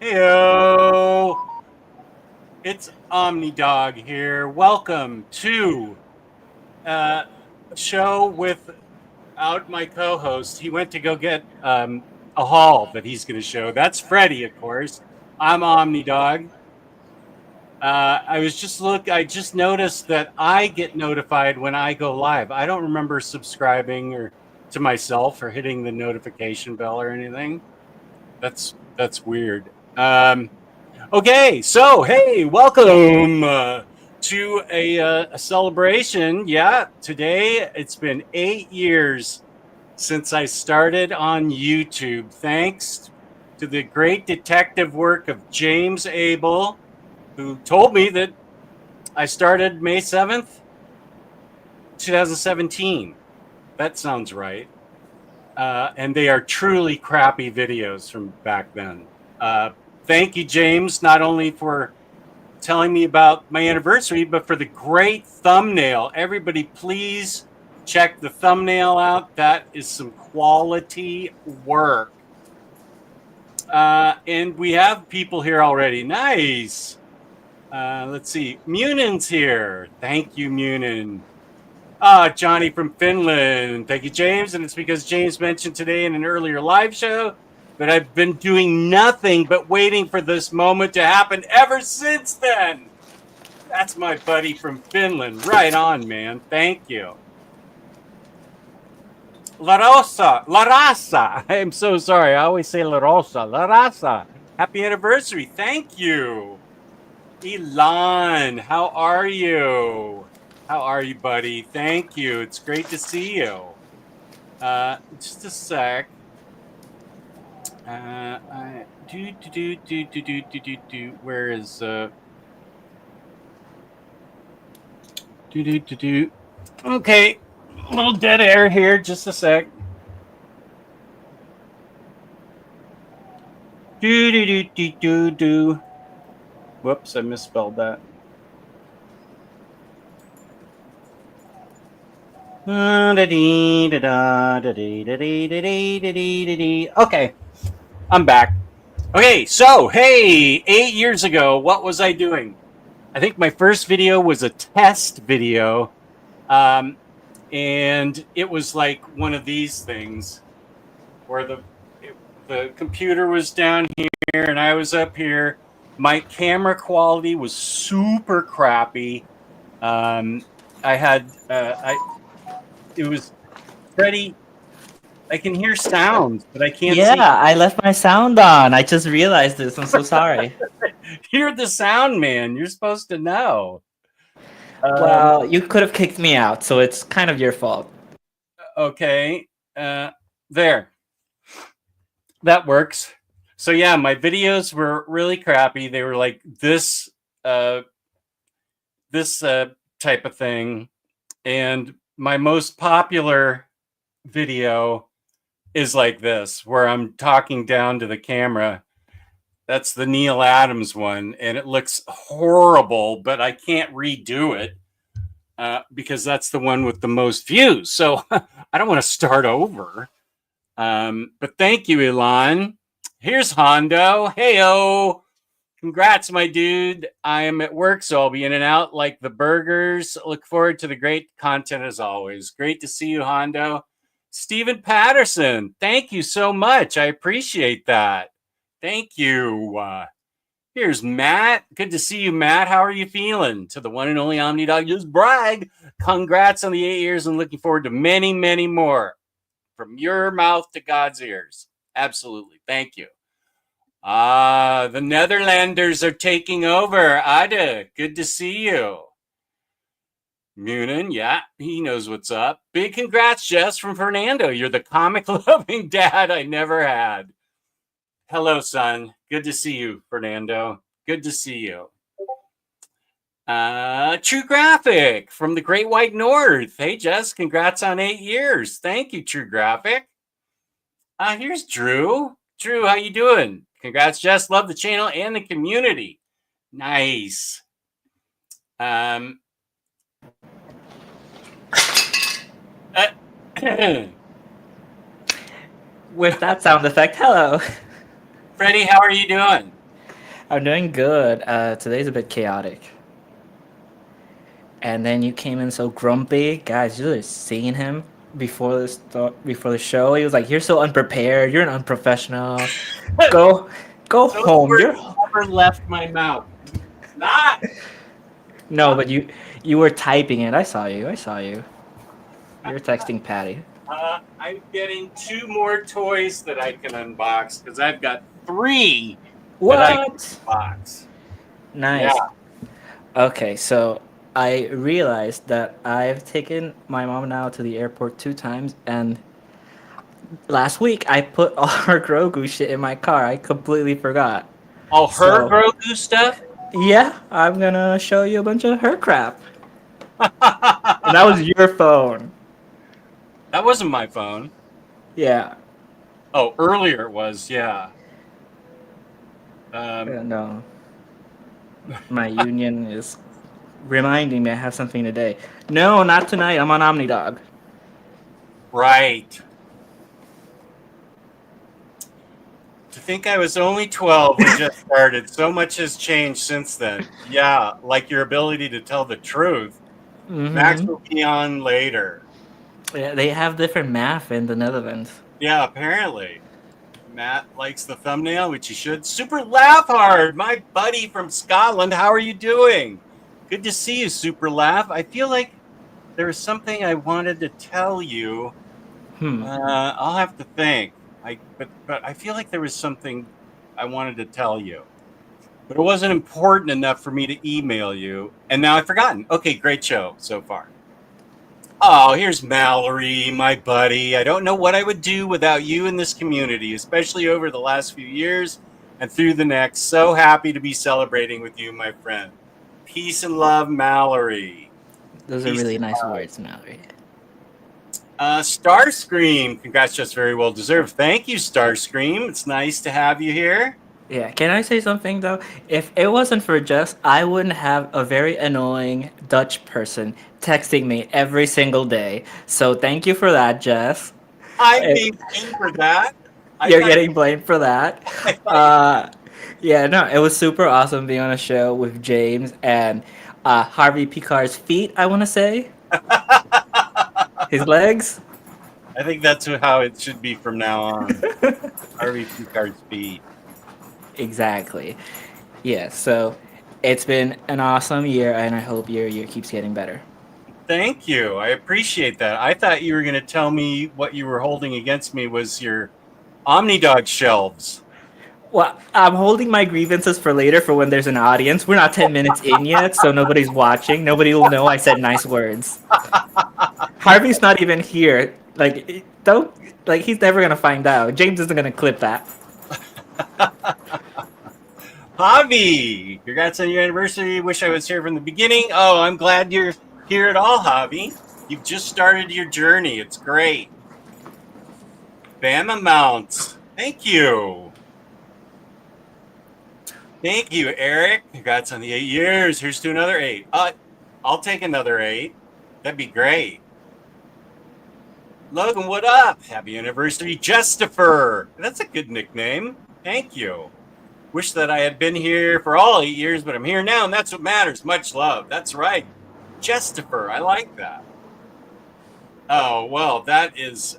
Heyo! It's Omnidog here. Welcome to a show without my co-host. He went to go get a haul that he's going to show. That's Freddy, of course. I'm Omnidog. I just noticed that I get notified when I go live. I don't remember subscribing or to myself or hitting the notification bell or anything. That's weird. Okay, so hey, welcome to a celebration. Yeah, today it's been 8 years since I started on YouTube. Thanks to the great detective work of James Abel, who told me that I started May 7th, 2017. That sounds right. And they are truly crappy videos from back then. Thank you, James, not only for telling me about my anniversary, but for the great thumbnail. Everybody, please check the thumbnail out. That is some quality work. And we have people here already. Nice. Let's see. Munen's here. Thank you, Munen. Johnny from Finland. Thank you, James. And it's because James mentioned today in an earlier live show that I've been doing nothing but waiting for this moment to happen ever since then. That's my buddy from Finland. Right on, man. Thank you. La Rosa. La Raza. I'm so sorry. I always say La Rosa. La Raza. Happy anniversary. Thank you. Elon, how are you? How are you, buddy? Thank you. It's great to see you. Just a sec. Where is Okay, a little dead air here. Just a sec. Whoops, I misspelled that. Okay, I'm back. Okay, so hey, 8 years ago, what was I doing? I think my first video was a test video, and it was like one of these things where the computer was down here and I was up here. My camera quality was super crappy. I had it was Freddy. I can hear sounds, but I can't Yeah, see. I left my sound on. I just realized this. I'm so sorry. You're the sound man. You're supposed to know. Well, you could have kicked me out, so it's kind of your fault. Okay. There. That works. So yeah, my videos were really crappy. They were like this type of thing. And my most popular video is like this, where I'm talking down to the camera. That's the Neil Adams one, and it looks horrible, but I can't redo it because that's the one with the most views. So I don't want to start over. But thank you, Elon. Here's Hondo. Heyo. Congrats, my dude. I am at work, so I'll be in and out like the burgers. Look forward to the great content as always. Great to see you, Hondo. Stephen Patterson, thank you so much. I appreciate that. Thank you. Here's Matt. Good to see you, Matt. How are you feeling? To the one and only Omnidog, just brag. Congrats on the 8 years and looking forward to many, many more. From your mouth to God's ears. Absolutely. Thank you. The Netherlanders are taking over. Ada, good to see you. Munin, yeah, he knows what's up. Big congrats, Jess, from Fernando. You're the comic-loving dad I never had. Hello, son. Good to see you, Fernando. Good to see you. True Graphic from the Great White North. Hey, Jess, congrats on 8 years. Thank you, True Graphic. Here's Drew. Drew, how you doing? Congrats, Jess. Love the channel and the community. Nice. With that sound effect, hello. Freddy, how are you doing? I'm doing good. Today's a bit chaotic. And then you came in so grumpy. Guys, you just seen him before the show. He was like, "You're so unprepared. You're an unprofessional. Go, go Those home. words You're never left my mouth. Not. no, but you were typing it. I saw you. I saw you. You were texting Patty. I'm getting 2 more toys that I can unbox because I've got 3 that I can What? unbox. Yeah. Nice. Okay, so I realized that I've taken my mom now to the airport 2 times, and last week I put all her Grogu shit in my car. I completely forgot. Oh, her So Grogu stuff? yeah, I'm gonna show you a bunch of her crap. And that That was your phone. wasn't my phone. Yeah. Oh, earlier it was, yeah. Um, No, my union is reminding me I have something today. No, not tonight. I'm on Omnidog. right. To think I was only 12 when just started. So much has changed since then. Yeah, like your ability to tell the truth. Max Mm-hmm. will be on later. Yeah, they have different math in the Netherlands. Yeah, apparently. Matt likes the thumbnail, which he should. Super Laugh Hard, my buddy from Scotland. How are you doing? Good to see you, Super Laugh. I feel like there was something I wanted to tell you. Hmm. I'll have to think. But I feel like there was something I wanted to tell you, but it wasn't important enough for me to email you, and now I've forgotten. Okay, great show so far. Oh, here's Mallory, my buddy. I don't know what I would do without you in this community, especially over the last few years and through the next. So happy to be celebrating with you, my friend. Peace and love, Mallory. Those are Peace really and nice love. words, Mallory. Starscream, congrats, just very well deserved. Thank you, Starscream. It's nice to have you here. Yeah, can I say something though? If it wasn't for Jess, I wouldn't have a very annoying Dutch person texting me every single day. So thank you for that, Jess. I'm Eh, being blamed for that. I You're thought getting blamed for that. I thought you. Uh, yeah, no, it was super awesome being on a show with James and Harvey Picard's feet, I want to say. His legs. I think that's how it should be from now on. Harvey Picard's feet. Exactly. Yeah, so it's been an awesome year, and I hope your year keeps getting better. Thank you. I appreciate that. I thought you were going to tell me what you were holding against me was your Omnidog shelves. Well, I'm holding my grievances for later for when there's an audience. We're not 10 minutes in yet, so nobody's watching. Nobody will know I said nice words. Harvey's not even here. Like, don't, like, he's never gonna find out. James isn't gonna clip that. Javi, congrats on your anniversary. Wish I was here from the beginning. Oh, I'm glad you're here at all, Javi. You've just started your journey. It's great. Bama mounts. Thank you. Thank you, Eric. Congrats on the 8 years. Here's to another 8. I'll take another 8. That'd be great. Logan, what up? Happy anniversary, Justifer. That's a good nickname. Thank you. Wish that I had been here for all 8 years, but I'm here now, and that's what matters. Much love. That's right. Justifer. I like that. Oh, well, that's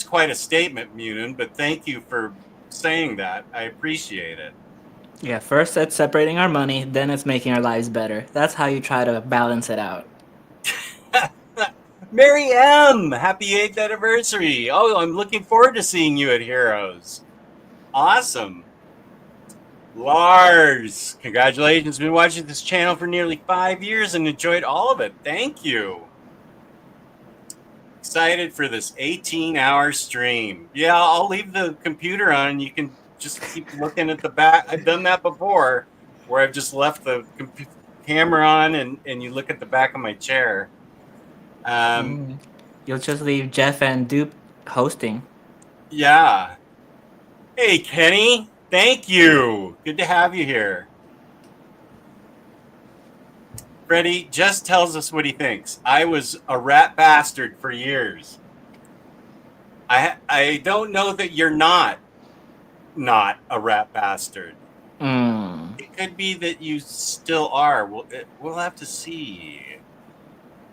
quite a statement, Munin, but thank you for saying that. I appreciate it. Yeah, first it's separating our money, then it's making our lives better. That's how you try to balance it out. Mary M, happy 8th anniversary. Oh, I'm looking forward to seeing you at Heroes. Awesome. Lars, congratulations. Been watching this channel for nearly 5 years and enjoyed all of it. Thank you. Excited for this 18-hour stream. Yeah, I'll leave the computer on and you can just keep looking at the back. I've done that before where I've just left the camera on and you look at the back of my chair. You'll just leave Jeff and Dupe hosting. Yeah. Hey, Kenny. Thank you. Good to have you here. Freddy just tells us what he thinks. I was a rat bastard for years. I don't know that you're not a rat bastard. could be that you still are. We'll have to see.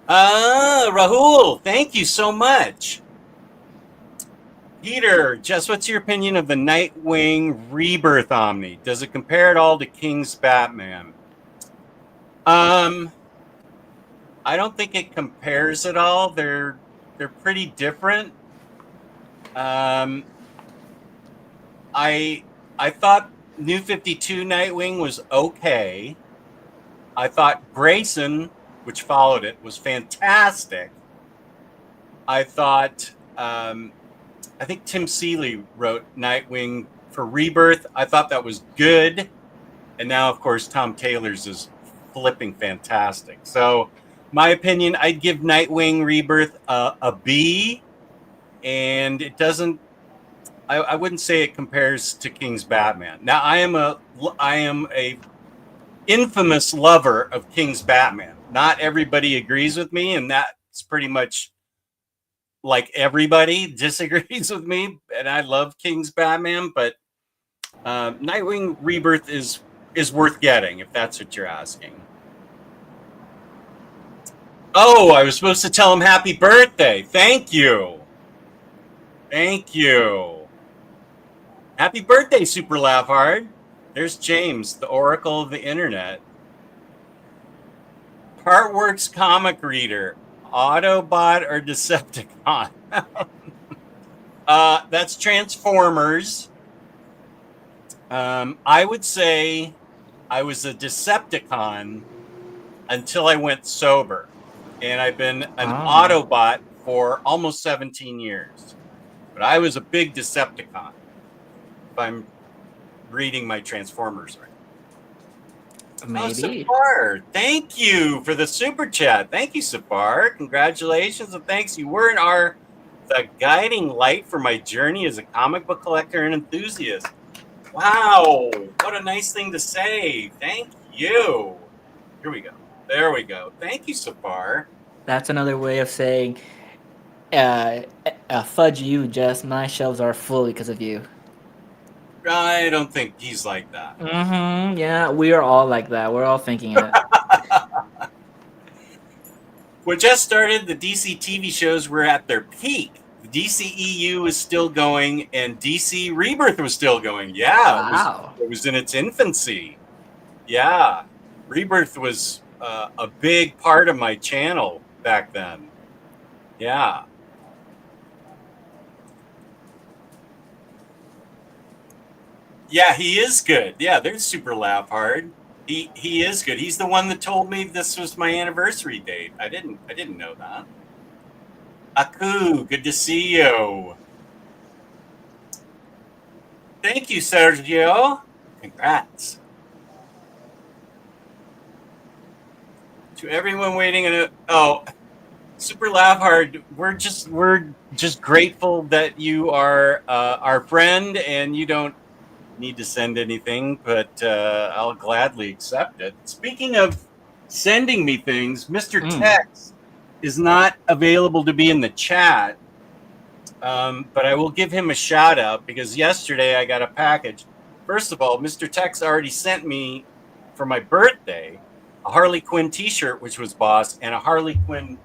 Rahul, thank you so much. Peter, Jess, what's your opinion of the Nightwing Rebirth Omni? Does it compare at all to King's Batman? I don't think it compares at all. They're pretty different. I thought New 52 Nightwing was okay. I thought Grayson, which followed it, was fantastic. I thought I think Tim Seeley wrote Nightwing for Rebirth. I thought that was good. And now, of course, Tom Taylor's is flipping fantastic. So, my opinion, I'd give Nightwing Rebirth a B. And it doesn't, I wouldn't say it compares to King's Batman. Now, I am a infamous lover of King's Batman. Not everybody agrees with me, and that's pretty much like everybody disagrees with me, and I love King's Batman, but Nightwing Rebirth is worth getting, if that's what you're asking. Oh, I was supposed to tell him happy birthday. Thank you. Thank you. Happy birthday, Super Laugh Hard. There's James, the oracle of the internet. Partworks comic reader. Autobot or Decepticon? That's Transformers. I would say I was a Decepticon until I went sober. And I've been an Autobot for almost 17 years. But I was a big Decepticon, if I'm reading my Transformers right. Maybe. Safar, thank you for the super chat. Thank you, Safar. Congratulations and thanks. You were the guiding light for my journey as a comic book collector and enthusiast. Wow, what a nice thing to say. Thank you. Here we go. There we go. Thank you, Safar. That's another way of saying, fudge you, Jess. My shelves are full because of you. I don't think he's like that. Mm-hmm. Yeah, we are all like that. We're all thinking it. When Jess started, the DC TV shows were at their peak. The DCEU was still going, and DC Rebirth was still going. Yeah, wow. It was in its infancy. Yeah, Rebirth was a big part of my channel back then. Yeah. Yeah, he is good. Yeah, there's Super Laugh Hard. He is good. He's the one that told me this was my anniversary date. I didn't know that. Aku, good to see you. Thank you, Sergio. Congrats. To everyone waiting Super Laugh Hard, we're just grateful that you are our friend and you don't need to send anything, but I'll gladly accept it. Speaking of sending me things, Mr. Tex is not available to be in the chat, but I will give him a shout out because yesterday I got a package. First of all, Mr. Tex already sent me for my birthday a Harley Quinn t-shirt, which was boss, and a Harley Quinn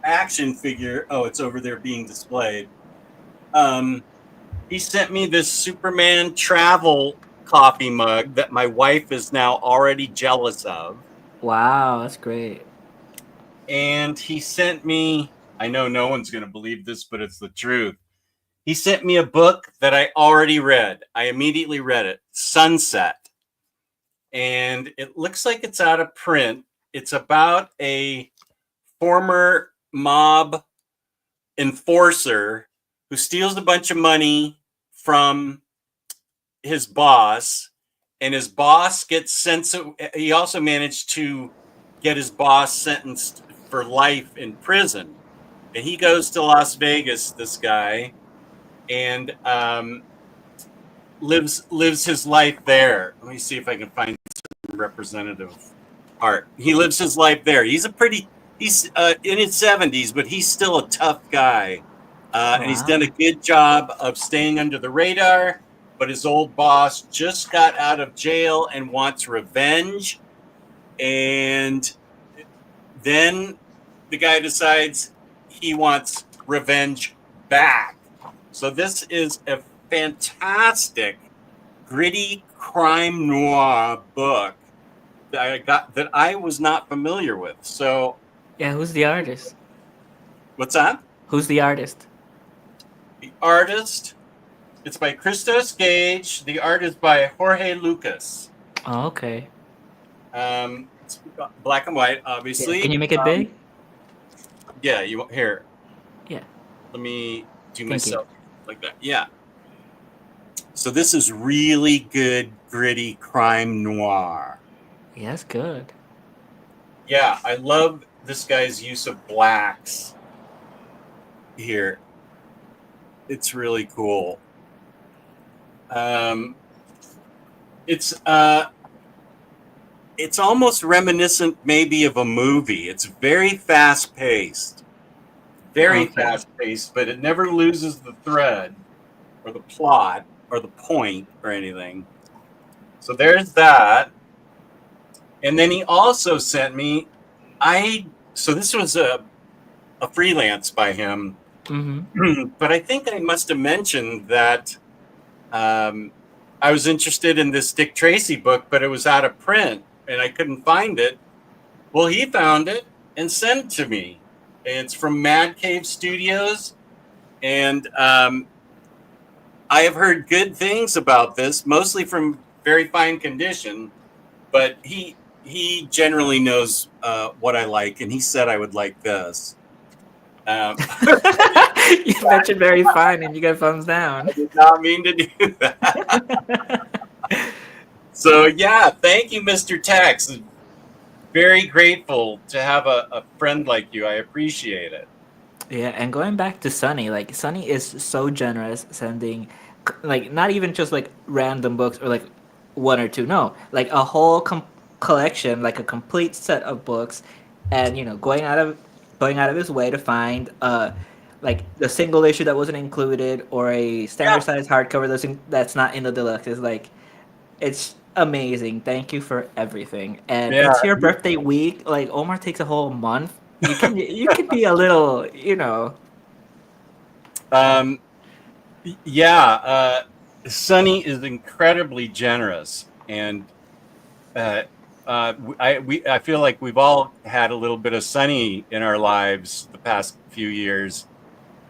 action figure. Oh, it's over there being displayed. He sent me this Superman travel coffee mug that my wife is now already jealous of. Wow, that's great. And he sent me, I know no one's going to believe this, but it's the truth. He sent me a book that I already read. I immediately read it, Sunset. And it looks like it's out of print. It's about a former mob enforcer who steals a bunch of money from his boss, and his boss gets sentenced. He also managed to get his boss sentenced for life in prison. And he goes to Las Vegas, this guy, and lives his life there. Let me see if I can find some representative art. He lives his life there. He's in his 70s, but he's still a tough guy. And he's done a good job of staying under the radar. but his old boss just got out of jail and wants revenge. And then the guy decides he wants revenge back. So this is a fantastic, gritty crime noir book that I was not familiar with. So Yeah, who's the artist? what's that? Who's the artist? The artist, it's by Christos Gage. The art is by Jorge Lucas. Oh, okay. It's black and white, obviously. Yeah. Can you make it big? Yeah, you here. Yeah. Let me do Thank myself like that. Yeah. So this is really good, gritty crime noir. Yeah, that's good. Yeah, I love this guy's use of blacks here. It's really cool. It's almost reminiscent maybe of a movie. It's very fast paced. Very fast paced, but it never loses the thread or the plot or the point or anything. So there's that. And then he also sent me so this was a freelance by him. Mm-hmm. But I think I must have mentioned that I was interested in this Dick Tracy book, but it was out of print and I couldn't find it. Well, he found it and sent it to me. It's from Mad Cave Studios. And I have heard good things about this, mostly from very fine condition, but he generally knows what I like, and he said I would like this. You mentioned very fine, and you got thumbs down. I did not mean to do that. So yeah, thank you, Mr. Tex. Very grateful to have a friend like you. I appreciate it. Yeah, and going back to Sunny, like Sunny is so generous sending, like not even just like random books or like one or two. No, like a whole collection, like a complete set of books, and going out of his way to find like the single issue that wasn't included or a standard size hardcover that's not in the deluxe. Is like it's amazing. Thank you for everything. And it's your birthday week. Like Omar takes a whole month. You can be a little, Sunny is incredibly generous, and I feel like we've all had a little bit of Sunny in our lives the past few years.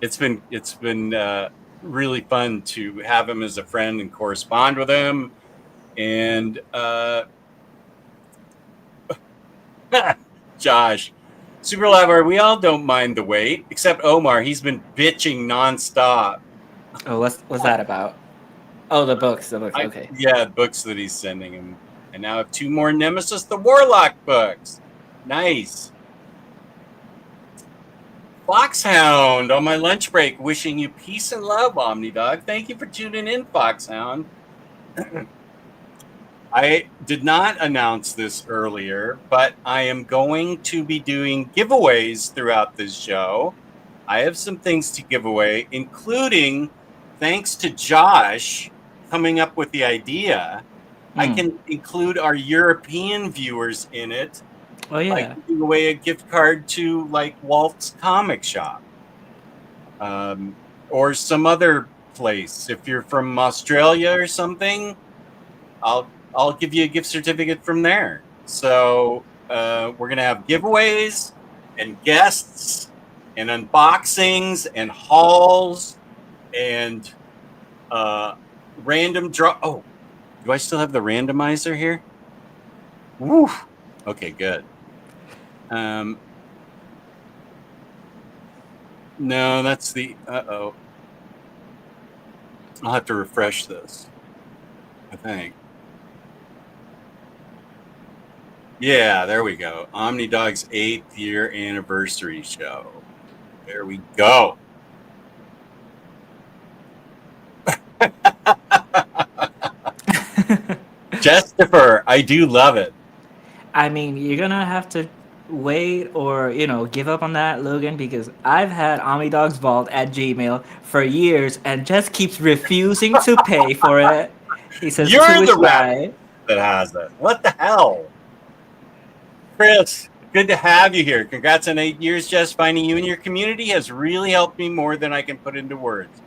It's been really fun to have him as a friend and correspond with him. And Josh, Super Lavar, we all don't mind the wait, except Omar. He's been bitching nonstop. Oh, what's that about? Oh, the books. Okay. Yeah, books that he's sending him. And now I have 2 more Nemesis the Warlock books. Nice. Foxhound on my lunch break, wishing you peace and love, Omnidog. Thank you for tuning in, Foxhound. I did not announce this earlier, but I am going to be doing giveaways throughout this show. I have some things to give away, including, thanks to Josh coming up with the idea, I can include our European viewers in it. Oh, yeah. Like giving away a gift card to like Walt's Comic Shop, or some other place. If you're from Australia or something, I'll give you a gift certificate from there. So we're gonna have giveaways and guests and unboxings and hauls and random draw. Oh, do I still have the randomizer here? Woo. Okay, good. No, that's the I'll have to refresh this, I think. Yeah, there we go. Omnidog's 8th year anniversary show. There we go. Justifer, I do love it. I mean, you're gonna have to wait or give up on that, Logan, because I've had Omnidog's Vault at Gmail for years and just keeps refusing to pay for it. He says, "To You're which the rat lie." that has it. What the hell? Chris, good to have you here. Congrats on 8 years, Jess. Finding you in your community has really helped me more than I can put into words.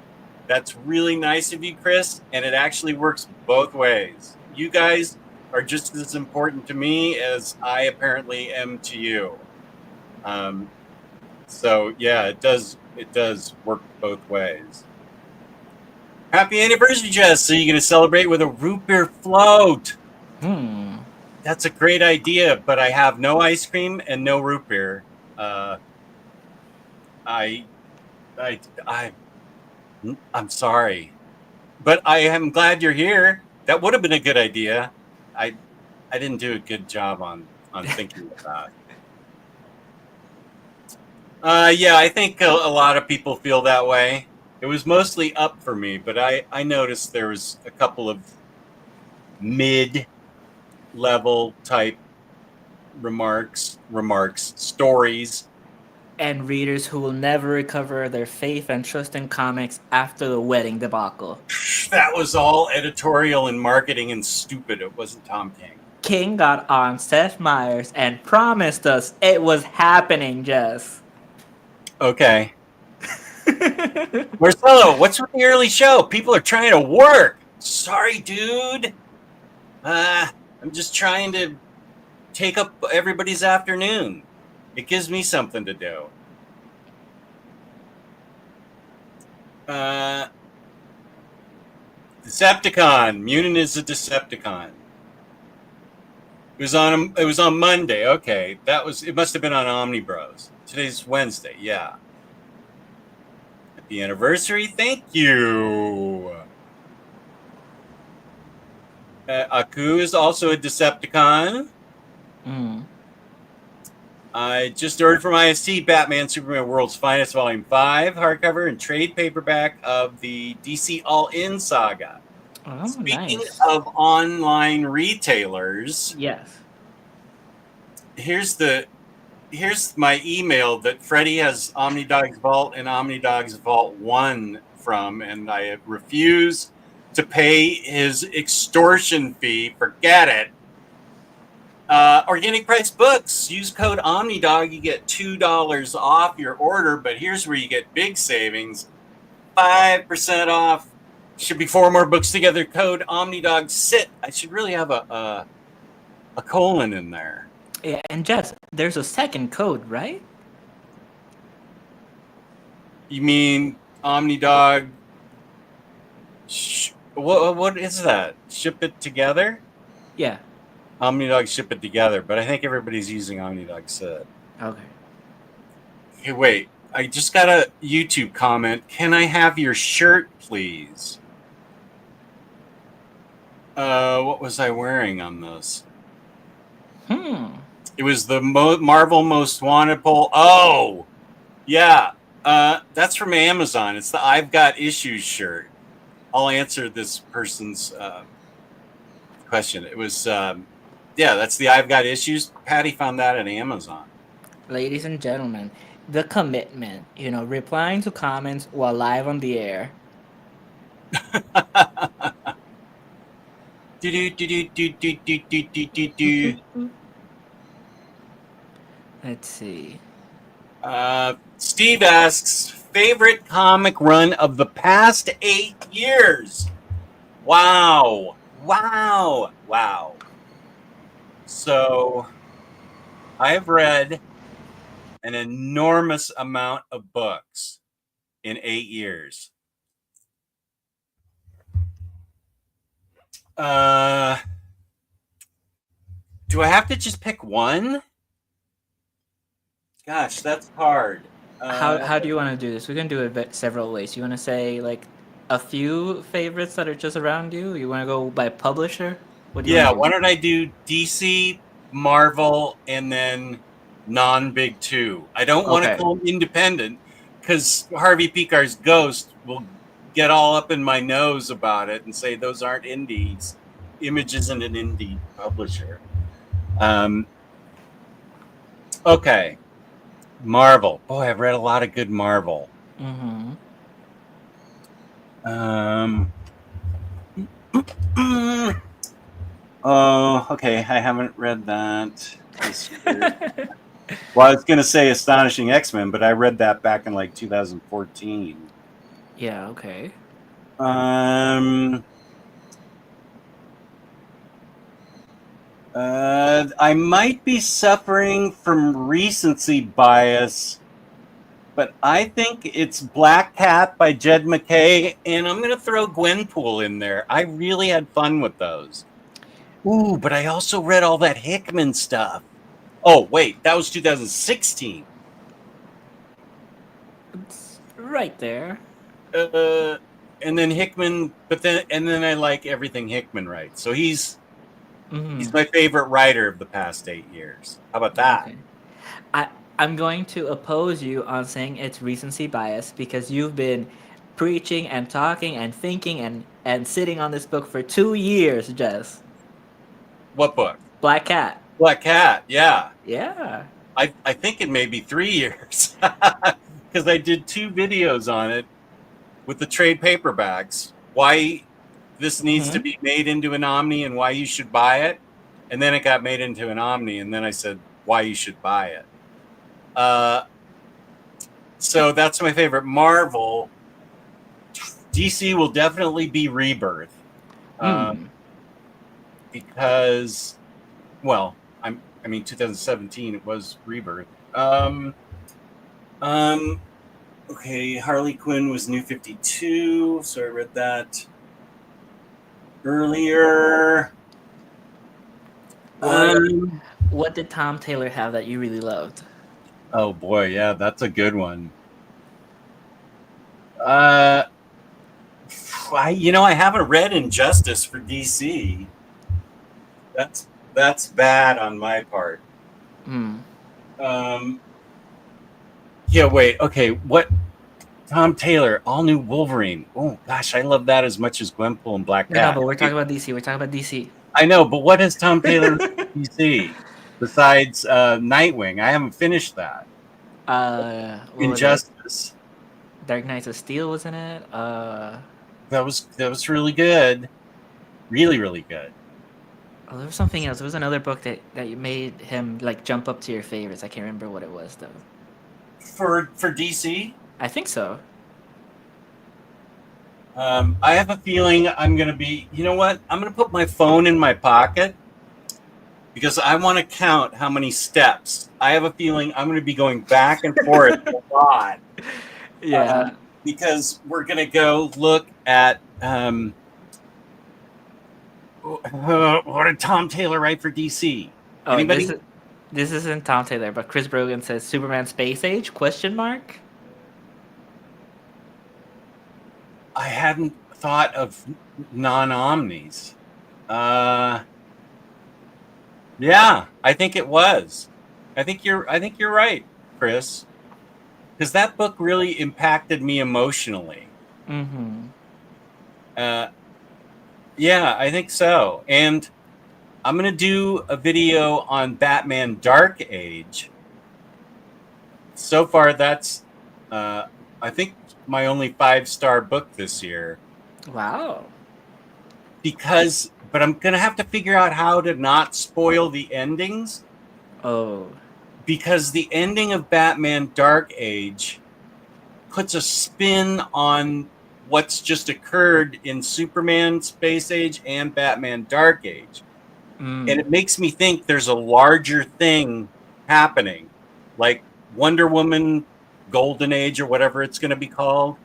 That's really nice of you, Chris, and it actually works both ways. You guys are just as important to me as I apparently am to you. So yeah, it does work both ways. Happy anniversary, Jess. So you're going to celebrate with a root beer float. That's a great idea, but I have no ice cream and no root beer. I I'm sorry, but I am glad you're here. That would have been a good idea. I didn't do a good job on thinking of that. Yeah, I think a lot of people feel that way. It was mostly up for me, but I noticed there was a couple of mid-level type stories. And readers who will never recover their faith and trust in comics after the wedding debacle. That was all editorial and marketing and stupid. It wasn't Tom King. King got on Seth Meyers and promised us it was happening, Jess. Okay. Marcelo, what's with the early show? People are trying to work. Sorry, dude. I'm just trying to take up everybody's afternoon. It gives me something to do. Decepticon. Munin is a Decepticon. It was on Monday. Okay, it must have been on Omnibros. Today's Wednesday. Yeah. Happy anniversary. Thank you. Aku is also a Decepticon. I just ordered from IST Batman Superman World's Finest Volume 5 hardcover and trade paperback of the DC All-In saga. Oh, Speaking nice. of online retailers, Yes. here's my email that Freddy has Omnidog's Vault and Omnidog's Vault 1 from, and I refuse to pay his extortion fee. Forget it. Organic Price Books. Use code Omnidog. You get $2 off your order, but here's where you get big savings. 5% off. Should be 4 more books together. Code Omnidog SIT. I should really have a colon in there. Yeah, and Jess, there's a second code, right? You mean Omnidog? What is that? Ship it together? Yeah. Omnidog ship it together, but I think everybody's using Omnidog SIT. Okay. Hey, wait. I just got a YouTube comment. Can I have your shirt, please? What was I wearing on this? It was the Marvel Most Wanted poll. Oh, yeah. That's from Amazon. It's the I've Got Issues shirt. I'll answer this person's question. It was, that's the I've Got Issues. Patty found that at Amazon. Ladies and gentlemen, the commitment, replying to comments while live on the air. Let's see. Steve asks, favorite comic run of the past 8 years? Wow. So, I have read an enormous amount of books in 8 years. Do I have to just pick one? Gosh, that's hard. How do you want to do this? We can do it several ways. You want to say like a few favorites that are just around you? You want to go by publisher? What do you want to do? Why don't I do DC, Marvel, and then non-big two? I don't want to call them independent because Harvey Picar's Ghost will get all up in my nose about it and say those aren't indies. Image isn't an indie publisher. Okay. Marvel. Boy, I've read a lot of good Marvel. Mm-hmm. Um, oh, okay. I haven't read that this year. Well, I was going to say Astonishing X-Men, but I read that back in like 2014. Yeah, okay. Um, I might be suffering from recency bias, but I think it's Black Cat by Jed McKay, and I'm going to throw Gwenpool in there. I really had fun with those. Ooh, but I also read all that Hickman stuff. Oh, wait, that was 2016. It's right there. Uh, and then Hickman, and then I like everything Hickman writes. So he's Mm-hmm. my favorite writer of the past 8 years. How about that? Okay. I I'm going to oppose you on saying it's recency bias because you've been preaching and talking and thinking and sitting on this book for 2 years, Jess. What book? Black Cat. Black Cat. Yeah, Yeah. I think it may be 3 years because I did 2 videos on it with the trade paperbacks. Why this needs to Mm-hmm. be made into an Omni and why you should buy it, and then it got made into an Omni, and then I said why you should buy it. Uh, so that's my favorite Marvel. DC will definitely be Rebirth, Mm. because, well, I mean, 2017 it was Rebirth. Um, okay, Harley Quinn was New 52, so I read that earlier. What Um, what did Tom Taylor have that you really loved? oh boy, yeah, that's a good one. Uh, I haven't read Injustice for DC. That's bad on my part. Hmm. Um, yeah, wait, okay, what? Tom Taylor, all new Wolverine. Oh gosh, I love that as much as Gwenpool and Black No, Cat. but we're talking about DC. We're talking about DC. I know, but what has Tom Taylor DC besides Nightwing? I haven't finished that. What was it? Injustice. Dark Knights of Steel was in it. That was really good. Really, really good. Oh, there was something else. There was another book that you made him like jump up to your favorites. I can't remember what it was though. For DC, I think so. I have a feeling I'm gonna be. You know what? I'm gonna put my phone in my pocket because I want to count how many steps. I have a feeling I'm going to be going back and forth a lot, Yeah. because we're going to go look at what did Tom Taylor write for DC? Oh, Anybody? this isn't Tom Taylor, but Chris Brogan says Superman Space Age? Question mark. I hadn't thought of non-omnis. Uh, yeah, I think it was. I think you're right, Chris, because that book really impacted me emotionally. Mm-hmm. Uh, yeah, I think so. And I'm going to do a video on Batman Dark Age. So far, that's, I think, my only 5-star book this year. Wow. But I'm going to have to figure out how to not spoil the endings, Oh. because the ending of Batman Dark Age puts a spin on what's just occurred in Superman Space Age and Batman Dark Age. And Mm. it makes me think there's a larger thing happening, like Wonder Woman Golden Age or whatever it's going to be called.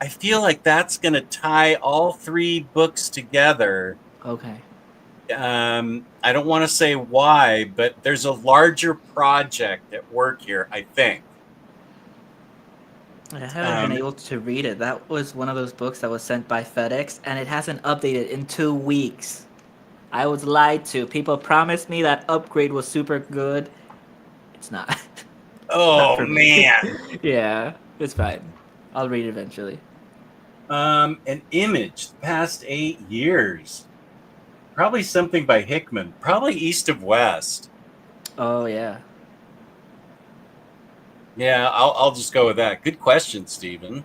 I feel like that's going to tie all 3 books together. Okay. I don't want to say why, but there's a larger project at work here, I think. I haven't been Um, able to read it. That was one of those books that was sent by FedEx, and it hasn't updated in 2 weeks. I was lied to. People promised me that upgrade was super good. It's not. Not oh, for me. man. Yeah, it's fine. I'll read it eventually. An Image, the past 8 years. Probably something by Hickman. Probably East of West. Oh yeah. Yeah, I'll just go with that. Good question, Stephen.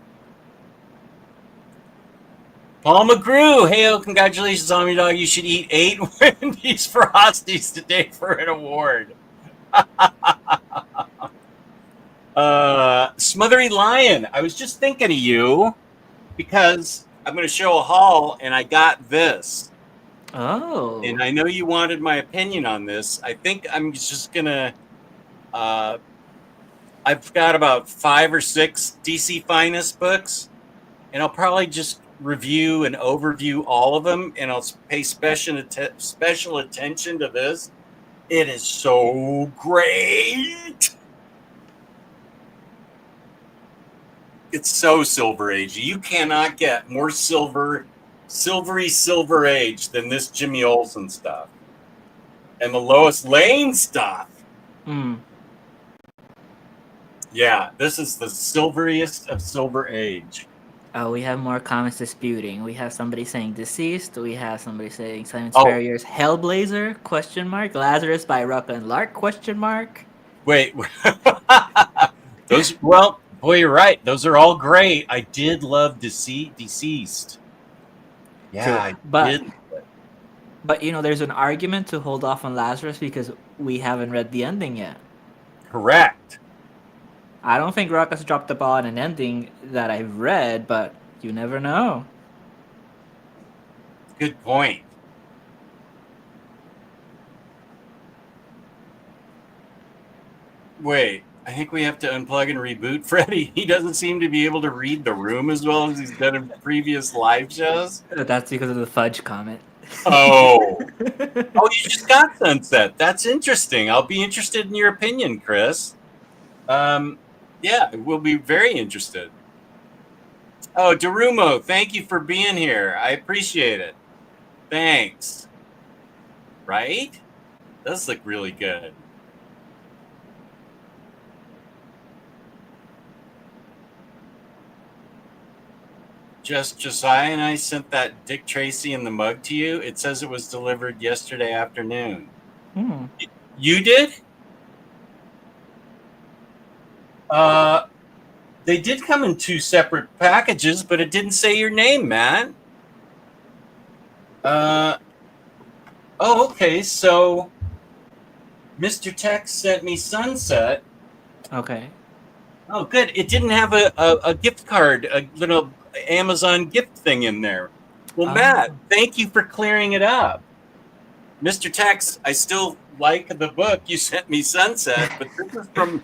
Paul McGrew, hey, congratulations, Omnidog. You should eat 8 Wendy's Frosties today for an award. Smothery Lion, I was just thinking of you because I'm going to show a haul and I got this. Oh. And I know you wanted my opinion on this. I think I'm just going to, I've got about 5 or 6 DC Finest books, and I'll probably just review and overview all of them, and I'll pay special attention to this. It is so great. It's so Silver Age. You cannot get more silvery Silver Age than this Jimmy Olsen stuff and the Lois Lane stuff. Yeah, this is the silveriest of Silver Age. Oh, we have more comments disputing. We have somebody saying deceased. We have somebody saying Simon Spurrier's Hellblazer, question mark. Lazarus by Rucka and Lark, question mark. Wait. Those, well, boy, you're right. Those are all great. I did love Deceased. Yeah, true. I did. But, you know, there's an argument to hold off on Lazarus because we haven't read the ending yet. Correct. I don't think Ruckus dropped the ball on an ending that I've read, but you never know. Good point. Wait, I think we have to unplug and reboot Freddy. He doesn't seem to be able to read the room as well as he's done in previous live shows. That's because of the fudge comment. Oh. Oh, you just got Sunset. That's interesting. I'll be interested in your opinion, Chris. Yeah, we'll be very interested. Oh, Darumo, thank you for being here. I appreciate it. Thanks. Right? Does look really good. Just Josiah and I sent that Dick Tracy in the mug to you. It says it was delivered yesterday afternoon. You did? They did come in 2 separate packages, but it didn't say your name, Matt. Oh, okay. So Mr. Tex sent me Sunset. Okay. Oh, good. It didn't have a gift card, a little Amazon gift thing in there. Well, Matt, thank you for clearing it up. Mr. Tex, I still like the book. You sent me Sunset, but this is from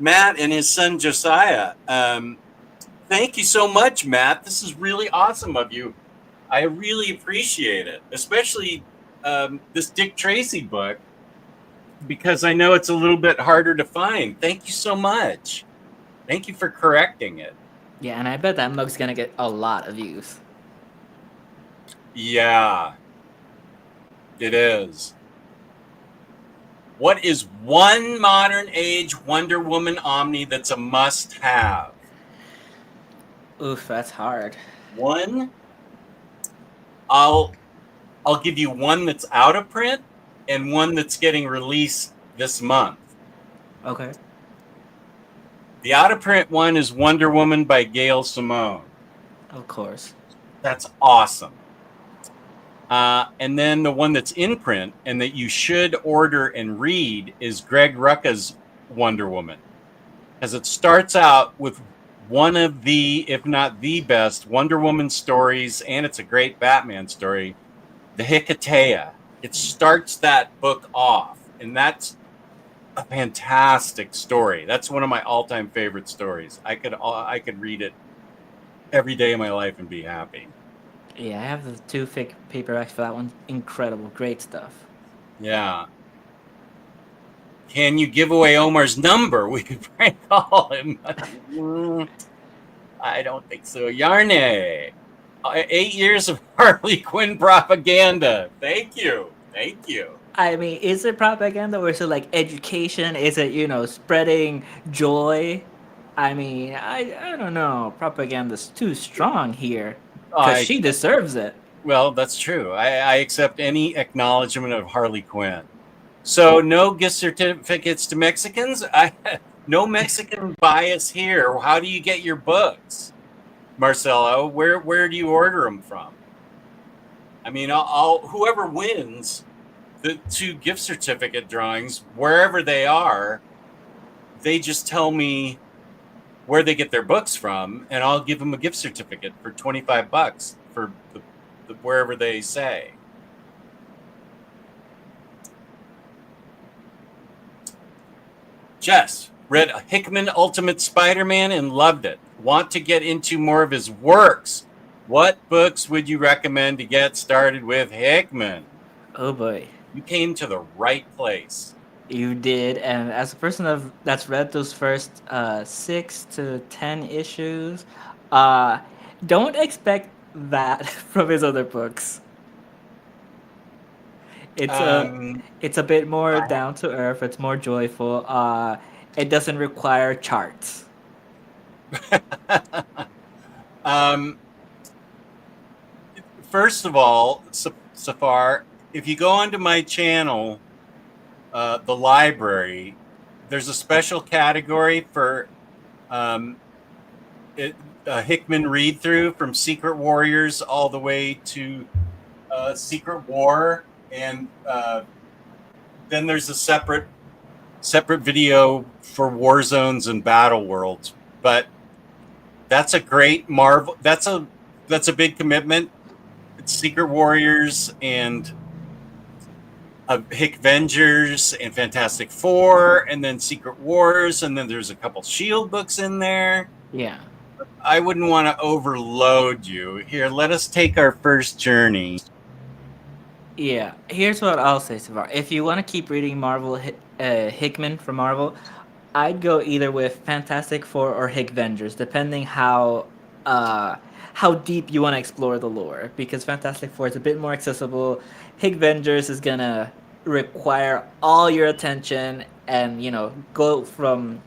Matt and his son Josiah. Thank you so much, Matt. This is really awesome of you. I really appreciate it, especially this Dick Tracy book, because I know it's a little bit harder to find. Thank you so much. Thank you for correcting it. Yeah, and I bet that mug's gonna get a lot of views. Yeah, it is. What is one modern age Wonder Woman Omni that's a must-have? Oof, that's hard. One. I'll give you one that's out of print and one that's getting released this month. Okay. The out of print one is Wonder Woman by Gail Simone. Of course. That's awesome. And then the one that's in print and that you should order and read is Greg Rucka's Wonder Woman. Because it starts out with one of the, if not the best, Wonder Woman stories, and it's a great Batman story, The Hikatea. It starts that book off, and that's a fantastic story. That's one of my all-time favorite stories. I could read it every day of my life and be happy. Yeah, I have the 2 fake paperbacks for that one. Incredible, great stuff. Yeah. Can you give away Omar's number? We could prank call him. I don't think so. Yarne. 8 years of Harley Quinn propaganda. Thank you. Thank you. I mean, is it propaganda or is it like education? Is it, you know, spreading joy? I mean, I don't know. Propaganda's too strong here. Because she deserves it. Well, that's true. I accept any acknowledgement of Harley Quinn. So no gift certificates to Mexicans? No Mexican bias here. How do you get your books, Marcelo? Where do you order them from? I mean, I'll whoever wins the 2 gift certificate drawings, wherever they are, they just tell me where they get their books from, and I'll give them a gift certificate for $25 for the wherever they say. Jess read Hickman Ultimate Spider-Man and loved it. Want to get into more of his works. What books would you recommend to get started with Hickman? Oh boy. You came to the right place. You did, and as a person that's read those first 6 to 10 issues, don't expect that from his other books. It's a bit more down to earth. It's more joyful. It doesn't require charts. First of all, Safar, if you go onto my channel, the library, there's a special category for Hickman read through from Secret Warriors all the way to Secret War, and then there's a separate video for War Zones and Battle Worlds. But that's a great Marvel. That's a big commitment. It's Secret Warriors and Hick Vengers and Fantastic Four, and then Secret Wars, and then there's a couple Shield books in there. Yeah. I wouldn't want to overload you. Here, let us take our first journey. Yeah. Here's what I'll say so far. If you want to keep reading Marvel, Hickman from Marvel, I'd go either with Fantastic Four or Hick Vengers, depending how deep you want to explore the lore. Because Fantastic Four is a bit more accessible. Hick Vengers is gonna require all your attention and go from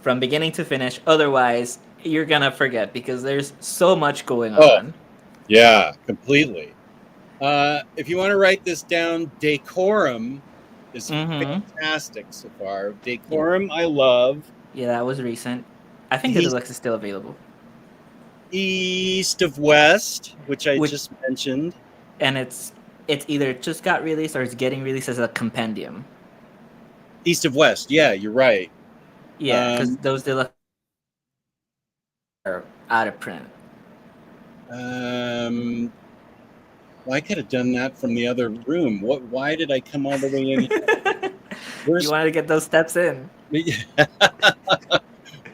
beginning to finish. Otherwise, you're gonna forget because there's so much going on. Yeah, completely. If you want to write this down, Decorum is fantastic so far. Decorum, I love. Yeah, that was recent. I think the deluxe is still available. East of West, which I just mentioned, and it's either just got released or it's getting released as a compendium. East of West, yeah, you're right. Yeah, because those deluxe are out of print. Well, I could have done that from the other room. Why did I come all the way in here? You wanted to get those steps in.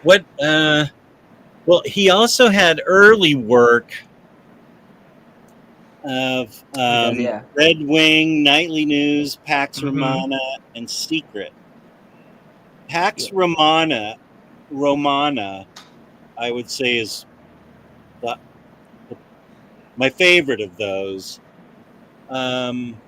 What? Well, he also had early work of Red Wing, Nightly News, Pax Romana, and Secret. Pax Romana, I would say is my favorite of those. But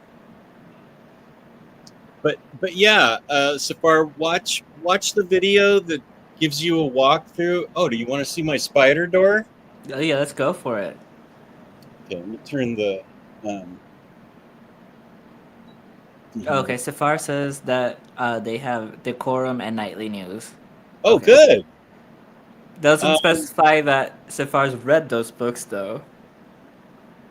yeah, Safar, watch the video that gives you a walkthrough. Oh, do you want to see my spider door? Oh yeah, let's go for it. Okay, let me turn the. Okay, Safar says that they have Decorum and Nightly News. Oh, okay. Good. Doesn't specify that Safar's read those books though.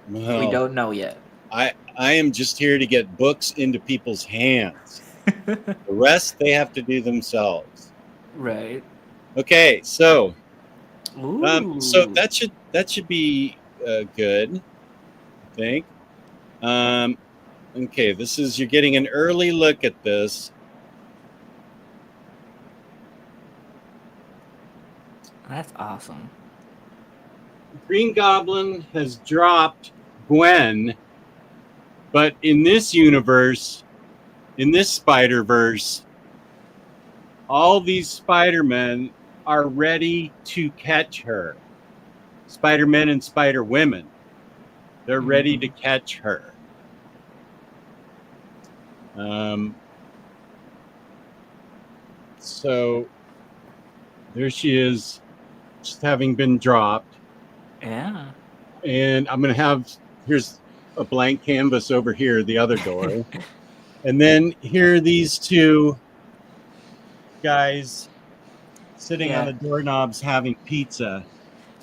Well, we don't know yet. I am just here to get books into people's hands. The rest they have to do themselves. Right. Okay, so that should be good, I think. Okay, you're getting an early look at this. That's awesome. Green Goblin has dropped Gwen, but in this universe, in this Spider-Verse, all these Spider-Men are ready to catch her. Spider-Men and Spider-Women. They're ready to catch her. So there she is, just having been dropped. Yeah. And I'm going to have, here's a blank canvas over here, the other door. And then here are these two guys sitting Yeah. on the doorknobs having pizza.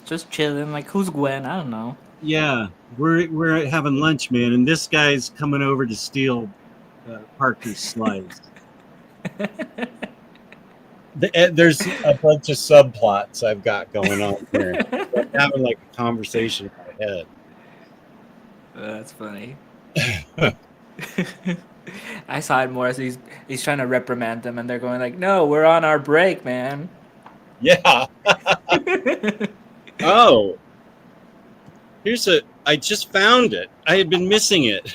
Just chilling. Like, who's Gwen? I don't know. Yeah, we're having lunch, man, and this guy's coming over to steal Parker's slice. There's a bunch of subplots I've got going on here. I'm having like a conversation in my head. That's funny. I saw it more as he's trying to reprimand them, and they're going like, "No, we're on our break, man." Yeah. Oh, I just found it. I had been missing it.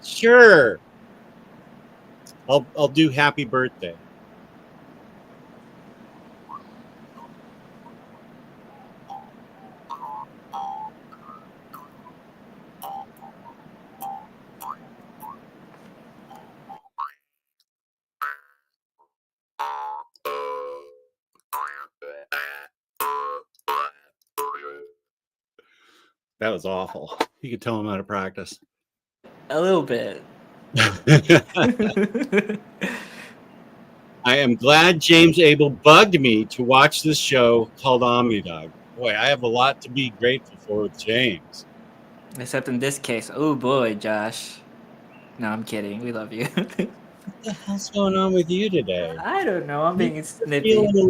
Sure. I'll do happy birthday. That was awful. You could tell him how to practice. A little bit. I am glad James Abel bugged me to watch this show called Omnidog. Boy, I have a lot to be grateful for with James. Except in this case, oh boy, Josh. No, I'm kidding. We love you. What the hell's going on with you today? I don't know. I'm being You're snippy. feeling a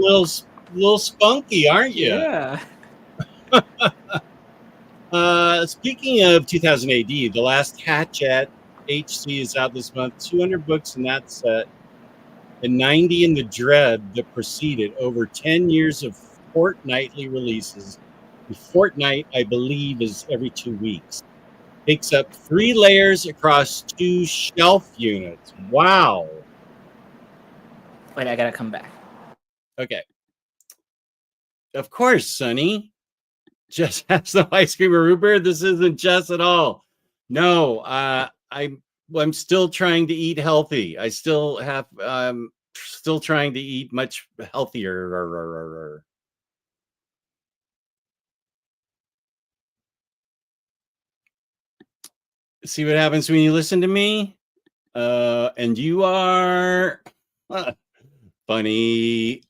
little spunky, aren't you? Yeah. Speaking of 2000 AD, The Last Hatch at HC is out this month. 200 books in that set, and 90 in the dread that preceded. Over 10 years of fortnightly releases. The fortnight, I believe, is every 2 weeks. Takes up 3 layers across 2 shelf units. Wow. Wait, I gotta come back. Okay. Of course, Sonny. Jess has no ice cream or root beer. This isn't Jess at all. No, I'm still trying to eat healthy. I still have still trying to eat much healthier. See what happens when you listen to me? And you are funny.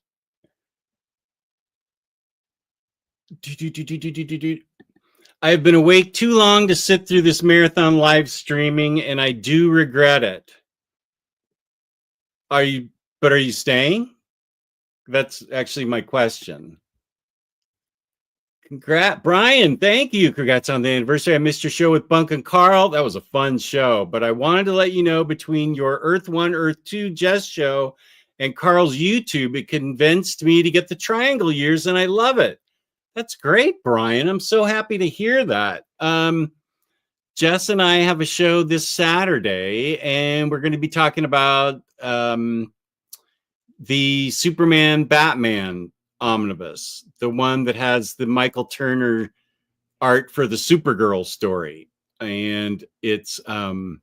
I have been awake too long to sit through this marathon live streaming, and I do regret it. Are you staying? That's actually my question. Brian, thank you. Congrats on the anniversary. I missed your show with Bunk and Carl. That was a fun show, but I wanted to let you know between your Earth 1, Earth 2 Jess show and Carl's YouTube, it convinced me to get the Triangle Years, and I love it. That's great, Brian. I'm so happy to hear that. Jess and I have a show this Saturday, and we're going to be talking about the Superman Batman omnibus, the one that has the Michael Turner art for the Supergirl story. And it's I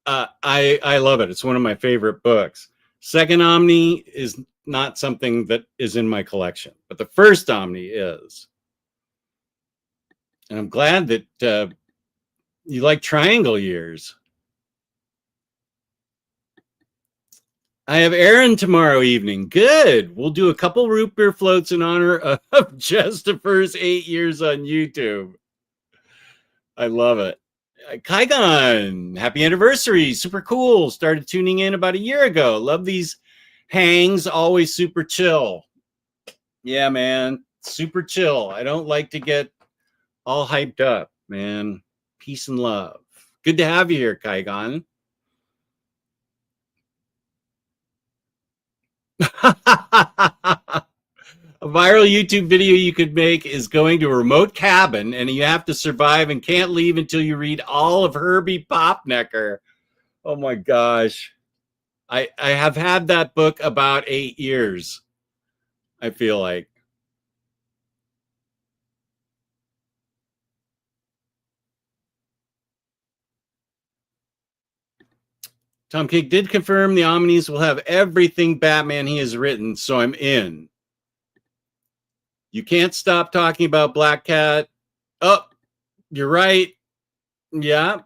love it. It's one of my favorite books. Second Omni is not something that is in my collection, but the first Omni is. And I'm glad that you like Triangle Years. I have Aaron tomorrow evening. Good. We'll do a couple root beer floats in honor of Justifer's 8 years on YouTube. I love it. Kaigon, happy anniversary. Super cool. Started tuning in about a year ago. Love these hangs. Always super chill. Yeah, man. Super chill. I don't like to get all hyped up, man. Peace and love. Good to have you here, Kaigon. A viral YouTube video you could make is going to a remote cabin and you have to survive and can't leave until you read all of Herbie Popnecker. Oh my gosh. I have had that book about 8 years, I feel like. Tom King did confirm the Omnis will have everything Batman he has written, so I'm in. You can't stop talking about Black Cat. Oh, you're right. Yeah.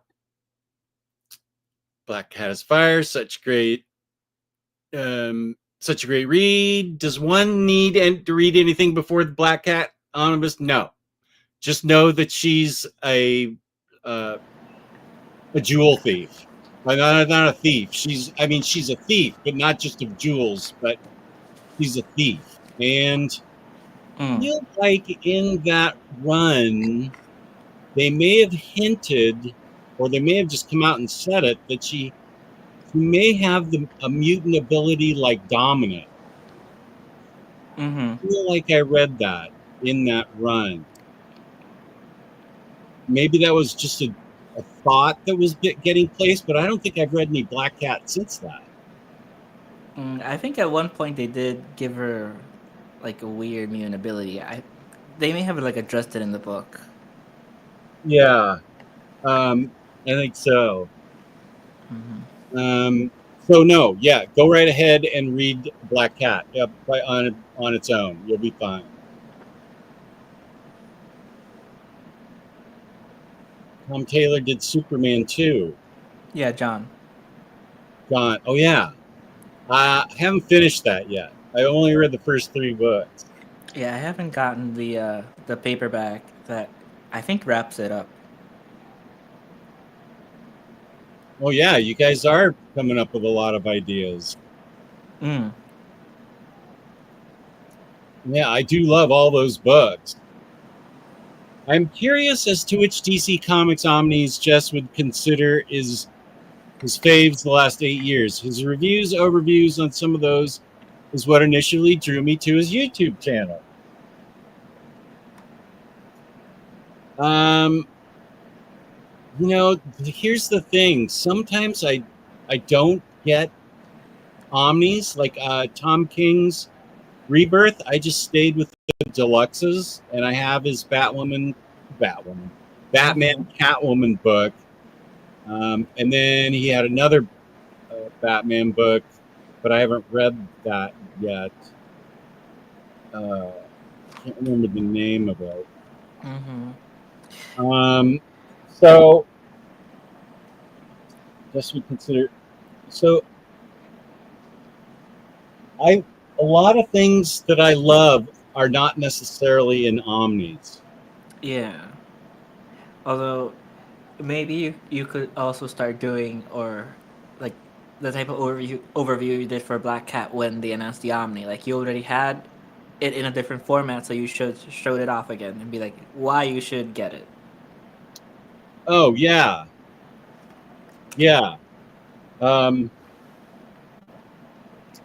Black Cat is fire. Such great such a great read. Does one need to read anything before the Black Cat Omnibus? No. Just know that she's a jewel thief. Not a thief. She's a thief, but not just of jewels, but she's a thief. And I feel like in that run, they may have hinted, or they may have just come out and said it, that she may have a mutant ability like Dominic. I feel like I read that in that run. Maybe that was just a thought that was getting placed, but I don't think I've read any Black Cat since that. I think at one point they did give her like a weird mutant ability. They may have like addressed it in the book. Yeah, I think so. So no, yeah, go right ahead and read Black Cat. Yeah, on its own, you'll be fine. Tom Taylor did Superman 2. Yeah, John. Oh yeah, I haven't finished that yet. I only read the first 3 books. Yeah, I haven't gotten the paperback that I think wraps it up. Oh yeah, you guys are coming up with a lot of ideas. Yeah, I do love all those books. I'm curious as to which DC Comics Omnis Jess would consider is his faves the last 8 years. His overviews on some of those is what initially drew me to his YouTube channel. Here's the thing. Sometimes I don't get Omnis, like Tom King's Rebirth. I just stayed with the deluxes, and I have his Batman, Catwoman book. And then he had another Batman book, but I haven't read that yet. Can't remember the name of it. So just would consider. So a lot of things that I love are not necessarily in Omnis. Yeah. Although maybe you could also start doing, or like the type of overview you did for Black Cat when they announced the Omni. Like you already had it in a different format, so you showed it off again and be like why you should get it. Oh yeah.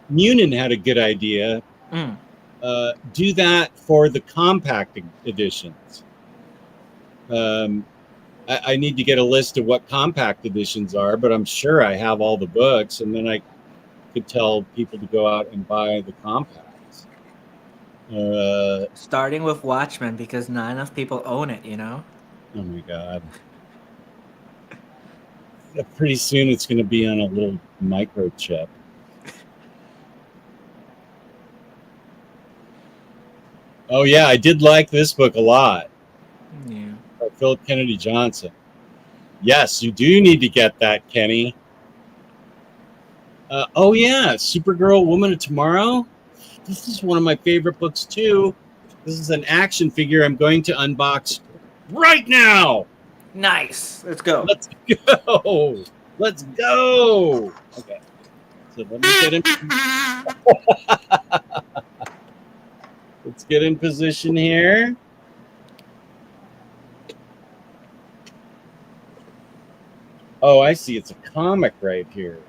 Munin had a good idea. Do that for the compact editions. I need to get a list of what compact editions are, but I'm sure I have all the books, and then I could tell people to go out and buy the compacts. Starting with Watchmen, because not enough people own it, Oh my God. Pretty soon it's going to be on a little microchip. Oh yeah, I did like this book a lot. Yeah. By Philip Kennedy Johnson. Yes, you do need to get that, Kenny. Oh yeah, Supergirl, Woman of Tomorrow. This is one of my favorite books too. This is an action figure I'm going to unbox right now. Nice. Let's go. Let's go. Let's go. Okay. So let me get in. Let's get in position here. Oh, I see. It's a comic right here.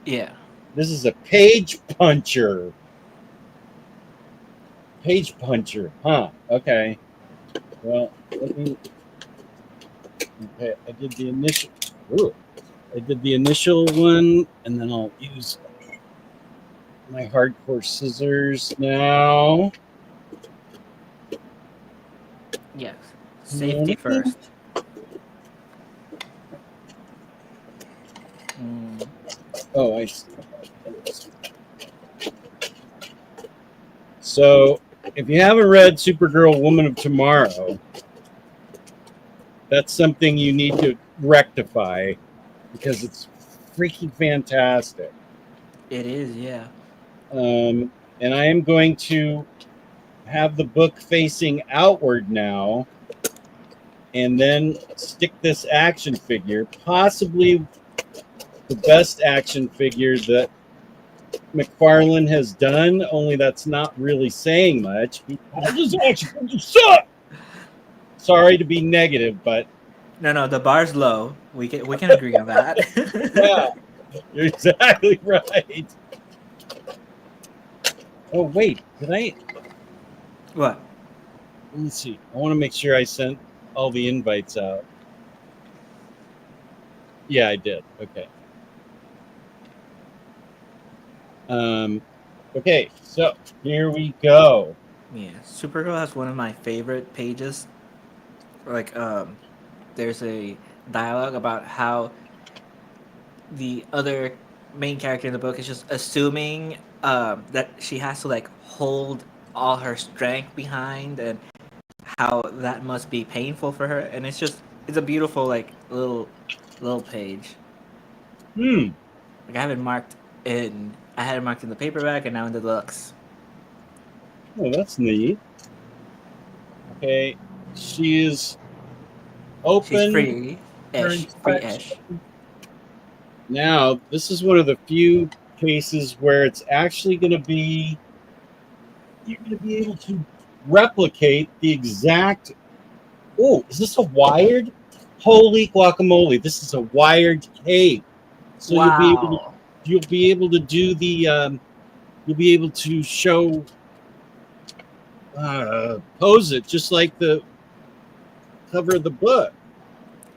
Yeah. This is a page puncher. Page puncher, huh? Okay. Well, let me. Okay, I did the initial. Ooh, I did the initial one, and then I'll use my hardcore scissors now. Yes. Safety first. Oh, I see. So, if you haven't read Supergirl, Woman of Tomorrow, that's something you need to rectify because it's freaking fantastic. It is, yeah. And I am going to have the book facing outward now, and then stick this action figure, possibly the best action figure that McFarlane has done, only that's not really saying much. This action figure suck! Sorry to be negative, but No, the bar's low. We can agree on that. yeah, you're exactly right. Oh wait, did I? What? Let me see. I want to make sure I sent all the invites out. Yeah, I did. Okay. Okay, so here we go. Yeah, Supergirl has one of my favorite pages. Like, there's a dialogue about how the other main character in the book is just assuming that she has to like hold all her strength behind, and how that must be painful for her. And it's a beautiful like little page. Hmm. Like I had it marked in the paperback and now in the deluxe. Oh, that's neat. Okay, she is She's open free for ish, free ish. inspection. Now, this is one of the few cases where it's actually going to be, you're going to be able to replicate the exact. Oh, is this a wired? Holy guacamole! This is a wired cape. So Wow. you'll be able to do the you'll be able to show pose it just like the cover of the book.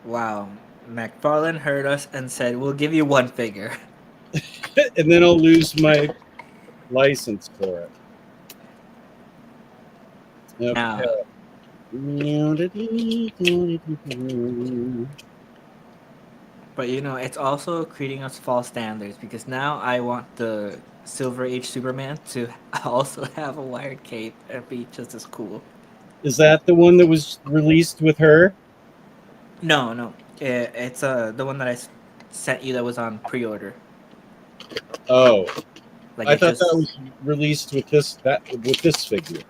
Wow. McFarlane heard us and said, "We'll give you one figure." And then I'll lose my license for it. Now, Okay. but it's also creating us false standards because now I want the Silver Age Superman to also have a wired cape and be just as cool. Is that the one that was released with her? No, it's the one that sent you that was on pre-order. Oh, Like I it thought that just, was released with this figure.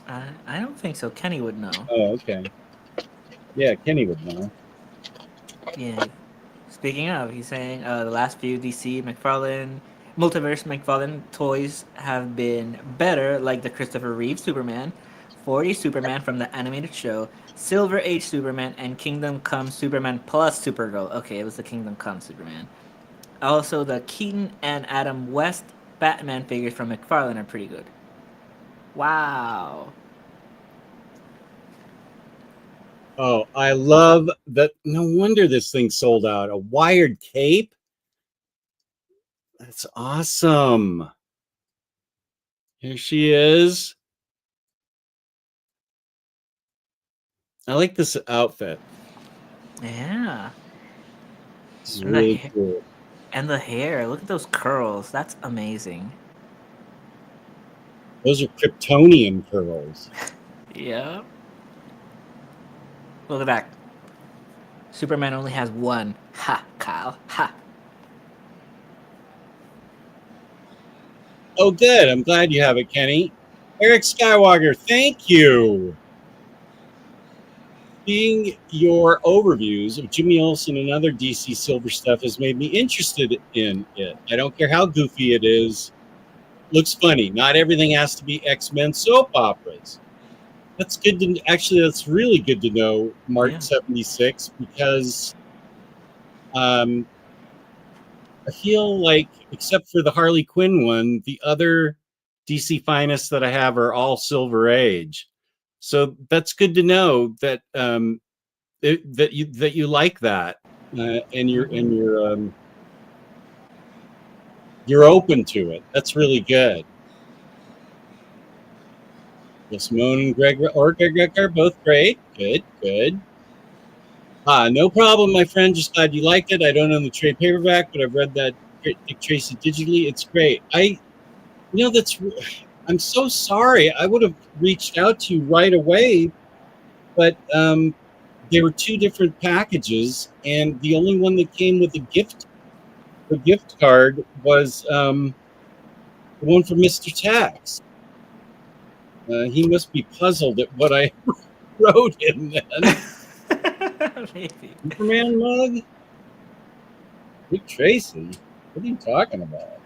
I don't think so. Kenny would know. Oh, okay. Yeah, Kenny would know. Yeah. Speaking of, he's saying the last few DC McFarlane Multiverse McFarlane toys have been better, like the Christopher Reeve Superman, 40 Superman from the animated show, Silver Age Superman, and Kingdom Come Superman plus Supergirl. Okay, it was the Kingdom Come Superman. Also, the Keaton and Adam West Batman figures from McFarlane are pretty good. Wow. Oh, I love that. No wonder this thing sold out. A wired cape? That's awesome. Here she is. I like this outfit. Yeah. It's really cool. And the hair. Look at those curls. That's amazing. Those are Kryptonian curls. Yeah. Look at that. Superman only has one. Ha, Kyle. Ha. Oh, good. I'm glad you have it, Kenny. Eric Skywalker, thank you. Seeing your overviews of Jimmy Olsen and other DC Silver stuff has made me interested in it. I don't care how goofy it is. Looks funny. Not everything has to be X-Men soap operas. That's good to actually. That's really good to know, Mark 76, because I feel like, except for the Harley Quinn one, the other DC Finest that I have are all Silver Age. So that's good to know that that you like that, and you're open to it. That's really good. Well, Simone and Greg are both great. Good. No problem, my friend. Just glad you liked it. I don't own the trade paperback, but I've read that Dick Tracy digitally. It's great. I'm so sorry. I would have reached out to you right away, but there were two different packages, and the only one that came with the gift card was The one from Mr. Tax. He must be puzzled at what I wrote him then. Maybe. Superman mug? Dick Tracy? What are you talking about?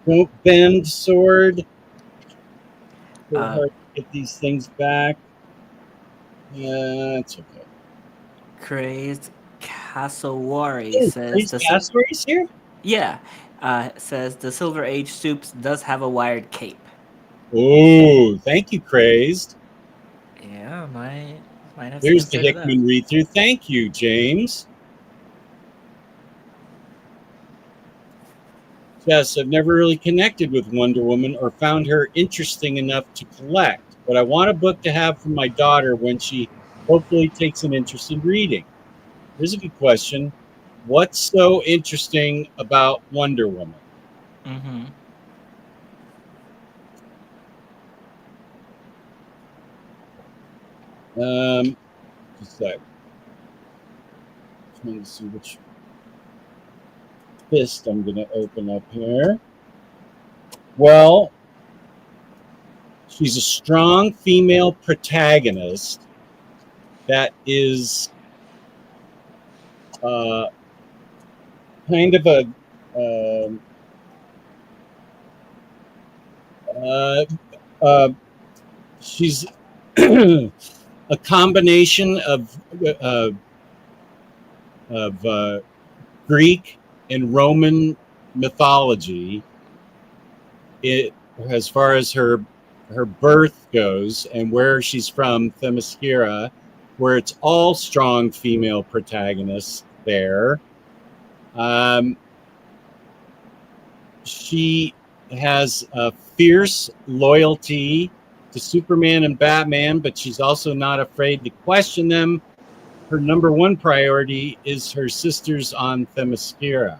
Don't bend sword. So hard to get these things back. It's okay. Crazed Cassowary Oh, says the Cassawary's here? yeah says the Silver Age Soups does have a wired cape. Oh, thank you, Crazed. Yeah, might have There's the considered that. Hickman read-through. Thank you, James. Yes, I've never really connected with Wonder Woman or found her interesting enough to collect, but I want a book to have for my daughter when she hopefully takes an interest in reading. Here's a good question. What's so interesting about Wonder Woman? Mm-hmm. Just a sec. Trying to see which fist I'm going to open up here. Well, she's a strong female protagonist that is kind of a she's a combination of Greek and Roman mythology. It, as far as her birth goes and where she's from, Themyscira, where it's all strong female protagonists there. She has a fierce loyalty to Superman and Batman, but she's also not afraid to question them. Her number one priority is her sisters on Themyscira.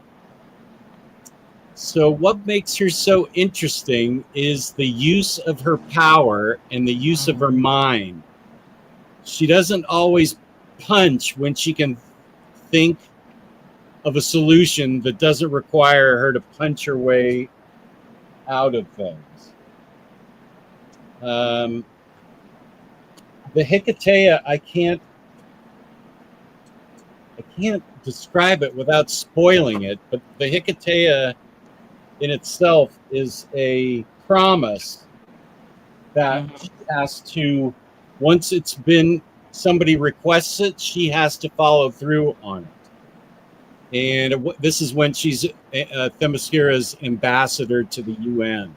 So what makes her so interesting is the use of her power and the use of her mind. She doesn't always punch when she can think of a solution that doesn't require her to punch her way out of things. The Hikatea, I can't describe it without spoiling it, but the Hikatea in itself is a promise that she has to, once it's been, somebody requests it, she has to follow through on it. And this is when she's Themyscira's ambassador to the UN.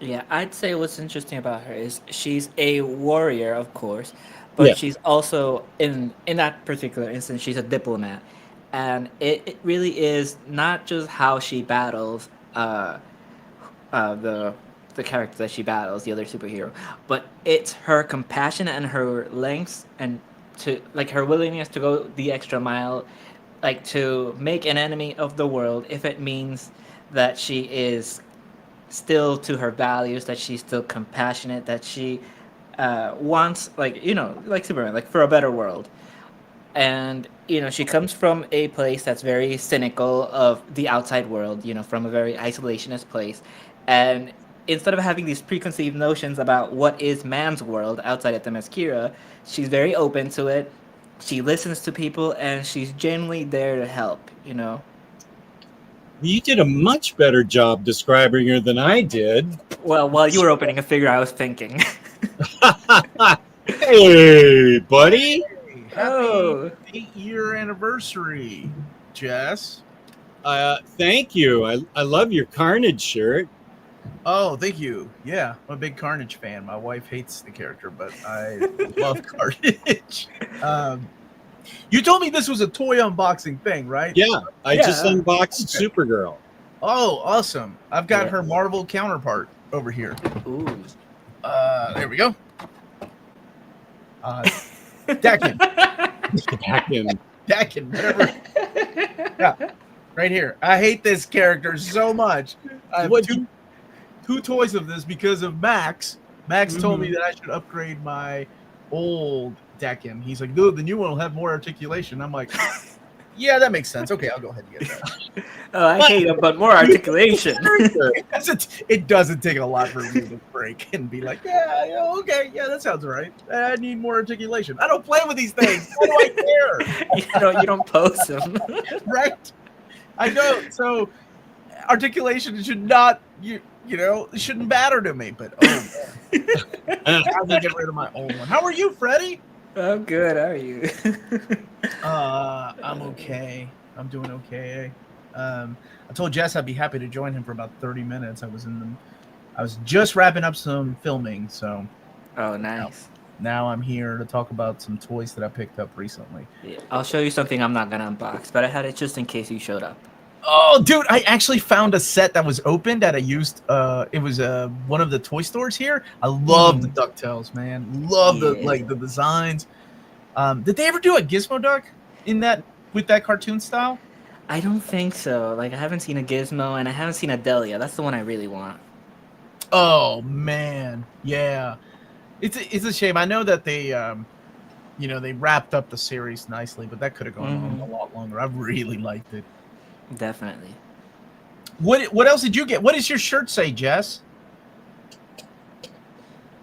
Yeah, I'd say what's interesting about her is she's a warrior, of course, but she's also in that particular instance, she's a diplomat, and it really is not just how she battles the character that she battles, the other superhero, but it's her compassion and her lengths and to like her willingness to go the extra mile, like to make an enemy of the world if it means that she is still to her values, that she's still compassionate, that she wants, like, you know, like Superman, like for a better world. And, you know, she comes from a place that's very cynical of the outside world, you know, from a very isolationist place. And instead of having these preconceived notions about what is man's world outside of Themyscira, she's very open to it. She listens to people and she's genuinely there to help, you know. You did a much better job describing her than I did. Well, while you were opening a figure, I was thinking. Hey, buddy. Hey, happy 8-year anniversary, Jess. Thank you. I love your Carnage shirt. Oh, thank you. Yeah, I'm a big Carnage fan. My wife hates the character, but I love Carnage. You told me this was a toy unboxing thing, right? Yeah, I just unboxed Supergirl. Oh, awesome. I've got her Marvel counterpart over here. Ooh. There we go. Dakin. Dakin, whatever. Yeah, right here. I hate this character so much. I have two toys of this because of Max. Max told me that I should upgrade my old Dakin. He's like, dude, the new one will have more articulation. I'm like, Yeah, that makes sense. Okay, I'll go ahead and get that. Oh, I hate him, but more articulation. It doesn't take a lot for me to break and be like, yeah, okay, yeah, that sounds right. I need more articulation. I don't play with these things. Why do I care? You don't post them. Right? I know. So articulation should not it shouldn't matter to me. But I have to get rid of my old one. How are you, Freddy? I'm good. How are you? I'm okay. I'm doing okay. I told Jess I'd be happy to join him for about 30 minutes. I was just wrapping up some filming, so Oh, nice. now I'm here to talk about some toys that I picked up recently. Yeah, I'll show you something I'm not gonna unbox, but I had it just in case you showed up. Oh, dude, I actually found a set that was opened at a used it was one of the toy stores here. I love the DuckTales, man. Love the designs. Did they ever do a Gizmo Duck with that cartoon style? I don't think so. Like, I haven't seen a Gizmo, and I haven't seen a Delia. That's the one I really want. Oh man, yeah. It's a shame. I know that they they wrapped up the series nicely, but that could have gone on a lot longer. I really liked it. Definitely. What else did you get? What does your shirt say, Jess?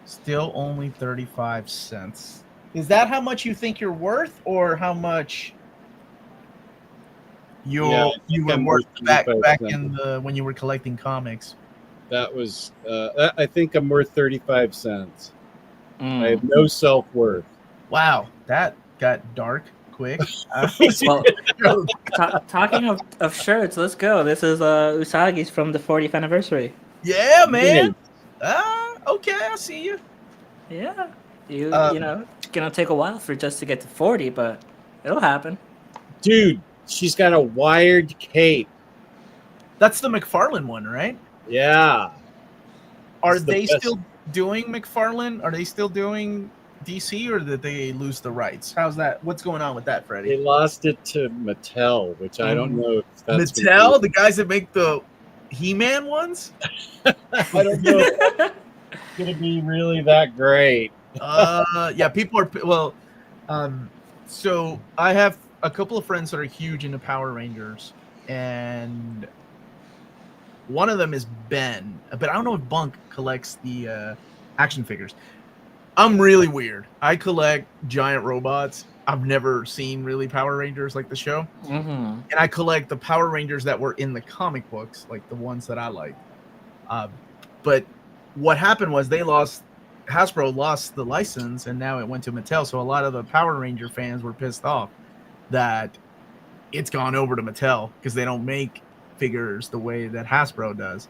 Still only 35 cents. Is that how much you think you're worth, or how much you were worth back in when you were collecting comics? That was I think I'm worth 35 cents. I have no self-worth. Wow, that got dark quick. Well, talking of shirts, let's go. This is Usagi's from the 40th anniversary. Yeah, man. Okay, I see you. Yeah. It's gonna take a while just to get to 40, but it'll happen. Dude, she's got a wired cape. That's the McFarlane one, right? Yeah. Are they still doing McFarlane? Are they still doing DC, or did they lose the rights? How's that? What's going on with that, Freddy? They lost it to Mattel, which I don't know if that's Mattel, the guys that make the He-Man ones. I don't know if it's gonna be really that great. Yeah, people are so I have a couple of friends that are huge into Power Rangers, and one of them is Ben, but I don't know if Bunk collects the action figures. I'm really weird. I collect giant robots. I've never seen really Power Rangers like the show. And I collect the Power Rangers that were in the comic books, like the ones that I like. But what happened was Hasbro lost the license, and now it went to Mattel. So a lot of the Power Ranger fans were pissed off that it's gone over to Mattel because they don't make figures the way that Hasbro does.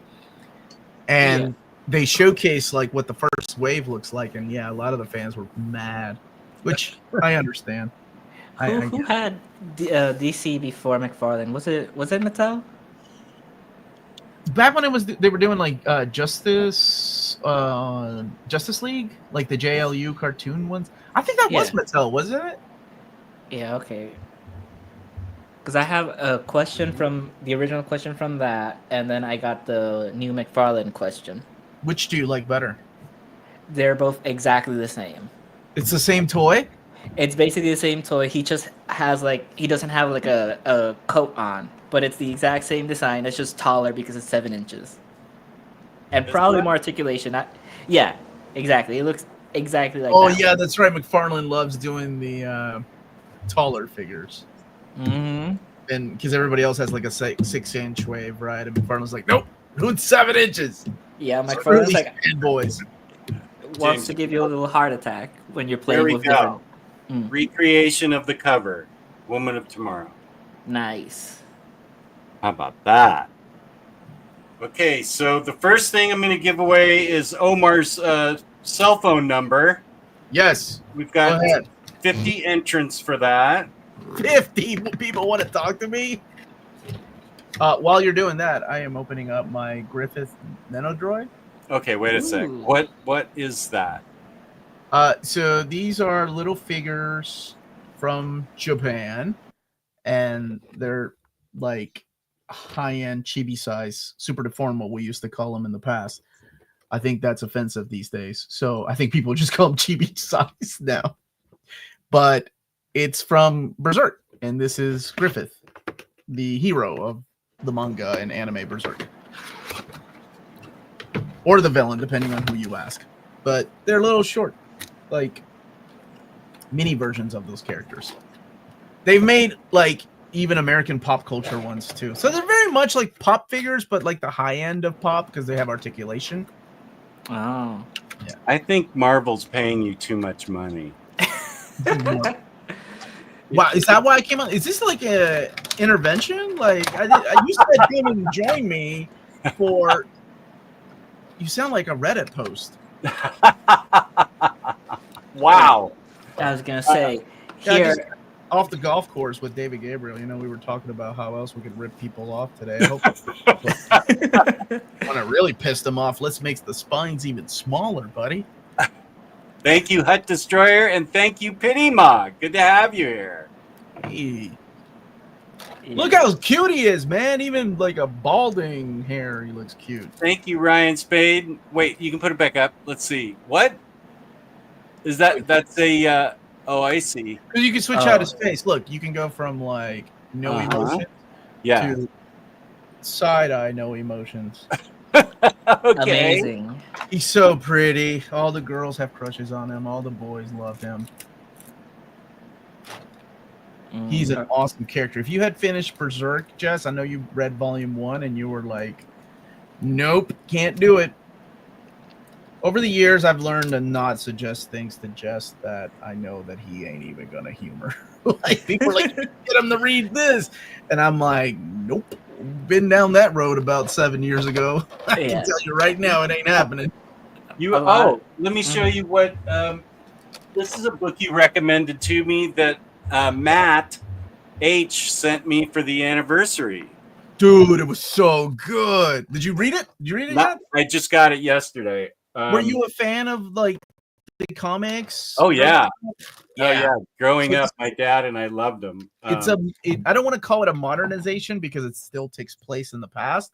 And they showcase like what the first wave looks like, and a lot of the fans were mad, which I understand. Who had DC before McFarlane? Was it Mattel? Back when they were doing like Justice League, like the JLU cartoon ones. I think that was Mattel, wasn't it? Yeah, okay. Because I have a question from the original question from that, and then I got the new McFarlane question. Which do you like better? They're both exactly the same. It's the same toy? It's basically the same toy. He just has he doesn't have like a coat on, but it's the exact same design. It's just taller because it's 7 inches. And probably more articulation. Yeah, exactly. It looks exactly like that. Oh, yeah, that's right. McFarlane loves doing the taller figures. Mm-hmm. And because everybody else has like a 6-inch wave, right? And McFarlane's like, nope, doing 7 inches. Yeah, McFarlane's like, boys. Wants to give you a little heart attack when you're playing with different. Recreation of the cover, Woman of Tomorrow. Nice. How about that? Okay, so the first thing I'm going to give away is Omar's cell phone number. Yes. We've got 50 entrants for that. 50 people want to talk to me? While you're doing that, I am opening up my Griffith Nanodroid. Okay, wait a sec. What is that? So these are little figures from Japan, and they're like high-end chibi size, super deformed, what we used to call them in the past. I think that's offensive these days. So I think people just call them chibi size now. But it's from Berserk. and this is Griffith, the hero of the manga and anime Berserk. Or the villain, depending on who you ask. But they're little short, like mini versions of those characters. They've made like even American pop culture ones too. So they're very much like pop figures, but like the high end of pop because they have articulation. Oh. Yeah. I think Marvel's paying you too much money. Wow, is that why I came on? Is this like a intervention? Like you said, come and join me for. You sound like a Reddit post. Wow. I was gonna say Yeah, here. just off the golf course with David Gabriel. You know, we were talking about how else we could rip people off today. I hope when it really pissed them off, let's make the spines even smaller, buddy. Thank you, Hut Destroyer, and thank you, Pity Mog. Good to have you here. Hey. Look how cute he is, man. Even like a balding hair, he looks cute. Thank you, Ryan Spade. Wait, you can put it back up. Let's see. What? Is that? That's a... oh, I see. Because you can switch out his face. Look, you can go from like no emotions Yeah. to side-eye no emotions. Okay. Amazing. He's so pretty. All the girls have crushes on him. All the boys love him. He's an awesome character. If you had finished Berserk, Jess, I know you read Volume 1 and you were like, nope, can't do it. Over the years, I've learned to not suggest things to Jess that I know that he ain't even going to humor. Like, people are like, get him to read this. And I'm like, nope. Been down that road about 7 years ago. I can tell you right now, it ain't happening. Let me show you what... this is a book you recommended to me that Matt H sent me for the anniversary. Dude, it was so good. Did you read it? Did you read it yet? I just got it yesterday. Were you a fan of like the comics? Oh yeah. Yeah. Oh yeah. Growing up, my dad and I loved them. I don't want to call it a modernization because it still takes place in the past.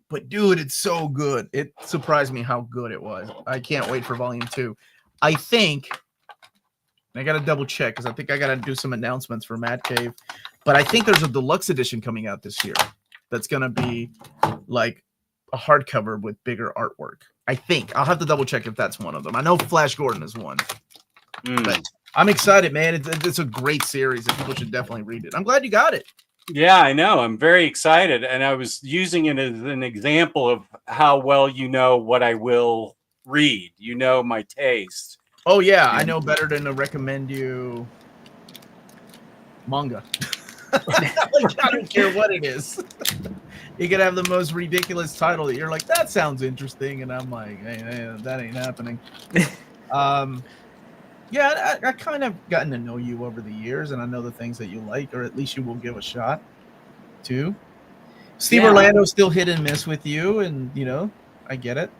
But dude, it's so good. It surprised me how good it was. I can't wait for Volume 2. I think I got to double check because I think I got to do some announcements for Mad Cave. But I think there's a deluxe edition coming out this year that's going to be like a hardcover with bigger artwork. I think. I'll have to double check if that's one of them. I know Flash Gordon is one. But I'm excited, man. It's a great series and people should definitely read it. I'm glad you got it. Yeah, I know. I'm very excited. And I was using it as an example of how well you know what I will read. You know my taste. Oh, yeah. I know better than to recommend you manga. Like, I don't care what it is. You could have the most ridiculous title that you're like, that sounds interesting. And I'm like, hey, that ain't happening. Yeah, I kind of gotten to know you over the years, and I know the things that you like, or at least you will give a shot to. Steve Orlando's still hit and miss with you, and, you know, I get it.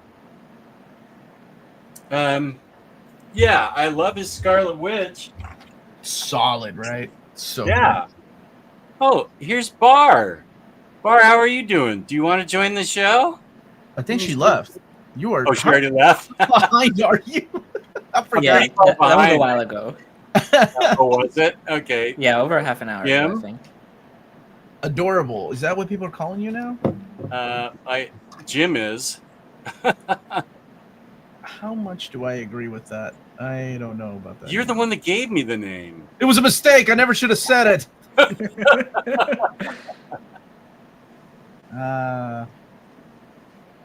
Yeah, I love his Scarlet Witch. Solid, right? So yeah. Good. Oh, here's Bar. Bar, how are you doing? Do you want to join the show? I think she left. You are. Oh, she already left? How behind are you? I forgot. Yeah, that was a while ago. Oh, was it? Okay. Yeah, over half an hour ago, I think. Adorable. Is that what people are calling you now? Jim is. How much do I agree with that? I don't know about that. You're the one that gave me the name. It was a mistake. I never should have said it.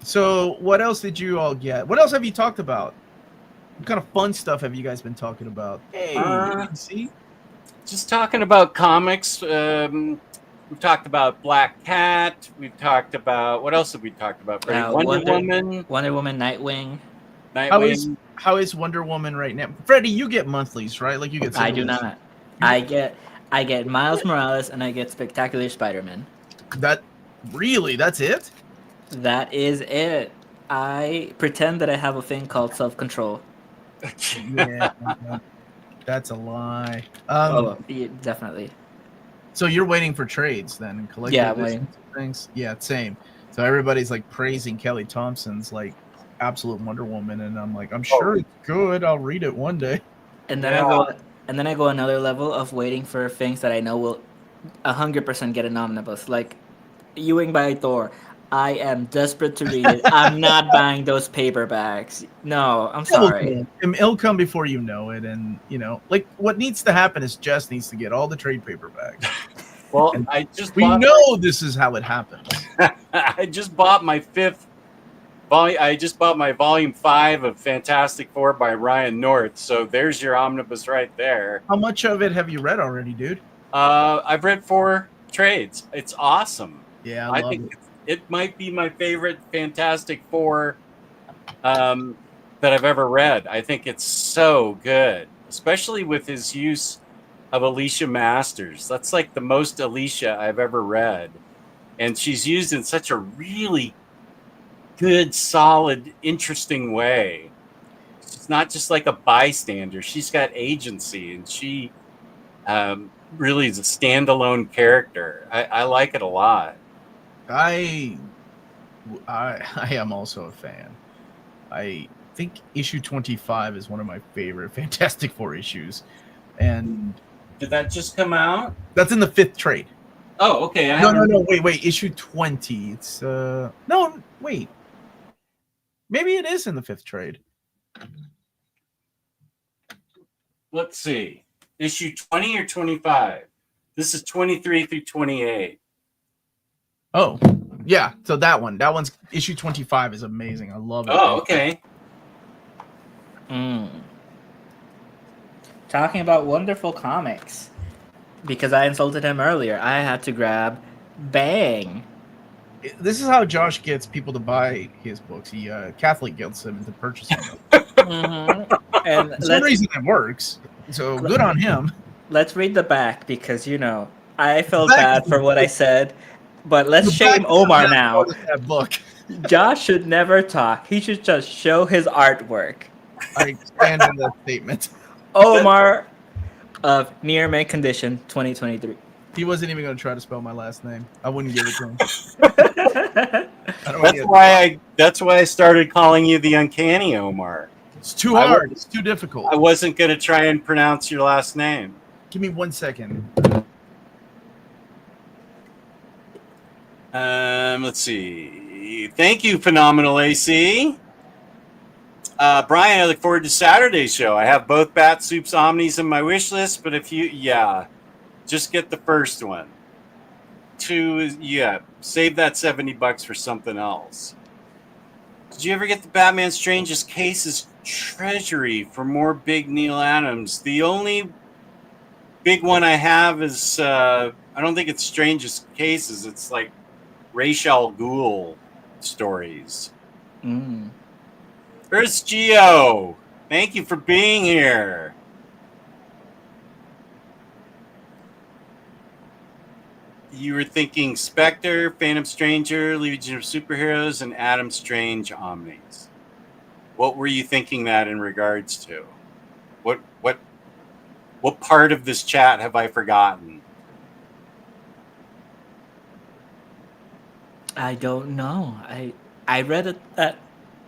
So what else did you all get? What else have you talked about? What kind of fun stuff have you guys been talking about? Hey, see? Just talking about comics. We've talked about Black Cat. We've talked about... What else have we talked about? Wonder Woman. Wonder Woman, Nightwing. How is Wonder Woman right now? Freddie, you get monthlies, right? Like you get... I do not. I get Miles Morales and I get Spectacular Spider-Man. That's it? That is it. I pretend that I have a thing called self-control. Yeah, that's a lie. Yeah, definitely. So you're waiting for trades then and collecting things? Yeah, same. So everybody's like praising Kelly Thompson's like absolute Wonder Woman, and I'm like, I'm sure it's good. I'll read it one day. And then I go another level of waiting for things that I know will 100% get an omnibus. Like Ewing by Thor. I am desperate to read it. I'm not buying those paperbacks. No, I'm It will sorry. come. It'll come before you know it, and like what needs to happen is Jess needs to get all the trade paperbacks. Well, And I just we bought know this is how it happens. I just bought my 5th volume. I just bought my volume 5 of Fantastic Four by Ryan North. So there's your omnibus right there. How much of it have you read already, dude? I've read 4 trades. It's awesome. Yeah, I love think it. it might be my favorite Fantastic Four that I've ever read. I think it's so good, especially with his use of Alicia Masters. That's like the most Alicia I've ever read. And she's used in such a really good, solid, interesting way. She's not just like a bystander. She's got agency, and she really is a standalone character. I like it a lot. I am also a fan. I think issue 25 is one of my favorite Fantastic Four issues, and Did that just come out? that's in the 5th trade. Oh, okay. No. Wait. Issue 20. It's no. Wait. Maybe it is in the 5th trade. Let's see. Issue 20 or 25? This is 23 through 28. Oh, yeah. So that one's issue 25 is amazing. I love it. Oh, okay. Talking about wonderful comics. Because I insulted him earlier, I had to grab Bang. This is how Josh gets people to buy his books. He Catholic guilts them into purchasing them. And For some reason it works. So good on him. Let's read the back because I felt bad for what I said. But let's shame Omar now. That book. Josh should never talk. He should just show his artwork. I stand in that statement. Omar of Near Mint Condition 2023. He wasn't even going to try to spell my last name. I wouldn't give it to him. That's why I started calling you the Uncanny Omar. It's too hard. It's too difficult. I wasn't going to try and pronounce your last name. Give me 1 second. Let's see. Thank you, Phenomenal AC. Brian, I look forward to Saturday's show. I have both Bat Soup's Omnis in my wish list, but just get the first one. 2 is, save that $70 for something else. Did you ever get the Batman Strangest Cases Treasury for more big Neil Adams? The only big one I have is, I don't think it's Strangest Cases. It's like Ra's al Ghul stories. Where's Geo? Thank you for being here. You were thinking Spectre, Phantom Stranger, Legion of Superheroes, and Adam Strange Omnis. What were you thinking that in regards to? What part of this chat have I forgotten? I don't know. I read it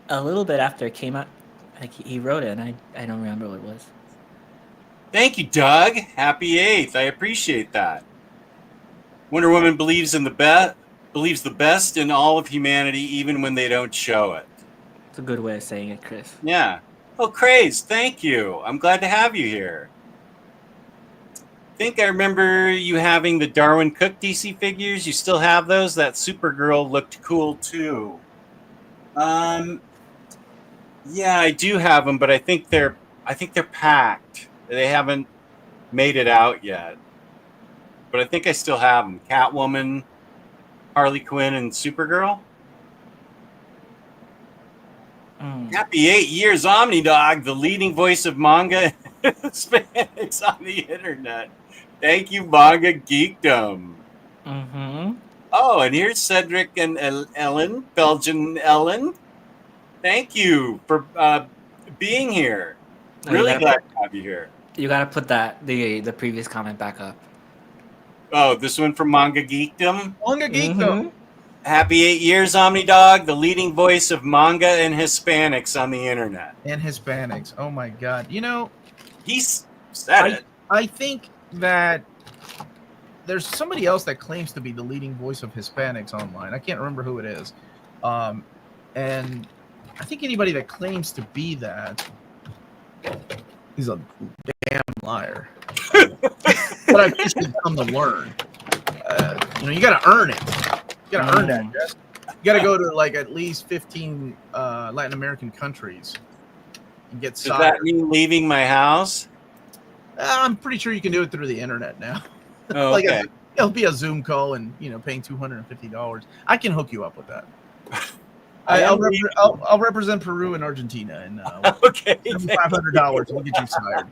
a little bit after it came out. Like he wrote it, and I don't remember what it was. Thank you, Doug. Happy 8th. I appreciate that. Wonder Woman believes the best in all of humanity, even when they don't show it. It's a good way of saying it, Chris. Yeah. Oh, Craze, thank you. I'm glad to have you here. I think I remember you having the Darwin Cook DC figures. You still have those? That Supergirl looked cool too. Yeah, I do have them, but I think they're packed. They haven't made it out yet. But I think I still have them. Catwoman, Harley Quinn, and Supergirl. Happy 8 years, Omnidog, the leading voice of manga and Hispanics on the internet. Thank you, Manga Geekdom. Oh, and here's Cedric and Ellen, Belgian Ellen. Thank you for being here. Really glad to have you here. You gotta put the previous comment back up. Oh, this one from Manga Geekdom? Manga Geekdom. Happy 8 years, Omnidog, the leading voice of manga and Hispanics on the internet. And Hispanics. Oh my God. He said it. I think that there's somebody else that claims to be the leading voice of Hispanics online. I can't remember who it is. And I think anybody that claims to be that is a damn liar. But I guess you've come to learn. You got to earn it. You got to earn that. Yes? You got to go to like at least 15 Latin American countries and get sired. Does that mean leaving my house? I'm pretty sure you can do it through the internet now. Oh, Like okay. it'll be a Zoom call and paying $250. I can hook you up with that. I'll represent Peru and Argentina, and Okay. $500 will get you sired.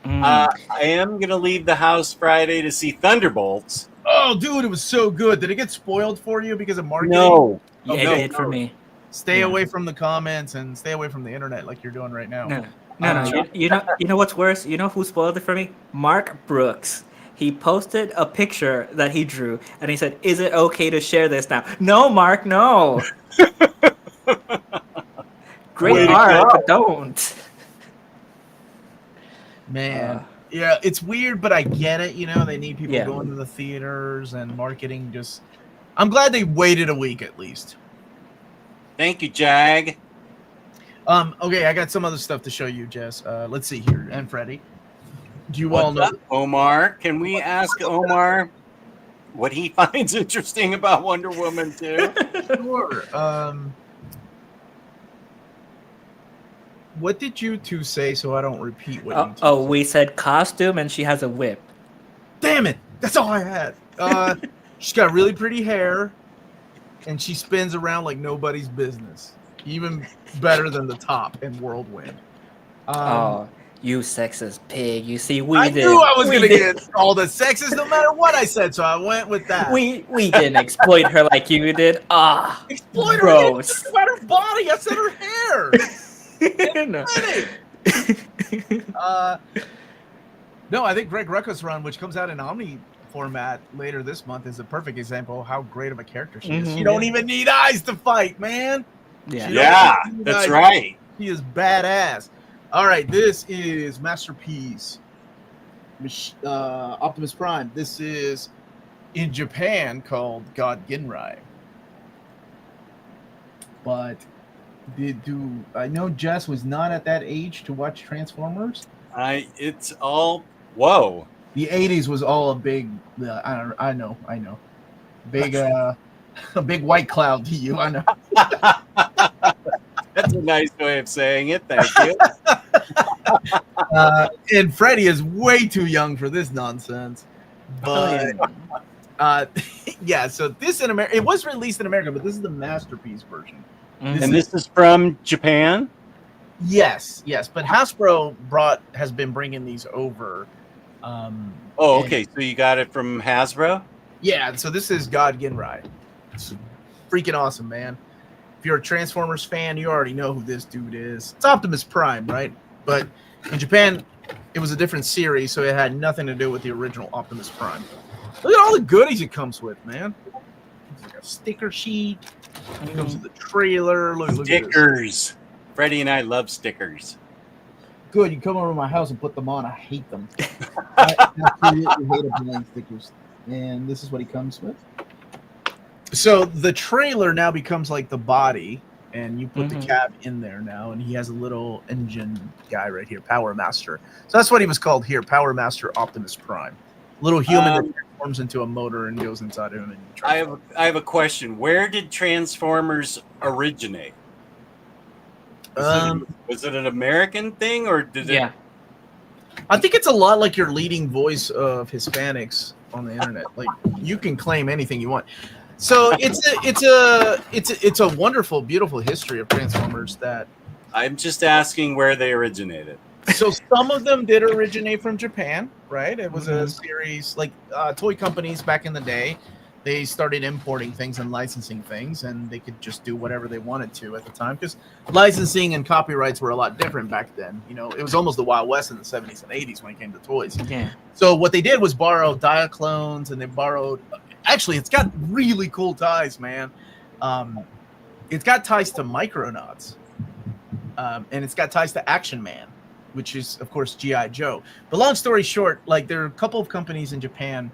I am gonna leave the house Friday to see Thunderbolts. Oh, dude, it was so good. Did it get spoiled for you because of marketing? No. Yeah, Okay. it did for me. Stay Yeah. away from the comments and stay away from the internet like you're doing right now. No. You know what's worse? You know who spoiled it for me? Mark Brooks. He posted a picture that he drew, and he said, "Is it okay to share this now?" No, Mark, no. Great Way to art, go. but don't. Man. Yeah, it's weird, but I get it. They need people Yeah. going to the theaters and marketing. I'm glad they waited a week at least. Thank you, Jag. Okay, I got some other stuff to show you, Jess. Let's see here, and Freddy. Do you all What's know? up, Omar? Can we ask Omar what he finds interesting about Wonder Woman 2? Sure. What did you two say so I don't repeat what you two said? We said costume, and she has a whip. Damn it! That's all I had. She's got really pretty hair, and she spins around like nobody's business. Even better than the top in Whirlwind. You sexist pig. You see, I knew I was going to get all the sexist no matter what I said, so I went with that. We didn't exploit her like you did. Exploit her. Gross. About her body. I said her hair. No. No, I think Greg Rucka's run, which comes out in Omni format later this month, is a perfect example of how great of a character she is. Mhm. She don't even need eyes to fight, man. Yeah. Yeah, that's right. She is badass. All right, this is Masterpiece Optimus Prime. This is in Japan called God Ginrai. But I know Jess was not at that age to watch Transformers. It's all whoa. The 80s was all a big I know. Big a big white cloud to you, I know. That's a nice way of saying it. Thank you. And Freddy is way too young for this nonsense. But yeah, so this in America, it was released in America, but this is the Masterpiece version. And this is from Japan? Yes, but Hasbro has been bringing these over. Okay. So you got it from Hasbro? Yeah, so this is God Ginrai. It's freaking awesome, man. If you're a Transformers fan, you already know who this dude is. It's Optimus Prime, right? But in Japan, it was a different series, so it had nothing to do with the original Optimus Prime. Look at all the goodies it comes with, man. It's like a sticker sheet. It comes with the trailer. Look at this. Stickers. Freddie and I love stickers. Good, you come over to my house and put them on. I hate them. I absolutely hate applying stickers. And this is what he comes with. So the trailer now becomes like the body, and you put the cab in there now, and he has a little engine guy right here, Power Master. So that's what he was called here, Power Master Optimus Prime. Little human that transforms into a motor and goes inside him. And I have a question. Where did Transformers originate? Was it an American thing, or did it? Yeah. I think it's a lot like your leading voice of Hispanics on the internet. Like you can claim anything you want. So it's a wonderful, beautiful history of Transformers that. I'm just asking where they originated. So some of them did originate from Japan, right? It was a series like toy companies back in the day. They started importing things and licensing things, and they could just do whatever they wanted to at the time because licensing and copyrights were a lot different back then. It was almost the Wild West in the 70s and 80s when it came to toys. Yeah. So what they did was borrow Diaclones, and they borrowed. Actually, it's got really cool ties, man. It's got ties to Micronauts, and it's got ties to Action Man, which is, of course, G.I. Joe. But long story short, like there are a couple of companies in Japan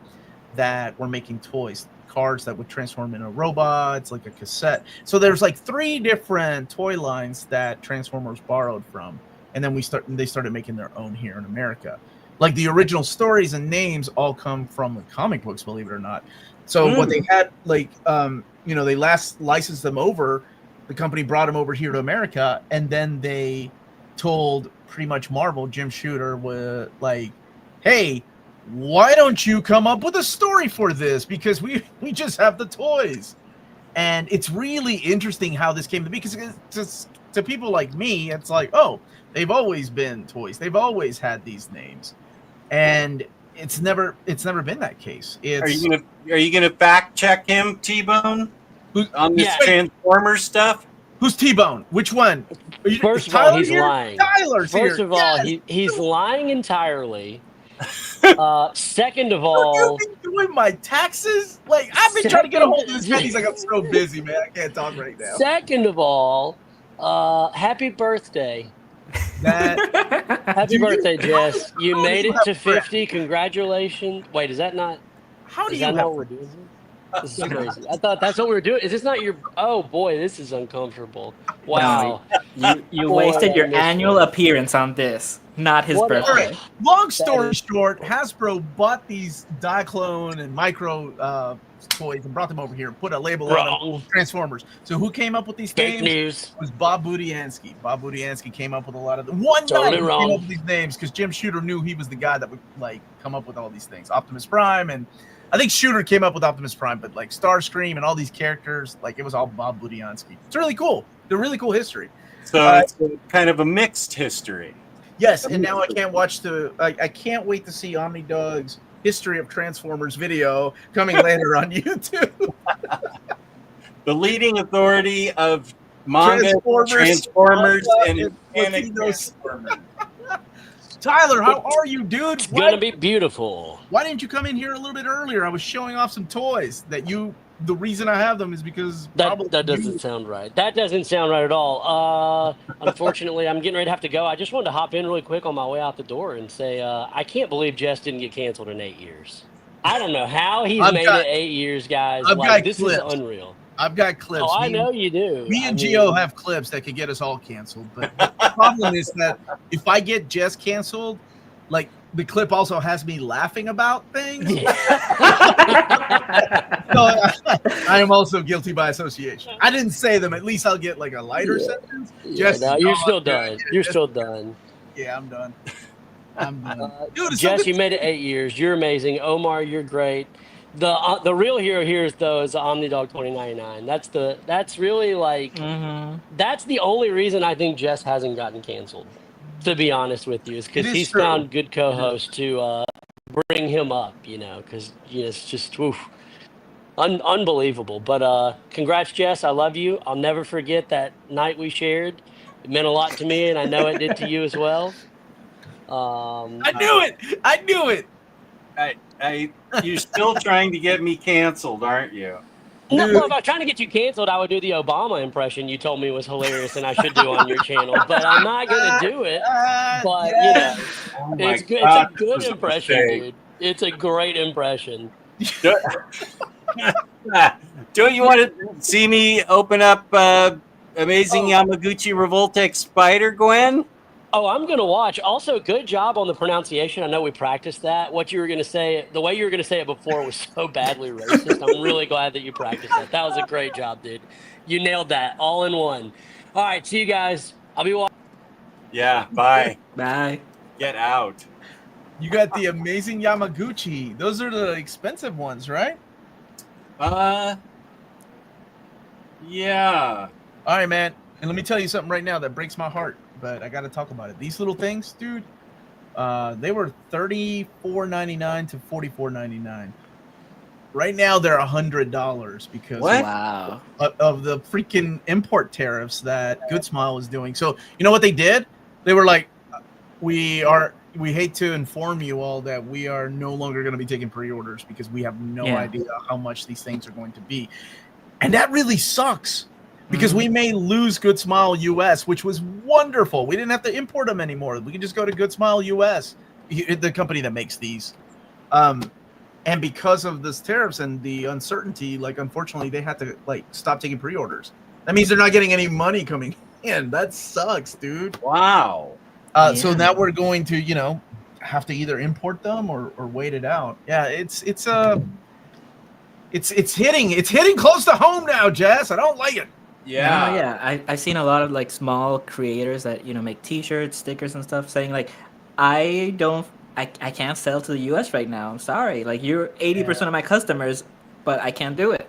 that were making toys, cars that would transform into robots, like a cassette. So there's like 3 different toy lines that Transformers borrowed from, and then they started making their own here in America. Like the original stories and names all come from the comic books, believe it or not. So what they had, like, they last licensed them over. The company brought them over here to America, and then they told pretty much Marvel, Jim Shooter, was like, "Hey, why don't you come up with a story for this? Because we just have the toys." And it's really interesting how this came to be, because to people like me, it's like, oh, they've always been toys. They've always had these names, and it's never been that case. Are you gonna fact check him, T-Bone, on this Transformers stuff? Who's T-Bone? Which one? First of all, he's lying. Tyler's here. First of all, he's lying entirely. Second of all, you've been doing my taxes. Like, I've been trying to get a hold of this man. He's like, I'm so busy, man. I can't talk right now. Second of all, happy birthday. Happy birthday, Jess. You made it to 50. Congratulations. Wait, is that not? How do is you that have not what we're doing? This is crazy. I thought that's what we were doing. Is this not your? Oh boy, this is uncomfortable. Wow. You wasted your annual appearance on this, not his birthday. Long story short, Hasbro bought these Diaclone and Micro toys and brought them over here and put a label on them, Transformers. So who came up with these Fake names? news. It was Bob Budiansky. Bob Budiansky came up with a lot of them. One Totally night he wrong. came up with these names because Jim Shooter knew he was the guy that would like come up with all these things. Optimus Prime, and I think Shooter came up with Optimus Prime, but like Starscream and all these characters, like it was all Bob Budiansky. It's really cool. It's a really cool history. So it's kind of a mixed history. Yes, and now I can't I can't wait to see Omnidog's History of Transformers video coming later on YouTube. The leading authority of manga, Transformers and Transformers. Tyler, how are you, dude? It's gonna be beautiful. Why didn't you come in here a little bit earlier? I was showing off some toys that the reason I have them is because that doesn't sound right. That doesn't sound right at all. Unfortunately, I'm getting ready to have to go. I just wanted to hop in really quick on my way out the door and say I can't believe Jess didn't get canceled in 8 years. I don't know how he's made it 8 years, guys. This is unreal. I've got clips. Oh, I know you do. Me and Gio have clips that could get us all canceled. But the problem is that if I get Jess canceled, like the clip also has me laughing about things. So I am also guilty by association. I didn't say them. At least I'll get like a lighter sentence. Jess, no, you're still done. You're still done. Yeah, I'm done. I'm done. Dude, Jess, you made it 8 years. You're amazing. Omar, you're great. The real hero here is the Omnidog 2099. That's really like that's the only reason I think Jess hasn't gotten canceled. To be honest with you, is because he's found good co-hosts to bring him up. Because it's just unbelievable. But congrats, Jess. I love you. I'll never forget that night we shared. It meant a lot to me, and I know it did to you as well. I knew it. You're still trying to get me canceled, aren't you? No, if I was trying to get you canceled, I would do the Obama impression you told me was hilarious and I should do on your channel. But I'm not going to do it. But, it's good. It's a good impression, dude. It's a great impression. Don't you want to see me open up Amazing Yamaguchi Revoltech Spider, Gwen? Oh, I'm going to watch. Also, good job on the pronunciation. I know we practiced that. What you were going to say, the way you were going to say it before was so badly racist. I'm really glad that you practiced that. That was a great job, dude. You nailed that all in one. All right, see you guys. I'll be watching. Yeah, bye. Bye. Get out. You got the Amazing Yamaguchi. Those are the expensive ones, right? Yeah. All right, man. And let me tell you something right now that breaks my heart, but I got to talk about it. These little things, dude, they were $34.99 to $44.99. Right now, they're $100 because of the freaking import tariffs that Good Smile was doing. So, you know what they did? They were like, we hate to inform you all that we are no longer going to be taking pre-orders because we have no idea how much these things are going to be. And that really sucks. Because we may lose Good Smile US, which was wonderful. We didn't have to import them anymore. We can just go to Good Smile US, the company that makes these. And because of this tariffs and the uncertainty, like unfortunately they had to like stop taking pre-orders. That means they're not getting any money coming in. That sucks, dude. Wow. So Yeah. now we're going to, have to either import them or wait it out. Yeah, it's hitting close to home now, Jess. I don't like it. Yeah. No, yeah. I've seen a lot of like small creators that make T-shirts, stickers, and stuff saying like, I don't, I can't sell to the U.S. right now. I'm sorry. Like you're 80% of my customers, but I can't do it.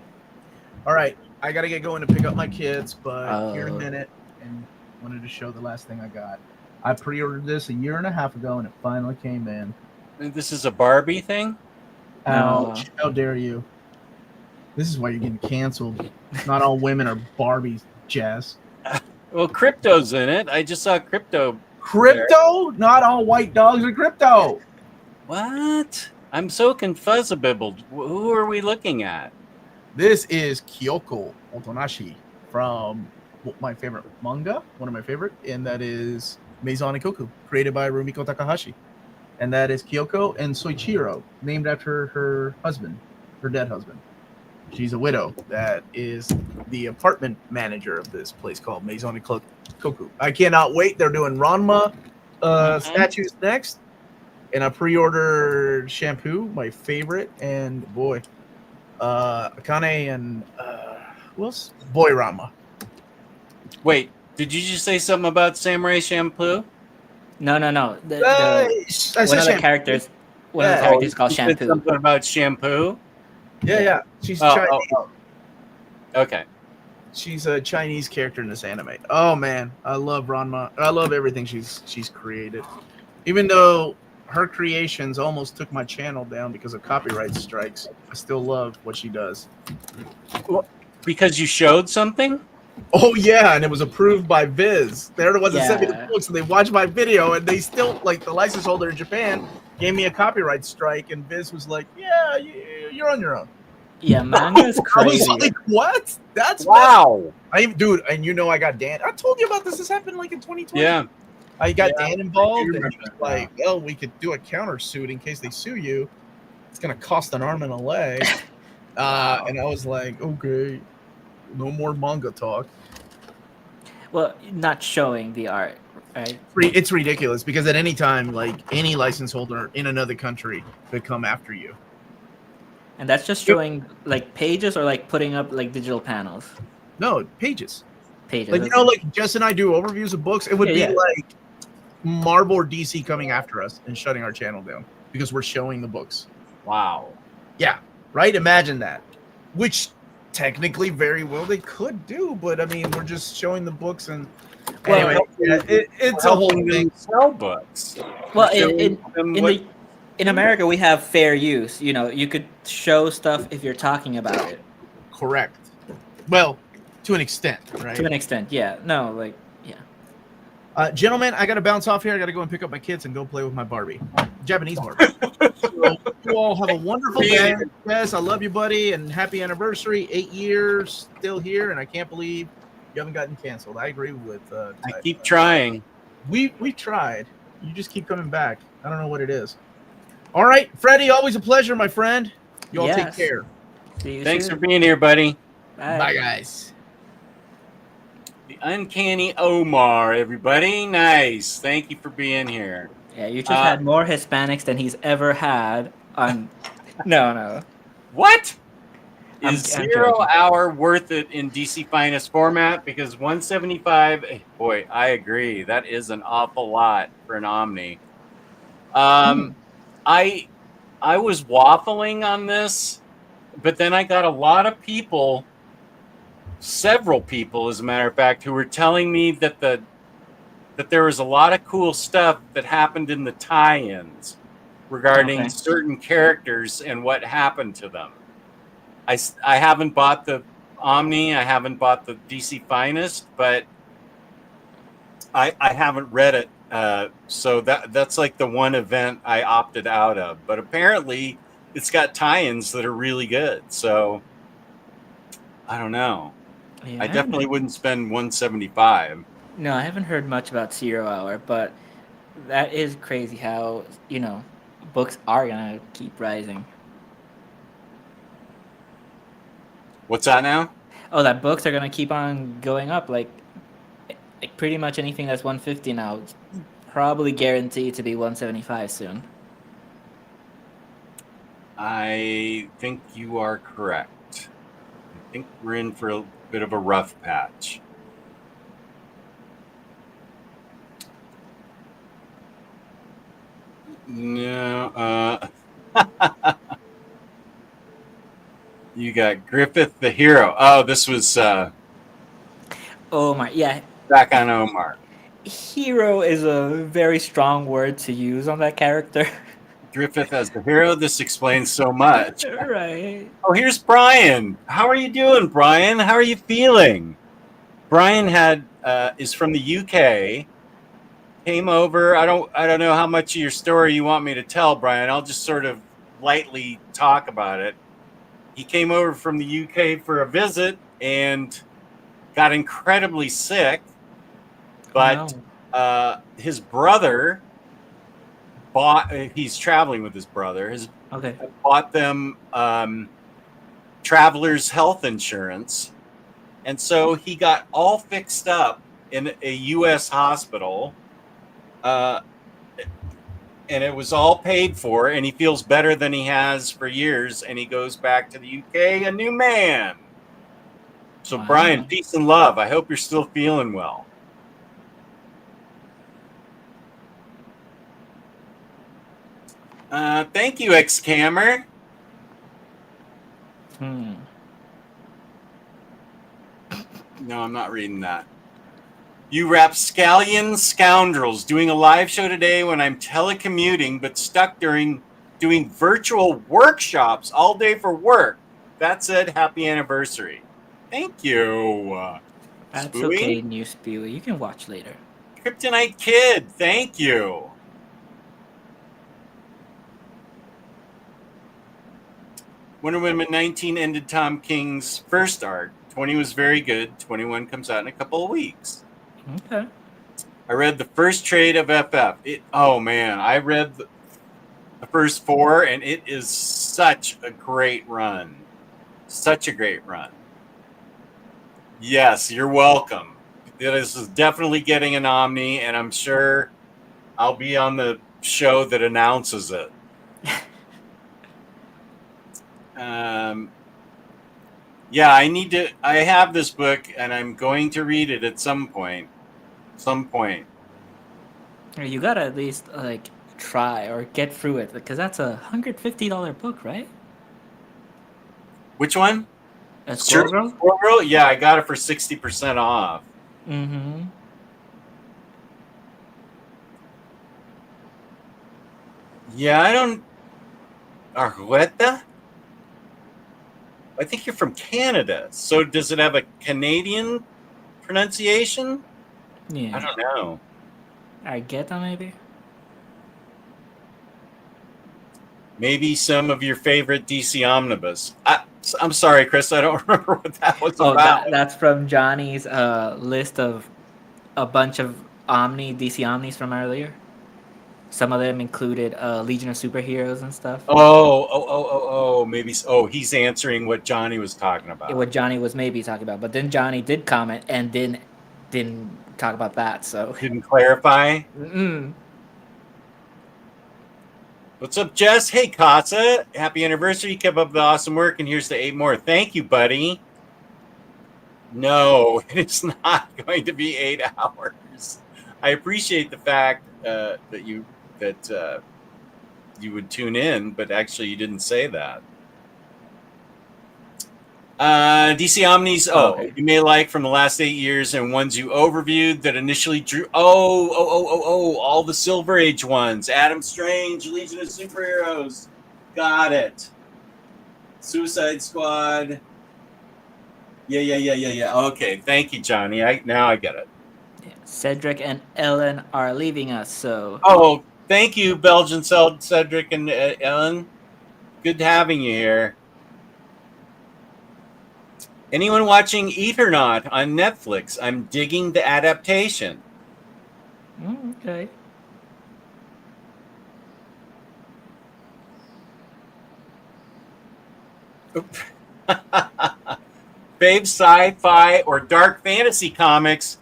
All right, I gotta get going to pick up my kids, but here in a Oh. minute, and wanted to show the last thing I got. I pre-ordered this a year and a half ago, and it finally came in. This is a Barbie thing? Ouch! How dare you? This is why you're getting canceled. Not all women are Barbies, Jess. Well, crypto's in it. I just saw crypto. Crypto? Not all white dogs are crypto. What? I'm so confused-bibbled. Who are we looking at? This is Kyoko Otonashi from my favorite manga, one of my favorite, and that is Maison Ikoku, created by Rumiko Takahashi. And that is Kyoko and Soichiro, named after her husband, her dead husband. She's a widow that is the apartment manager of this place called Maison Ikoku. I cannot wait. They're doing Ranma statues next. And I pre-ordered shampoo, my favorite, and boy, Akane and who else? Boy Ranma. Wait, did you just say something about Samurai Shampoo? No. I One said of the shampoo. characters. One of Yeah. the characters called You said Shampoo. something about shampoo? Yeah. She's Oh, Chinese. Okay. She's a Chinese character in this anime. Oh man, I love Ranma. I love everything she's created. Even though her creations almost took my channel down because of copyright strikes, I still love what she does. Because you showed something? Oh yeah, and it was approved by Viz. They're the ones that sent me the Yeah. books, and they watched my video, and they still like the license holder in Japan gave me a copyright strike, and Viz was like, "Yeah, you're on your own." Yeah, manga is I crazy. was like, "What? That's Wow. dude." And I got Dan. I told you about this. This happened like in 2020. Yeah. I got Yeah, Dan involved, I and do he was remember like, "Well, we could do a countersuit in case they sue you. It's gonna cost an arm and a leg." And I was like, "Okay, no more manga talk." Well, not showing the art, right? It's ridiculous because at any time, like any license holder in another country could come after you. And that's just showing like pages or like putting up like digital panels. No, pages. Pages. Like okay. like Jess and I do overviews of books. It would be Yeah. like Marvel or DC coming after us and shutting our channel down because we're showing the books. Wow. Yeah, right. Imagine that. Which technically, very well, they could do, but I mean, we're just showing the books and. Well, Anyway, it's a whole Helping them thing. sell books. Well, Showing them what- in America, we have fair use. You could show stuff if you're talking about it. Correct. Well, to an extent, right? To an extent, yeah. No, like, yeah. Gentlemen, I got to bounce off here. I got to go and pick up my kids and go play with my Barbie, Japanese Barbie. So you all have a wonderful day. Yes, I love you, buddy, and happy anniversary. 8 years, still here, and I can't believe you haven't gotten canceled. I agree with. I keep trying. We tried. You just keep coming back. I don't know what it is. All right, Freddy, always a pleasure, my friend. You all take Yes. care. See you Thanks for soon. being here, buddy. Bye guys. The Uncanny Omar, everybody. Nice. Thank you for being here. Yeah, you just had more Hispanics than he's ever had on. No. What? I'm Is 0 joking. hour worth it in DC Finest format? Because 175, boy, I agree. That is an awful lot for an Omni. I was waffling on this, but then I got a lot of people, several people, as a matter of fact, who were telling me that that there was a lot of cool stuff that happened in the tie-ins regarding Okay. certain characters and what happened to them. I haven't bought the Omni, I haven't bought the DC Finest, but I haven't read it. So that's like the one event I opted out of. But apparently it's got tie-ins that are really good. So I don't know. Yeah, I definitely wouldn't spend 175. No, I haven't heard much about 0 hour, but that is crazy how books are gonna keep rising. What's that now? Oh, that books are gonna keep on going up. Like pretty much anything that's 150 now, it's probably guaranteed to be 175 soon. I think you are correct. I think we're in for a bit of a rough patch. No, you got Griffith the Hero. Oh, this was Omar, yeah, back on Omar. hero is a very strong word to use on that character. Griffith as the hero. This explains so much. Right. Oh, here's Brian. How are you doing, Brian? How are you feeling? Brian is from the UK. Came over. I don't know how much of your story you want me to tell, Brian. I'll just sort of lightly talk about it. He came over from the UK for a visit and got incredibly sick. But his brother he's traveling with his brother. Bought them traveler's health insurance. And so he got all fixed up in a U.S. hospital. And it was all paid for, and he feels better than he has for years, and he goes back to the UK a new man. So, wow. Brian, peace and love. I hope you're still feeling well. Thank you, Xcammer. No, I'm not reading that. You rapscallion scoundrels, doing a live show today when I'm telecommuting, but stuck doing virtual workshops all day for work. That said, happy anniversary. Thank you. That's Spooey. Okay, new Spooey. You can watch later. Kryptonite Kid, thank you. Wonder Woman 19 ended Tom King's first arc. 20 was very good. 21 comes out in a couple of weeks. Okay. I read the first trade of FF. Oh man, I read the first 4, and it is such a great run. Such a great run. Yes, you're welcome. This is definitely getting an Omni, and I'm sure I'll be on the show that announces it. Yeah, I have this book, and I'm going to read it at some point. You gotta at least try or get through it, because that's a $150 book, right? Which one? Supergirl? Supergirl? Yeah, I got it for 60% off. Mm-hmm. Yeah, I don't. Argueta? I think you're from Canada. So does it have a Canadian pronunciation? Yeah. I don't know. Argueta, maybe? Maybe some of your favorite DC Omnibus. I'm sorry, Chris. I don't remember what that was about. That's from Johnny's list of a bunch of DC Omnis from earlier. Some of them included Legion of Superheroes and stuff. Maybe. Oh, he's answering what Johnny was talking about. What Johnny was maybe talking about. But then Johnny did comment and didn't talk about that. So didn't clarify? Mm-mm. What's up, Jess? Hey, Katsa. Happy anniversary. You kept up the awesome work, and here's the 8 more. Thank you, buddy. No, it's not going to be 8 hours. I appreciate the fact that you would tune in, but actually you didn't say that. DC Omnis, okay. You may like from the last 8 years and ones you overviewed that initially drew. All the Silver Age ones. Adam Strange, Legion of Superheroes. Got it. Suicide Squad. Yeah. Okay, thank you, Johnny. Now I get it. Yeah. Cedric and Ellen are leaving us, so. Oh, thank you, Belgian Cedric and Ellen. Good having you here. Anyone watching Eternaut on Netflix? I'm digging the adaptation. Okay. fave sci-fi or dark fantasy comics,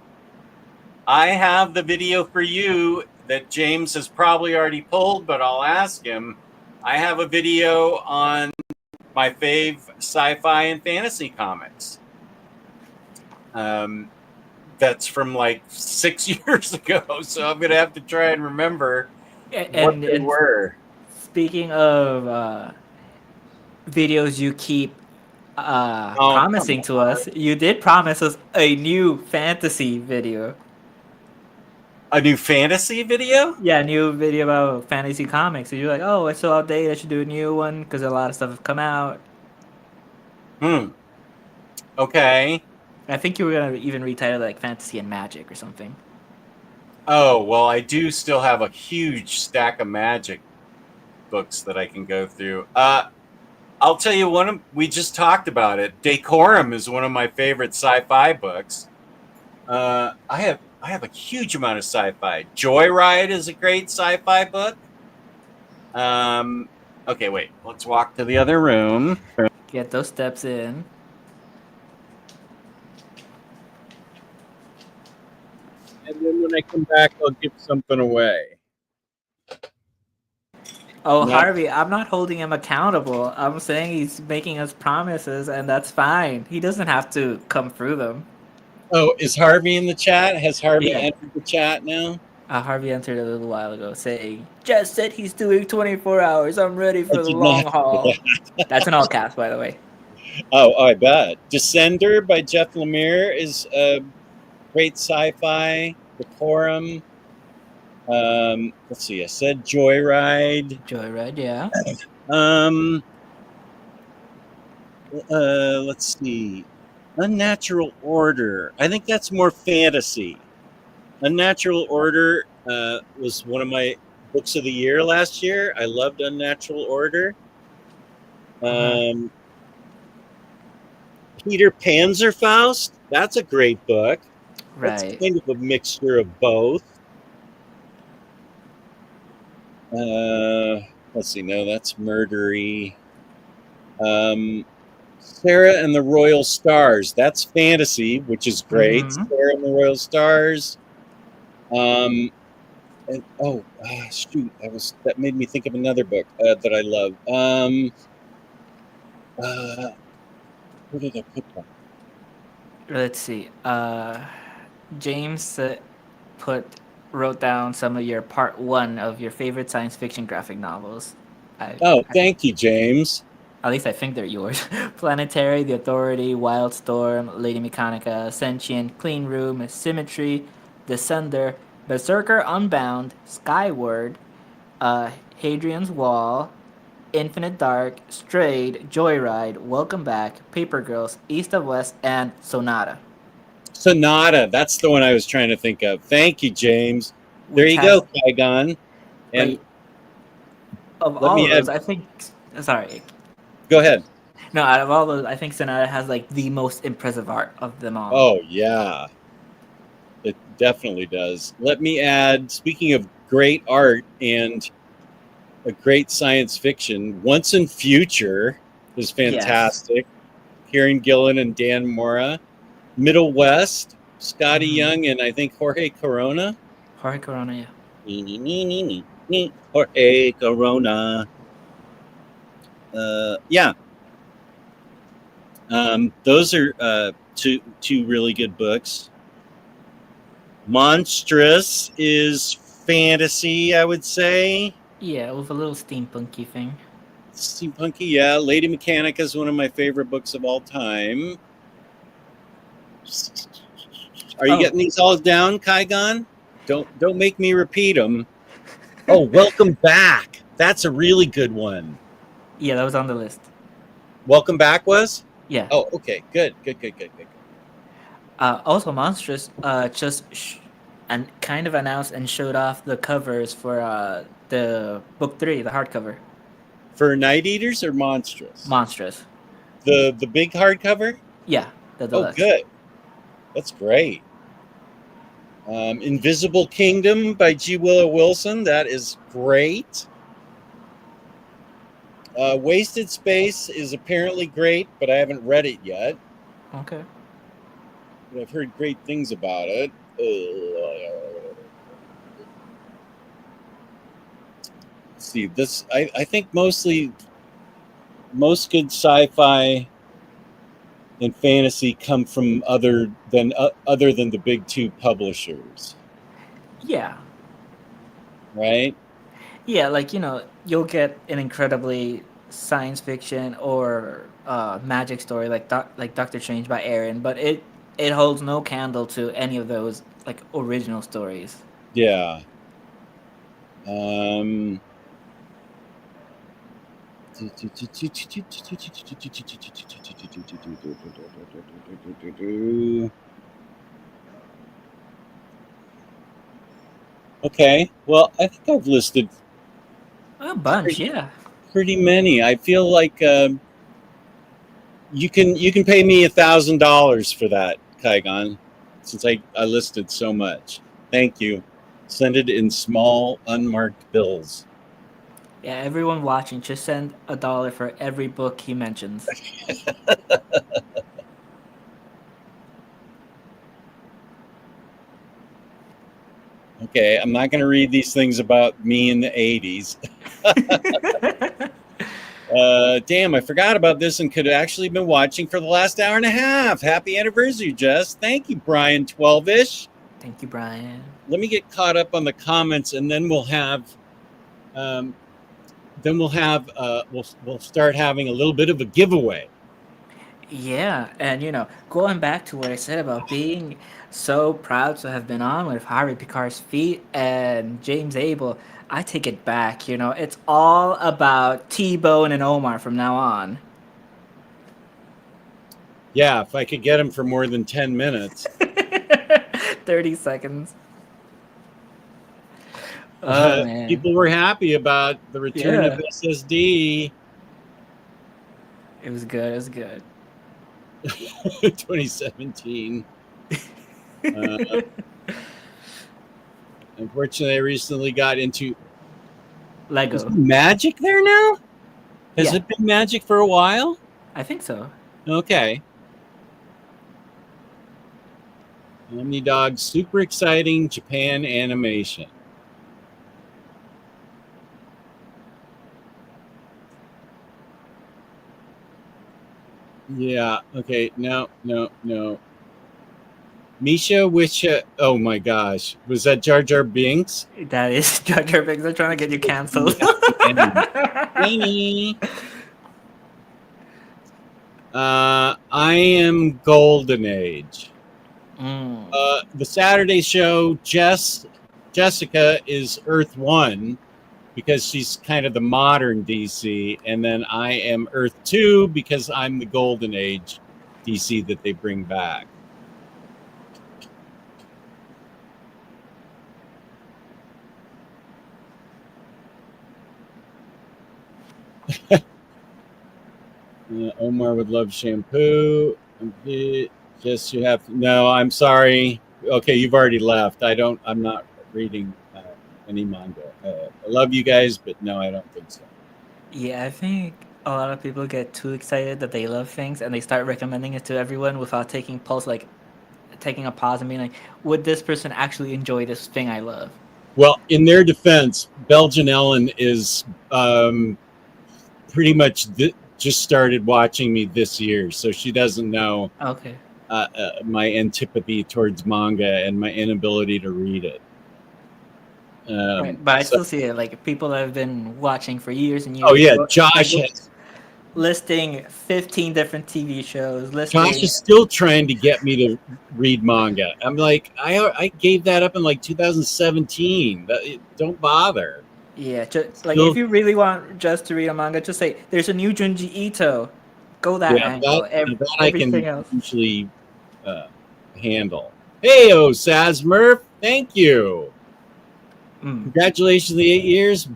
I have the video for you that James has probably already pulled, but I'll ask him. I have a video on my fave sci-fi and fantasy comics. That's from like 6 years ago, so I'm gonna have to try and remember what they were. Speaking of videos you keep promising to us, you did promise us a new fantasy video. A new fantasy video? Yeah, a new video about fantasy comics. So you're like, oh, it's so outdated. I should do a new one because a lot of stuff have come out. Okay. I think you were gonna even retitle it like Fantasy and Magic or something. Oh, well, I do still have a huge stack of Magic books that I can go through. I'll tell you we just talked about it. Decorum is one of my favorite sci-fi books. I have a huge amount of sci-fi. Joyride is a great sci-fi book. Okay, wait. Let's walk to the other room. Get those steps in. And then when I come back, I'll give something away. Oh, Harvey, I'm not holding him accountable. I'm saying he's making us promises, and that's fine. He doesn't have to come through them. Oh, is Harvey in the chat? Has Harvey entered the chat now? Harvey entered a little while ago saying, Just said he's doing 24 hours. I'm ready for the long haul. That's an all caps, by the way. Oh, I bet. Descender by Jeff Lemire is a great sci-fi. Decorum. Let's see. I said Joyride. Joyride, yeah. Let's see. Unnatural Order. I think that's more fantasy. Unnatural Order was one of my books of the year last year. I loved Unnatural Order. Peter Panzerfaust. That's a great book. Right. That's kind of a mixture of both. Let's see. No, that's murdery. Sarah and the Royal Stars. That's fantasy, which is great. Sarah and the Royal Stars. And shoot, that made me think of another book that I love. Where did I put that? Let's see. James wrote down some of your part 1 of your favorite science fiction graphic novels. Thank you, James. At least I think they're yours. Planetary, The Authority, Wildstorm, Lady Mechanica, Sentient, Clean Room, Symmetry, Descender, Berserker Unbound, Skyward, Hadrian's Wall, Infinite Dark, Strayed, Joyride, Welcome Back, Paper Girls, East of West, and Sonata. Sonata, that's the one I was trying to think of. Thank you, James. There you go, Qui-Gon. And of all of those, I think... Sorry. Go ahead. No, out of all those, I think Sonata has like the most impressive art of them all. Oh, yeah. It definitely does. Let me add, speaking of great art and a great science fiction, Once and Future is fantastic. Yes. Kieran Gillen and Dan Mora. Middle West, Scotty Young and I think Jorge Corona. Jorge Corona, yeah. Jorge Corona. Yeah. Those are two really good books. Monstrous is fantasy, I would say. Yeah, with a little steampunky thing. Steampunky, yeah. Lady Mechanica is one of my favorite books of all time. Are you getting these all down, Qui-Gon? Don't make me repeat them. Oh, Welcome Back. That's a really good one. Yeah, that was on the list. Welcome Back was? Yeah. Oh, okay. Good. Also, Monstrous and kind of announced and showed off the covers for the book 3, the hardcover. For Night Eaters or Monstrous? Monstrous. The big hardcover? Yeah. The deluxe. Oh, good. That's great. Invisible Kingdom by G. Willow Wilson. That is great. Wasted Space is apparently great, but I haven't read it yet. Okay. But I've heard great things about it. Let's see, this I think most good sci-fi and fantasy come from other than the big two publishers, Yeah. right? Yeah, like, you'll get an incredibly science fiction or magic story like Doctor Strange by Aaron, but it holds no candle to any of those like original stories. Yeah. Um, okay. Well, I think I've listed A bunch, yeah. pretty many. I feel like you can pay me $1,000 for that, Kaigon, since I listed so much. Thank you. Send it in small unmarked bills. Yeah, everyone watching, just send $1 for every book he mentions. Okay, I'm not going to read these things about me in the 80s. Damn, I forgot about this and could have actually been watching for the last hour and a half. Happy anniversary, Jess. Thank you, Brian 12ish. Thank you, Brian. Let me get caught up on the comments, and then we'll start having a little bit of a giveaway. Yeah, and going back to what I said about being so proud to have been on with Harvey Picard's feet and James Abel, I take it back. It's all about T-Bone and Omar from now on. Yeah, if I could get him for more than 10 minutes. 30 seconds. Oh, man. People were happy about the return of Yeah. SSD. It was good. It was good. 2017. Unfortunately, I recently got into Lego. Magic there now? Has Yeah. it been Magic for a while? I think so. Okay. Omnidog, super exciting Japan animation. Yeah, okay, no. Misha, which, oh my gosh, was that Jar Jar Binks? That is Jar Jar Binks. They're trying to get you canceled. I am Golden Age. The Saturday show, Jessica is Earth 1 because she's kind of the modern DC, and then I am Earth 2 because I'm the Golden Age DC that they bring back. Omar would love shampoo. Just you have no. I'm sorry. Okay, you've already left. I'm not reading any manga. I love you guys, but no, I don't think so. Yeah, I think a lot of people get too excited that they love things and they start recommending it to everyone without taking taking a pause and being like, would this person actually enjoy this thing I love? Well, in their defense, Belgian Ellen is pretty much just started watching me this year, so she doesn't know Okay. my antipathy towards manga and my inability to read it. Right, but I still see it like people that have been watching for years and years. Oh yeah, Josh has. Listing 15 different TV shows. Josh is still trying to get me to read manga. I'm like, I gave that up in like 2017. Don't bother. Yeah, just like if you really want just to read a manga, just say there's a new Junji Ito. Go that angle. That Everything I can else. usually handle. Hey, Sazmurf, thank you. Congratulations on the 8 years.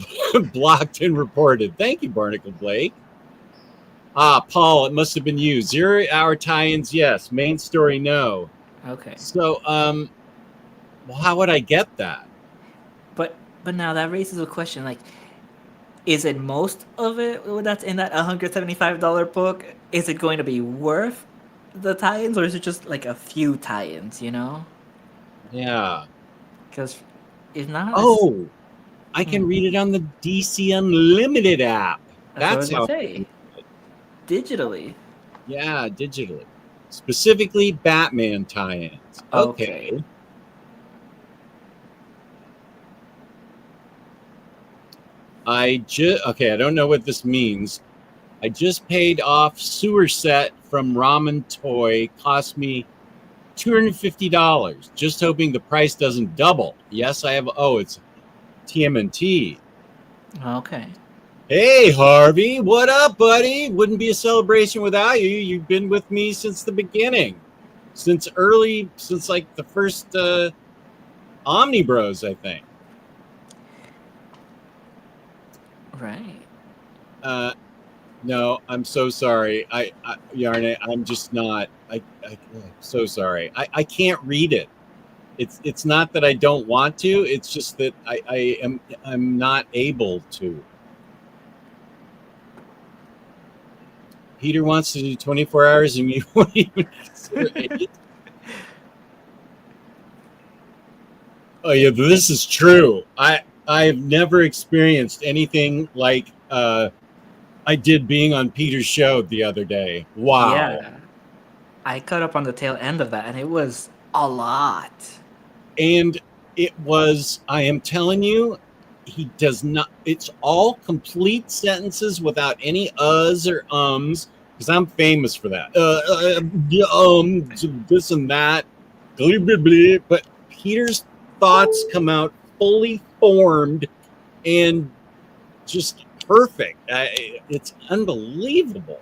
Blocked and reported. Thank you, Barnacle Blake. Paul, it must have been you. 0 hour tie-ins, yes. Main story, no. Okay. So, well, how would I get that? But now that raises a question, like, is it most of it that's in that $175 book? Is it going to be worth the tie-ins, or is it just like a few tie-ins? You know, Yeah. because if not, Oh, I can read it on the DC Unlimited app. that's what I was That's gonna how. say. Digitally. Yeah, digitally. Specifically Batman tie-ins. Okay. Okay. Okay, I don't know what this means. I just paid off Sewer Set from Ramen Toy. Cost me $250. Just hoping the price doesn't double. Yes, I have. Oh, it's TMNT. Okay. Hey, Harvey, what up, buddy? Wouldn't be a celebration without you. You've been with me since the beginning, since like the first Omni Bros, I think. Right. No, I'm so sorry. Yarne, I'm just not. I'm so sorry. I can't read it. It's not that I don't want to. It's just that I'm not able to. Peter wants to do 24 hours and you won't even consider 8. Oh yeah, this is true. I've never experienced anything like I did being on Peter's show the other day. Wow. Yeah. I caught up on the tail end of that, and it was a lot. And it was, I am telling you, he does not, it's all complete sentences without any uhs or ums, because I'm famous for that. This and that. But Peter's thoughts come out fully formed and just perfect. It's unbelievable.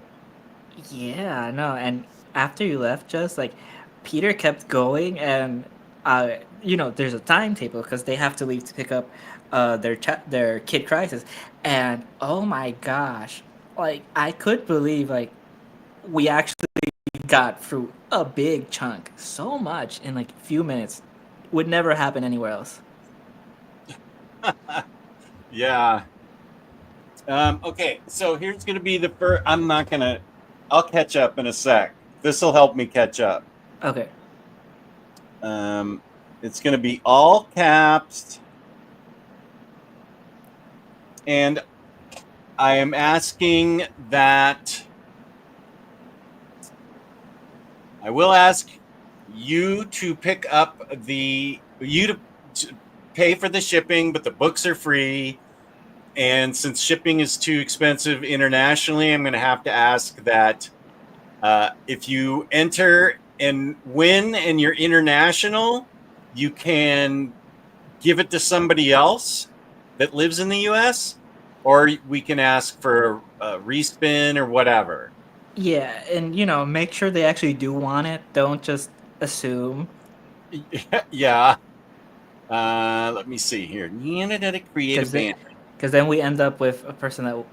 Yeah, no, and after you left, just like Peter kept going, and there's a timetable because they have to leave to pick up their Kid Crisis, and oh my gosh, like I could believe like we actually got through a big chunk, so much in like a few minutes, would never happen anywhere else. Yeah. Okay, so here's going to be the first. I'll catch up in a sec. This will help me catch up. Okay. It's going to be all caps. And I am asking that I will ask you to pick up to pay for the shipping, but the books are free. And since shipping is too expensive internationally, I'm going to have to ask that if you enter and win and you're international, you can give it to somebody else that lives in the U.S., or we can ask for a respin or whatever. Yeah, and make sure they actually do want it. Don't just assume. Yeah. Let me see here. Creative band. Because then we end up with a person that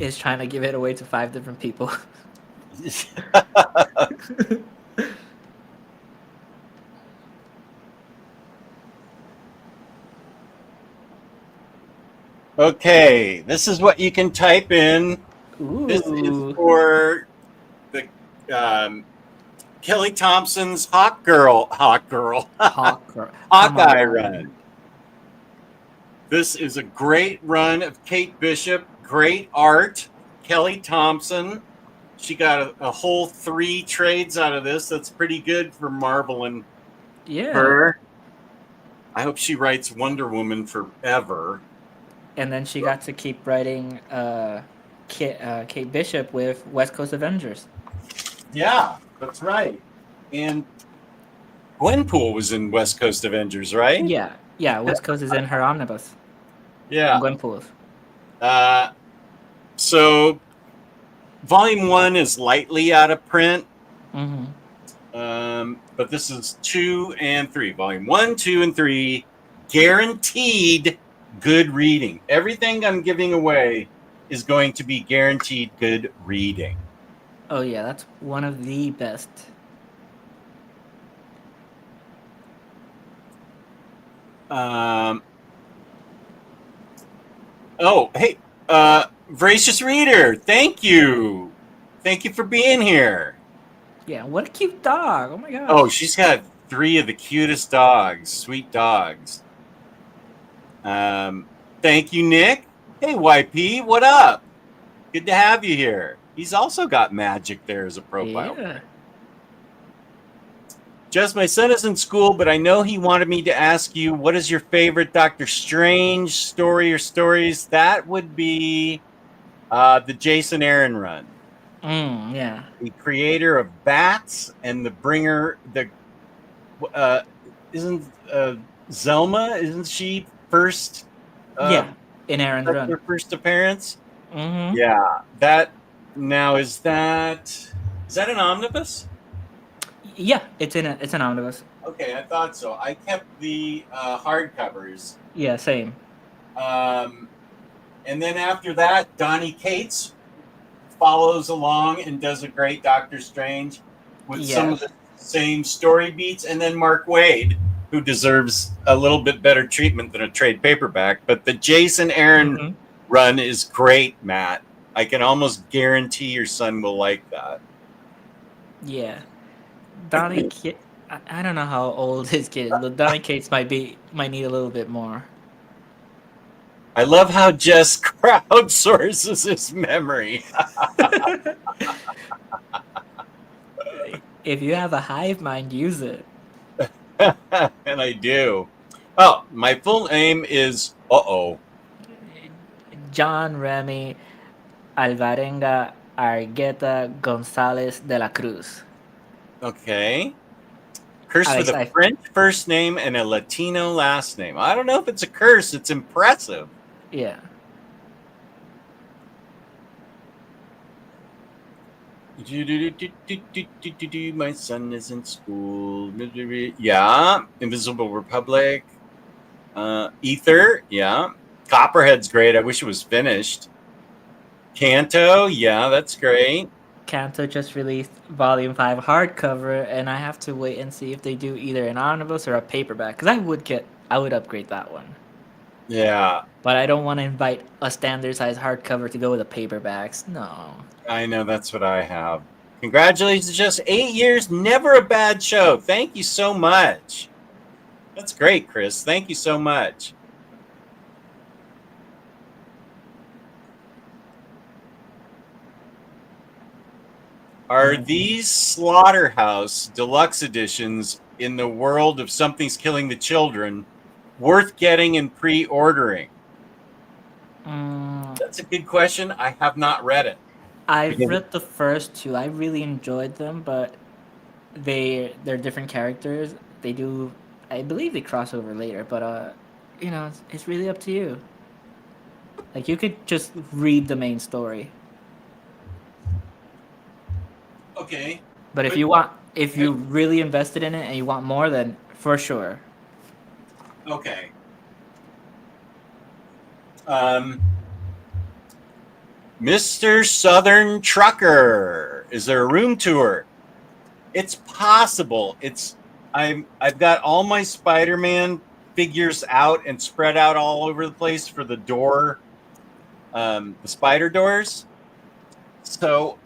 is trying to give it away to 5 different people. Okay, this is what you can type in. Ooh. This is for the Kelly Thompson's Hawkeye run. This is a great run of Kate Bishop. Great art. Kelly Thompson. She got a whole 3 trades out of this. That's pretty good for Marvel and her. I hope she writes Wonder Woman forever. And then she got to keep writing Kate Bishop with West Coast Avengers. Yeah, that's right. And Gwenpool was in West Coast Avengers, right? Yeah. West Coast is in her omnibus. Yeah. Gwenpool. So, Volume 1 is lightly out of print. Mm-hmm. But this is 2 and 3. Volume 1, 2, and 3. Guaranteed good reading. Everything I'm giving away is going to be guaranteed good reading. Oh, yeah. That's one of the best. Oh, hey, Voracious Reader, thank you. Thank you for being here. Yeah, what a cute dog. Oh my gosh. Oh, she's got 3 of the cutest dogs, sweet dogs. Thank you, Nick. Hey, YP, what up? Good to have you here. He's also got magic there as a profile. Yeah. Jess, my son is in school, but I know he wanted me to ask you, what is your favorite Doctor Strange story or stories? That would be the Jason Aaron run. Yeah. The creator of Bats and the bringer, isn't Zelma, isn't she first? Yeah. In Aaron's That's run. her first appearance? Mm-hmm. Yeah. That, now, is that an omnibus? Yeah, it's an omnibus. Okay, I thought so. I kept the hardcovers. Yeah, same. And then after that, Donnie Cates follows along and does a great Doctor Strange with some of the same story beats. And then Mark Waid, who deserves a little bit better treatment than a trade paperback. But the Jason Aaron run is great, Matt. I can almost guarantee your son will like that. Yeah. Donnie Cates, I don't know how old his kid is, but Donnie Cates might need a little bit more. I love how Jess crowdsources his memory. If you have a hive mind, use it. And I do. Oh, my full name is John Remy Alvarenga Argueta Gonzalez de la Cruz. Okay. Curse with a French first name and a Latino last name. I don't know if it's a curse. It's impressive. Yeah. My son is in school. Yeah. Invisible Republic. Ether. Yeah. Copperhead's great. I wish it was finished. Canto. Yeah, that's great. Canto just released Volume 5 hardcover, and I have to wait and see if they do either an omnibus or a paperback, because I would upgrade that one. Yeah. But I don't want to invite a standard size hardcover to go with the paperbacks. No. I know, that's what I have. Congratulations, just 8 years, never a bad show. Thank you so much. That's great, Chris. Thank you so much. Are these Slaughterhouse Deluxe editions in the world of Something's Killing the Children worth getting and pre-ordering? That's a good question. I have not read it. I've read the first 2. I really enjoyed them, but they're different characters. They do, I believe they cross over later, but it's really up to you. Like, you could just read the main story. Okay. But if you really invested in it and you want more, then for sure. Okay. Mr. Southern Trucker, is there a room tour? It's possible. I've got all my Spider-Man figures out and spread out all over the place for the door, the spider doors. So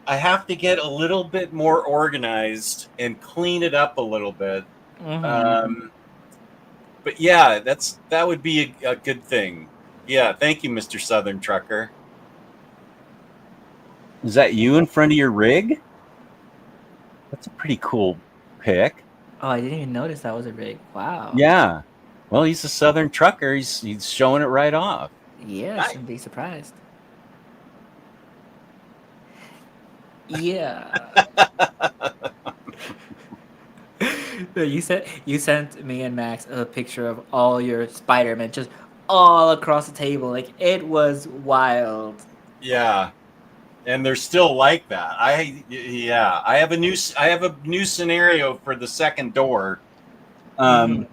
I have to get a little bit more organized and clean it up a little bit. But yeah, that would be a good thing. Yeah, thank you, Mr. Southern Trucker. Is that you in front of your rig? That's a pretty cool pic. Oh, I didn't even notice that was a rig. Wow. Yeah. Well, he's a Southern Trucker. He's showing it right off. Yeah, Nice. shouldn't be surprised. Yeah. You sent me and Max a picture of all your Spider-Man just all across the table. Like, it was wild. Yeah. And they're still like that. I have a new scenario for the second door. And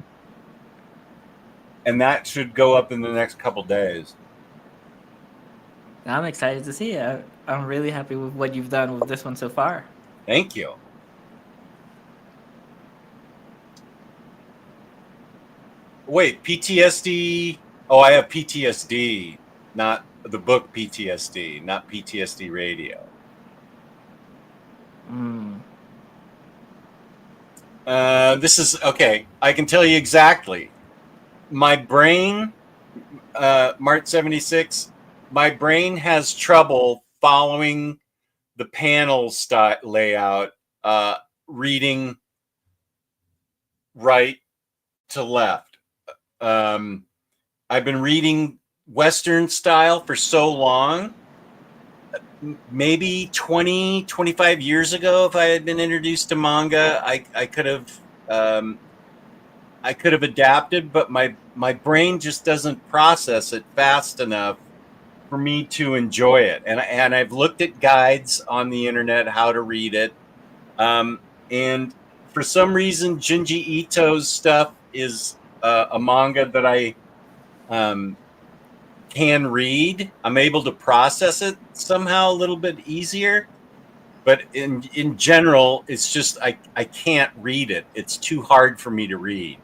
that should go up in the next couple days. I'm excited to see it. I'm really happy with what you've done with this one so far. Thank you. Wait, PTSD. Oh, I have PTSD, not the book PTSD, not PTSD radio. Mm. This is okay. I can tell you exactly. My brain, Mart 76, my brain has trouble following the panel layout, reading right to left. I've been reading Western style for so long. Maybe 20, 25 years ago, if I had been introduced to manga, I could have adapted, but my brain just doesn't process it fast enough for me to enjoy it. And I've looked at guides on the internet how to read it, and for some reason, Junji Ito's stuff is a manga that I can read. I'm able to process it somehow a little bit easier. But in general, it's just I can't read it. It's too hard for me to read.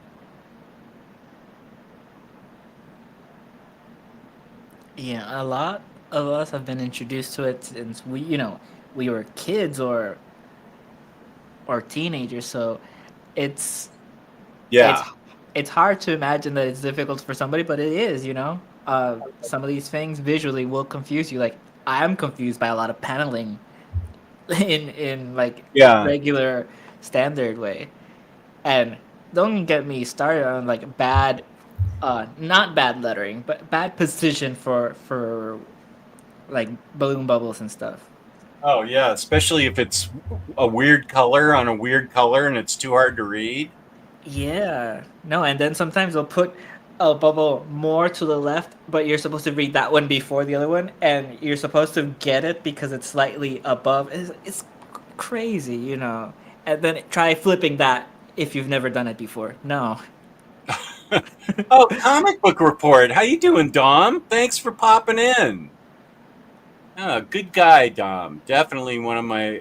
Yeah, a lot of us have been introduced to it since we were kids or teenagers. So it's Yeah. it's hard to imagine that it's difficult for somebody, but it is. Some of these things visually will confuse you. Like I'm confused by a lot of paneling in like Yeah. regular standard way. And don't get me started on like bad, not bad lettering, but bad position for like balloon bubbles and stuff. Oh yeah, especially if it's a weird color on a weird color and it's too hard to read. Yeah, no, and then sometimes they'll put a bubble more to the left, but you're supposed to read that one before the other one, and you're supposed to get it because it's slightly above. It's crazy. And then try flipping that if you've never done it before. No. Oh, comic book report. How you doing, Dom? Thanks for popping in. Oh, good guy, Dom. Definitely one of my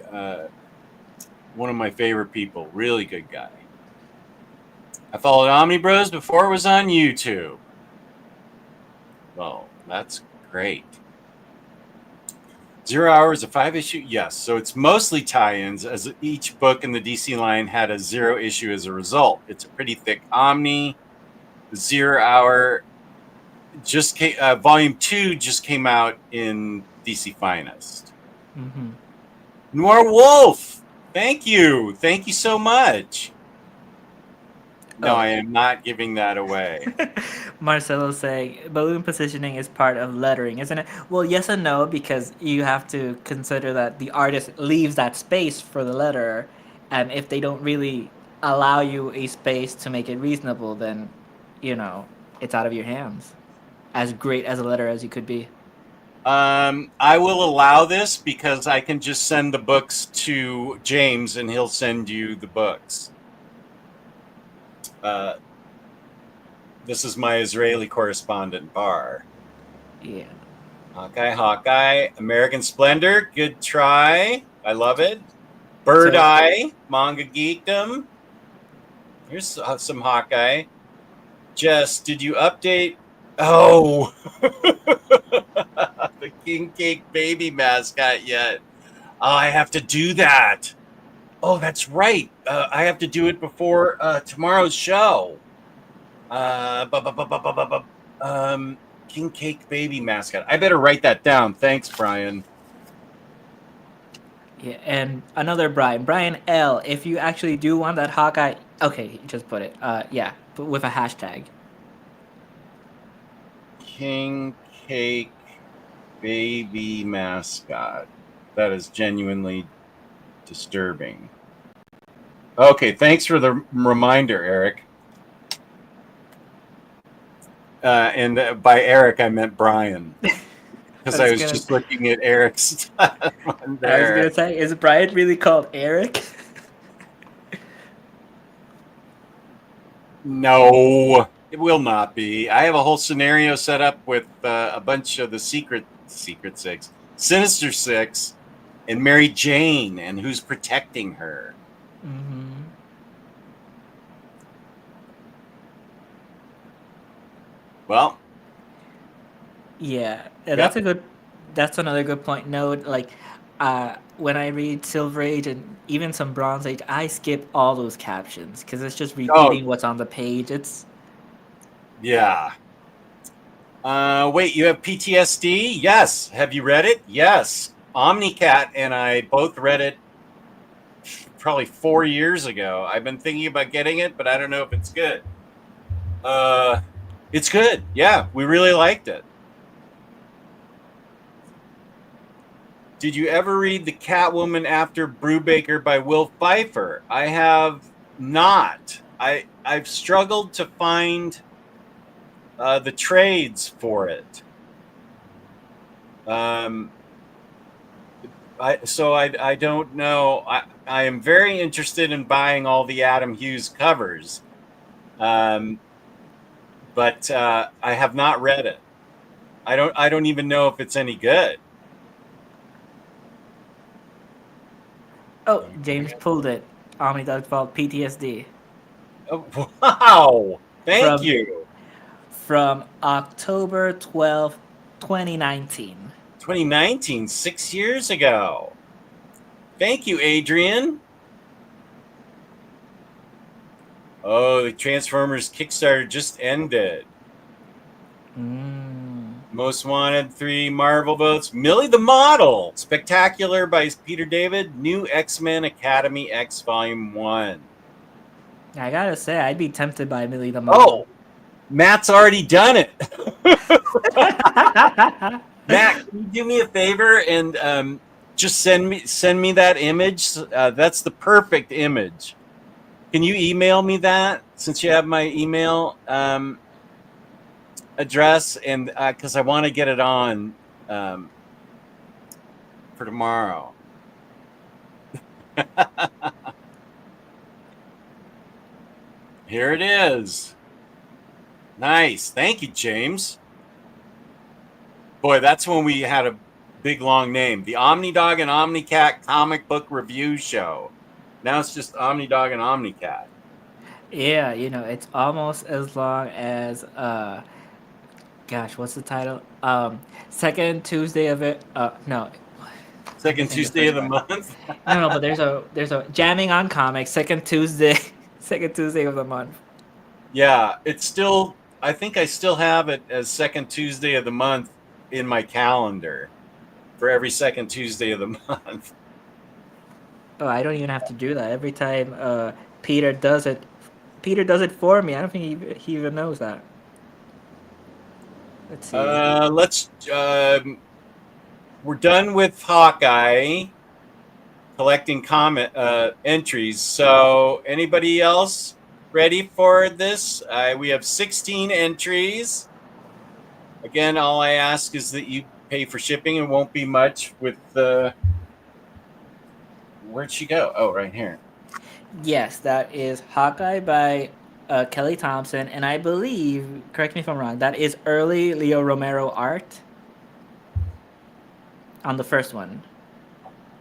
favorite people. Really good guy. I followed Omnibros before it was on YouTube. Well, that's great. 0 Hours, a 5-issue? Yes. So it's mostly tie-ins, as each book in the DC line had a 0 issue as a result. It's a pretty thick Omni. The 0 Hour just came, Volume 2 just came out in DC Finest. Mm-hmm. Noir Wolf, thank you so much. No, I am not giving that away. Marcelo saying balloon positioning is part of lettering, isn't it? Well, yes and no, because you have to consider that the artist leaves that space for the letterer, and if they don't really allow you a space to make it reasonable, then it's out of your hands. As great as a letter as you could be. I will allow this because I can just send the books to James and he'll send you the books. This is my Israeli correspondent, Bar. Yeah. Hawkeye. American Splendor, good try. I love it. Bird Eye, Manga Geekdom. Here's some Hawkeye. Jess, did you update? Oh, the King Cake Baby mascot yet? Oh, I have to do that. Oh, that's right. I have to do it before tomorrow's show. King Cake Baby mascot. I better write that down. Thanks, Brian. Yeah, and another Brian L. If you actually do want that Hawkeye, okay, just put it. Yeah, but with a hashtag. King Cake Baby mascot. That is genuinely disturbing. Okay, thanks for the reminder, Eric. And by Eric, I meant Brian. Because I was just looking at Eric's. I was going to say, is Brian really called Eric? No, it will not be. I have a whole scenario set up with a bunch of the Secret Six, Sinister Six, and Mary Jane, and who's protecting her. Mm-hmm. Well, yeah, that's another good point. No, like when I read Silver Age and even some Bronze Age, I skip all those captions because it's just Oh. repeating what's on the page. It's Yeah. Wait, you have PTSD? Yes. Have you read it? Yes. Omnicat and I both read it probably 4 years ago. I've been thinking about getting it, but I don't know if it's good. It's good. Yeah, we really liked it. Did you ever read The Catwoman After Brubaker by Will Pfeiffer? I have not. I've struggled to find the trades for it. I don't know. I am very interested in buying all the Adam Hughes covers, but I have not read it. I don't even know if it's any good. oh, James pulled it. Omnidog Fault PTSD Oh, wow! Thank From- you. from October 12th, 2019. 2019, 6 years ago. Thank you, Adrian. Oh, the Transformers Kickstarter just ended. Most Wanted 3 Marvel votes. Millie the Model. Spectacular by Peter David. New X-Men Academy X Volume 1. I gotta say, I'd be tempted by Millie the Oh, Model. Matt's already done it. Matt, can you do me a favor and just send me that image? That's the perfect image. Can you email me that since you have my email address? And because I want to get it on for tomorrow. Here it is. Nice. Thank you, James. Boy, that's when we had a big, long name. The Omnidog and Omnicat Comic Book Review Show. Now it's just Omnidog and Omnicat. Yeah, it's almost as long as gosh, what's the title? Second Tuesday of it. No. Second Missing the Tuesday of first the part. month. No, but there's a jamming on comics. Second Tuesday, second Tuesday of the month. Yeah, it's still. I think I still have it as second Tuesday of the month in my calendar for every second Tuesday of the month. Oh, I don't even have to do that. Every time Peter does it, Peter does it for me. I don't think he even knows that. Let's see. Let's. We're done with Hawkeye collecting comment entries. So, anybody else ready for this? We have 16 entries. Again, all I ask is that you pay for shipping. It won't be much with the. Where'd she go? Oh, right here. Yes, that is Hawkeye by Kelly Thompson, and I believe, correct me if I'm wrong, that is early Leo Romero art on the first one.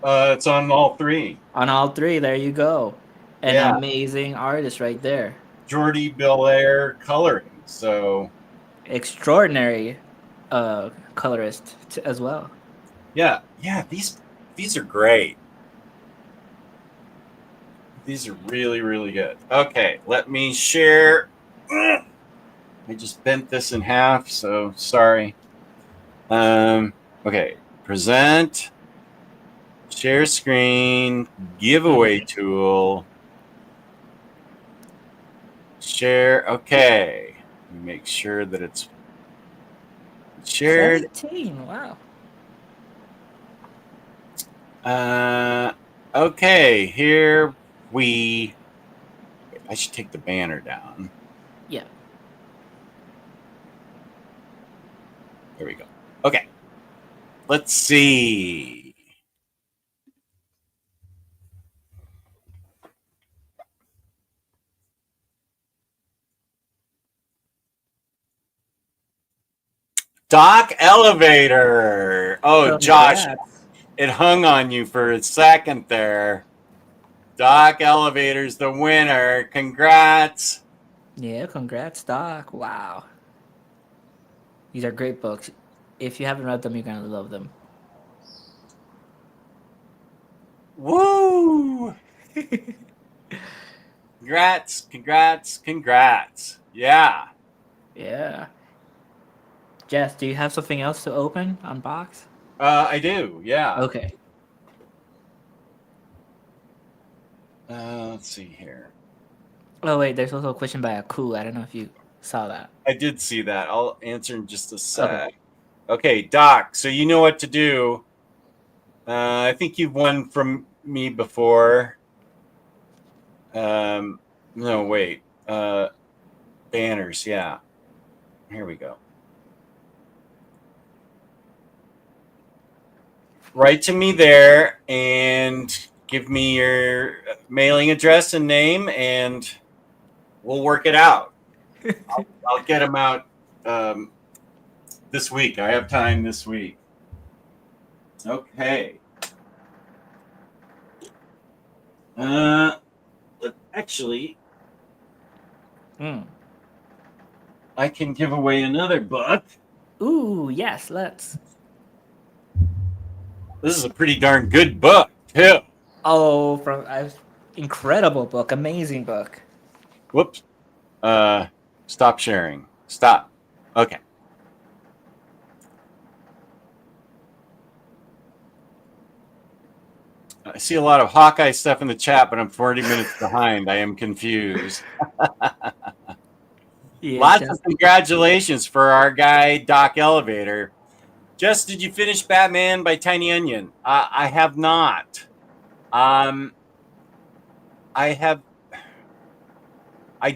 It's on all three. On all three, there you go. An Yeah. amazing artist right there. Jordy Belair coloring. So Extraordinary colorist as well. yeah, these are great. These are really, really good. Okay, let me share. I just bent this in half, so sorry. Okay, present, share screen, giveaway tool, share. Okay, let me make sure that it's shared. 17, wow. Okay, here we. I should take the banner down. Yeah. There we go. Okay. Let's see. Dock Elevator. Oh, Josh, Congrats. it hung on you for a second there. Dock Elevator's the winner. Congrats. Yeah, congrats, Doc. Wow. These are great books. If you haven't read them, you're gonna love them. Woo! Congrats. Yeah. Yeah. Jess, do you have something else to open, unbox? I do. Yeah. Okay. Let's see here. Oh wait, there's also a question by Aku. I don't know if you saw that. I did see that. I'll answer in just a sec. Okay. Okay, Doc. So you know what to do. I think you've won from me before. No, wait. Banners. Yeah. Here we go. Write to me there and give me your mailing address and name, and we'll work it out. I'll get them out this week. I have time this week. Okay. But actually, I can give away another book. Ooh, yes, let's. This is a pretty darn good book, too. Oh, from incredible book, amazing book. Whoops. Stop sharing. Stop. Okay. I see a lot of Hawkeye stuff in the chat, but I'm 40 minutes behind. I am confused. Yeah, Lots of congratulations for our guy, Doc Elevator. Jess, did you finish Batman by Tiny Onion? I have not. I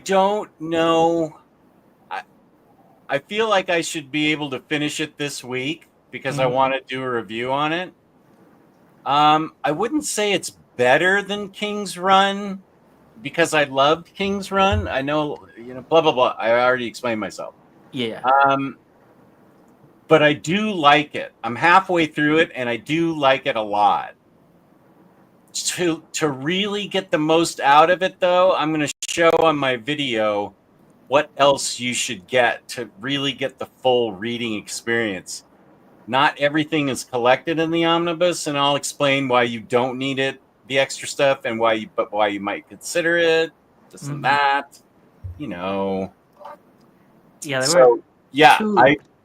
don't know. I feel like I should be able to finish it this week because I want to do a review on it. I wouldn't say it's better than King's Run because I loved King's Run. I know, blah, blah, blah. I already explained myself. Yeah. But I do like it. I'm halfway through it, and I do like it a lot. To really get the most out of it, though, I'm going to show on my video what else you should get to really get the full reading experience. Not everything is collected in the omnibus, and I'll explain why you don't need it, the extra stuff, and why you might consider it, this and that. Yeah.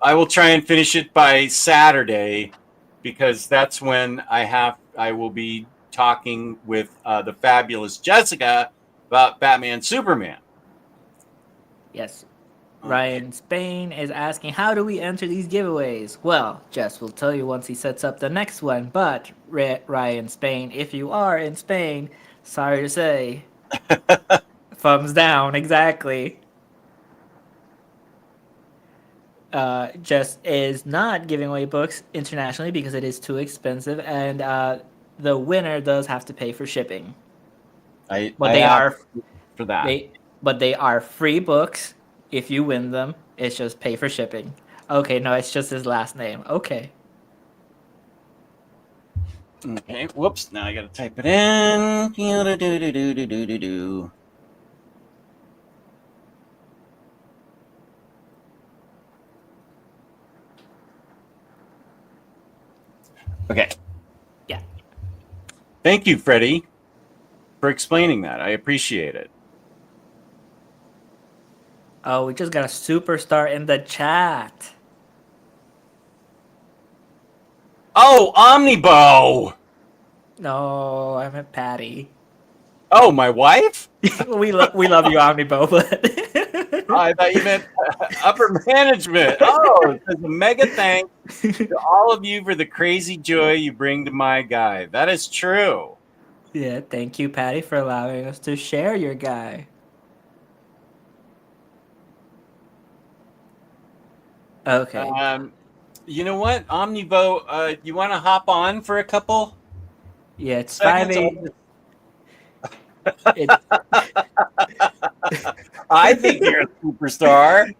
I will try and finish it by Saturday because that's when I will be talking with the fabulous Jessica about Batman Superman. Yes. Ryan Spain is asking, how do we enter these giveaways? Well, Jess will tell you once he sets up the next one, but Ryan Spain, if you are in Spain, sorry to say, thumbs down, exactly. Jess is not giving away books internationally because it is too expensive, and the winner does have to pay for shipping. They are free books. If you win them, it's just pay for shipping. Okay, no, it's just his last name. Okay. Okay, whoops, now I gotta type it in. Okay. Yeah. Thank you, Freddy, for explaining that. I appreciate it. Oh, we just got a superstar in the chat. Oh, Omnibo! No, I meant Patty. Oh, my wife? we love you, Omnibo, but I thought you meant upper management. Oh, it's a mega thanks to all of you for the crazy joy you bring to my guy. That is true. Yeah, thank you, Patty, for allowing us to share your guy. Okay. You know what, Omnivo, you want to hop on for a couple? Yeah, it's seconds? 5 I think you're a superstar.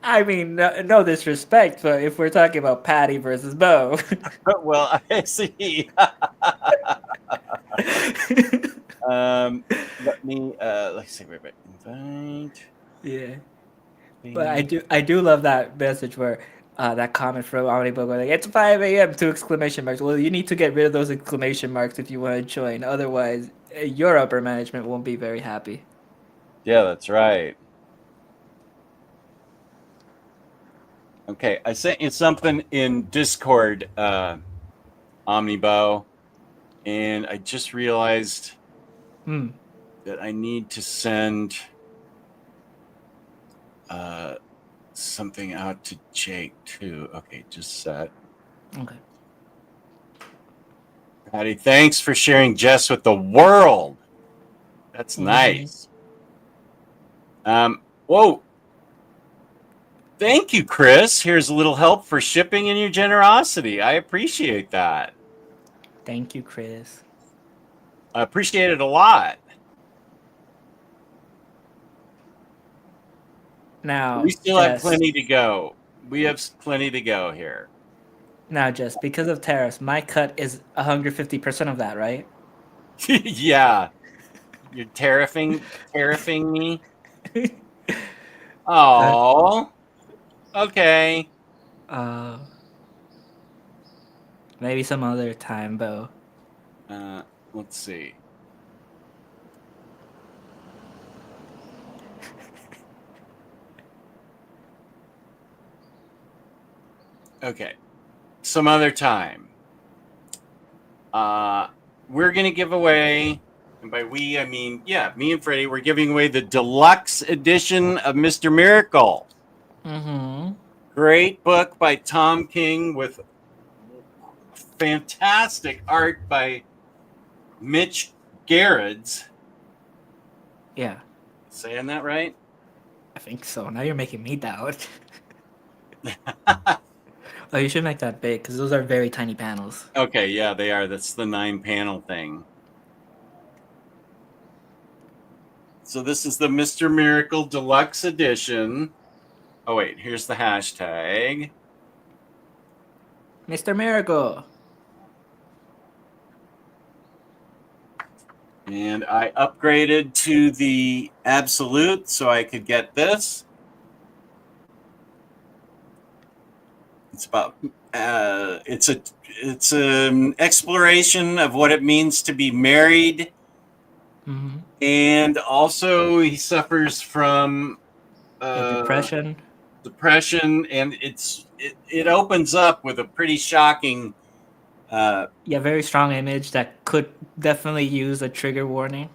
I mean, no disrespect, but if we're talking about Patty versus Bo. Well, I see. Let me let's see. Wait. Invite. Yeah. But I do love that message where that comment from Omnidog, like it's 5 a.m. 2 exclamation marks. Well, you need to get rid of those exclamation marks if you want to join. Otherwise, your upper management won't be very happy. Yeah, that's right. Okay, I sent you something in Discord, Omnibo, and I just realized that I need to send something out to Jake too. Okay, just set. Okay. Patty, thanks for sharing Jess with the world. That's nice. Whoa. Thank you, Chris. Here's a little help for shipping and your generosity. I appreciate that. Thank you, Chris. I appreciate it a lot. Now, We still have Jess, plenty to go. We have plenty to go here. Now, Jess, because of tariffs, my cut is 150% of that, right? Yeah. You're tariffing me? Oh. Okay. Maybe some other time, Bo. Let's see. Okay. Some other time. We're going to give away, and by we, I mean, yeah, me and Freddy, we're giving away the deluxe edition of Mr. Miracle. Mm-hmm. Great book by Tom King with fantastic art by Mitch Gerrits. Yeah. Saying that right? I think so. Now you're making me doubt. Oh, you should make that big because those are very tiny panels. Okay, yeah, they are. That's the 9-panel thing. So this is the Mr. Miracle Deluxe Edition. Oh, wait, here's the hashtag. Mr. Miracle. And I upgraded to the Absolute so I could get this. It's about it's an exploration of what it means to be married, and also he suffers from depression. Depression, and it opens up with a pretty shocking. Very strong image that could definitely use a trigger warning.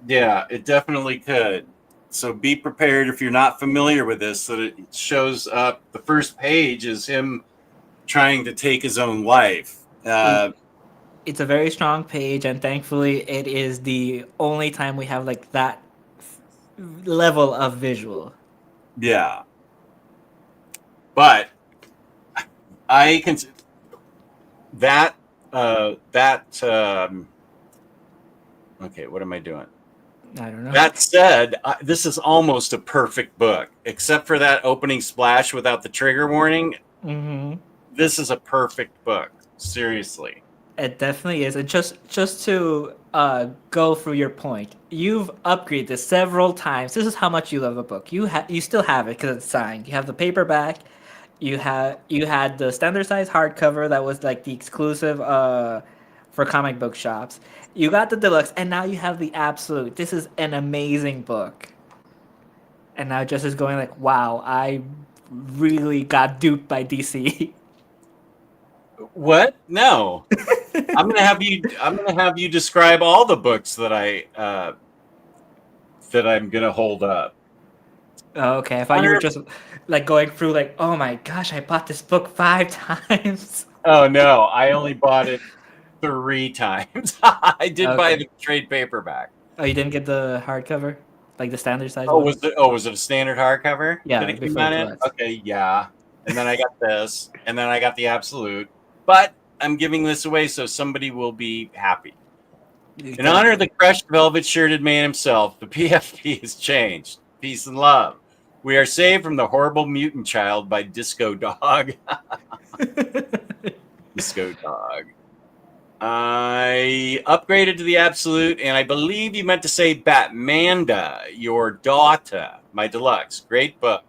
Yeah, it definitely could. So be prepared if you're not familiar with this, that it shows up. The first page is him trying to take his own life. It's a very strong page, and thankfully it is the only time we have like that level of visual. Yeah. But I can okay, what am I doing? I don't know. That said, this is almost a perfect book, except for that opening splash without the trigger warning. This is a perfect book. Seriously. It definitely is. And just to go through your point, you've upgraded this several times. This is how much you love a book. You still have it because it's signed. You have the paperback. You had the standard size hardcover that was like the exclusive for comic book shops. You got the deluxe, and now you have the absolute. This is an amazing book. And now Jess is going like, wow, I really got duped by DC. What? No. I'm gonna have you describe all the books that I'm gonna hold up. Oh, okay. I thought you were just like going through like, oh my gosh, I bought this book 5 times. Oh no, I only bought it 3 times. I did buy the trade paperback. Oh, you didn't get the hardcover, like the standard size? Was it a standard hardcover? Yeah, Did it before come in? Okay, yeah. And then I got this, and then I got the Absolute. But I'm giving this away so somebody will be happy. In honor of the crushed velvet shirted man himself, the PFP has changed. Peace and love. We are saved from the horrible mutant child by Disco Dog. Disco Dog. I upgraded to the Absolute, and I believe you meant to say Batmanda, your daughter, my deluxe. Great book.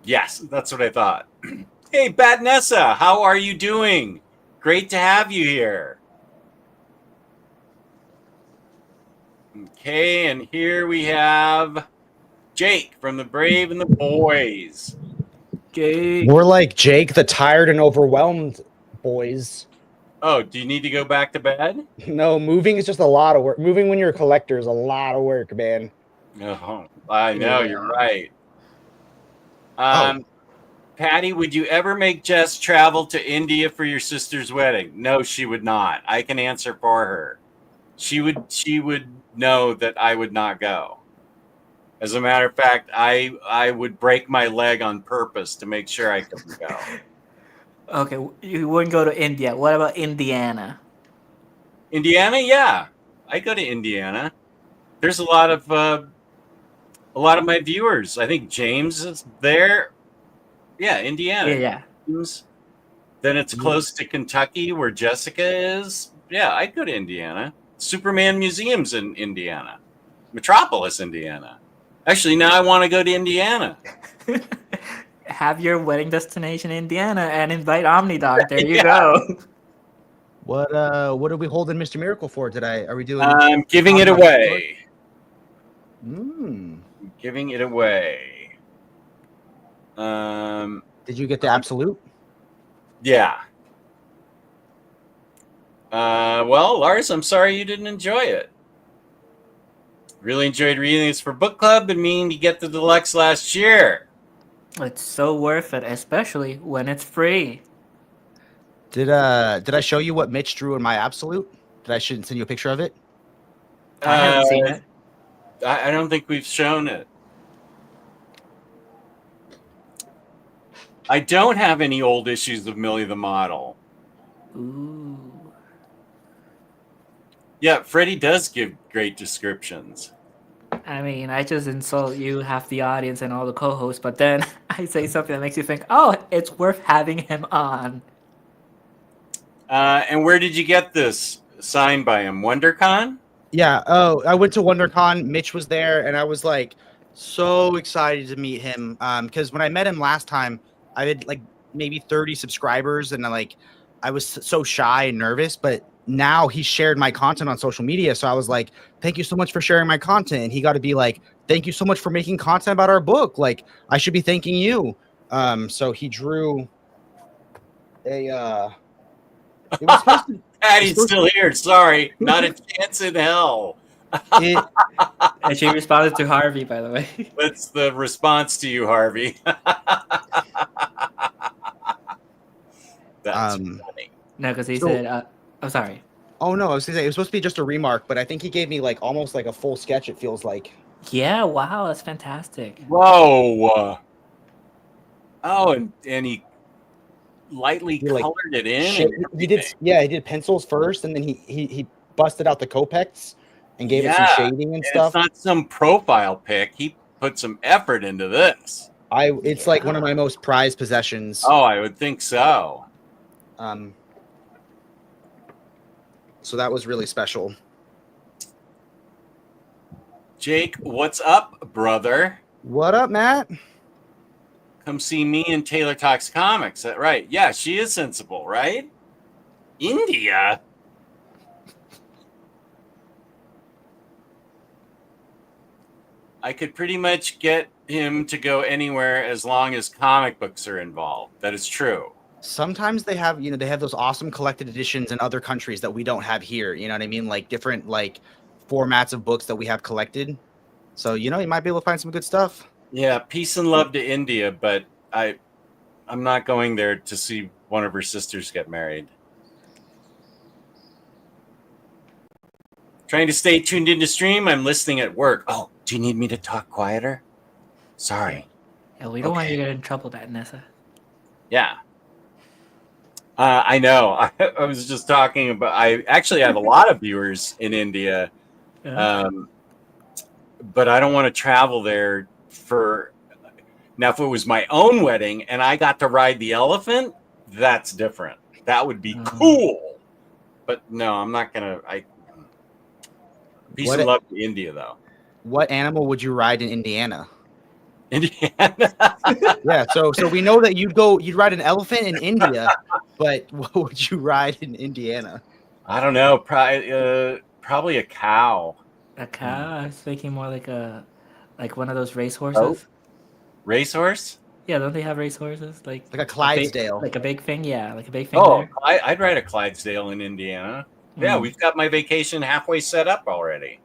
Yes, that's what I thought. Hey, Batnessa, how are you doing? Great to have you here. Okay, and here we have Jake from the Brave and the Boys. Jake. More like Jake, the tired and overwhelmed boys. Oh, do you need to go back to bed? No, moving is just a lot of work. Moving when you're a collector is a lot of work, man. Oh, I know, Yeah. you're right. Patty, would you ever make Jess travel to India for your sister's wedding? No, she would not. I can answer for her. She would know that I would not go. As a matter of fact, I would break my leg on purpose to make sure I couldn't go. Okay, you wouldn't go to India. What about Indiana? Indiana, yeah, I go to Indiana. There's a lot of my viewers. I think James is there. Yeah, Indiana. Yeah. James. Then it's close to Kentucky, where Jessica is. Yeah, I'd go to Indiana. Superman Museum's in Indiana. Metropolis, Indiana. Actually, now I want to go to Indiana. Have your wedding destination in Indiana and invite Omnidog. There you Yeah. go. What are we holding Mr. Miracle for today? Are we doing? I'm giving it away. Giving it away. Did you get the absolute? Yeah. Well, Lars, I'm sorry you didn't enjoy it. Really enjoyed reading this for book club and meaning to get the deluxe last year. It's so worth it, especially when it's free. Did I show you what Mitch drew in my absolute? Did I shouldn't send you a picture of it? I haven't seen it. I don't think we've shown it. I don't have any old issues of Millie the Model. Ooh. Yeah, Freddy does give great descriptions. I mean, I just insult you, half the audience, and all the co-hosts, but then I say something that makes you think, oh, it's worth having him on. And where did you get this signed by him? WonderCon? Yeah. Oh, I went to WonderCon. Mitch was there, and I was like so excited to meet him. Because when I met him last time, I had like maybe 30 subscribers, and I was so shy and nervous. But now he shared my content on social media, so I was like, "Thank you so much for sharing my content." And he got to be like, "Thank you so much for making content about our book. Like, I should be thanking you." So he drew a. It was supposed to, Patty's still here. Sorry, not a chance in hell. it, And she responded to Harvey, by the way. What's the response to you, Harvey? That's funny. No, because he So- said, I'm sorry. Oh no, I was gonna say it was supposed to be just a remark, but I think he gave me like almost like a full sketch. It feels like. Yeah, wow, that's fantastic. Whoa. Oh, and he lightly He, like, colored it in. Shit, and he did. everything. Yeah, he did pencils first, and then he busted out the Copex and gave it some Yeah, shading and And stuff. it's not some profile pic. He put some effort into this. It's like one of my most prized possessions. Oh, I would think so. So that was really special. Jake, what's up, brother? What up, Matt? Come see me and Taylor Talks Comics. That right? Yeah, she is sensible, right? India. I could pretty much get him to go anywhere as long as comic books are involved. That is true. Sometimes they have, they have those awesome collected editions in other countries that we don't have here. You know what I mean? Like different like formats of books that we have collected. So you might be able to find some good stuff. Yeah, peace and love to India, but I'm not going there to see one of her sisters get married. Trying to stay tuned into stream. I'm listening at work. Oh, do you need me to talk quieter? Sorry. Yeah, we don't want you to get in trouble, Nessa. Yeah. I know. I was just talking about. I actually have a lot of viewers in India, but I don't want to travel there for. Now, if it was my own wedding and I got to ride the elephant, that's different. That would be cool. But no, I'm not gonna. Peace and love to India, though. What animal would you ride in Indiana? Indiana. Yeah, so we know that you'd ride an elephant in India, but what would you ride in Indiana? I don't know. Probably a cow. A cow? I was thinking more like one of those racehorses. Racehorse? Yeah, don't they have racehorses? Like Like a Clydesdale. like a big thing? Yeah, like a big thing Oh, there. I'd ride a Clydesdale in Indiana. Yeah, we've got my vacation halfway set up already.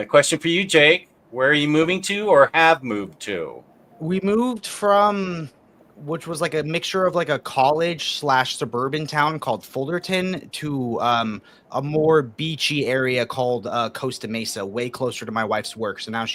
Question for you, Jake. Where are you moving to or have moved to? We moved from, which was like a mixture of like a college / suburban town called Fullerton to a more beachy area called Costa Mesa, way closer to my wife's work. So now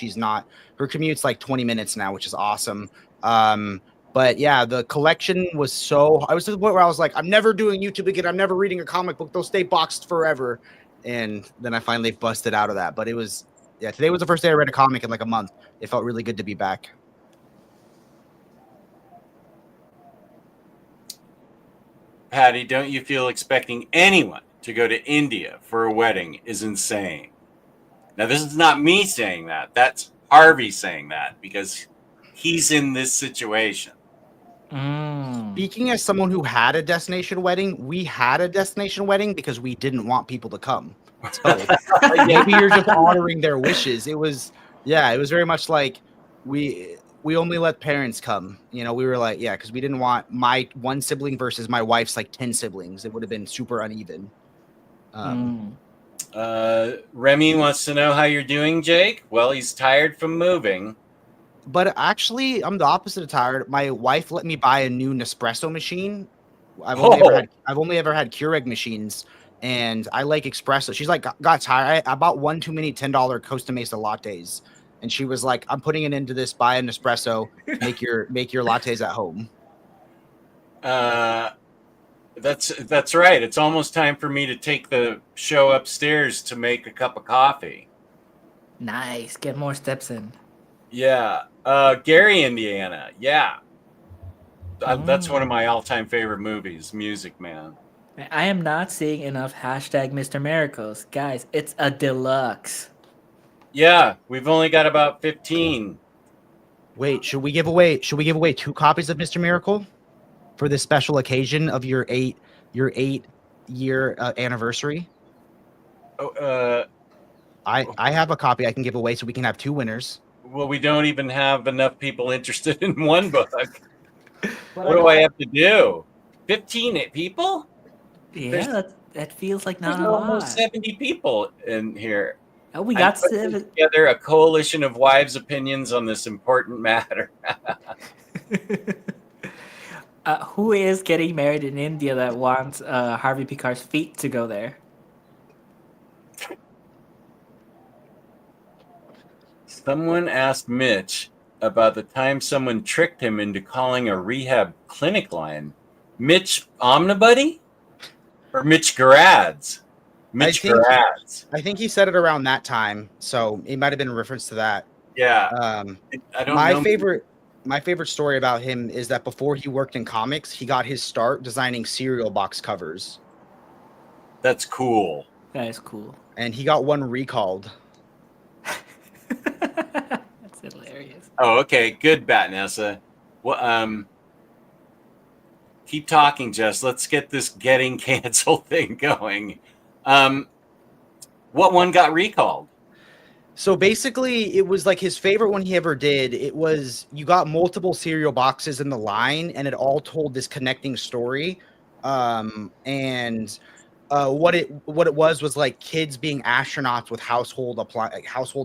her commute's like 20 minutes now, which is awesome. But yeah, the collection was I was to the point where I was like, I'm never doing YouTube again. I'm never reading a comic book. They'll stay boxed forever. And then I finally busted out of that. But today was the first day I read a comic in like a month. It felt really good to be back. Patty, don't you feel expecting anyone to go to India for a wedding is insane? Now, this is not me saying that. That's Harvey saying that because he's in this situation. Speaking as someone who had a destination wedding, we had a destination wedding because we didn't want people to come. So maybe you're just honoring their wishes. It was very much like we only let parents come. We were like, because we didn't want my one sibling versus my wife's like 10 siblings. It would have been super uneven. Remy wants to know how you're doing, Jake. Well, he's tired from moving. But actually, I'm the opposite of tired. My wife let me buy a new Nespresso machine. I've only ever had Keurig machines, and I like espresso. She's like, got tired. I bought one too many $10 Costa Mesa lattes, and she was like, I'm putting it into this. Buy an espresso. Make your lattes at home. That's right. It's almost time for me to take the show upstairs to make a cup of coffee. Nice. Get more steps in. Yeah. Gary, Indiana. Yeah. That's one of my all-time favorite movies, Music Man. I am not seeing enough hashtag Mr. Miracles. Guys, it's a deluxe. Yeah, we've only got about 15. Wait, should we give away 2 copies of Mr. Miracle for this special occasion of your 8-year anniversary? I have a copy I can give away so we can have 2 winners. Well, we don't even have enough people interested in one book. What do I have to do? 15 people? Yeah, that feels like not a lot. Almost 70 people in here. Oh, we got 7 together. A coalition of wives' opinions on this important matter. Who is getting married in India that wants Harvey Picard's feet to go there? Someone asked Mitch about the time someone tricked him into calling a rehab clinic line. Mitch Omnibuddy? Or Mitch Garads? Garads. I think he said it around that time, so it might have been a reference to that. Yeah. I don't know. My favorite story about him is that before he worked in comics, he got his start designing cereal box covers. That's cool. That is cool. And he got one recalled. That's hilarious. Oh, okay. Good, Batnessa. Well, keep talking, Jess. Let's get this getting canceled thing going. What one got recalled? So basically, it was like his favorite one he ever did. It was you got multiple cereal boxes in the line, and it all told this connecting story. What it was like kids being astronauts with household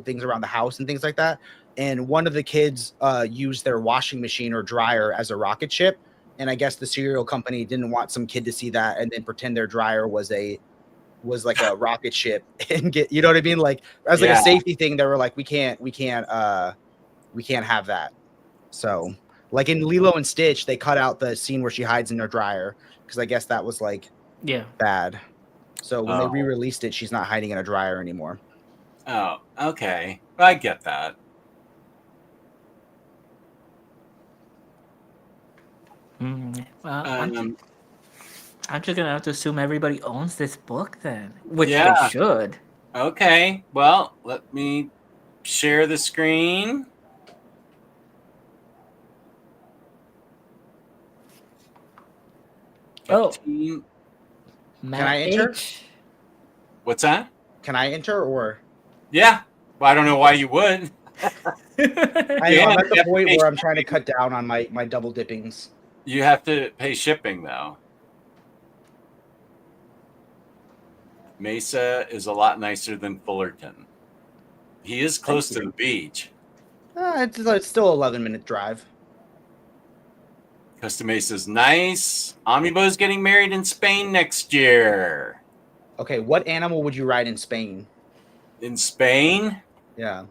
things around the house and things like that. And one of the kids used their washing machine or dryer as a rocket ship. And I guess the cereal company didn't want some kid to see that and then pretend their dryer was like a rocket ship and get, you know what I mean? Like as like a safety thing, they were like, we can't have that. So like in Lilo and Stitch, they cut out the scene where she hides in her dryer because I guess that was like bad. So when they re-released it, she's not hiding in a dryer anymore. Oh, okay. I get that. Well, I'm just gonna have to assume everybody owns this book then, which they should. Okay, well, let me share the screen. Oh, Team- Matt I enter? H. What's that? Can I enter or? Yeah. Well, I don't know why you would. I know Yeah, I'm at you the have to point pay where I'm trying to shipping. cut down on my double dippings. You have to pay shipping, though. Mesa is a lot nicer than Fullerton. He is close to the beach. It's still 11-minute drive. Costa Mesa's nice. Omnibo's getting married in Spain next year. Okay, what animal would you ride in Spain? In Spain? Yeah.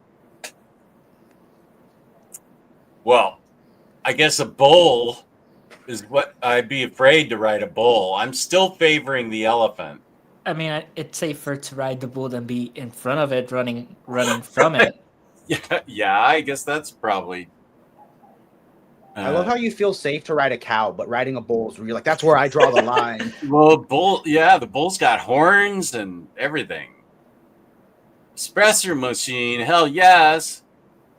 Well, I guess a bull is what I'd be afraid to ride a bull. I'm still favoring the elephant. I mean, it's safer to ride the bull than be in front of it, running from it. Yeah, I guess that's probably. I love how you feel safe to ride a cow, but riding a bull is where you're like, that's where I draw the line. Well, bull. Yeah, the bull's got horns and everything. Espresso machine. Hell yes.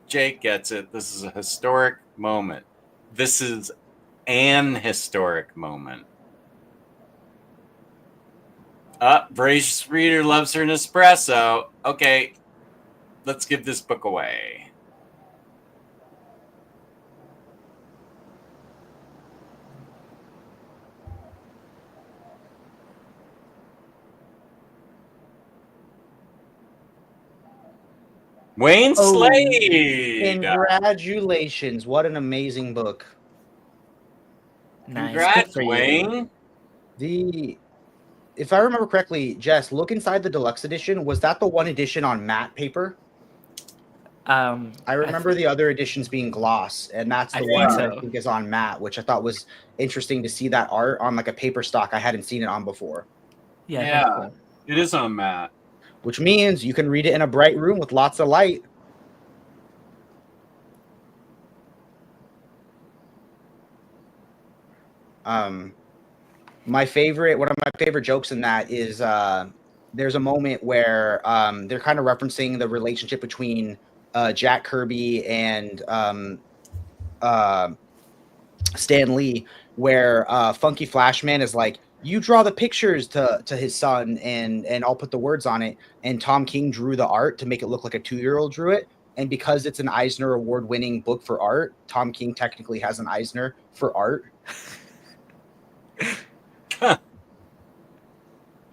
Jake gets it. This is a historic moment. This is an historic moment. Voracious reader loves her Nespresso. Okay, let's give this book away. Wayne Slade. Congratulations. What an amazing book. Nice. Congrats, Good for you. Wayne. If I remember correctly, Jess, look inside the deluxe edition. Was that the one edition on matte paper? I remember the other editions being gloss, and that's the one that I think is on matte, which I thought was interesting to see that art on like a paper stock I hadn't seen it on before. Yeah, it is on matte. Which means you can read it in a bright room with lots of light. One of my favorite jokes in that is there's a moment where they're kind of referencing the relationship between Jack Kirby and Stan Lee, where Funky Flashman is like, you draw the pictures to his son and I'll put the words on it. And Tom King drew the art to make it look like a 2-year-old drew it. And because it's an Eisner Award-winning book for art, Tom King technically has an Eisner for art.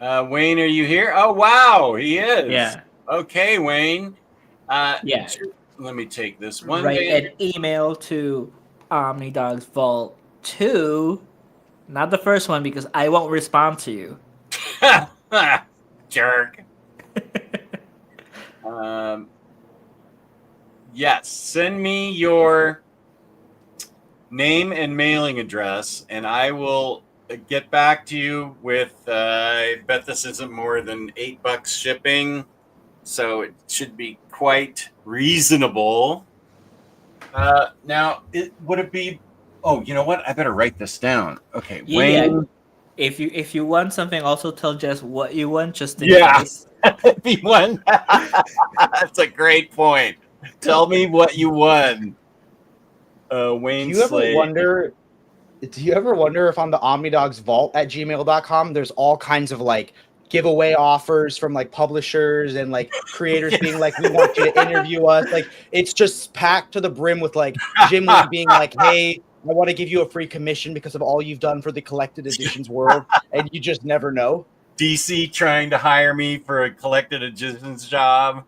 Wayne, are you here? Oh, wow, he is. Yeah. Okay, Wayne. Yeah. Let me take this one. Write an email to Omnidog's Vault 2. Not the first one, because I won't respond to you. Jerk. Yes, send me your name and mailing address, and I will get back to you with, I bet this isn't more than $8 shipping, so it should be quite reasonable. Now, would it be... Oh, you know what? I better write this down. Okay, Wayne. If you want something, also tell Jess what you want, just in case. If you won. That's a great point. Tell me what you won. Wayne Slade. Do you ever wonder if on the Omnidog's Vault at gmail.com, there's all kinds of like giveaway offers from like publishers and like creators being like, we want you to interview us. Like, it's just packed to the brim with like Jim Lee being like, hey, I want to give you a free commission because of all you've done for the collected editions world. And you just never know. DC trying to hire me for a collected editions job.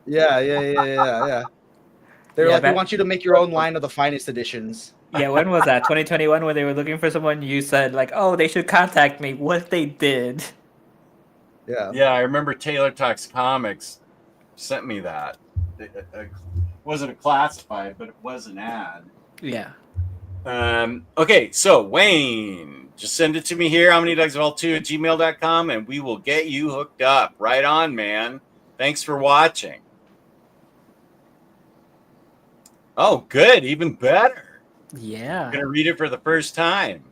Yeah. They're like, we want you to make your own line of the finest editions. Yeah, when was that? 2021, when they were looking for someone, you said like, oh, they should contact me. What they did. Yeah, I remember Taylor Talks Comics sent me that. It wasn't a classified, but it was an ad. Yeah. Okay, so Wayne, just send it to me here, omnidogsvault2 at gmail.com, and we will get you hooked up. Right on, man. Thanks for watching. Oh, good. Even better. Yeah. I'm going to read it for the first time.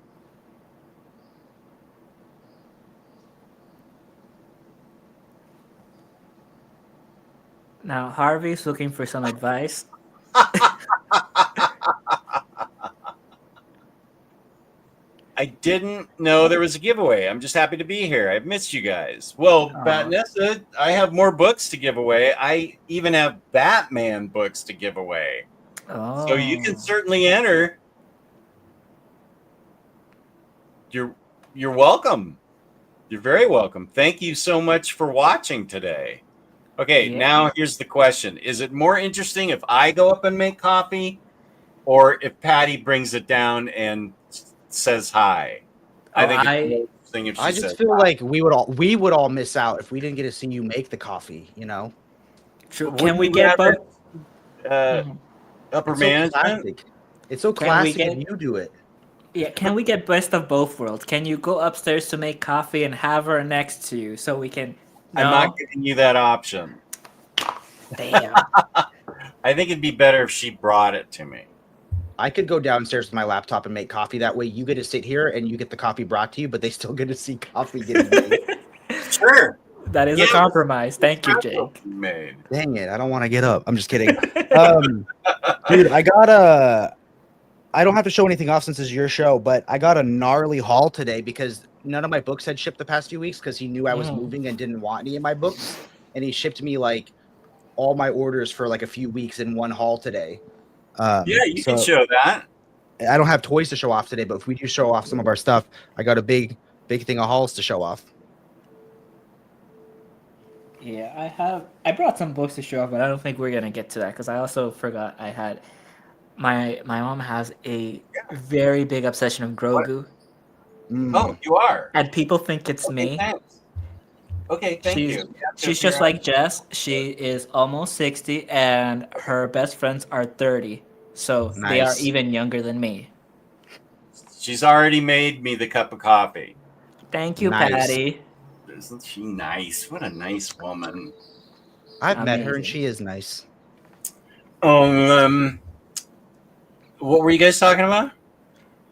Now Harvey's looking for some advice. I didn't know there was a giveaway. I'm just happy to be here. I've missed you guys. Well, Aw. Nessa, I have more books to give away. I even have Batman books to give away. Oh. So you can certainly enter. You're welcome. You're very welcome. Thank you so much for watching today. Okay, Yeah. now here's the question. Is it more interesting if I go up and make coffee or if Patty brings it down and says hi? I Oh, think it's more interesting if she I says just feel hi. like we would all miss out if we didn't get to see you make the coffee. You know, True. Would Can we you get rather, both? upper it's so management? classic. It's so Can we classic if get- you do it. Yeah, can we get best of both worlds? Can you go upstairs to make coffee and have her next to you so we can? No? I'm not giving you that option. Damn. I think it'd be better if she brought it to me. I could go downstairs with my laptop and make coffee. That way, you get to sit here and you get the coffee brought to you, but they still get to see coffee getting made. Sure. That is a Yeah. compromise. Thank you, Jake. Made. Dang it! I don't want to get up. I'm just kidding. Dude, I don't have to show anything off since it's your show, but I got a gnarly haul today because none of my books had shipped the past few weeks because he knew I was moving and didn't want any of my books, and he shipped me like all my orders for like a few weeks in one haul today. Yeah, you can show that. I don't have toys to show off today, but if we do show off some of our stuff, I got a big thing of hauls to show off. Yeah, I brought some books to show off, but I don't think we're gonna get to that because I also forgot I had my mom has a very big obsession of Grogu, Oh, you are. and people think it's Okay, me. thanks. Okay, thank She's- you. She's just like Jess. She is almost 60, and her best friends are 30, so they are Nice. even younger than me. She's already made me the cup of coffee. Thank you, Nice. Patty. Isn't she nice? What a nice woman. I've met her and Amazing. she is nice. What were you guys talking about?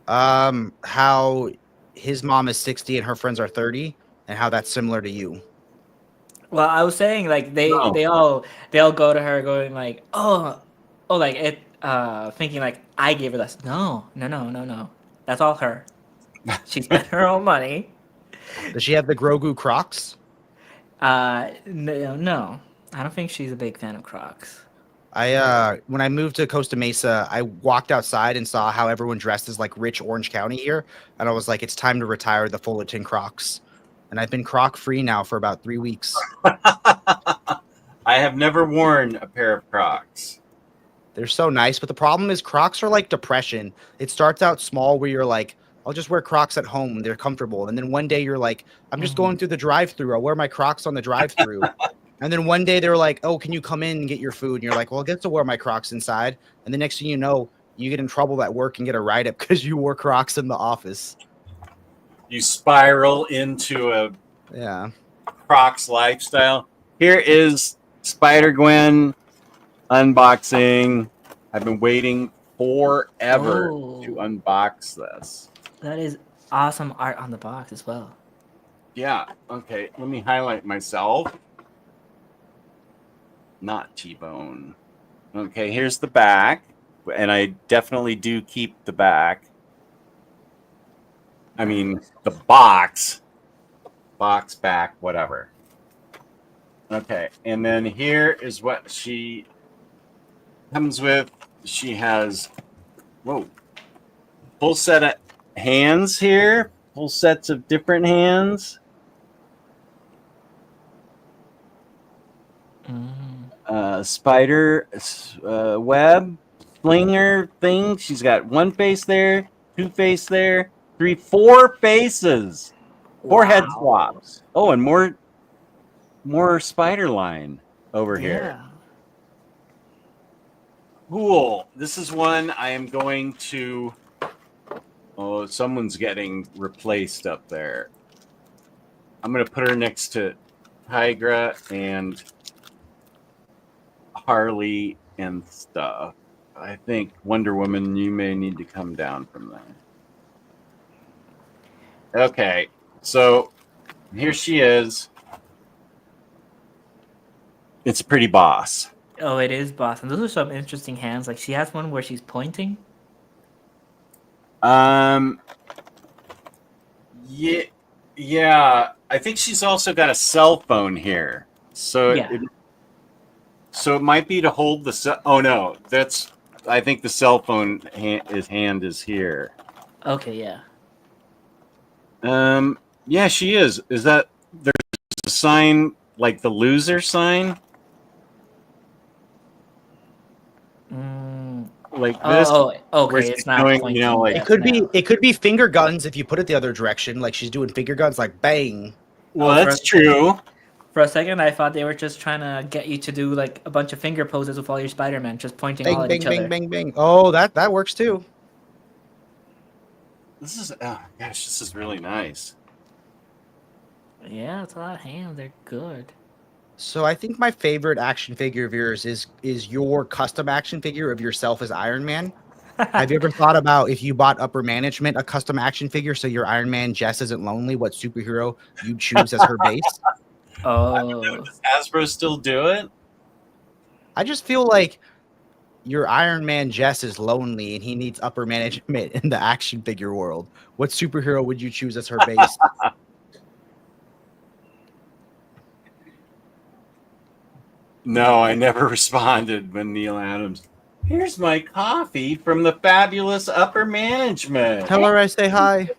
How his mom is 60 and her friends are 30, and how that's similar to you. Well, I was saying like they No. they all go to her going like like it thinking like I gave her this. No. That's all her. She spent her own money. Does she have the Grogu Crocs? No. I don't think she's a big fan of Crocs. When I moved to Costa Mesa, I walked outside and saw how everyone dressed as like rich Orange County here, and I was like, it's time to retire the Fullerton Crocs. And I've been Croc free now for about 3 weeks. I have never worn a pair of Crocs. They're so nice, but the problem is Crocs are like depression. It starts out small where you're like, I'll just wear Crocs at home. They're comfortable. And then one day you're like, I'm just going through the drive-through. I'll wear my Crocs on the drive-through. And then one day they're like, oh, can you come in and get your food? And you're like, well, I get to wear my Crocs inside. And the next thing you know, you get in trouble at work and get a write-up because you wore Crocs in the office. You spiral into a Yeah. Crocs lifestyle. Here is Spider-Gwen unboxing. I've been waiting forever to unbox this. That is awesome art on the box as well. Yeah. Okay. Let me highlight myself. Not T-bone. Okay. Here's the back. And I definitely do keep the back. I mean, the box back, whatever. Okay. And then here is what she comes with. She has, full set of hands here. Full sets of different hands. Spider web slinger thing. She's got one face there, two face there, four faces, four head swaps. Oh, and more spider line over here. Cool. This is one I am going to. Oh, someone's getting replaced up there. I'm going to put her next to Tigra and Harley and stuff. I think Wonder Woman, you may need to come down from there. Okay, so here she is. It's pretty boss. Oh, it is boss. And those are some interesting hands. Like, she has one where she's pointing. Yeah, yeah. I think she's also got a cell phone here. So Yeah. so it might be to hold the cell. Oh no, I think the cell phone hand is here. Okay, yeah. Yeah, she is. Is that there's a sign like the loser sign? Like this? Oh, where okay. she's It's not doing, pointing. you know, like It could be finger guns if you put it the other direction, like she's doing finger guns, like bang. well, Oh, that's true. For a second, I thought they were just trying to get you to do like a bunch of finger poses with all your Spider-Man, just pointing all Bang, at bang, each bang, other. bang, bang. Oh, that works too. This is gosh, this is really nice. Yeah, it's a lot of hands. They're good. So I think my favorite action figure of yours is your custom action figure of yourself as Iron Man. Have you ever thought about if you bought upper management a custom action figure so your Iron Man Jess isn't lonely, what superhero you choose as her base? Oh, Does Hasbro still do it? I just feel like your Iron Man Jess is lonely and he needs upper management in the action figure world. What superhero would you choose as her base? No, I never responded when Neil Adams. Here's my coffee from the fabulous upper management. Tell her I say hi.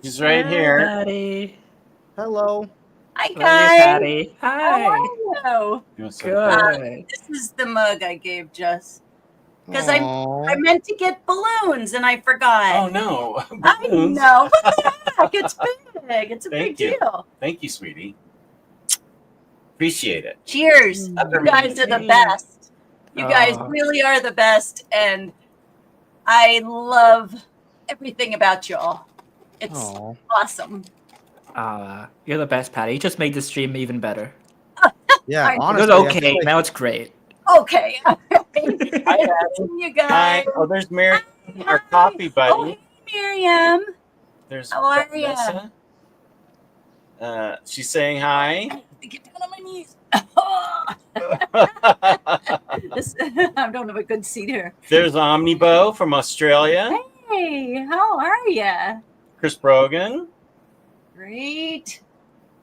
He's right here. Patty. Hello. Hi Love you, guys. Patty. How Hi. are you? You wanna say hi? Good. This is the mug I gave Jess because Aw. I meant to get balloons and I forgot. Oh no. I Balloons. know. What the heck? It's big. It's a Thank big you. deal. Thank you, sweetie. Appreciate it. Cheers. Upper You guys are the management. best. You guys Aw. really are the best, and I love everything about y'all. It's Aw. awesome. You're the best, Patty. You just made the stream even better. Yeah, It It honestly. was I feel okay. like- Now it's great. Okay. Hi, You Hi. guys. Oh, there's Mary, our coffee buddy. Oh, hey, Miriam. There's How are ya? Vanessa. She's saying hi. Get down on my knees. I don't have a good seat here. There's Omnibo from Australia. Hey, how are ya? Chris Brogan. Great.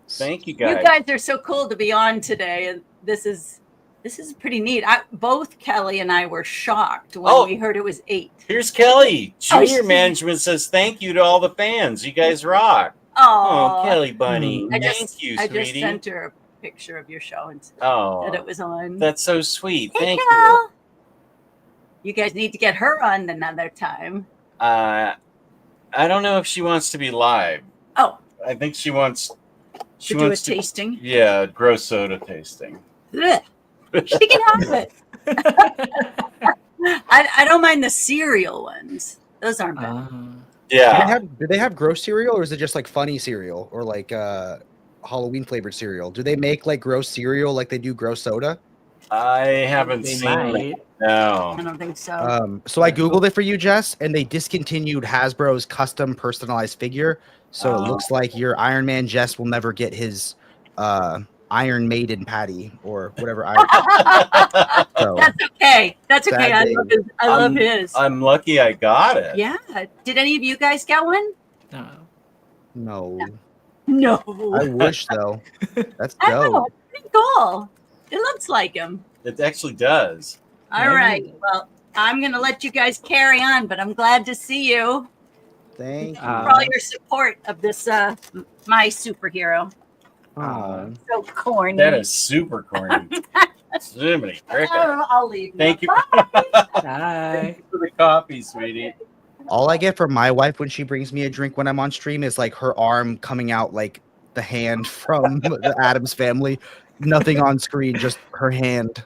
Thank you You guys. guys are so cool to be on today, and this is pretty neat. Both Kelly and I were shocked when Oh. we heard it was 8. Here's Kelly. Oh, Junior management says thank you to all the fans. You guys rock. Oh, Oh, Kelly Bunny. I Thank just, you, I sweetie. just sent her a picture of your show and said Oh, that it was on. that's so sweet. Hey, Thank Kel. You guys need to get her on another time. you. I don't know if she wants to be live. Oh, I think she wants. She to do a wants to. tasting. Yeah, gross soda tasting. Ugh. She can have it. I don't mind the cereal ones. Those aren't bad. Yeah. Do they have gross cereal, or is it just like funny cereal, or like Halloween flavored cereal? Do they make like gross cereal like they do gross soda? I haven't They seen it. might. No. I don't think so. So I googled it for you, Jess, and they discontinued Hasbro's custom personalized figure. So it Oh. looks like your Iron Man Jess will never get his Iron Maiden Patty or whatever. So That's okay. That's okay. Sad I love his. I'm lucky I got it. Yeah. Did any of you guys get one? No. no, No. I wish though. That's I know. dope. It's pretty cool. It looks like him. It actually does. All right. Well, I'm going to let you guys carry on, but I'm glad to see you Thank you. for all your support of this, my superhero. Aw. So corny. That is super corny. Jiminy cricket. I'll leave. now. Thank you Bye. for the coffee, sweetie. All I get from my wife when she brings me a drink when I'm on stream is like her arm coming out like the hand from the Addams Family. Nothing on screen, just her hand.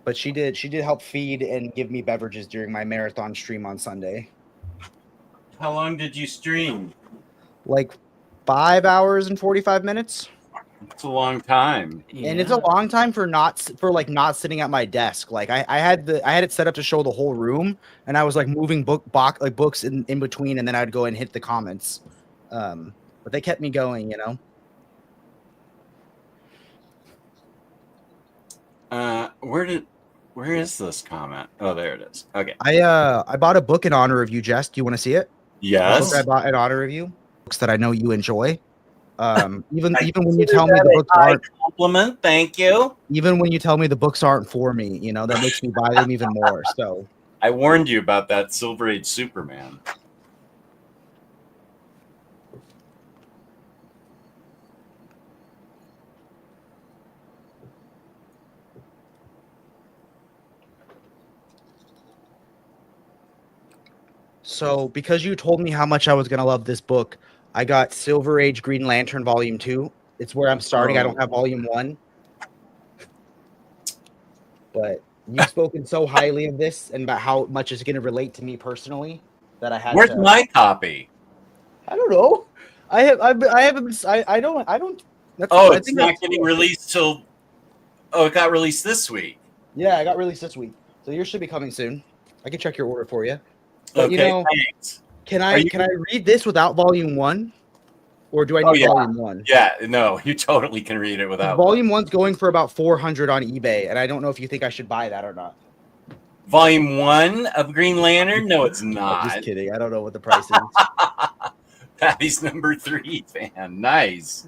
But she did help feed and give me beverages during my marathon stream on Sunday. How long did you stream? Like 5 hours and 45 minutes. It's a long time. And it's a long time for not sitting at my desk. Like I had it set up to show the whole room, and I was like moving books in between, and then I'd go and hit the comments. But they kept me going, you know. Where is this comment? Oh, there it is. Okay. I bought a book in honor of you, Jess. Do you want to see it? The book I Yes. bought in honor of you. Books that I know you enjoy. Even I when you tell me the books aren't compliment. Thank you. even when you tell me the books aren't for me, that makes me buy them even more. So I warned you about that Silver Age Superman. because you told me how much I was gonna love this book, I got Silver Age Green Lantern Volume 2. It's where I'm starting. I don't have Volume 1. But you've spoken so highly of this and about how much it's gonna relate to me personally that I had Where's to. my copy? I don't know. I haven't. I don't. That's, Oh, I it's think not that's getting cool. released till. Oh, it got released this week. Yeah, I got released this week, so yours should be coming soon. I can check your order for you. But Okay, thanks. can Are I you- can I read this without Volume 1, or do I Oh, need yeah. Volume 1? Yeah, no, you totally can read it without. Volume 1's going for about 400 on eBay, and I don't know if you think I should buy that or not. Volume 1 of Green Lantern? No, it's I'm not. just kidding. I don't know what the price is. Patty's number 3 fan. Nice.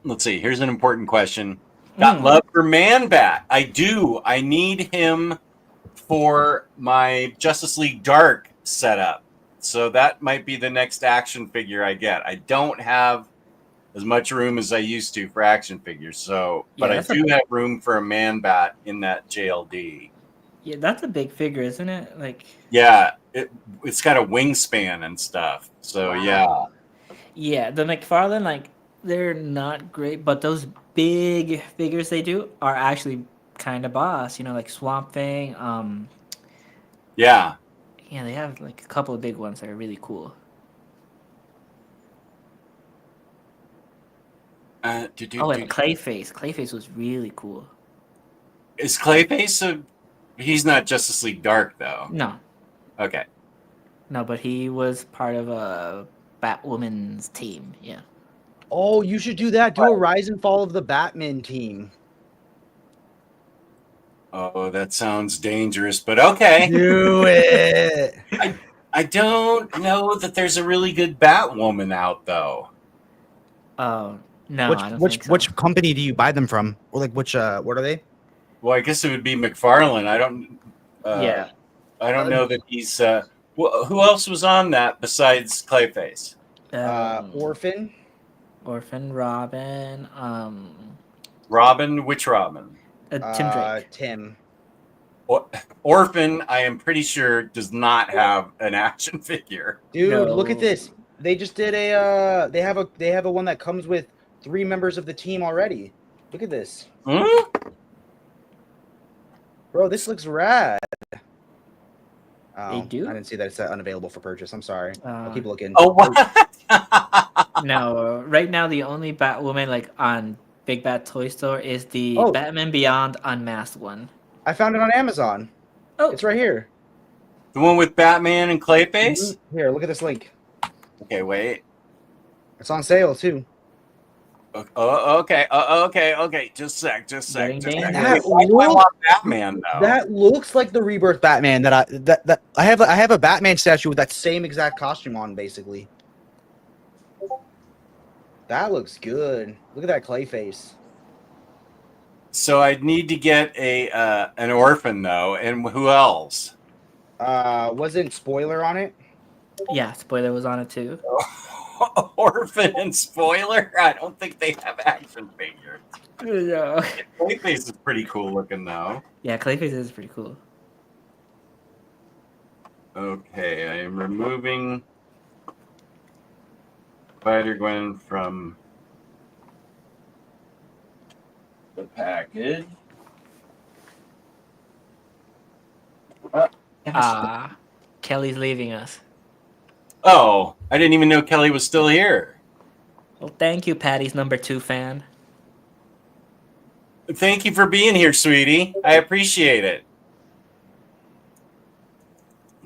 Let's see. Here's an important question. Got love for Man Bat. I do. I need him for my Justice League Dark setup. So that might be the next action figure I get. I don't have as much room as I used to for action figures. So, but I do have room for a Man Bat in that JLD. Yeah, that's a big figure, isn't it? Like, yeah, it's got a wingspan and stuff. So wow. Yeah, the McFarlane, like, they're not great, but those big figures they do are actually kind of boss. Like Swamp Thing. Yeah. Yeah, they have like a couple of big ones that are really cool. And Clayface. Clayface was really cool. Is Clayface he's not Justice League Dark though? No. Okay. No, but he was part of a Batwoman's team. Yeah. Oh, you should do that. Do a Rise and Fall of the Batman team. Oh, that sounds dangerous, but okay. Do it. I don't know that there's a really good Batwoman out though. Oh, no, I don't think so. Which company do you buy them from? Or like what are they? Well, I guess it would be McFarlane. I don't know that he's who else was on that besides Clayface? Orphan, Robin, Robin, which Robin? Tim Drake. Tim. Orphan, I am pretty sure does not have an action figure. Dude, look at this. They just did they have a one that comes with 3 members of the team already. Look at this. Bro, this looks rad. They do? I didn't see that it's unavailable for purchase. I'm sorry. I'll keep looking. Oh, what? No, right now the only Batwoman like on Big Bad Toy Store is the Batman Beyond Unmasked one. I found it on Amazon. Oh, it's right here. The one with Batman and Clayface? Here, look at this link. Okay, wait. It's on sale too. Okay. Just a sec. That Why do I want Batman though? That looks like the Rebirth Batman that I have a Batman statue with that same exact costume on, basically. That looks good. Look at that Clayface. So I'd need to get an Orphan though, and who else? Wasn't Spoiler on it? Yeah, Spoiler was on it too. Orphan and Spoiler? I don't think they have action figures. No. Clayface is pretty cool looking though. Yeah, Clayface is pretty cool. Okay, I am removing Spider-Gwen from the package. Kelly's leaving us. Oh, I didn't even know Kelly was still here. Well, thank you, Patty's number 2 fan. Thank you for being here, sweetie. I appreciate it.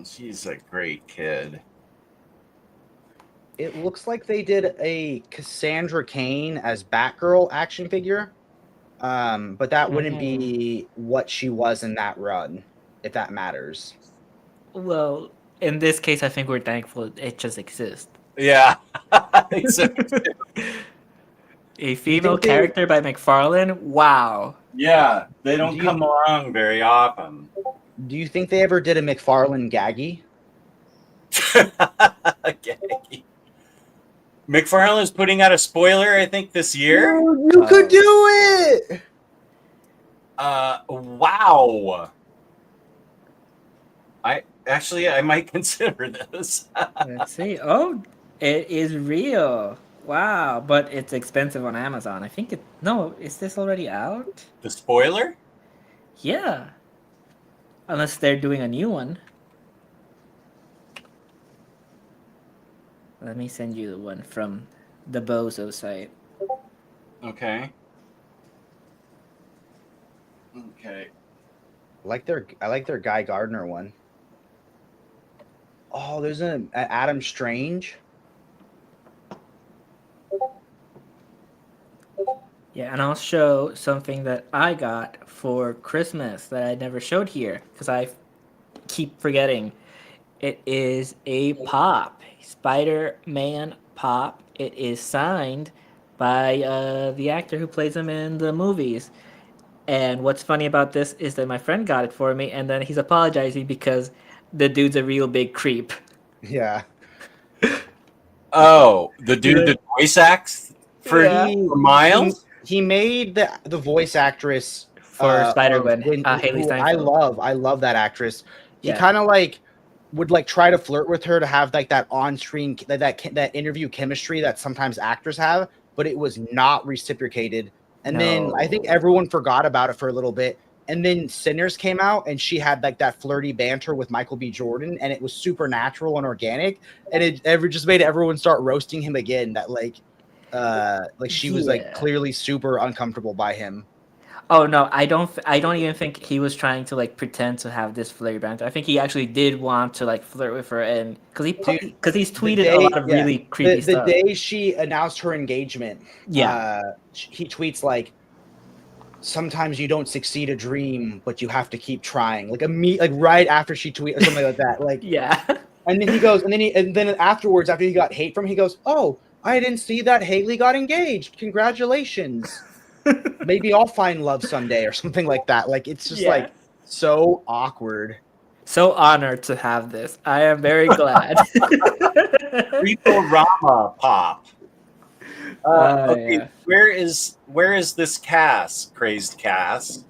She's a great kid. It looks like they did a Cassandra Cain as Batgirl action figure, but that wouldn't be what she was in that run, if that matters. Well, in this case, I think we're thankful it just exists. Yeah. So, A female think they- character by McFarlane? Wow. yeah, they don't Do you- come along very often. Do you think they ever did a McFarlane gaggy? Okay. McFarlane's putting out a spoiler, I think, this year. You could do it. Wow. I might consider this. Let's see. Oh, it is real. Wow, but it's expensive on Amazon. I think it. No, is this already out? The spoiler? Yeah. Unless they're doing a new one. Let me send you the one from the Bozo site. Okay. Okay. I like their Guy Gardner one. Oh, there's an Adam Strange. Yeah, and I'll show something that I got for Christmas that I never showed here because I keep forgetting. It is a pop, Spider-Man pop. It is signed by the actor who plays him in the movies. And what's funny about this is that my friend got it for me, and then he's apologizing because the dude's a real big creep. Yeah. Oh, the dude that voice acts for Miles? He made the voice actress For Spider-Gwen, Haley who Steinfeld. I love that actress. He Yeah. kind of like would like try to flirt with her to have like that on-screen that interview chemistry that sometimes actors have, but it was not reciprocated. And then I think No. everyone forgot about it for a little bit. And then Sinners came out, and she had like that flirty banter with Michael B. Jordan, and it was supernatural and organic. And it ever just made everyone start roasting him again. That like she was like Yeah. clearly super uncomfortable by him. Oh no, I don't even think he was trying to like pretend to have this flirty banter. I think he actually did want to like flirt with her, and because he's tweeted a lot of really creepy the stuff. day she announced her engagement, he tweets like, "Sometimes you don't succeed a dream, but you have to keep trying." Like right after she tweeted or something like that. Like Yeah. And then he goes, and then afterwards, after he got hate from, he goes, "Oh, I didn't see that Haley got engaged. Congratulations. Maybe I'll find love someday," or something like that. Like it's just like so awkward. So honored to have this. I am very glad. Rama pop. Okay, yeah. where is this Cass, crazed Cass?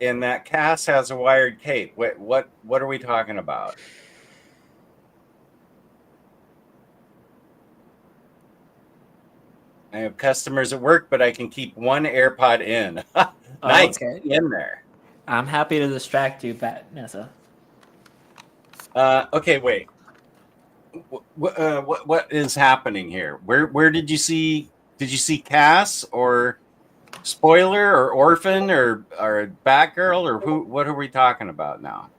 And that Cass has a wired cape. What are we talking about? I have customers at work, but I can keep one AirPod in. Nice, okay. in there. I'm happy to distract you, Nessa. Okay, wait. What is happening here? Where did you see? Did you see Cass or Spoiler or Orphan or Batgirl or who? What are we talking about now?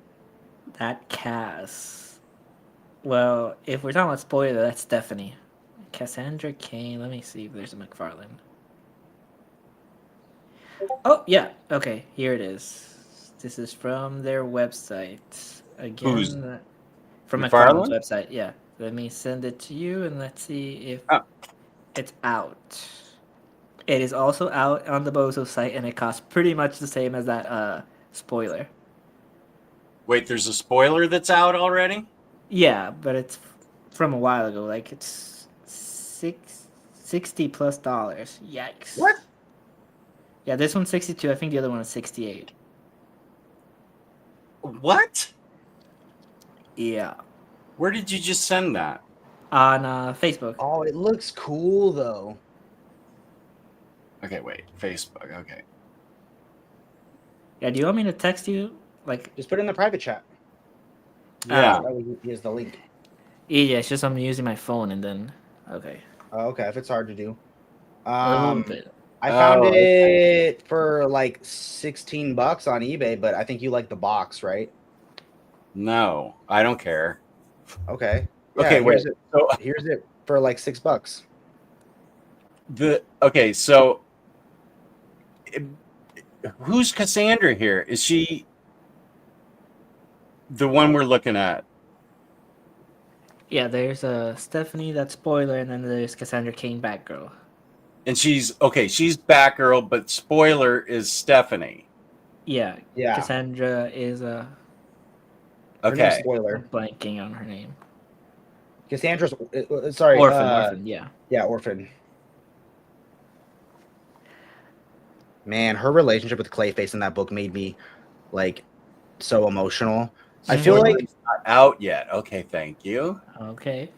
That Cass. Well, if we're talking about spoiler, that's Stephanie. Cassandra Cain. Let me see if there's a McFarlane. Oh yeah. Okay, here it is. This is from their website. Again, Who's from McFarlane? McFarlane's website. Yeah. Let me send it to you, and let's see if it's out. It is also out on the Bozo site, and it costs pretty much the same as that spoiler. Wait, there's a spoiler that's out already? Yeah, but it's from a while ago. Like it's $60+ plus. Yikes! What? Yeah, this one's 62. I think the other one is 68. What? Yeah, Where did you just send that? on Facebook. Oh, it looks cool though. Okay, wait. Facebook. Okay. Yeah, do you want me to text you? Like, Just put it in the private chat. Yeah. Here's the link. yeah, it's just I'm using my phone, and then okay. Oh, okay, if it's hard to do. A little bit. I found Oh, it for like $16 on eBay, but I think you like the box, right? No, I don't care. Okay. Okay, wait. So Here's it for like $6. so who's Cassandra here? Is she the one we're looking at? Yeah, there's Stephanie, that's spoiler, and then there's Cassandra Cain, Batgirl. And she's Batgirl, but spoiler is Stephanie. Yeah, Yeah. Cassandra is Her name's Okay. Spoiler. blanking on her name. Cassandra's sorry. Orphan, yeah. Yeah, Orphan. Man, her relationship with Clayface in that book made me like so emotional. I feel like Spoiler's not out yet. Okay, thank you. Okay.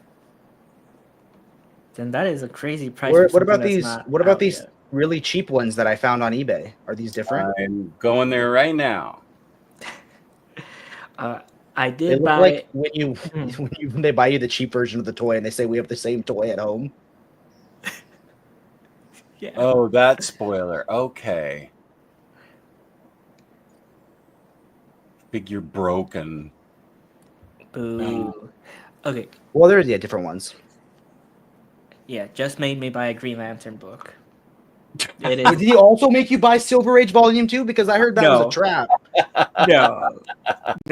Then that is a crazy price. what for about something these? that's not What about out these yet. really cheap ones that I found on eBay? Are these different? I'm going there right now. I They did look buy. like when you Hmm. when they buy you the cheap version of the toy and they say we have the same toy at home. Yeah. Oh, that spoiler. Okay. Figure broken. Boo. Okay. Well, there's different ones. Yeah, just made me buy a Green Lantern book. It Did is he also make you buy Silver Age Volume 2? Because I heard that was No. a trap.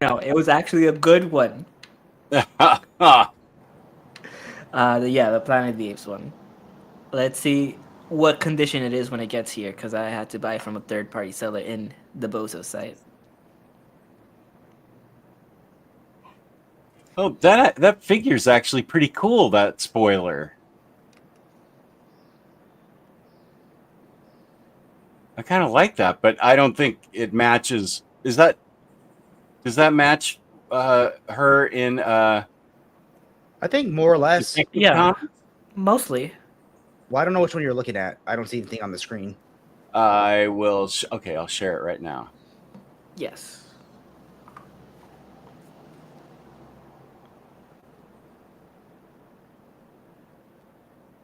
no. It was actually a good one. The Planet of the Apes one. Let's see what condition it is when it gets here, because I had to buy it from a third-party seller in the Bozo site. Oh, that figure's actually pretty cool, that spoiler. I kind of like that, but I don't think it matches. Does that match her in I think more or less. Detective Yeah. Comics? Mostly. Well, I don't know which one you're looking at. I don't see anything on the screen. I will. Okay, I'll share it right now. Yes.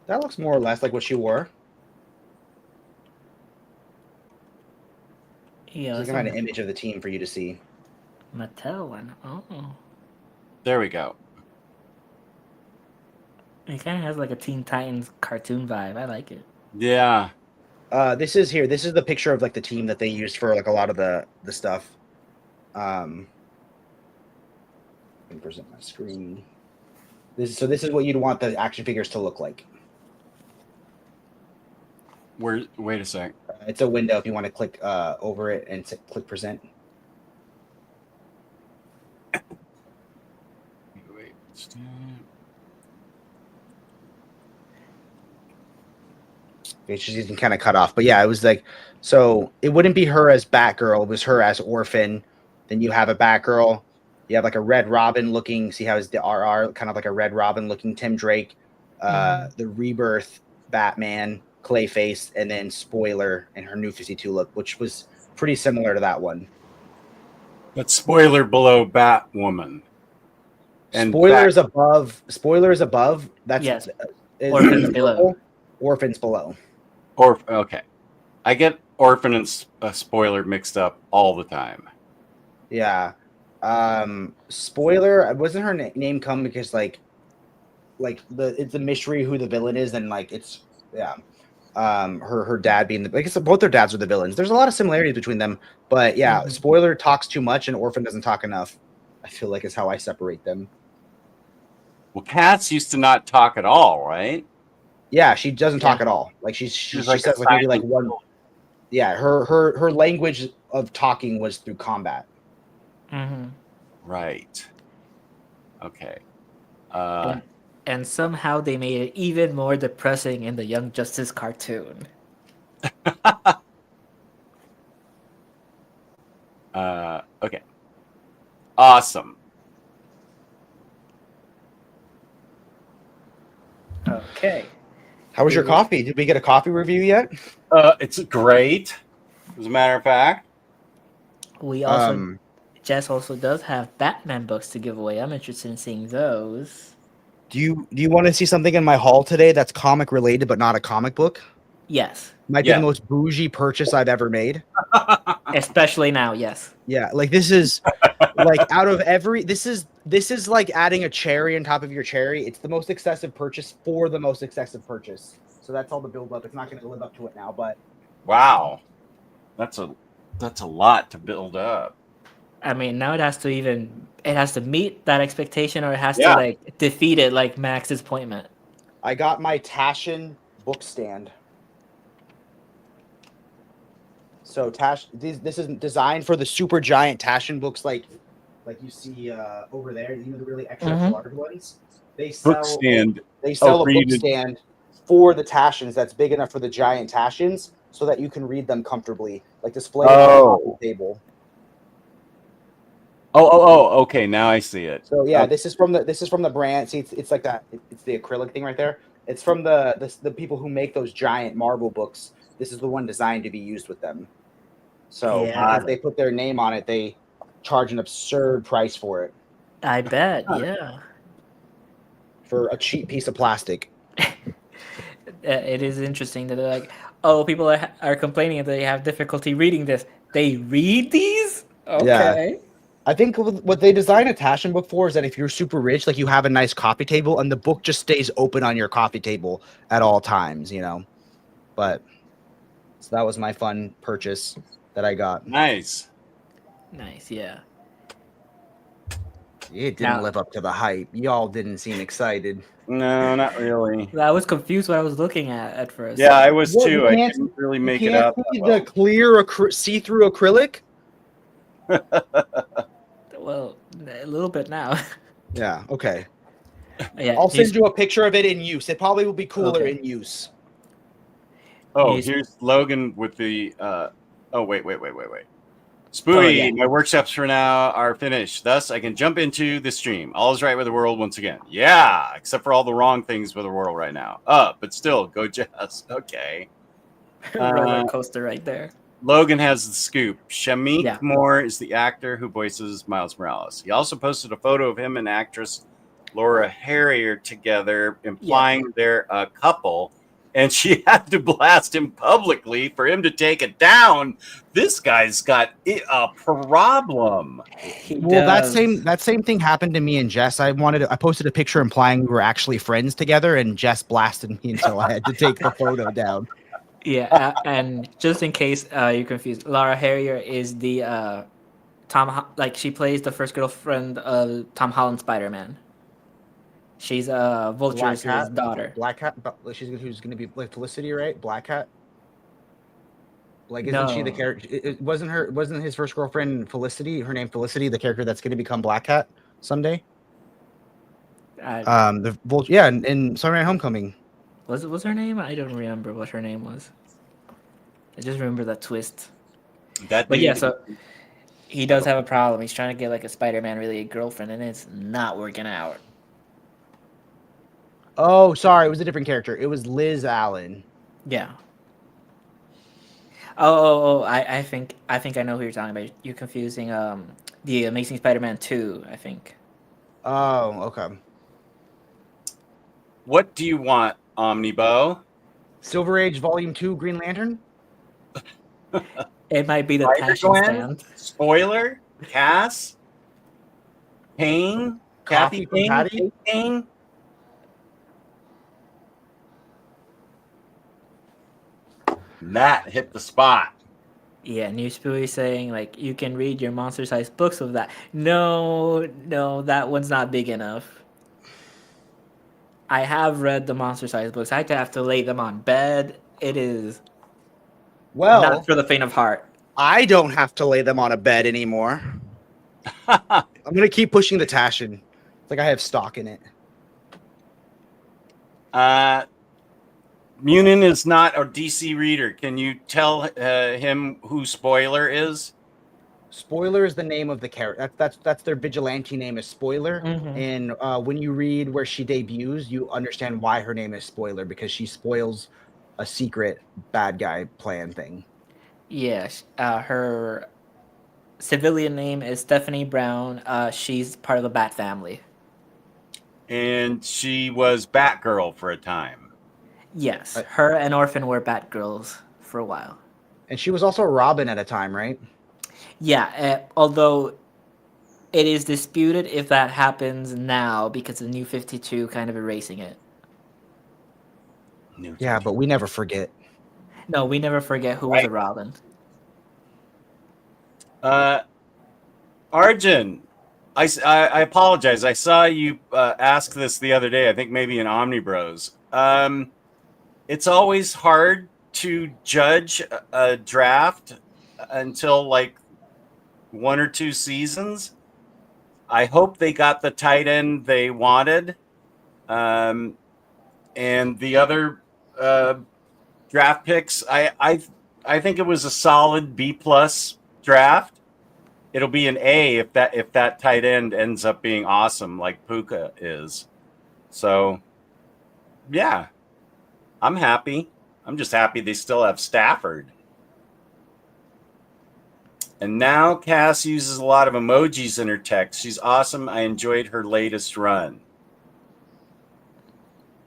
That looks more or less like what she wore. Yeah, Just that's find a an image of the team for you to see. Mattel one. Oh. There we go. It kind of has like a Teen Titans cartoon vibe. I like it. Yeah. This is here. This is the picture of like the team that they used for like a lot of the stuff. Let me present my screen. This is what you'd want the action figures to look like. Wait a sec. It's a window if you want to click over it and click present. Wait. It's just even kind of cut off. But yeah, it was like, so it wouldn't be her as Batgirl. It was her as Orphan. Then you have a Batgirl. You have like a Red Robin looking. See how it's the RR, kind of like a Red Robin looking Tim Drake. The Rebirth Batman, Clayface, and then Spoiler in her New 52 look, which was pretty similar to that one. But spoiler below Batwoman. And Spoiler is above. Spoiler is above. That's Yes. Orphan's below. Orphan's below. Okay. I get Orphan and Spoiler mixed up all the time. Yeah. Spoiler, wasn't her name come because like it's a mystery who the villain is, and like it's her dad being I guess both their dads are the villains. There's a lot of similarities between them, but yeah, Spoiler talks too much and Orphan doesn't talk enough. I feel like is how I separate them. Well, Cats used to not talk at all, right? Yeah, she doesn't talk at all. Like she She's says a like maybe like silent one. girl. Yeah, her language of talking was through combat. Mm-hmm. Right. Okay. And somehow they made it even more depressing in the Young Justice cartoon. Okay. Awesome. Okay. How was your coffee? Did we get a coffee review yet? It's great. As a matter of fact. We also Jess also does have Batman books to give away. I'm interested in seeing those. Do you want to see something in my haul today that's comic related but not a comic book? Yes. Might be the most bougie purchase I've ever made. Especially now, yes. Yeah, like this is like out of every this is This is like adding a cherry on top of your cherry. It's the most excessive purchase for the most excessive purchase. So that's all the build up. It's not going to live up to it now, but Wow, that's a lot to build up. I mean, now it has to meet that expectation, or it has to Yeah. like defeat it, like Max's appointment. I got my Taschen book stand. So this is designed for the super giant Taschen books, like you see over there. You know, the really extra large ones. They sell Book stand. They sell a for you book to- stand for the Taschens that's big enough for the giant Taschens, so that you can read them comfortably, like display it on Oh. the table. Oh, okay. Now I see it. So yeah, Okay. this is from the brand. See, it's like that. It's the acrylic thing right there. It's from the people who make those giant Marvel books. This is the one designed to be used with them. So Yeah. because they put their name on it, they charge an absurd price for it I bet, yeah. for a cheap piece of plastic. It is interesting that they're like, oh, people are complaining that they have difficulty reading this. They read these? Okay. I think what they design a Taschen book for is that if you're super rich, like you have a nice coffee table and the book just stays open on your coffee table at all times, you know. But so that was my fun purchase that I got. Nice. Nice, yeah. It didn't Now- live up to the hype. Y'all didn't seem excited. No, not really. I was confused what I was looking at first. Yeah, I was Well, too. you I can't- couldn't really You make it can't up. see that well. the clear see-through acrylic? Well, a little bit now. Yeah, okay. Yeah, I'll he's- send you a picture of it in use. It probably will be cooler Okay. in use. Oh, He's- here's Logan with the. Oh, wait. Spooey, yeah. my workshops for now are finished. Thus, I can jump into the stream. All is right with the world once again. Yeah, except for all the wrong things with the world right now. But still, go Jess. Okay. roller coaster right there. Logan has the scoop. Shamik Yeah. Moore is the actor who voices Miles Morales. He also posted a photo of him and actress Laura Harrier together, implying they're a couple. And she had to blast him publicly for him to take it down. This guy's got a problem. He Well, does. that same thing happened to me and Jess. I posted a picture implying we were actually friends together, and Jess blasted me until I had to take the photo down. Yeah, and just in case you're confused, Laura Harrier is the she plays the first girlfriend of Tom Holland Spider-Man. She's Vulture's Black Cat? daughter. Black Cat, who's going to be like Felicity, right? Black Cat. Like, isn't she the No. character? It wasn't his first girlfriend Felicity? Her name Felicity, the character that's going to become Black Cat someday. In Spider-Man: Homecoming. Was her name? I don't remember what her name was. I just remember that twist. But yeah, so he does have a problem. He's trying to get like a Spider-Man related girlfriend, and it's not working out. Oh, sorry, it was a different character. It was Liz Allen. Yeah. Oh! I think I know who you're talking about. You're confusing the Amazing Spider-Man 2, I think. Oh, okay. What do you want, Omnibo? Silver Age Volume 2 Green Lantern? It might be the Spider-Gwen? passion stand. Spoiler? Cass? Payne? Kathy Coffee from Payne? Patty? Payne? That hit the spot. Yeah, New Spooey saying like you can read your monster-sized books with that. No, that one's not big enough. I have read the monster-sized books. I have to lay them on bed. It is Well, not for the faint of heart. I don't have to lay them on a bed anymore. I'm going to keep pushing the Taschen. It's like I have stock in it. Munin is not a DC reader. Can you tell him who Spoiler is? Spoiler is the name of the character. That's their vigilante name is Spoiler. Mhm. And when you read where she debuts, you understand why her name is Spoiler, because she spoils a secret bad guy plan thing. Yes, her civilian name is Stephanie Brown. She's part of the Bat family. And she was Batgirl for a time. Yes, her and Orphan were Batgirls for a while. And she was also Robin at a time, right? Yeah, although it is disputed if that happens now because the New 52 kind of erasing it. Yeah, but we never forget. No, we never forget who was a Robin. Arjun, I apologize. I saw you ask this the other day. I think maybe in Omnibros. It's always hard to judge a draft until like 1 or 2 seasons. I hope they got the tight end they wanted, and the other draft picks. I think it was a solid B+ draft. It'll be an A if that tight end ends up being awesome like Puka is. So, yeah, I'm happy. I'm just happy they still have Stafford. And now Cass uses a lot of emojis in her text. She's awesome. I enjoyed her latest run.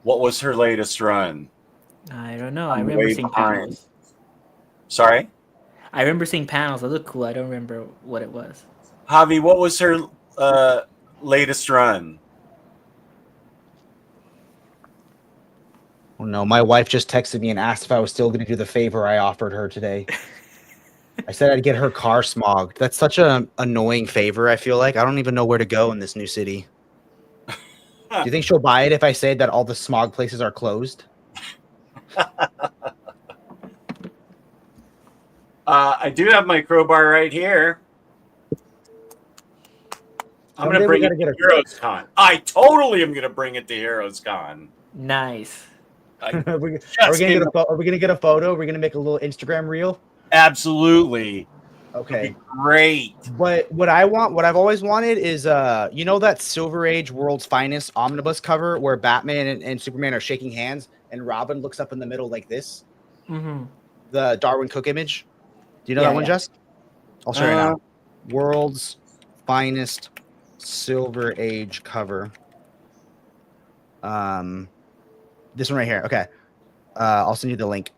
What was her latest run? I don't know. I I'm remember way seeing behind. panels. Sorry? I remember seeing panels. They look cool. I don't remember what it was. Javi, what was her latest run? Oh no, my wife just texted me and asked if I was still going to do the favor I offered her today. I said I'd get her car smogged. That's such an annoying favor, I feel like. I don't even know where to go in this new city. Do you think she'll buy it if I say that all the smog places are closed? I do have my crowbar right here. I'm going to bring it to Heroes Con. I totally am going to bring it to Heroes Con. Nice. Are we gonna get a photo? Are we gonna make a little Instagram reel? Absolutely. Okay. Great. But what I've always wanted is you know that Silver Age World's Finest omnibus cover where Batman and Superman are shaking hands and Robin looks up in the middle like this? Mm-hmm. The Darwin Cook image. Do you know Yeah, that one, yeah. Jess? I'll show you now. World's Finest Silver Age cover. This one right here. Okay. I'll send you the link.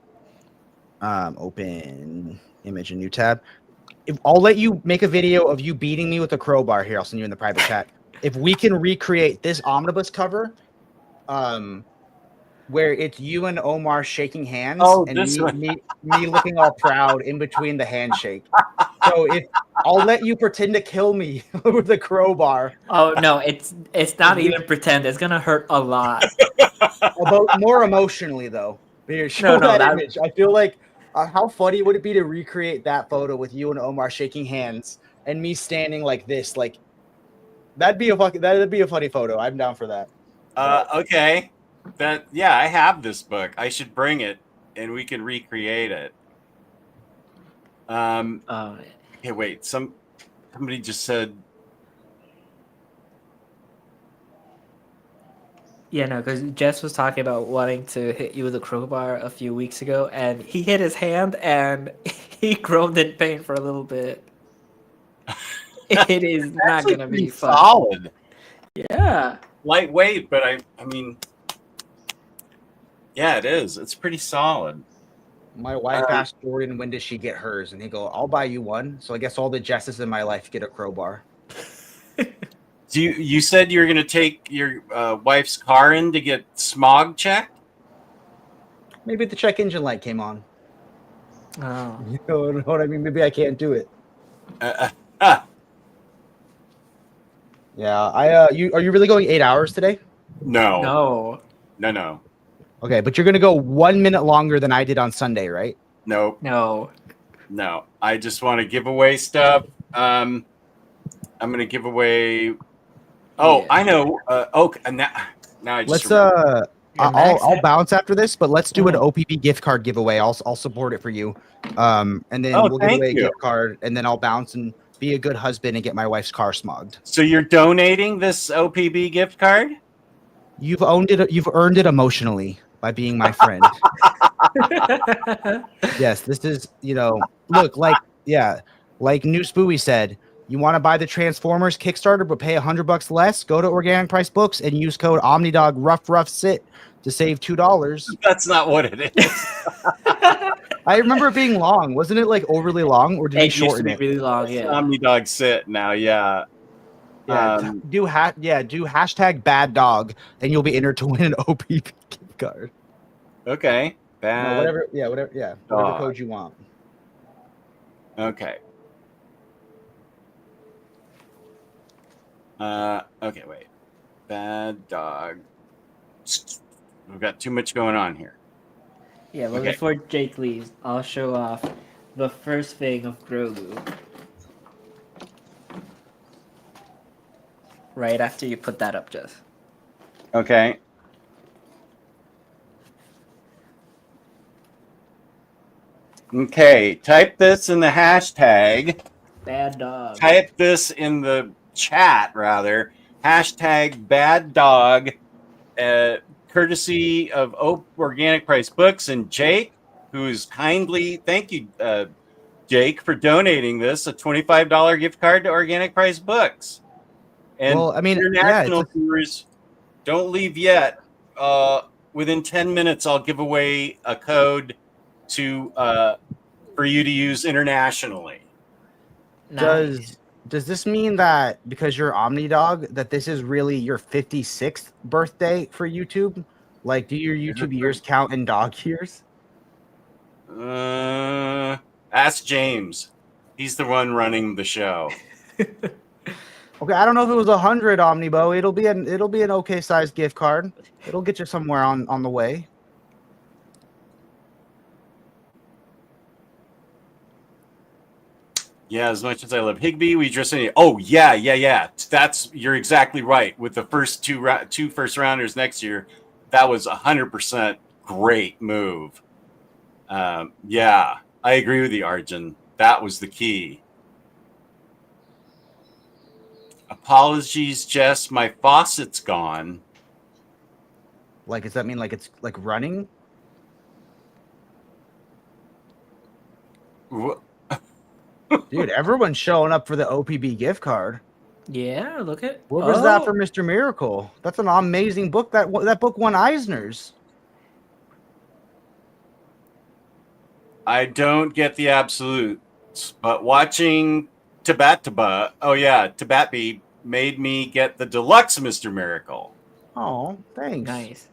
Open image, a new tab. I'll let you make a video of you beating me with a crowbar here. I'll send you in the private chat. If we can recreate this omnibus cover, where it's you and Omar shaking hands and me looking all proud in between the handshake. So I'll let you pretend to kill me with the crowbar. Oh no, it's not even pretend. It's gonna hurt a lot. More emotionally though. No, that that- image. I feel like how funny would it be to recreate that photo with you and Omar shaking hands and me standing like this? Like that'd be a funny photo. I'm down for that. Okay. I have this book. I should bring it and we can recreate it. Okay, wait. Somebody just said. Yeah, no, because Jess was talking about wanting to hit you with a crowbar a few weeks ago, and he hit his hand, and he groaned in pain for a little bit. It is not going to be fun. Solid. Yeah. Lightweight, but I mean, yeah, it is. It's pretty solid. My wife asked Jordan when does she get hers, and he go, "I'll buy you one." So I guess all the Jesses in my life get a crowbar. You said you were going to take your wife's car in to get smog checked? Maybe the check engine light came on. Oh. You know what I mean? Maybe I can't do it. Yeah, are you really going 8 hours today? No. Okay, but you're gonna go 1 minute longer than I did on Sunday, right? Nope. No. I just want to give away stuff. I'm gonna give away. Oh, yeah. I know. Now I just. I'll bounce after this, but let's do an OPP gift card giveaway. I'll support it for you. And then we'll give away a gift card, and then I'll bounce and be a good husband and get my wife's car smogged. So you're donating this OPB gift card? You've owned it. You've earned it emotionally by being my friend. Yes, this is, look, like New Spooey said, you want to buy the Transformers Kickstarter but pay $100 less? Go to Organic Price Books and use code Omnidog Rough Sit to save $2. That's not what it is. I remember it being long. Wasn't it like overly long, or did they shorten it? Really long, yeah. Omnidog Sit now, yeah. Yeah, do hashtag bad dog, and you'll be entered to win an OPP gift card. Okay. Bad. No, whatever. Yeah, whatever. Yeah, whatever code you want. Okay. Okay, wait. Bad dog. We've got too much going on here. Yeah, well, Okay. before Jake leaves, I'll show off the first thing of Grogu. Right after you put that up, Jeff. Okay. Okay, type this in the hashtag. Bad dog. Type this in the chat, rather. Hashtag bad dog, courtesy of Organic Price Books. And Jake, who is kindly, thank you, Jake, for donating this, a $25 gift card to Organic Price Books. And Well, I mean, international viewers, don't leave yet. Within 10 minutes, I'll give away a code to for you to use internationally. Nice. Does this mean that because you're Omnidog, that this is really your 56th birthday for YouTube? Like, do your YouTube years count in dog years? Ask James. He's the one running the show. Okay, I don't know if it was 100 Omnibo. It'll be an okay sized gift card. It'll get you somewhere on the way. Yeah, as much as I love Higby, we just say, oh yeah. You're exactly right. With the first two first rounders next year, that was 100% great move. Yeah, I agree with you, Arjun. That was the key. Apologies, Jess. My faucet's gone. Like, does that mean like it's like running? Dude, everyone's showing up for the OPB gift card. Yeah, look at. What was that for Mr. Miracle? That's an amazing book. That book won Eisner's. I don't get the absolutes, but watching Tabataba, Tabatby made me get the deluxe Mr. Miracle. Oh, thanks. Nice.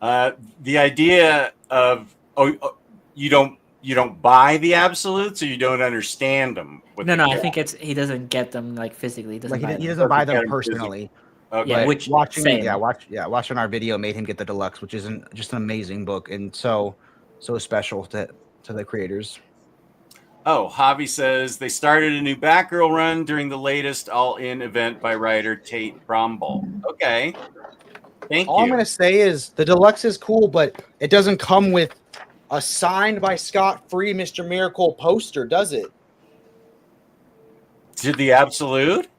The idea of you don't buy the absolutes, or you don't understand them. No, I think it's he doesn't get them like physically. He doesn't buy them personally. Okay. Yeah, which watching our video made him get the deluxe, which is just an amazing book and so special to the creators. Oh, Javi says they started a new Batgirl run during the latest all-in event by writer Tate Bromble. Okay. Thank you. All I'm going to say is the deluxe is cool, but it doesn't come with a signed by Scott Free Mr. Miracle poster, does it? Did the absolute?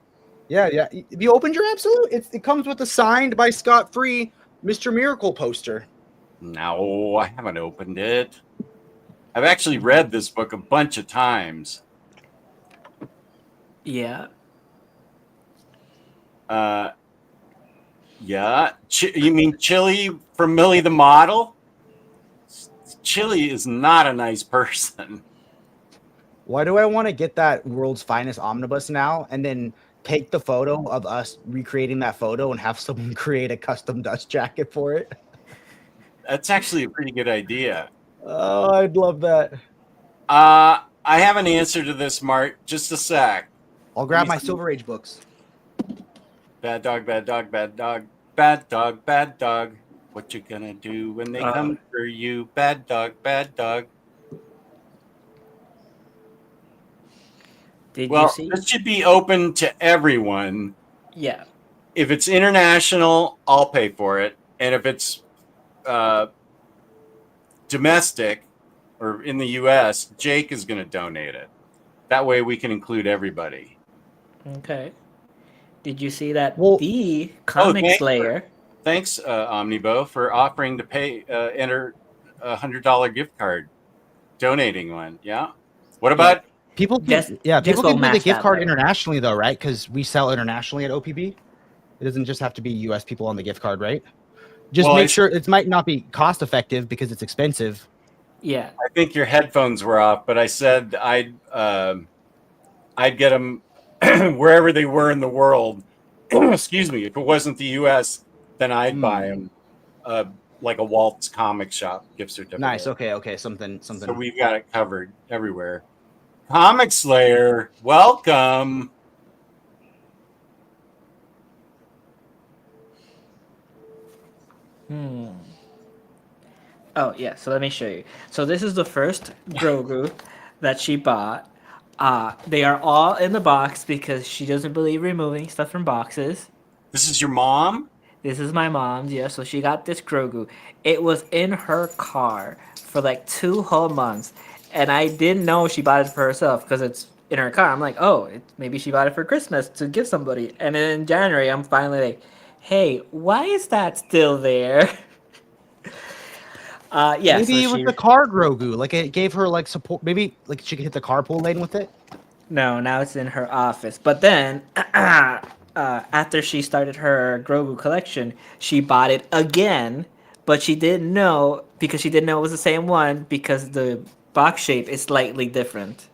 Yeah. Have you opened your absolute? It comes with a signed by Scott Free Mr. Miracle poster. No, I haven't opened it. I've actually read this book a bunch of times. Yeah. Yeah. You mean Chili from Millie the Model? Chili is not a nice person. Why do I want to get that world's finest omnibus now and then take the photo of us recreating that photo and have someone create a custom dust jacket for it? That's actually a pretty good idea. Oh, I'd love that. I have an answer to this, Mart. Just a sec. I'll grab my Silver Age books. Bad dog, bad dog, bad dog, bad dog, bad dog. What you gonna do when they come for you? Bad dog, bad dog. Did you see? This should be open to everyone. Yeah. If it's international, I'll pay for it. And if it's domestic or in the U.S., Jake is going to donate it. That way we can include everybody. Okay. Did you see that the Comic Slayer? Thanks, Omnibo, for offering to pay enter $100 gift card, donating one. Yeah. What about people? People can do the gift card internationally though, right? Because we sell internationally at OPB. It doesn't just have to be U.S. people on the gift card, right? Just make sure it might not be cost effective because it's expensive. Yeah. I think your headphones were off, but I said I'd get them wherever they were in the world. Excuse me. If it wasn't the U.S., then I'd buy them, like a Walt's comic shop gift certificate. Nice. Okay. Something. So we've got it covered everywhere. Comic Slayer, welcome. Oh yeah, so let me show you. So this is the first Grogu that she bought. They are all in the box because she doesn't believe removing stuff from boxes. This is your mom? This is my mom's, yeah. So she got this Grogu. It was in her car for like 2 whole months, and I didn't know she bought it for herself because it's in her car. I'm like, oh, maybe she bought it for Christmas to give somebody. And then in January, I'm finally like, hey, why is that still there? Yeah. Maybe so it was the car Grogu. Like it gave her like support. Maybe like she could hit the carpool lane with it. No, now it's in her office. But then, after she started her Grogu collection, she bought it again, but she didn't know because she didn't know it was the same one because the box shape is slightly different.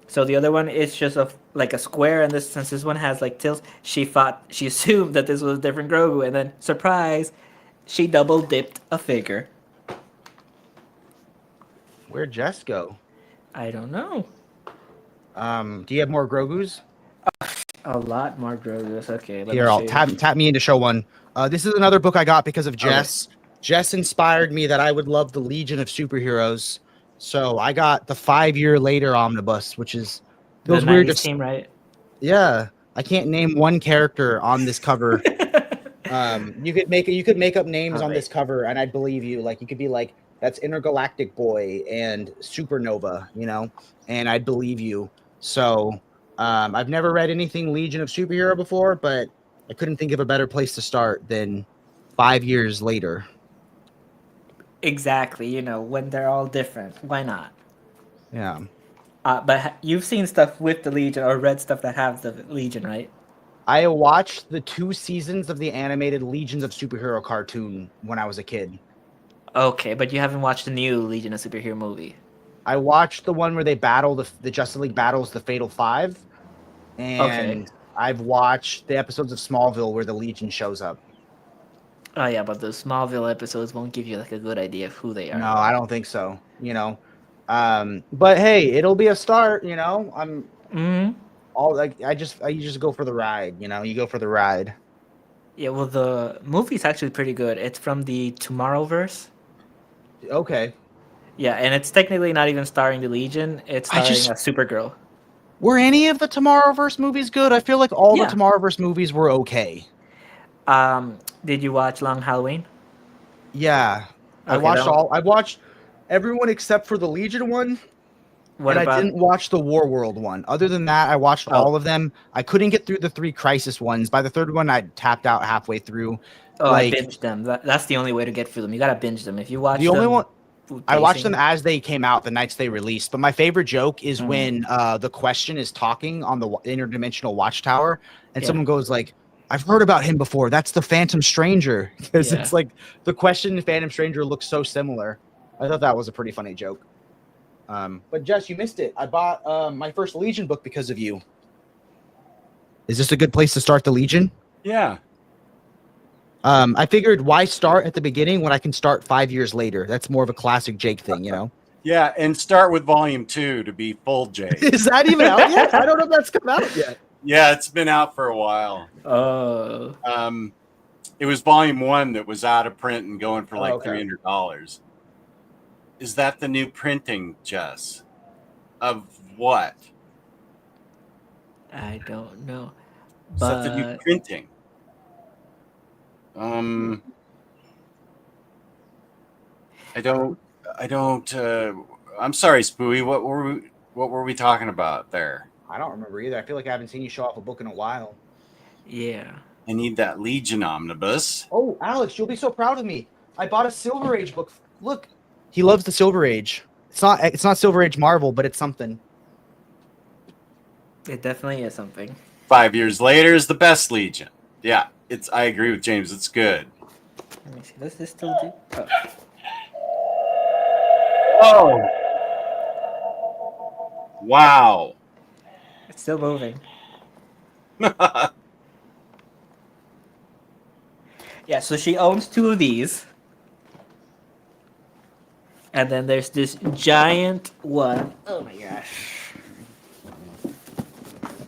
So the other one is just like a square, and since this one has like tilts, she assumed that this was a different Grogu, and then surprise, she double dipped a figure. Where'd Jess go? I don't know. Do you have more Grogus? A lot more Grogus. Okay, let Here, me I'll show you. tap me in to show one. This is another book I got because of Jess. Jess inspired me that I would love the Legion of Superheroes. So I got the 5 Year Later omnibus, which is feels The weird. 90s team, right? Yeah, I can't name one character on this cover. You could make up names on this cover, and I'd believe you. Like you could be like, that's Intergalactic Boy and Supernova, and I'd believe you. So I've never read anything Legion of Superhero before, but I couldn't think of a better place to start than 5 years later. Exactly, when they're all different. Why not? Yeah. But you've seen stuff with the Legion or read stuff that have the Legion, right? I watched the 2 seasons of the animated Legions of Superhero cartoon when I was a kid. Okay, but you haven't watched the new Legion of Superhero movie. I watched the one where they battle the Justice League battles the Fatal Five, and I've watched the episodes of Smallville where the Legion shows up. Oh yeah, but the Smallville episodes won't give you like a good idea of who they are. No, I don't think so. But hey, it'll be a start. I'm all like you just go for the ride. You go for the ride. Yeah, well, the movie's actually pretty good. It's from the Tomorrowverse. Okay. Yeah, and it's technically not even starring the Legion. It's starring a Supergirl. Were any of the Tomorrowverse movies good? I feel like all the Tomorrowverse movies were okay. Did you watch Long Halloween? Yeah. I watched everyone except for the Legion one. I didn't watch the War World one. Other than that, I watched all of them. I couldn't get through the 3 Crisis ones. By the 3rd one, I tapped out halfway through. I binged them. That's the only way to get through them. You gotta binge them. If you watch the only one, I watched them as they came out, the nights they released. But my favorite joke is when the Question is talking on the interdimensional watchtower, and someone goes like, "I've heard about him before. That's the Phantom Stranger," because it's like the Question and Phantom Stranger look so similar. I thought that was a pretty funny joke. But Jess, you missed it. I bought my first Legion book because of you. Is this a good place to start the Legion? Yeah. I figured why start at the beginning when I can start 5 years later? That's more of a classic Jake thing, Yeah, and start with volume 2 to be full Jake. Is that even out yet? I don't know if that's come out yet. Yeah, it's been out for a while. Oh. It was volume 1 that was out of print and going for like $300. Is that the new printing, Jess? Of what? I don't know. Is that the new printing? I don't. I'm sorry, Spooey. What were we talking about there? I don't remember either. I feel like I haven't seen you show off a book in a while. Yeah. I need that Legion omnibus. Oh, Alex, you'll be so proud of me. I bought a Silver Age book. Look, he loves the Silver Age. It's not Silver Age Marvel, but it's something. It definitely is something. 5 years later is the best Legion. Yeah, I agree with James. It's good. Let me see. Does this still do? Oh. Wow. It's still moving. Yeah, so she owns 2 of these. And then there's this giant one. Oh my gosh.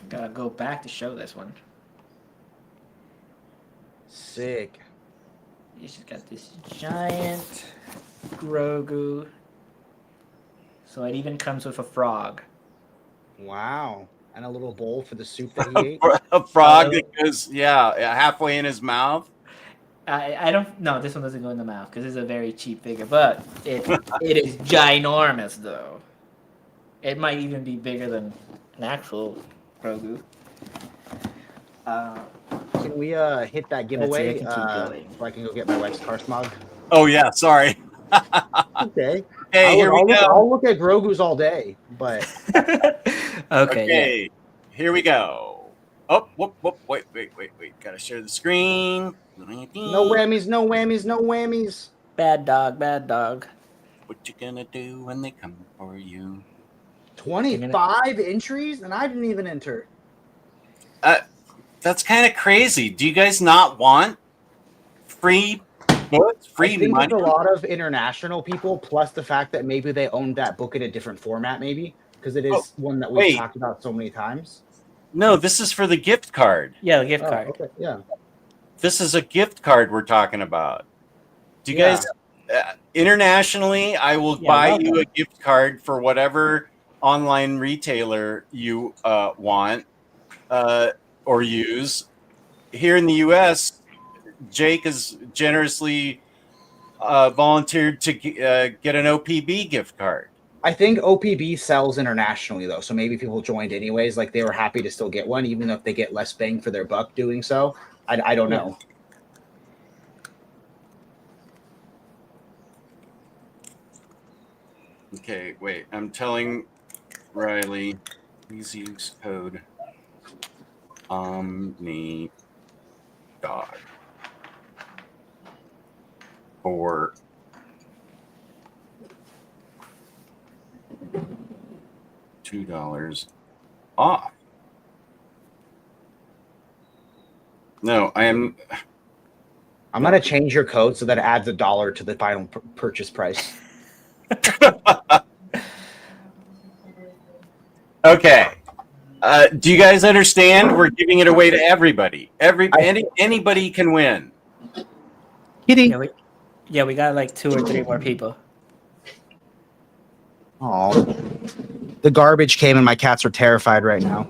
Gotta go back to show this one. Sick. She's got this giant Grogu. So it even comes with a frog. Wow. And a little bowl for the soup that he ate. A frog that goes, halfway in his mouth. I don't know. This one doesn't go in the mouth because it's a very cheap figure, but it is ginormous though. It might even be bigger than an actual Grogu. Can we hit that giveaway so I can go get my wife's car smog? Oh yeah, sorry. Okay. Hey, here we go. I'll look at Grogu's all day, but Okay. Here we go. Oh, whoop, wait. Gotta share the screen. no whammies, no whammies, no whammies. Bad dog. What you gonna do when they come for you? 25 entries, and I didn't even enter. That's kind of crazy. Do you guys not want free books, free I think money? it's a lot of international people, plus the fact that maybe they owned that book in a different format, maybe because it is one that we've talked about so many times. No, this is for the gift card. Yeah, the gift card. Okay, yeah. This is a gift card we're talking about. Do you guys internationally? I will buy you a gift card for whatever online retailer you want or use. Here in the U.S., Jake has generously volunteered to get an OPB gift card. I think OPB sells internationally though, so maybe people joined anyways. Like they were happy to still get one, even if they get less bang for their buck doing so. I don't know. Okay, wait. I'm telling Riley, please use code Omnidog for $2 off. No, I'm gonna change your code so that it adds $1 to the final purchase price. Okay. Do you guys understand? We're giving it away to everybody. Anybody can win. Kitty. Yeah, we got like 2 or 3 more people. Oh, the garbage came and my cats are terrified right now.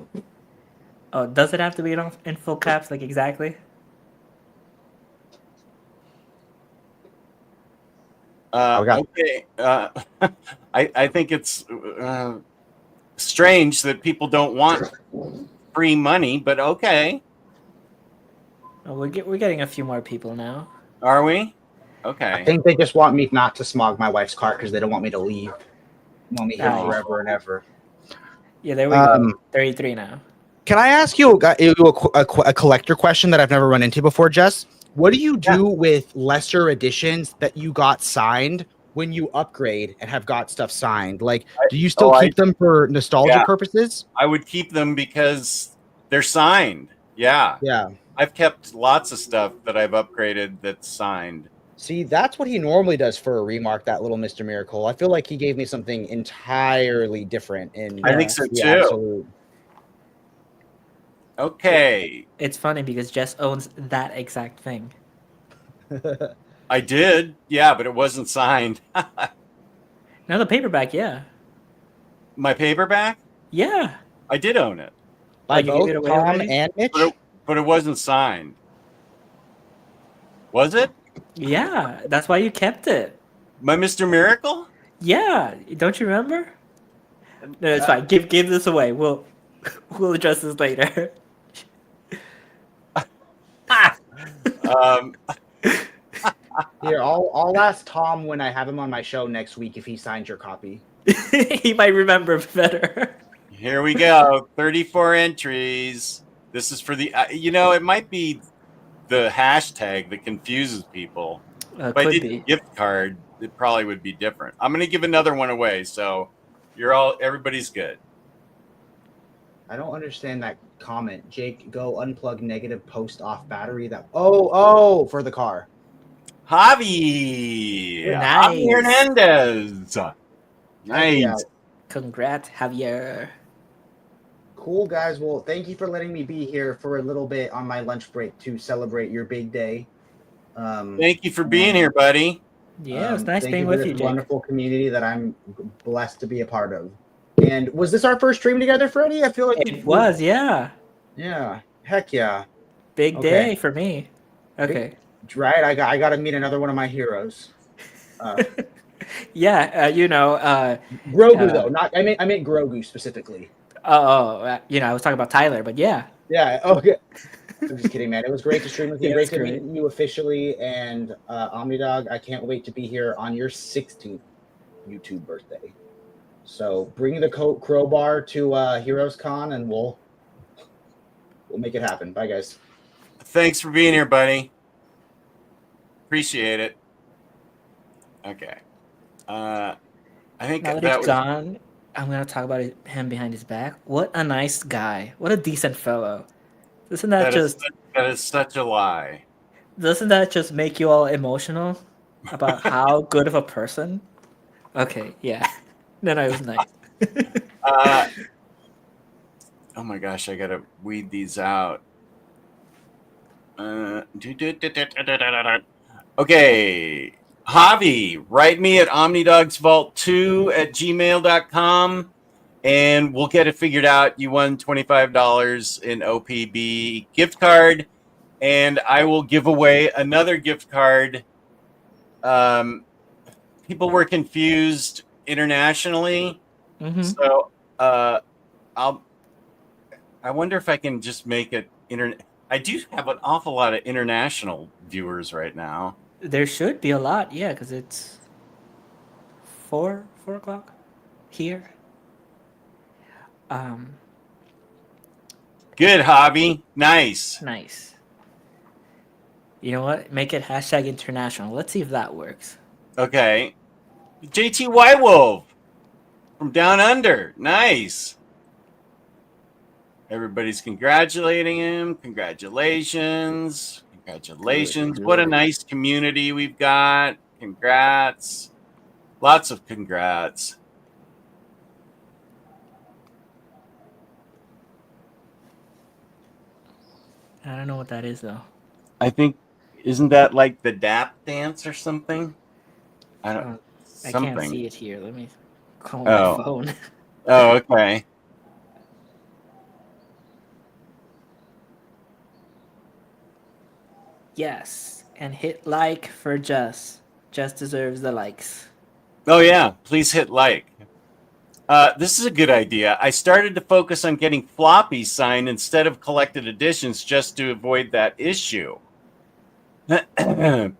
Oh, does it have to be in full caps, like exactly? Okay. I think it's strange that people don't want free money, but okay. Oh, we're getting a few more people now. Are we? Okay. I think they just want me not to smog my wife's car because they don't want me to leave. They want me here forever and ever. Yeah, there we go. 33 now. Can I ask you a collector question that I've never run into before, Jess? What do you do with lesser editions that you got signed when you upgrade and have got stuff signed? Like, do you still keep them for nostalgia purposes? I would keep them because they're signed. Yeah. Yeah. I've kept lots of stuff that I've upgraded that's signed. See, that's what he normally does for a remark, that little Mr. Miracle. I feel like he gave me something entirely different. I think so too. Absolute. Okay. It's funny because Jess owns that exact thing. I did. Yeah, but it wasn't signed. No, the paperback, yeah. My paperback? Yeah. I did own it. By both Tom and Mitch? But it wasn't signed. Was it? Yeah, that's why you kept it. My Mr. Miracle? Yeah, don't you remember? No, it's fine. Give this away. We'll address this later. Here, I'll ask Tom when I have him on my show next week if he signed your copy. He might remember better. Here we go. 34 entries. This is for the, it might be the hashtag that confuses people. If I did a gift card, it probably would be different. I'm going to give another one away. So everybody's good. I don't understand that comment. Jake, go unplug negative post off battery. Oh, for the car. Javi. Nice. Javi Hernandez. Nice. Yeah. Congrats, Javier. Cool, guys. Well, thank you for letting me be here for a little bit on my lunch break to celebrate your big day. Thank you for being here, buddy. Yeah, it was nice thank being you for with this you, Jake. wonderful community that I'm blessed to be a part of. And was this our first stream together, Freddy? I feel like It was, yeah. Yeah. Heck yeah. Big Okay. day for me. Okay. Right. I got to meet another one of my heroes. Yeah, Grogu though. Not. I meant Grogu specifically. I was talking about Tyler, but yeah. Yeah. Okay. I'm just kidding, man. It was great to stream with you. Yeah, Great it's to great. meet you officially. And Omnidog, I can't wait to be here on your 16th YouTube birthday. So bring the crowbar to Heroes Con, and we'll make it happen. Bye, guys. Thanks for being here, buddy. Appreciate it. Okay. I think Now that that it's was gone, I'm gonna talk about him behind his back. What a nice guy. What a decent fellow. Doesn't that that is such a lie. doesn't that just make you all emotional about how good of a person? Okay, yeah. No, it was nice. Oh my gosh, I gotta weed these out. Okay. Javi, write me at omnidogsvault2@gmail.com and we'll get it figured out. You won $25 in OPB gift card, and I will give away another gift card. People were confused internationally, so I wonder if I can just make it internet. I do have an awful lot of international viewers right now. There should be a lot, yeah, because it's 4 o'clock here. Good hobby. Nice. Nice. You know what? Make it #international. Let's see if that works. Okay. JTY Wolf from Down Under. Nice. Everybody's congratulating him. Congratulations. Congratulations. What a nice community we've got. Congrats. Lots of congrats. I don't know what that is, though. I think, isn't that like the DAP dance or something? I don't. I Something. can't see it here. Let me call my phone. Oh, okay. Yes, and hit like for Jess. Jess deserves the likes. Oh, yeah. Please hit like. This is a good idea. I started to focus on getting floppies signed instead of collected editions just to avoid that issue.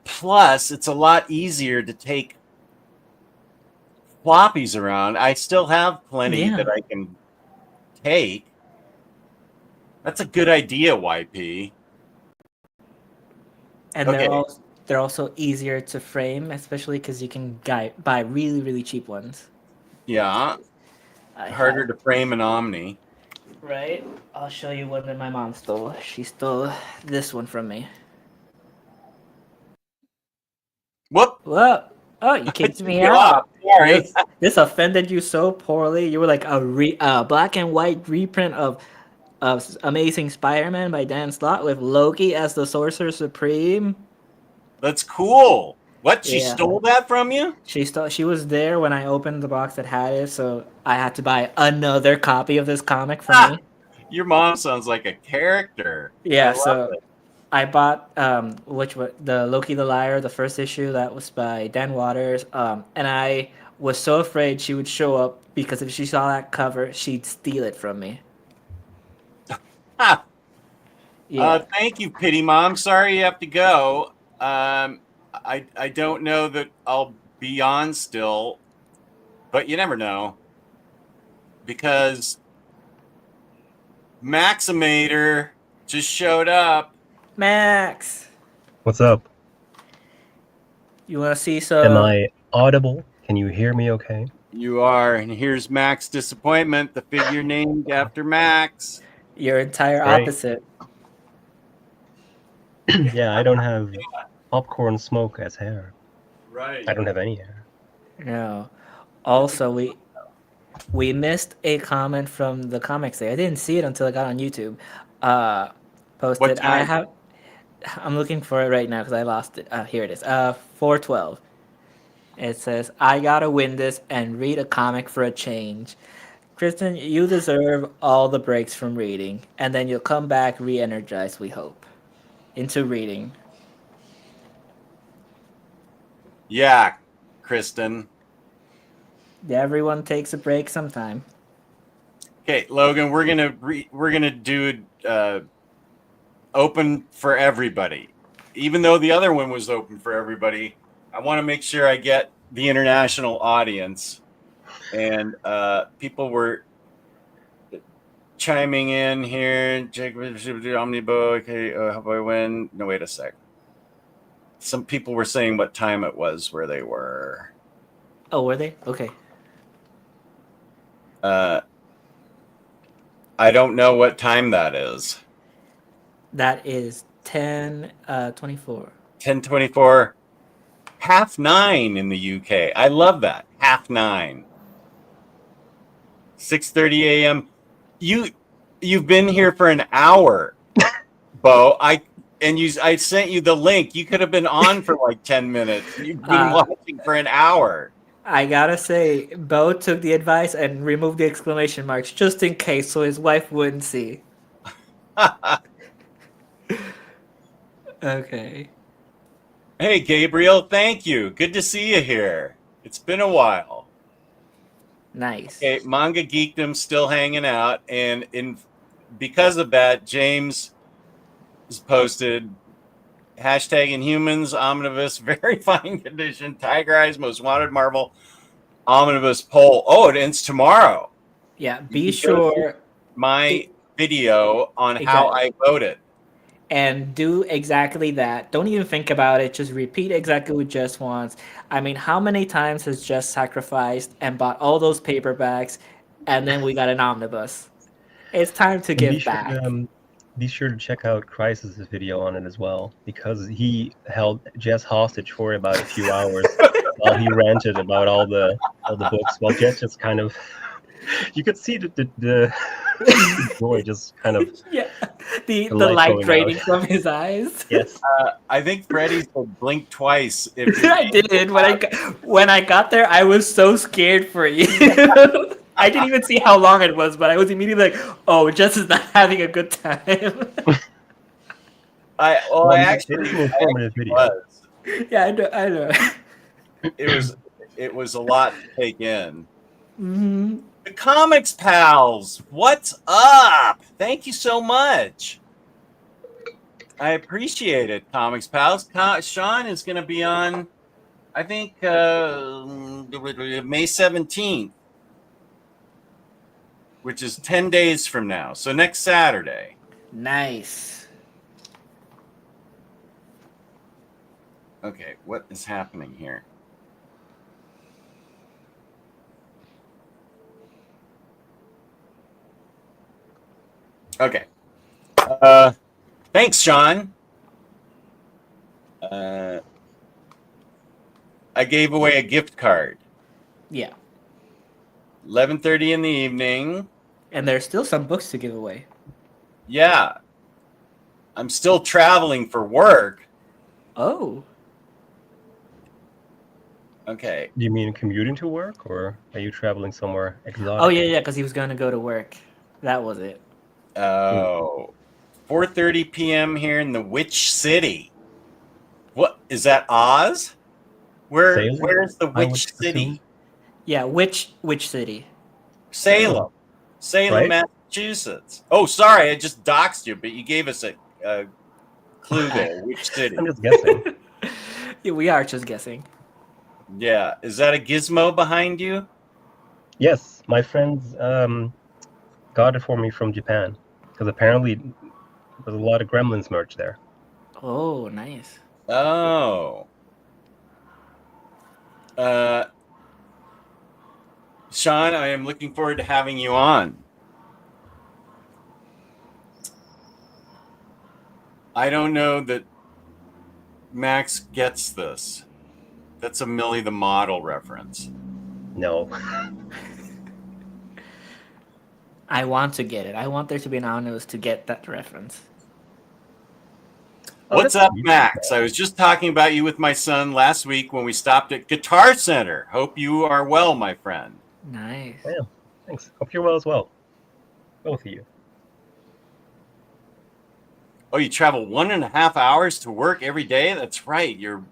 Plus, it's a lot easier to take floppies around. I still have plenty that I can take. That's a good idea, YP. And they're also easier to frame, especially because you can buy really, really cheap ones. Yeah. Harder to frame an Omni. Right? I'll show you one that my mom stole. She stole this one from me. Whoop! Whoa! Oh, you kicked me out. Sorry. This offended you so poorly. You were like a black and white reprint of Amazing Spider-Man by Dan Slott with Loki as the Sorcerer Supreme. That's cool. What? She stole that from you? She was there when I opened the box that had it, so I had to buy another copy of this comic for me. Your mom sounds like a character. Yeah, so I bought the Loki the Liar, the first issue that was by Dan Waters, and I was so afraid she would show up because if she saw that cover, she'd steal it from me. Thank you, Pity Mom. Sorry you have to go. I don't know that I'll be on still, but you never know. Because Maximator just showed up. Max! What's up? You want to see some... Am I audible? Can you hear me okay? You are, and here's Max Disappointment, the figure named after Max. Your entire Great. opposite. Yeah, I don't have popcorn smoke as hair. Right. I don't have any hair. No. Also, we missed a comment from the comics day. I didn't see it until I got on YouTube. Posted. time? I'm looking for it right now because I lost it. Here it is. 412. It says, "I gotta win this and read a comic for a change. Kristen, you deserve all the breaks from reading, and then you'll come back re-energized, we hope, into reading." Yeah, Kristen. Yeah, everyone takes a break sometime. Okay, Logan, we're gonna do open for everybody. Even though the other one was open for everybody, I want to make sure I get the international audience. And people were chiming in here. Omnidog. Okay, how do I win? No, wait a sec. Some people were saying what time it was where they were. Oh, were they? Okay. I don't know what time that is. That is 10:24. 10:24, 9:30 in the UK. I love that. 9:30. 6:30 a.m. You've been here for an hour, Bo. I sent you the link. You could have been on for like 10 minutes. You've been watching for an hour. I gotta say, Bo took the advice and removed the exclamation marks just in case so his wife wouldn't see. Okay. Hey, Gabriel, thank you. Good to see you here. It's been a while. Nice. Okay, Manga Geekdom still hanging out, and because of that, James has posted hashtag Inhumans Omnibus very fine condition Tiger Eyes Most Wanted Marvel Omnibus poll. Oh, it ends tomorrow. Yeah, be sure my video on how I voted. And do exactly that. Don't even think about it. Just repeat exactly what Jess wants. I mean, how many times has Jess sacrificed and bought all those paperbacks, and then we got an omnibus? It's time to give back. Be sure to check out Crisis' video on it as well, because he held Jess hostage for about a few hours while he ranted about all the books. While Jess just kind of, you could see the joy just kind of the light draining from his eyes. Yes. I think Freddy said blink twice. I did. When I got there, I was so scared for you. I didn't even see how long it was, but I was immediately like, "Oh, Jess is not having a good time." I actually informative video. Was. Yeah, I know. It was a lot to take in. Mm-hmm. The Comics Pals, what's up? Thank you so much. I appreciate it, Comics Pals. Sean is going to be on, I think, May 17th, which is 10 days from now. So next Saturday. Nice. Okay, what is happening here? Okay. Thanks, Sean. I gave away a gift card. Yeah. 11:30 in the evening. And there's still some books to give away. Yeah. I'm still traveling for work. Oh. Okay. Do you mean commuting to work, or are you traveling somewhere exotic? Oh, yeah, because he was going to go to work. That was it. Oh. 4:30 p.m. here in the Witch City. What is that? Oz? Where's the Witch City? Yeah, which city? Salem, right? Massachusetts. Oh, sorry, I just doxed you, but you gave us a clue there. Which city? I'm just guessing. Yeah, we are just guessing. Yeah, is that a gizmo behind you? Yes, my friends got it for me from Japan, because apparently there's a lot of Gremlins merch there. Oh, nice. Oh. Sean, I am looking forward to having you on. I don't know that Max gets this. That's a Millie the Model reference. No. I want to get it. I want there to be an omnibus to get that reference. What's up, Max? I was just talking about you with my son last week when we stopped at Guitar Center. Hope you are well, my friend. Nice. Yeah, thanks. Hope you're well as well. Both of you. Oh, you travel 1.5 hours to work every day? That's right. Your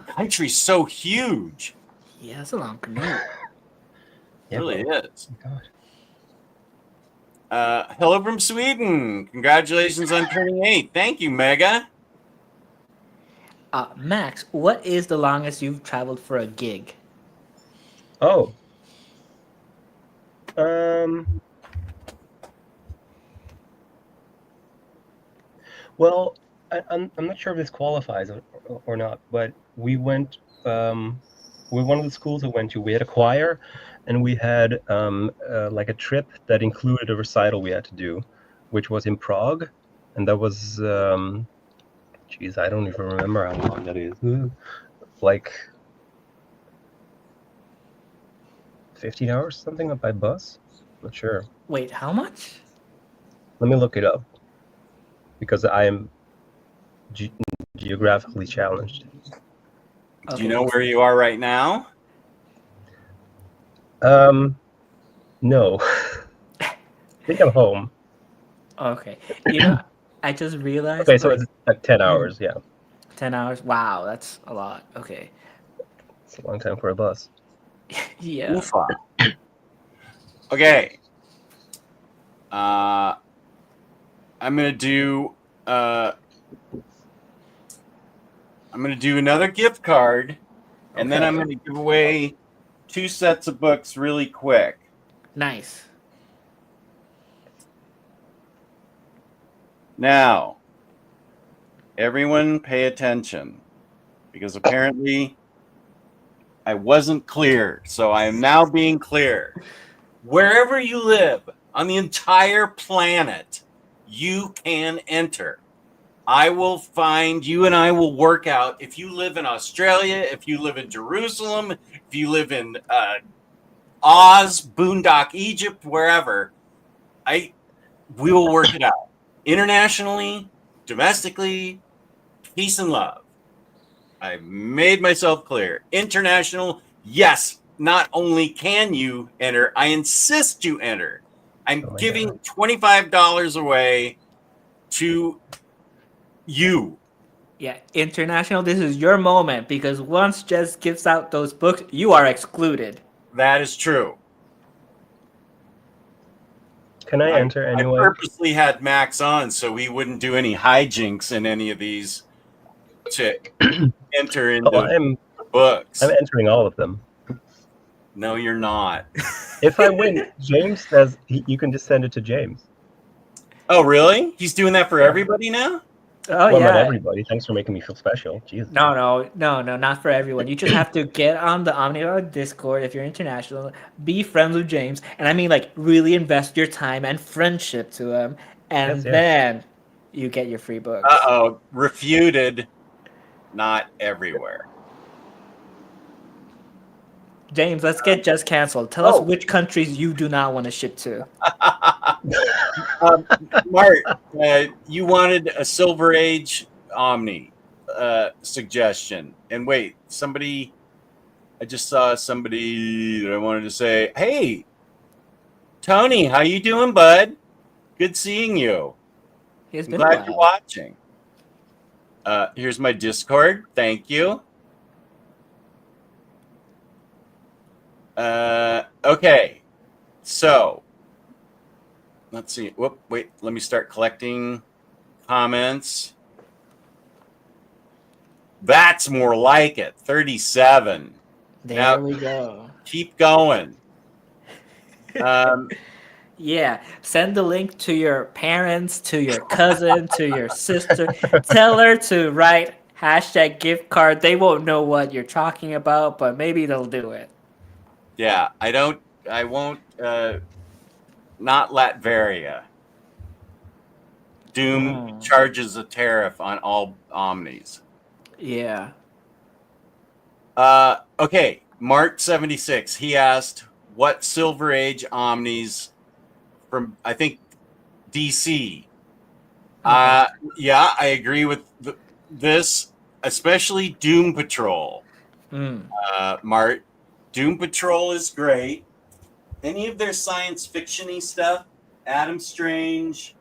country's so huge. Yeah, that's a long commute. It really is. Oh, God. Hello from Sweden. Congratulations on turning 8. Thank you, Mega. Max, what is the longest you've traveled for a gig? Oh. Well, I'm not sure if this qualifies or not, but we went. We're one of the schools I went to. We had a choir, and we had like a trip that included a recital we had to do, which was in Prague, and that was geez, I don't even remember how long that is. Like 15 hours, something by bus. Not sure. Wait, how much? Let me look it up, because I am geographically challenged. Do you know where you are right now? No. I think I'm home. Okay. You know, I just realized. Okay, so it's like 10 hours, yeah. 10 hours? Wow, that's a lot. Okay. It's a long time for a bus. Yeah. Oofa. Okay. I'm gonna do another gift card, and then I'm gonna give away 2 sets of books really quick. Nice. Now, everyone pay attention, because apparently I wasn't clear, so I am now being clear. Wherever you live on the entire planet, you can enter. I will find you, and I will work out if you live in Australia, if you live in Jerusalem, if you live in Oz, Boondock, Egypt, wherever. We will work it out. Internationally, domestically, peace and love. I made myself clear. International, yes, not only can you enter, I insist you enter. I'm giving $25 away to you. Yeah, international, this is your moment, because once Jess gives out those books, you are excluded. That is true. Can I enter anyway? I purposely had Max on so he wouldn't do any hijinks in any of these to enter into books. I'm entering all of them. No, you're not. If I win, James says you can just send it to James. Oh, really? He's doing that for everybody now? Oh, well, yeah. not everybody. Thanks for making me feel special. Jesus. No, not for everyone. You just have to get on the Omnidog Discord if you're international, be friends with James, and I mean, like, really invest your time and friendship to him, and then you get your free books. Uh-oh, refuted. Not everywhere. James, let's get Just canceled. Tell us which countries you do not want to ship to. Mark, you wanted a Silver Age Omni suggestion. And wait, I just saw somebody that I wanted to say, hey, Tony, how you doing, bud? Good seeing you. I'm glad you're watching. Here's my Discord. Thank you. Okay, so let's see. Wait, let me start collecting comments. That's more like it. 37. There we go. Keep going. Yeah, send the link to your parents, to your cousin, to your sister. Tell her to write #gift card. They won't know what you're talking about, but maybe they'll do it. Yeah, I won't, not Latveria. Doom charges a tariff on all Omnis. Yeah. Okay, Mart76. He asked what Silver Age Omnis from, I think, DC. Yeah, I agree with this, especially Doom Patrol. Mart, Doom Patrol is great. Any of their science fiction-y stuff, Adam Strange,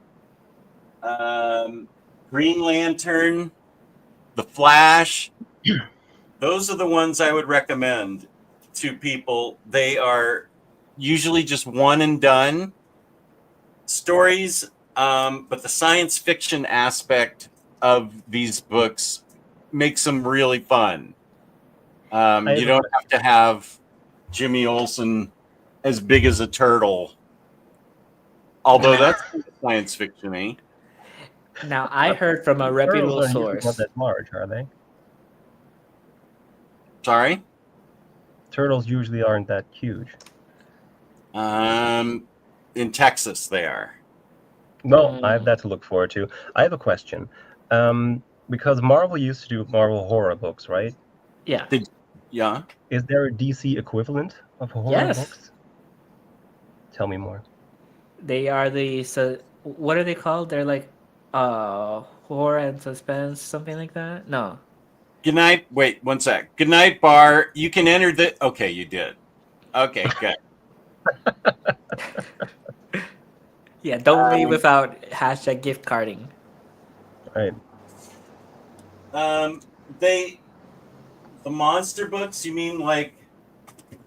Green Lantern, The Flash, those are the ones I would recommend to people. They are usually just one and done stories, but the science fiction aspect of these books makes them really fun. You don't have to have Jimmy Olsen as big as a turtle, although that's science fiction-y. Now, I heard from a reputable Turtles are usually not source. that large, are they? Sorry? Turtles usually aren't that huge. In Texas, they are. Well, I have that to look forward to. I have a question. Because Marvel used to do Marvel horror books, right? Yeah. Yeah. Is there a DC equivalent of horror books? Tell me more. They are what are they called? They're like horror and suspense, something like that? No. Good night. Wait, one sec. Good night, Bar. You can enter the. Okay, you did. Okay, good. Yeah, don't leave without hashtag gift carding. Right. The monster books, you mean like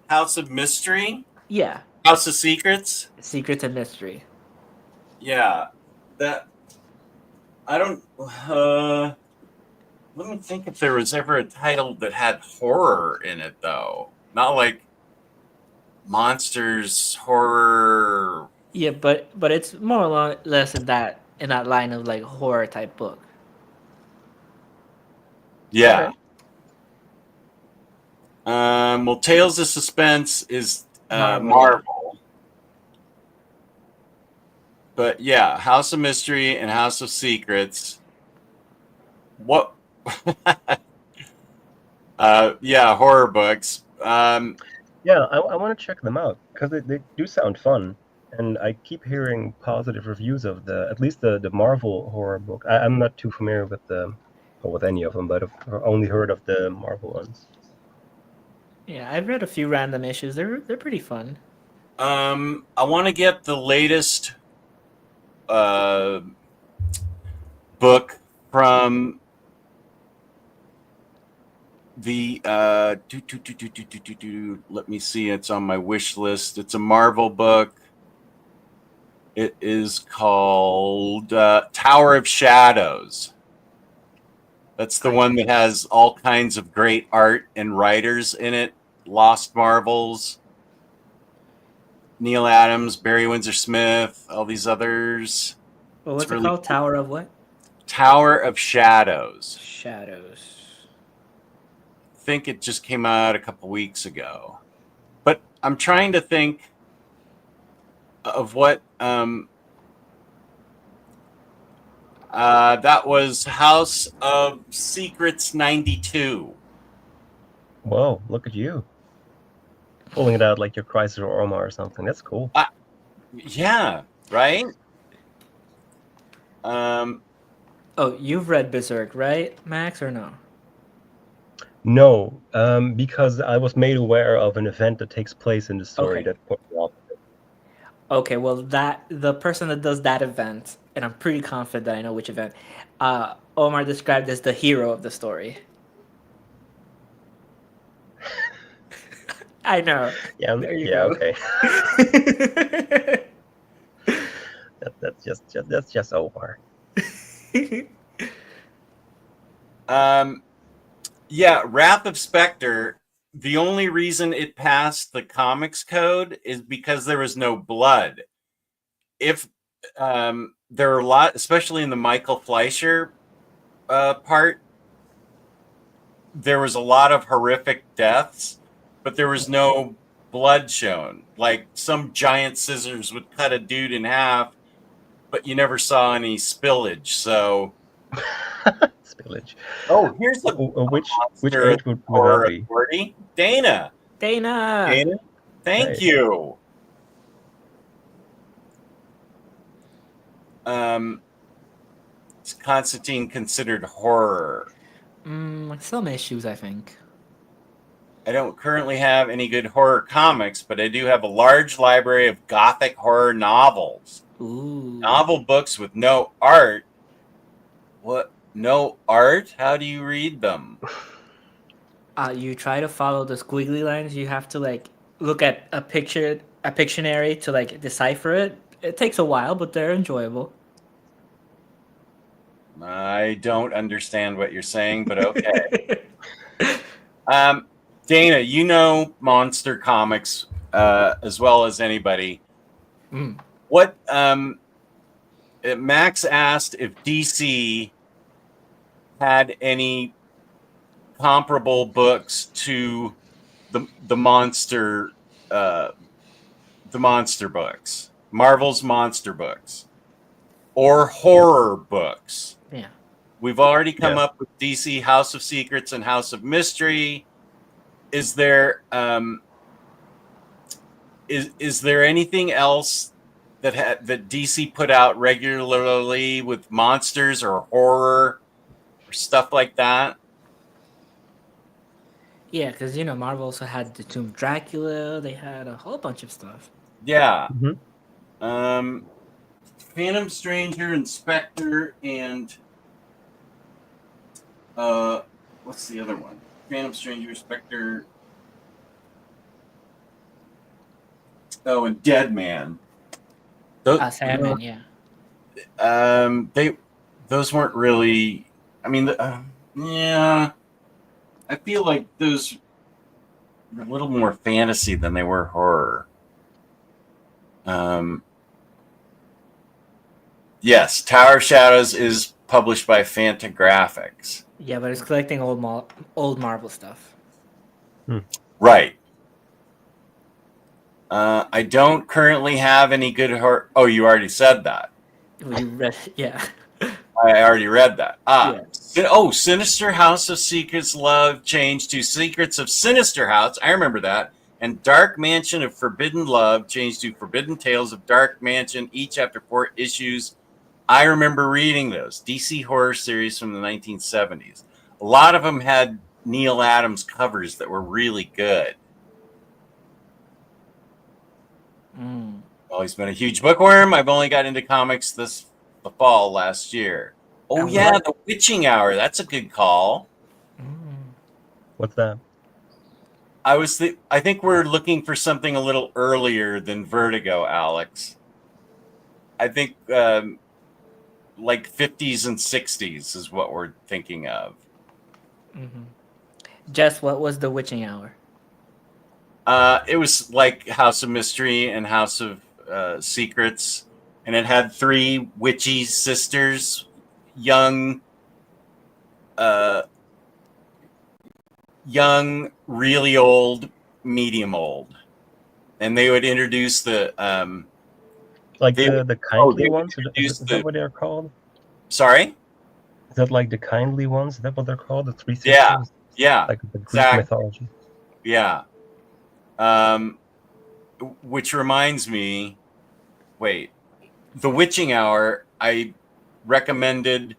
House of Mystery? Yeah. House of Secrets? Secrets and Mystery. Yeah. That. I don't. Let me think if there was ever a title that had horror in it, though. Not like monsters, horror. Yeah, but it's more or less in that line of like horror type book. Yeah. Okay. Well, Tales of Suspense is Marvel. But yeah, House of Mystery and House of Secrets. What? Yeah, horror books. Yeah, I want to check them out because they do sound fun, and I keep hearing positive reviews of at least the Marvel horror book. I'm not too familiar with any of them, but I've only heard of the Marvel ones. Yeah, I've read a few random issues. They're pretty fun. I want to get the latest book from the let me see, it's on my wish list. It's a Marvel book. It is called Tower of Shadows. That's the one that has all kinds of great art and writers in it. Lost Marvels, Neil Adams, Barry Windsor Smith, all these others. Well, what's it called? Cool. Tower of what? Tower of Shadows. Shadows. I think it just came out a couple weeks ago. But I'm trying to think of what that was House of Secrets 92. Whoa, look at you. Pulling it out like your Chrysler or Omar or something. That's cool. Yeah, right? Oh, you've read Berserk, right, Max, or no? No, because I was made aware of an event that takes place in the story that put me off. Okay, well, the person that does that event, and I'm pretty confident that I know which event, Omar described as the hero of the story. I know. Yeah, there you go. Okay. that's just Omar. Yeah, Wrath of Spectre. The only reason it passed the comics code is because there was no blood. If there are a lot, especially in the Michael Fleischer part, there was a lot of horrific deaths, but there was no blood shown. Like some giant scissors would cut a dude in half, but you never saw any spillage. So, Spillage. oh, here's a Which monster age would that horror be? authority. Dana. Dana. Thank Nice. you. Is Constantine considered horror? Some issues, I think. I don't currently have any good horror comics, but I do have a large library of gothic horror novels. Ooh. Novel books with no art. What? No art? How do you read them? You try to follow the squiggly lines. You have to like look at a Pictionary to like decipher it. It takes a while, but they're enjoyable. I don't understand what you're saying, but okay. Dana, you know monster comics as well as anybody. What Max asked if DC had any comparable books to the monster books, Marvel's monster books, or horror books. Yeah. We've already come up with DC House of Secrets and House of Mystery. Is there is there anything else that DC put out regularly with monsters or horror or stuff like that? Yeah, because Marvel also had the Tomb of Dracula. They had a whole bunch of stuff. Yeah. Mhm. Phantom Stranger, Inspector, and what's the other one? Phantom Stranger, Spectre. Oh, and Dead Man. Sandman, yeah. Those weren't really. I mean, yeah. I feel like those were a little more fantasy than they were horror. Yes, Tower of Shadows is published by Fantagraphics. Yeah, but it's collecting old Marvel stuff. Right. I don't currently have any good horror. Oh, you already said that. You read, yeah. I already read that. Yeah. Oh, Sinister House of Secrets Love changed to Secrets of Sinister House. I remember that. And Dark Mansion of Forbidden Love changed to Forbidden Tales of Dark Mansion, each after 4 issues. I remember reading those DC horror series from the 1970s. A lot of them had Neil Adams covers that were really good. Always been a huge bookworm. I've only got into comics the fall last year. Oh, yeah, The Witching Hour. That's a good call. What's that? I think we're looking for something a little earlier than Vertigo, Alex. I think like 50s and 60s is what we're thinking of. Jess, what was The Witching Hour? It was like House of Mystery and House of Secrets, and it had 3 witchy sisters, young, really old, medium old, and they would introduce the the kindly ones. Is that what they're called? Sorry, is that like the kindly ones? Is that what they're called? The 3 sisters? Yeah, like the Greek mythology. Yeah. Which reminds me, wait, The Witching Hour I recommended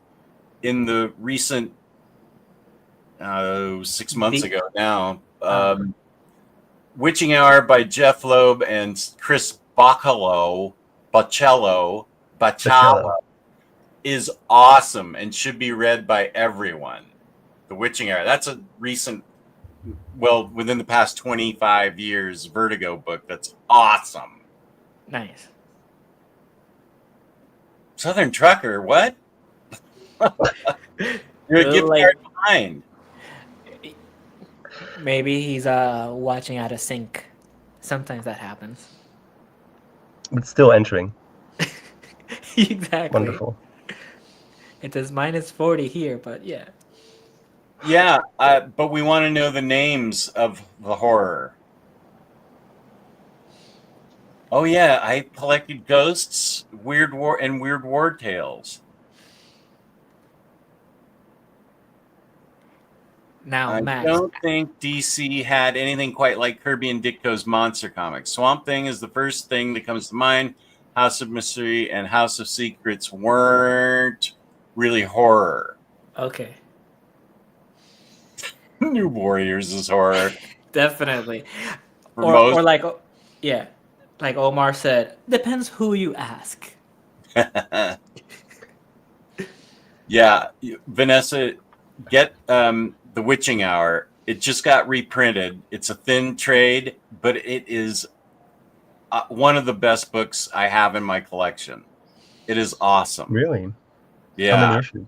in the recent 6 months ago now. Witching Hour by Jeff Loeb and Chris Bacallo is awesome and should be read by everyone. The Witching Hour. That's a recent, within the past 25 years, Vertigo book that's awesome. Nice. Southern Trucker, what? You're a gift card behind. Maybe he's watching out of sync. Sometimes that happens. It's still entering. Exactly. Wonderful. It is -40 here, but yeah. Yeah, but we want to know the names of the horror. Oh yeah, I collected Ghosts, Weird War Tales. Now, I Max. don't think DC had anything quite like Kirby and Ditko's Monster Comics. Swamp Thing is the first thing that comes to mind. House of Mystery and House of Secrets weren't really horror. Okay. New Warriors is horror. Definitely. For Or most. like, yeah, like Omar said, depends who you ask. Yeah, Vanessa, get The Witching Hour. It just got reprinted. It's a thin trade, but it is one of the best books I have in my collection. It is awesome. Really? Yeah. How many issues?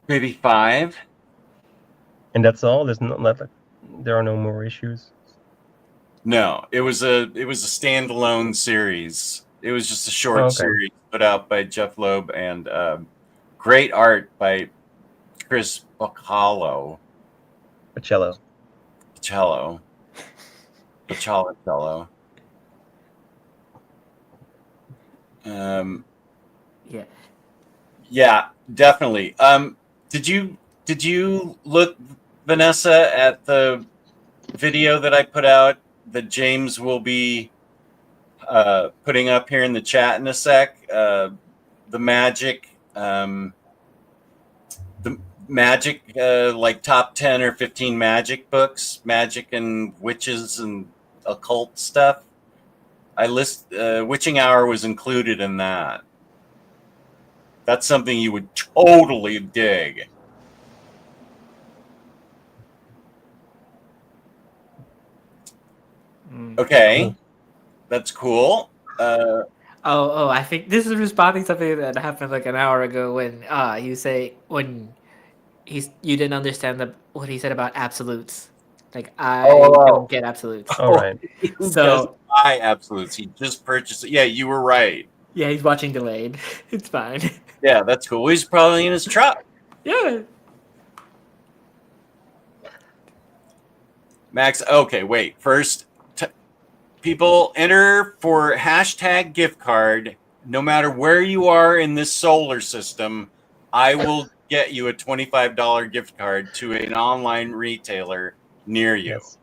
Maybe 5. And that's all. There's there are no more issues. No, it was a standalone series. It was just a short series put out by Jeff Loeb and great art by Chris Bacallo. Pacello. Yeah. Yeah, definitely. Did you look, Vanessa, at the video that I put out that James will be putting up here in the chat in a sec? The magic, like top 10 or 15 magic books, magic and witches and occult stuff. I list Witching Hour was included in that. That's something you would totally dig. Okay, that's cool. I think this is responding to something that happened like an hour ago when you say when you didn't understand what he said about absolutes. Like I don't get absolutes. All right. Who So doesn't buy absolutes? He just purchased it. Yeah, you were right. yeah, he's watching delayed. It's fine. Yeah, that's cool. He's probably in his truck. Yeah. Max, okay, wait. First, people enter for hashtag gift card. No matter where you are in this solar system, I will get you a $25 gift card to an online retailer near you. Yes.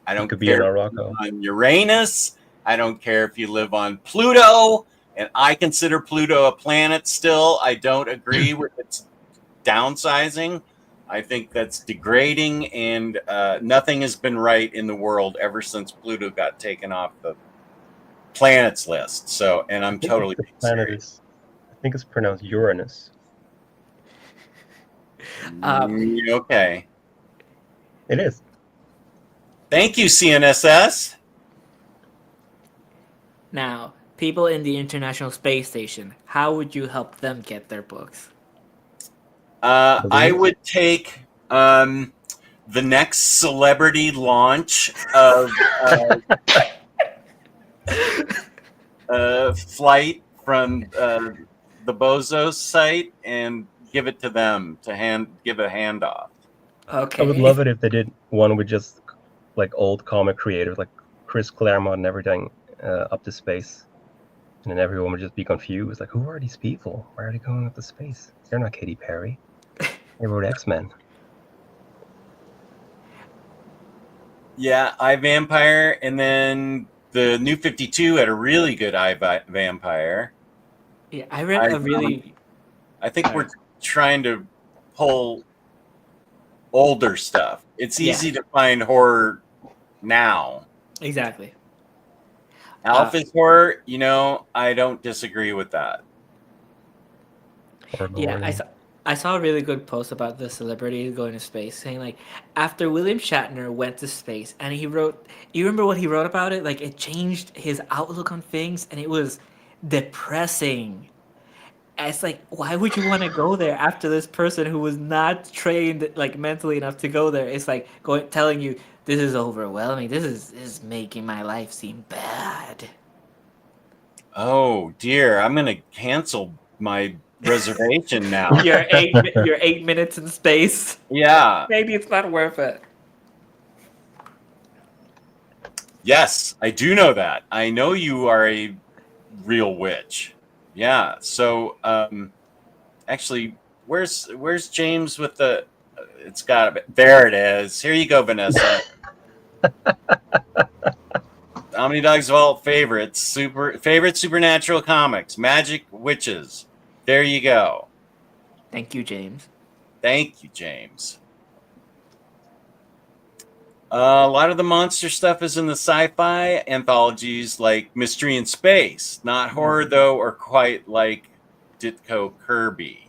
I don't could be care in if Morocco. you live on Uranus. I don't care if you live on Pluto. And I consider Pluto a planet still. I don't agree with its downsizing. I think that's degrading, and nothing has been right in the world ever since Pluto got taken off the planets list. So, and I'm totally being serious. I think it's pronounced Uranus. Okay. It is. Thank you, CNSS. Now, people in the International Space Station, how would you help them get their books? I would take the next celebrity launch of flight from the Bozos site and give it to them to give a handoff. Okay. I would love it if they did one with just like old comic creators like Chris Claremont and everything up to space. And then everyone would just be confused. Like, who are these people? Why are they going up to space? They're not Katy Perry. They wrote X-Men. Yeah, iVampire, and then the New 52 had a really good iVampire. Yeah, I read a really... I think we're trying to pull older stuff. It's easy to find horror now. Exactly. Alpha's horror, I don't disagree with that. Yeah, I saw a really good post about the celebrity going to space, saying like after William Shatner went to space and he wrote, you remember what he wrote about it? Like it changed his outlook on things and it was depressing. And it's like, why would you want to go there after this person who was not trained like mentally enough to go there? It's like telling you this is overwhelming. This is making my life seem bad. Oh dear, I'm gonna cancel my reservation now. You're 8 minutes in space. Yeah. Maybe it's not worth it. Yes, I do know that. I know you are a real witch. Yeah. So, actually, where's James with the? It's got it. There it is. Here you go, Vanessa. Omnidog's vault favorites, favorite supernatural comics, magic witches. There you go. Thank you, James. Thank you, James. A lot of the monster stuff is in the sci-fi anthologies like Mystery in Space. Not horror though, or quite like Ditko Kirby.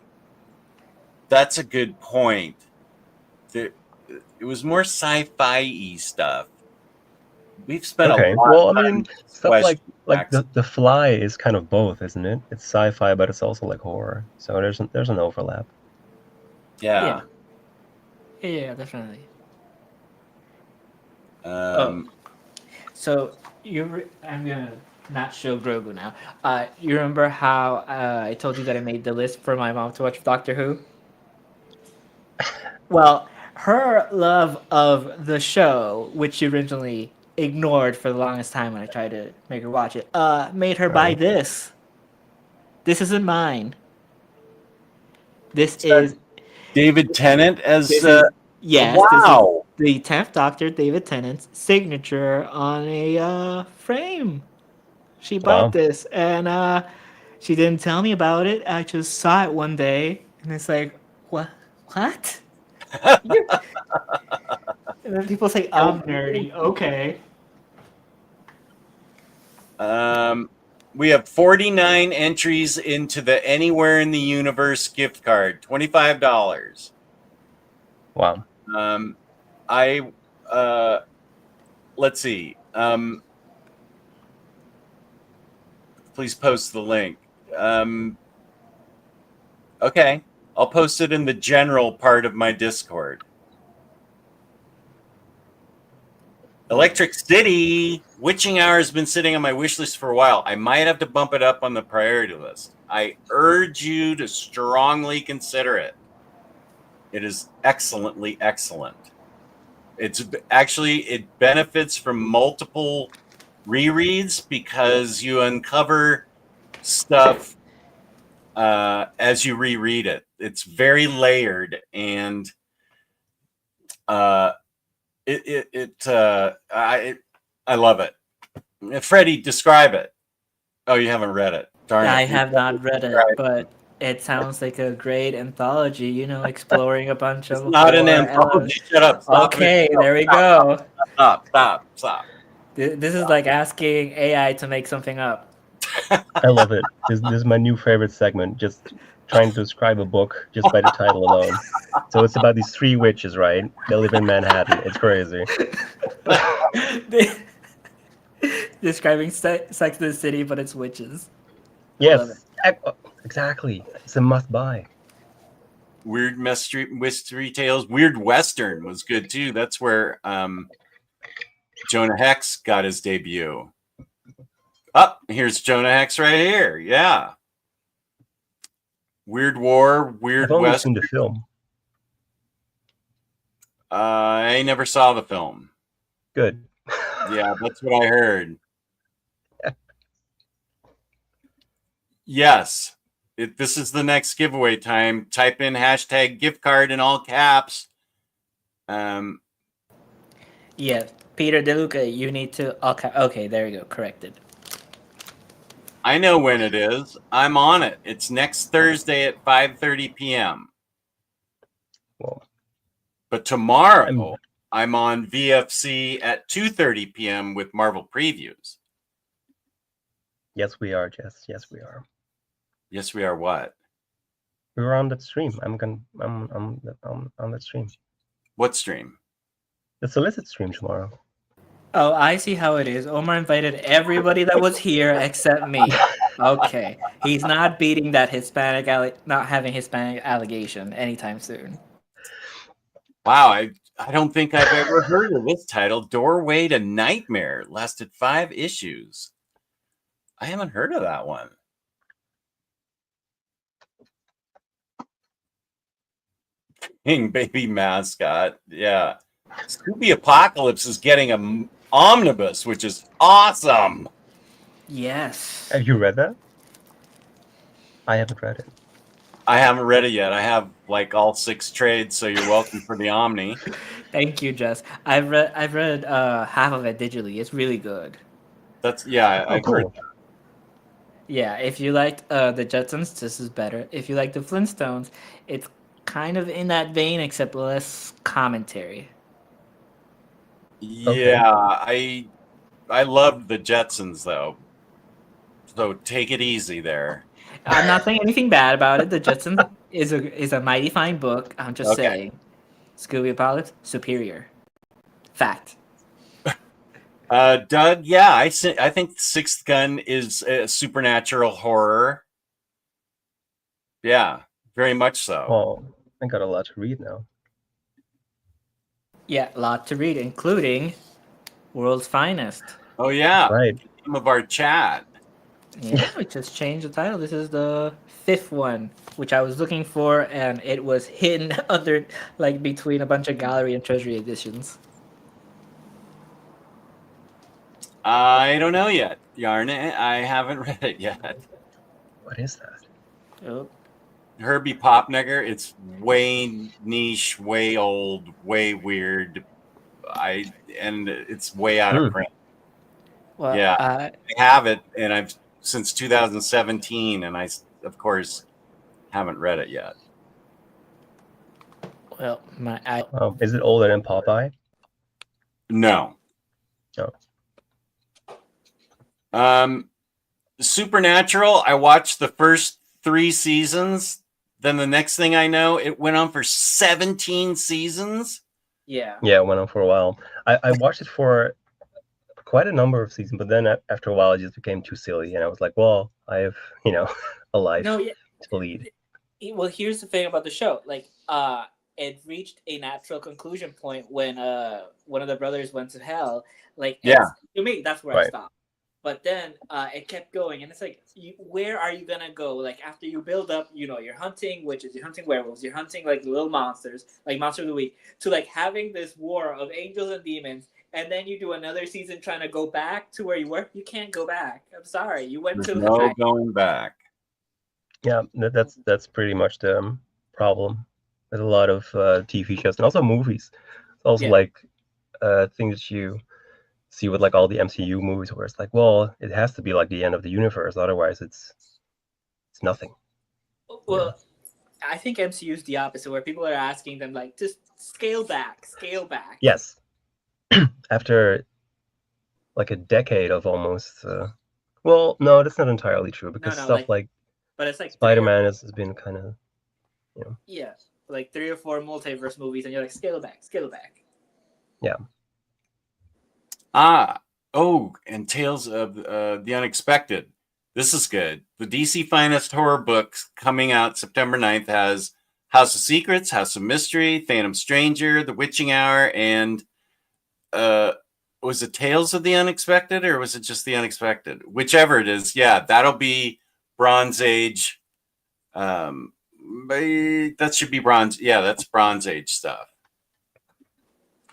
That's a good point. It was more sci-fi-y stuff. We've spent a lot Well, of I time mean, with this stuff like question. the Fly is kind of both, isn't it? It's sci-fi, but it's also like horror. So there's an overlap. Yeah. Yeah, definitely. Um, So I'm gonna not show Grogu now. You remember how I told you that I made the list for my mom to watch Doctor Who? Well, her love of the show, which she originally ignored for the longest time when I tried to make her watch it, made her buy Right. this. This isn't mine. This Is that is David Tennant as this is yes. wow. This is the 10th Doctor, David Tennant's signature on a frame. She bought Wow. this, and she didn't tell me about it. I just saw it one day, and it's like, what? What? You- and then people say I'm nerdy. Okay. We have 49 entries into the Anywhere in the Universe gift card, $25. Wow. Let's see. Please post the link. Okay, I'll post it in the general part of my Discord. Electric City, Witching Hour has been sitting on my wish list for a while. I might have to bump it up on the priority list. I urge you to strongly consider it. It is excellently excellent. It's actually, it benefits from multiple rereads because you uncover stuff as you reread it. It's very layered, and I love it. Freddy, describe it. Oh, you haven't read it. Darn it. I have not read it, but it sounds like a great anthology. You know, exploring a bunch It's of not an horror anthology. elements. Shut up. Stop Okay, it. there we go. Stop. This is like asking AI to make something up. I love it. This is my new favorite segment. Just trying to describe a book just by the title alone. So it's about these three witches, right? They live in Manhattan. It's crazy. Describing Sex in the City, but it's witches. Love it. Yes, exactly. It's a must-buy. Weird mystery tales. Weird Western was good too. That's where Jonah Hex got his debut. Here's Jonah Hex right here. Yeah. Weird War, Weird I've only West. seen the film. I never saw the film. Good. Yeah, that's what I heard. Yes. This is the next giveaway time. Type in hashtag gift card in all caps. Yeah, Peter DeLuca, you need to. Okay, there you go. Corrected. I know when it is. I'm on it. It's next Thursday at 5:30 p.m. Well, But tomorrow I'm on VFC at 2:30 p.m. with Marvel previews. yes, we are, Jess. Yes, we are. Yes, we are. What? We were on that stream. I'm on that stream. What stream? The Solicit stream tomorrow. Oh, I see how it is. Omar invited everybody that was here except me. Okay, he's not beating that not having Hispanic allegation anytime soon. Wow, I don't think I've ever heard of this title. Doorway to Nightmare lasted 5 issues. I haven't heard of that one. King baby mascot. Yeah. Scooby Apocalypse is getting an Omnibus, which is awesome. Yes. Have you read that? I haven't read it. I haven't read it yet. I have like all 6 trades, so you're welcome for the Omni. Thank you, Jess. I've read half of it digitally. It's really good. That's yeah, I Oh, cool. Yeah, if you liked the Jetsons, this is better. If you like the Flintstones, it's kind of in that vein, except less commentary. Yeah, I loved the Jetsons though. So take it easy there. I'm not saying anything bad about it. The Jetsons is a mighty fine book. I'm just Okay. saying, Scooby Apocalypse superior. Fact. Doug, yeah, I think Sixth Gun is a supernatural horror. Yeah, very much so. Well, I got a lot to read now. Yeah, a lot to read, including World's Finest. Oh yeah, Right. Name of our chat. Yeah, we just changed the title. This is the 5th one, which I was looking for, and it was hidden under, like, between a bunch of gallery and treasury editions. I don't know yet, Yarn. I haven't read it yet. What is that? Oh, Herbie Popnegger. It's way niche, way old, way weird. And it's way out of print. well, Yeah, I have it, and I've since 2017, and I, of course, haven't read it yet. well, Is it older than Popeye? No. Oh. Supernatural. I watched the first 3 seasons. Then the next thing I know, it went on for 17 seasons. Yeah. Yeah, it went on for a while. I watched it for quite a number of seasons, but then after a while, it just became too silly, and I was like, well, I have, a life to lead. Well, here's the thing about the show. Like, it reached a natural conclusion point when one of the brothers went to hell. Like, to me, that's where I stopped. But then it kept going, and it's like, where are you gonna go? Like, after you build up, you're hunting witches, you're hunting werewolves, you're hunting like little monsters, like Monster of the Week, to like having this war of angels and demons, and then you do another season trying to go back to where you were. You can't go back. I'm sorry, you went There's to no going back. Yeah, that's pretty much the problem with a lot of TV shows and also movies. It's also like things that you see with like all the MCU movies where it's like, well, it has to be like the end of the universe, otherwise it's nothing. Well, I think MCU is the opposite, where people are asking them like, just scale back. Yes. After like a decade of almost well, no, that's not entirely true, because stuff like but it's like Spider-Man has been kind of yeah, like 3 or 4 multiverse movies, and you're like, scale back. Yeah. And Tales of the Unexpected. This is good. The DC Finest Horror Books coming out September 9th has House of Secrets, House of Mystery, Phantom Stranger, The Witching Hour, and was it Tales of the Unexpected, or was it just The Unexpected? Whichever it is, yeah, that'll be Bronze Age. That should be Bronze. Yeah, that's Bronze Age stuff.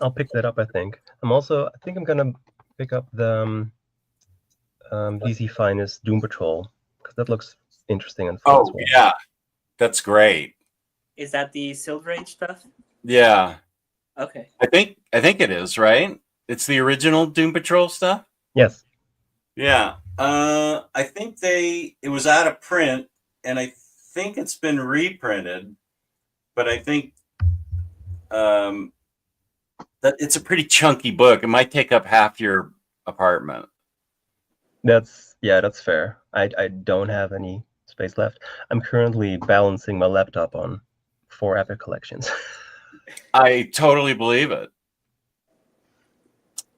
I'll pick that up, I think. I think I'm gonna pick up the DC Finest Doom Patrol, because that looks interesting and fun as well. Yeah, that's great. Is that the Silver Age stuff? Yeah. Okay. I think it is, right? It's the original Doom Patrol stuff? Yes. Yeah. I think it was out of print, and I think it's been reprinted, but I think that it's a pretty chunky book. It might take up half your apartment. That's fair. I don't have any space left. I'm currently balancing my laptop on 4 Epic collections. I totally believe it.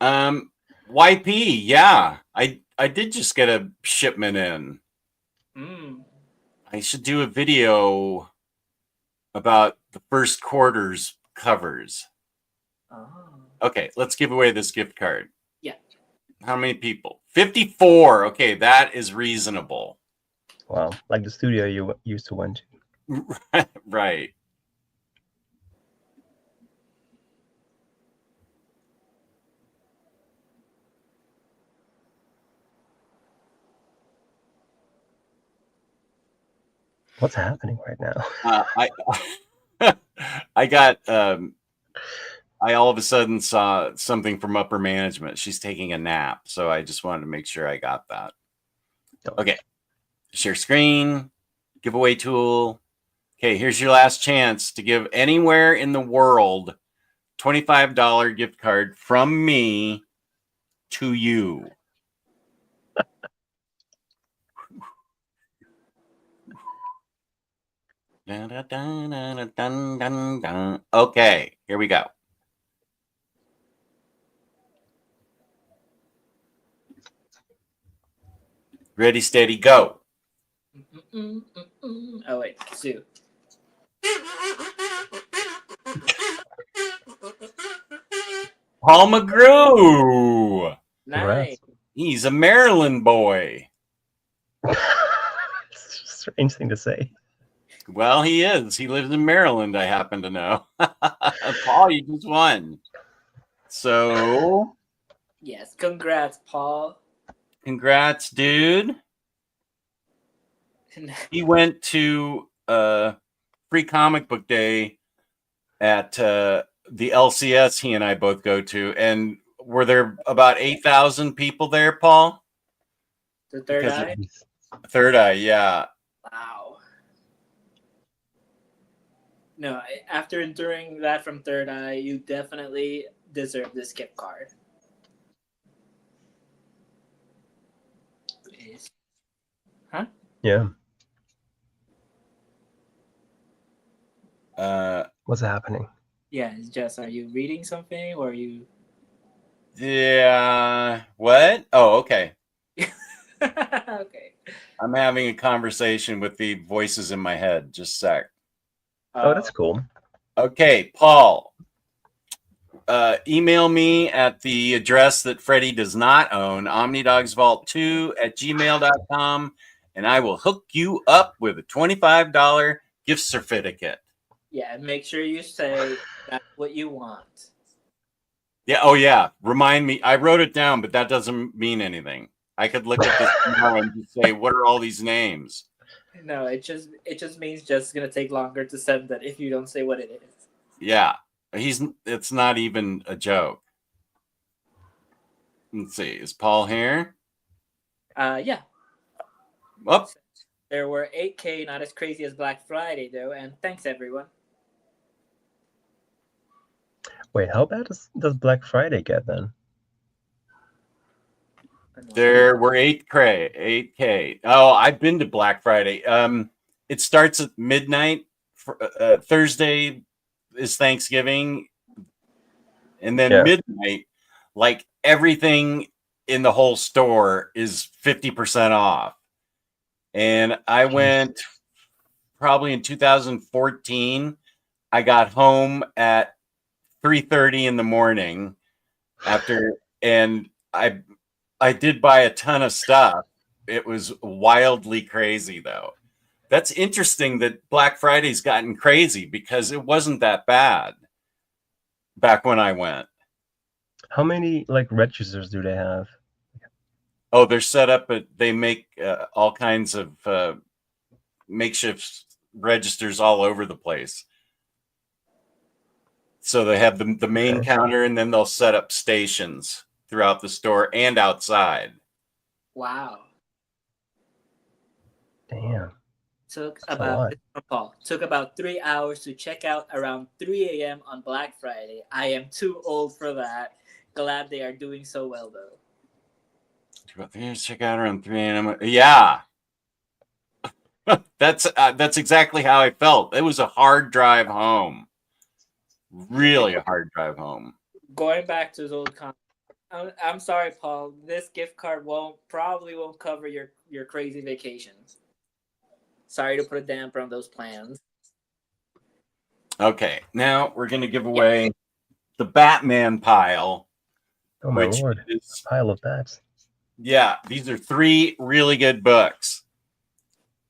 YP, yeah. I did just get a shipment in. I should do a video about the first quarter's covers. Okay, let's give away this gift card. Yeah. How many people? 54. Okay, that is reasonable. Wow, like the studio you used to went to. Right. What's happening right now? I got I all of a sudden saw something from upper management. She's taking a nap, so I just wanted to make sure I got that. Okay. Share screen, giveaway tool. Okay, here's your last chance to give anywhere in the world $25 gift card from me to you. Okay, here we go. Ready, steady, go. Oh wait, Sue. Paul McGrew. Nice. He's a Maryland boy. Strange thing to say. Well, he is. He lives in Maryland, I happen to know. Paul, you just won. So, Yes, congrats, Paul. congrats, dude. He went to Free Comic Book Day at the LCS he and I both go to. And were there about 8,000 people there, Paul? The Third Because Eye? Third Eye, yeah. Wow. No, after enduring that from Third Eye, you definitely deserve this gift card. Please. Huh? Yeah. What's happening? Yeah, it's just, are you reading something or are you... Yeah. What? Oh, okay. Okay. I'm having a conversation with the voices in my head. Just a sec. Oh, that's cool. Okay, Paul. Email me at the address that Freddy does not own, omnidogsvault2@gmail.com, and I will hook you up with a $25 gift certificate. Yeah, and make sure you say that's what you want. Yeah. Oh, yeah. Remind me. I wrote it down, but that doesn't mean anything. I could look at this tomorrow and just say, what are all these names? No, it just means just gonna take longer to send that if you don't say what it is. Yeah. It's not even a joke. Let's see. Is Paul here? Yeah. Oh. There were 8K, not as crazy as Black Friday though, and thanks everyone. Wait, how bad does Black Friday get then? There were 8K. Oh, I've been to Black Friday. It starts at midnight. Thursday is Thanksgiving, and then midnight, like everything in the whole store is 50% off. And I went probably in 2014. I got home at 3:30 in the morning and I did buy a ton of stuff. It was wildly crazy, though. That's interesting that Black Friday's gotten crazy because it wasn't that bad back when I went. How many registers do they have? Oh, they're set up, but they make all kinds of makeshift registers all over the place. So they have the main counter, and then they'll set up stations throughout the store and outside. Wow. Damn. Took about 3 hours to check out around 3 a.m. on Black Friday. I am too old for that. Glad they are doing so well though. Check out around 3 a.m. Yeah. That's exactly how I felt. It was a hard drive home. Really a hard drive home. Going back to those old comments. I'm sorry, Paul. This gift card probably won't cover your crazy vacations. Sorry to put a damper on those plans. Okay, now we're going to give away the Batman pile. Oh my lord, a pile of bats. Yeah, these are 3 really good books.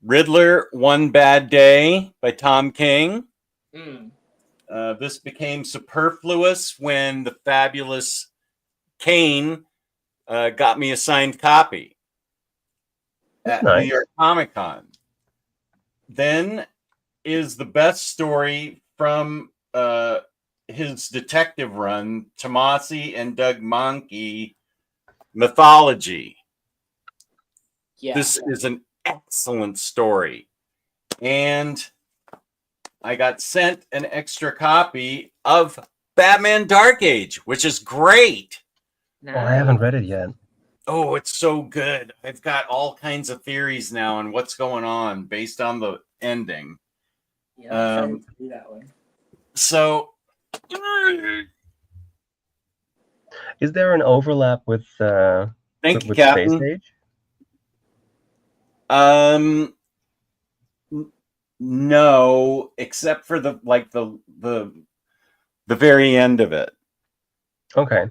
Riddler, One Bad Day by Tom King. This became superfluous when the fabulous Kane got me a signed copy at New York Comic Con. then is the best story from his detective run, Tomasi and Doug Mahnke, Mythology. Yeah. This is an excellent story. And I got sent an extra copy of Batman Dark Age, which is great. Oh, I haven't read it yet. Oh, it's so good. I've got all kinds of theories now on what's going on based on the ending. Yeah, I'm excited to do that one. So, Is there an overlap with thank you, with Space Captain. Age? No, except for the very end of it. Okay.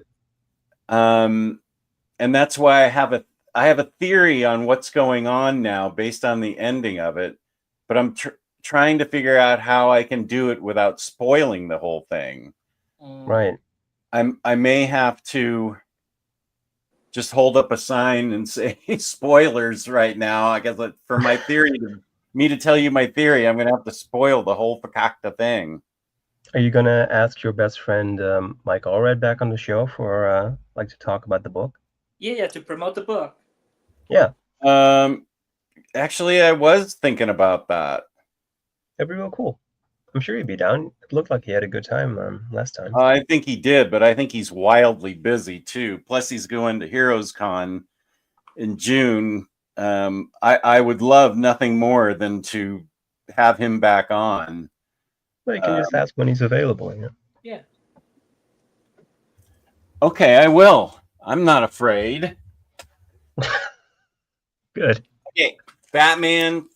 And that's why I have a theory on what's going on now based on the ending of it, but I'm trying to figure out how I can do it without spoiling the whole thing. Right. I may have to just hold up a sign and say spoilers right now. I guess for my theory, me to tell you my theory, I'm going to have to spoil the whole fakakta thing. Are you gonna ask your best friend Mike Allred back on the show for like to talk about the book? Yeah, to promote the book. Yeah. Actually, I was thinking about that. That'd be real cool. I'm sure he'd be down. It looked like he had a good time last time. I think he did, but I think he's wildly busy too. Plus, he's going to Heroes Con in June. I would love nothing more than to have him back on. Well, you can just ask when he's available. You know? Yeah. Okay, I will. I'm not afraid. Good. Okay, Batman.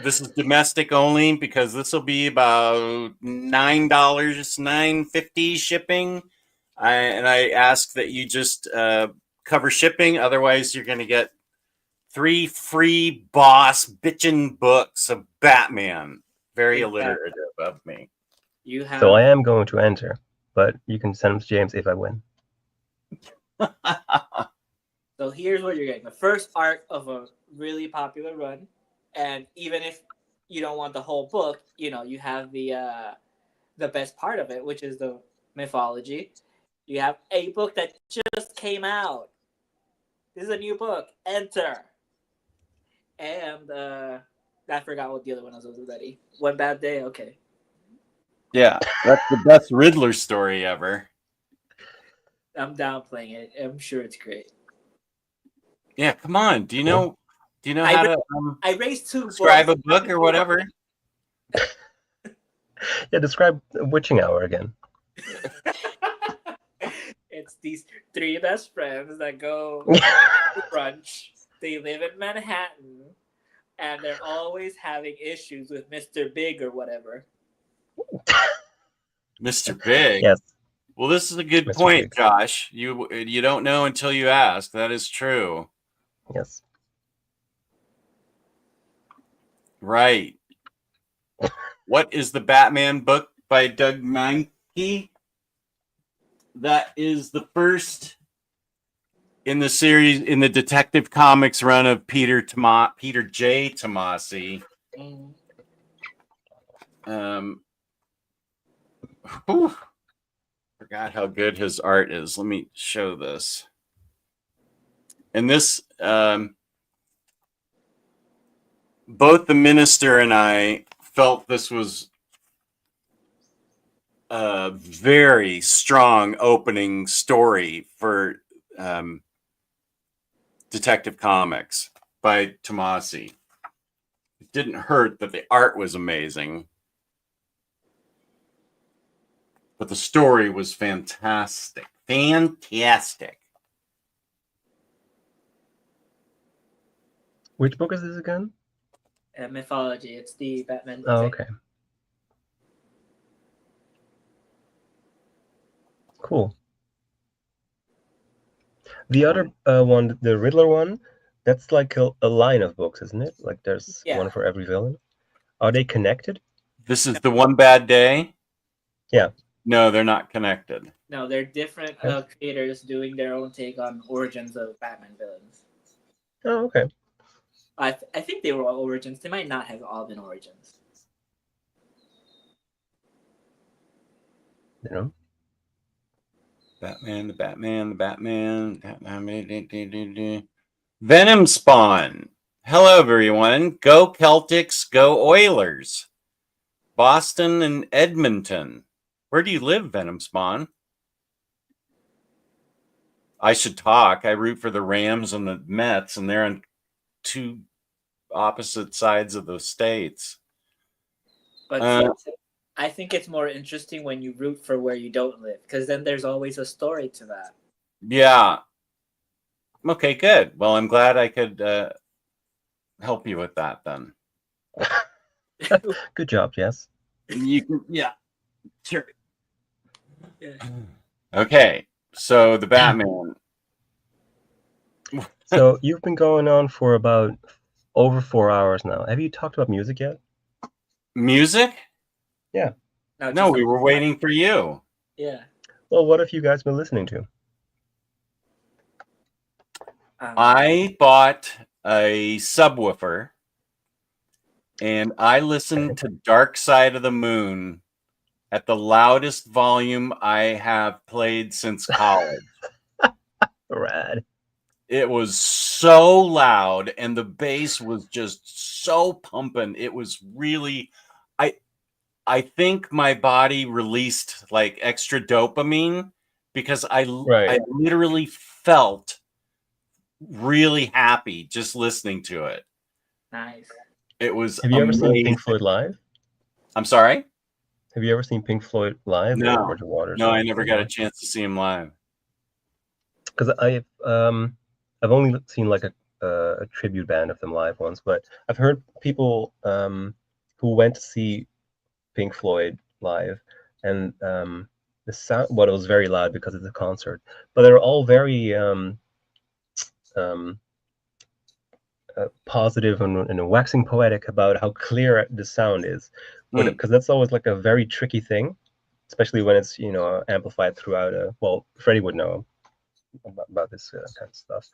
This is domestic only because this will be about $9, $9.50 shipping. I ask that you just cover shipping. Otherwise, you're going to get 3 free boss bitchin' books of Batman. Very alliterative of me. You have. So I am going to enter, but you can send them to James if I win. So here's what you're getting: the first arc of a really popular run, and even if you don't want the whole book, you know you have the best part of it, which is the mythology. You have a book that just came out. This is a new book. Enter. And I forgot what the other one was already. One Bad Day. Okay. Yeah, that's the best Riddler story ever. I'm downplaying it. I'm sure it's great. Yeah, come on. Do you know how to I raised 2 describe books. a book or whatever? Yeah, describe Witching Hour again. It's these 3 best friends that go to brunch. They live in Manhattan, and they're always having issues with Mr. Big or whatever. Mr. Big? Yes. Well, this is a good Mr. point, Big. Josh. You don't know until you ask. That is true. Yes. Right. What is the Batman book by Doug Mahnke? That is the first in the series, in the Detective Comics run of Peter J. Tomasi. Forgot how good his art is. Let me show this. And this, both the minister and I felt this was a very strong opening story for Detective Comics by Tomasi. It didn't hurt that the art was amazing, but the story was fantastic. Fantastic. Which book is this again? Mythology. It's the Batman. Oh, okay. Cool. The other one, the Riddler one, that's like a line of books, isn't it? Like there's one for every villain. Are they connected? This is the One Bad Day? Yeah. No, they're not connected. No, they're different creators doing their own take on origins of Batman villains. Oh, okay. I think they were all Origins. They might not have all been Origins. You know? Batman, the Batman. Venom Spawn. Hello, everyone. Go Celtics, go Oilers. Boston and Edmonton. Where do you live, Venom Spawn? I should talk. I root for the Rams and the Mets, and they're on two opposite sides of the states. But I think it's more interesting when you root for where you don't live, because then there's always a story to that. Yeah. Okay, good. Well, I'm glad I could help you with that then. Good job, Jess. You can, yeah, sure. Yeah. Okay, so the Batman. So you've been going on for about over 4 hours now. Have you talked about music yet? Music? Yeah. No, we were waiting for you. Yeah. Well, what have you guys been listening to? I bought a subwoofer and I listened to Dark Side of the Moon at the loudest volume I have played since college. Rad. It was so loud and the bass was just so pumping. It was really, I think my body released like extra dopamine because I literally felt really happy just listening to it. Nice. It was Have you ever seen Pink Floyd live? I'm sorry? Have you ever seen Pink Floyd live? No. Or Roger Waters? No, I never got a chance to see him live. Because I've only seen like a tribute band of them live once, but I've heard people who went to see Pink Floyd live, and the sound, well, it was very loud because it's a concert, but they're all very positive and waxing poetic about how clear the sound is, because that's always like a very tricky thing, especially when it's amplified throughout well, Freddy would know about this kind of stuff,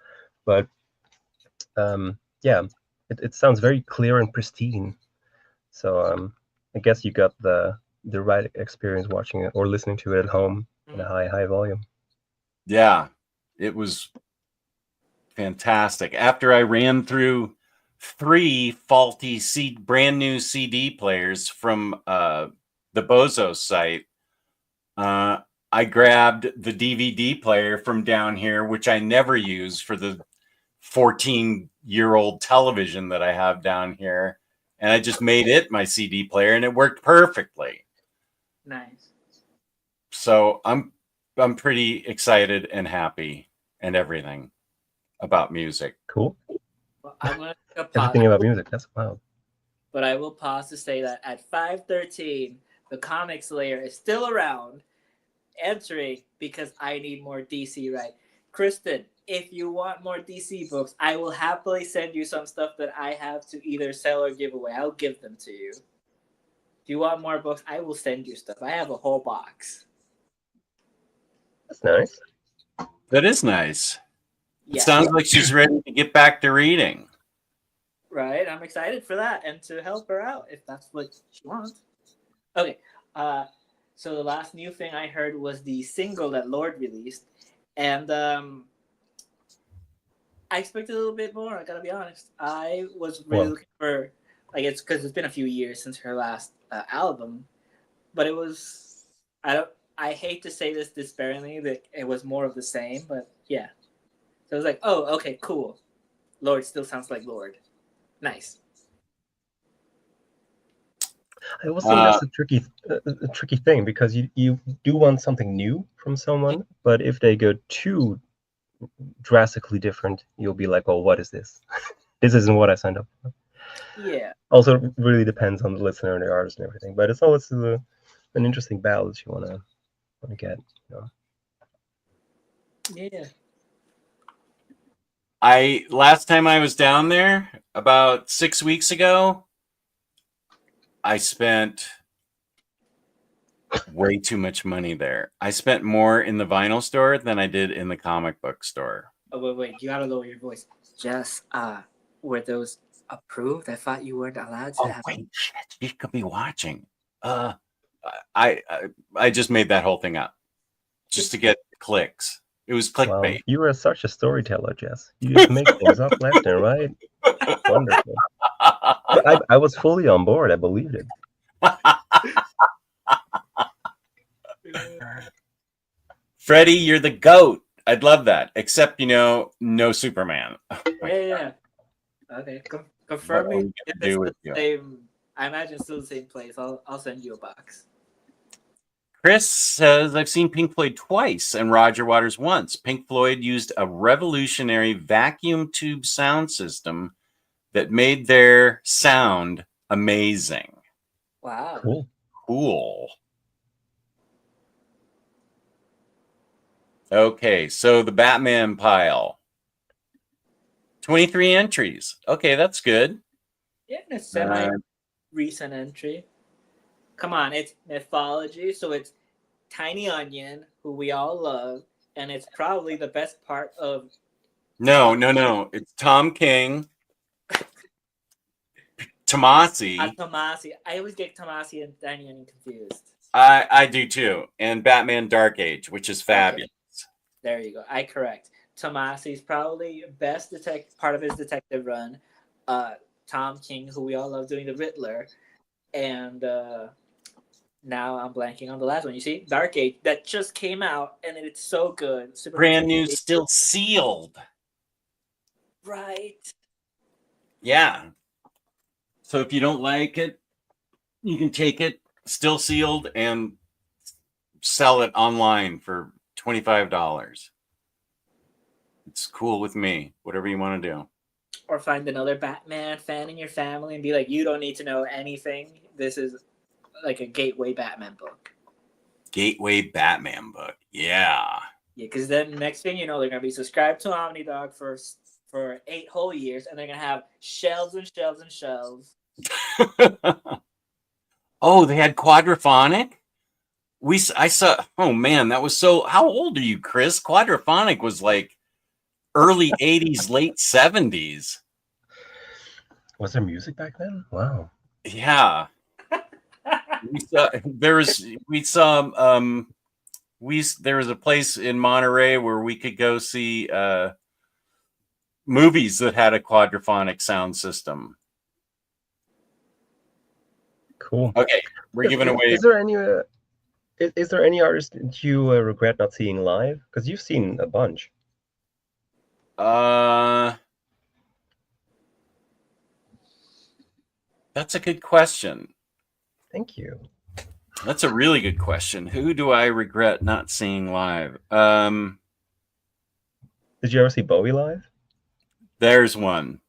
but yeah, it sounds very clear and pristine. So I guess you got the right experience watching it or listening to it at home in a high volume. Yeah, it was fantastic. After I ran through 3 faulty brand new CD players from the Bozo site, I grabbed the DVD player from down here, which I never use for the 14-year-old television that I have down here. And I just made it my CD player and it worked perfectly. Nice. So I'm pretty excited and happy and everything about music. Cool. Well, I'm gonna Everything about music, that's wild. But I will pause to say that at 5:13, the Comics Layer is still around, answering because I need more DC, right? Kristen, if you want more DC books, I will happily send you some stuff that I have to either sell or give away. I'll give them to you. If you want more books, I will send you stuff. I have a whole box. That's nice. That is nice. Yeah. It sounds like she's ready to get back to reading. Right? I'm excited for that and to help her out if that's what she wants. Okay. So the last new thing I heard was the single that Lord released. And I expected a little bit more, I gotta be honest. I was really looking for, like, it's because it's been a few years since her last album, but it was, I hate to say this despairingly, that it was more of the same, but yeah. So I was like, oh, okay, cool. Lord still sounds like Lord. Nice. I will say that's a tricky thing, because you do want something new from someone, but if they go too drastically different, you'll be like, well, what is this? This isn't what I signed up for. Yeah. Also, it really depends on the listener and the artist and everything, but it's always an interesting balance you want to get. Yeah. Last time I was down there, about 6 weeks ago, I spent way too much money there. I spent more in the vinyl store than I did in the comic book store. Oh, wait, you gotta lower your voice. Just, were those Approved? I thought you weren't allowed to Oh have. wait, shit! You could be watching. I I just made that whole thing up just to get clicks. It was Wow, clickbait. you are such a storyteller, Jess. You just make things up left and right. Wonderful. I was fully on board. I believed it. Freddie, you're the goat. I'd love that. Except, no Superman. Yeah. Okay, What confirm are me we if gonna do it's with the you? same. I imagine it's still the same place. I'll send you a box. Chris says, I've seen Pink Floyd twice and Roger Waters once. Pink Floyd used a revolutionary vacuum tube sound system that made their sound amazing. Wow. Cool. Okay, so the Batman pile. 23 entries. Okay, that's good. Yeah, a semi-recent entry. Come on, it's mythology, so it's Tiny Onion, who we all love, and it's probably the best part of. No. It's Tom King, Tomasi. Tomasi. I always get Tomasi and Tiny Onion confused. I do too. And Batman Dark Age, which is fabulous. There you go. I correct. Tomasi's probably best part of his detective run. Tom King, who we all love doing the Riddler, and now I'm blanking on the last one. You see, Dark Age that just came out, and it's so good. Brand new, still sealed. Right. Yeah. So if you don't like it, you can take it still sealed and sell it online for $25. It's cool with me. Whatever you want to do. Or find another Batman fan in your family and be like, you don't need to know anything. This is like a gateway Batman book. Gateway Batman book. Yeah. Yeah, because then next thing you know, they're going to be subscribed to Omnidog for 8 whole years, and they're going to have shelves and shelves and shelves. Oh, they had quadraphonic? I saw, oh man, that was so, how old are you, Chris? Quadraphonic was like early 80s, late 70s. Was there music back then? Wow. Yeah. There was a place in Monterey where we could go see movies that had a quadraphonic sound system. Cool. Okay, we're giving away. Is there any artist that you regret not seeing live? Because you've seen a bunch. That's a good question. Thank you. That's a really good question. Who do I regret not seeing live? Did you ever see Bowie live? There's one.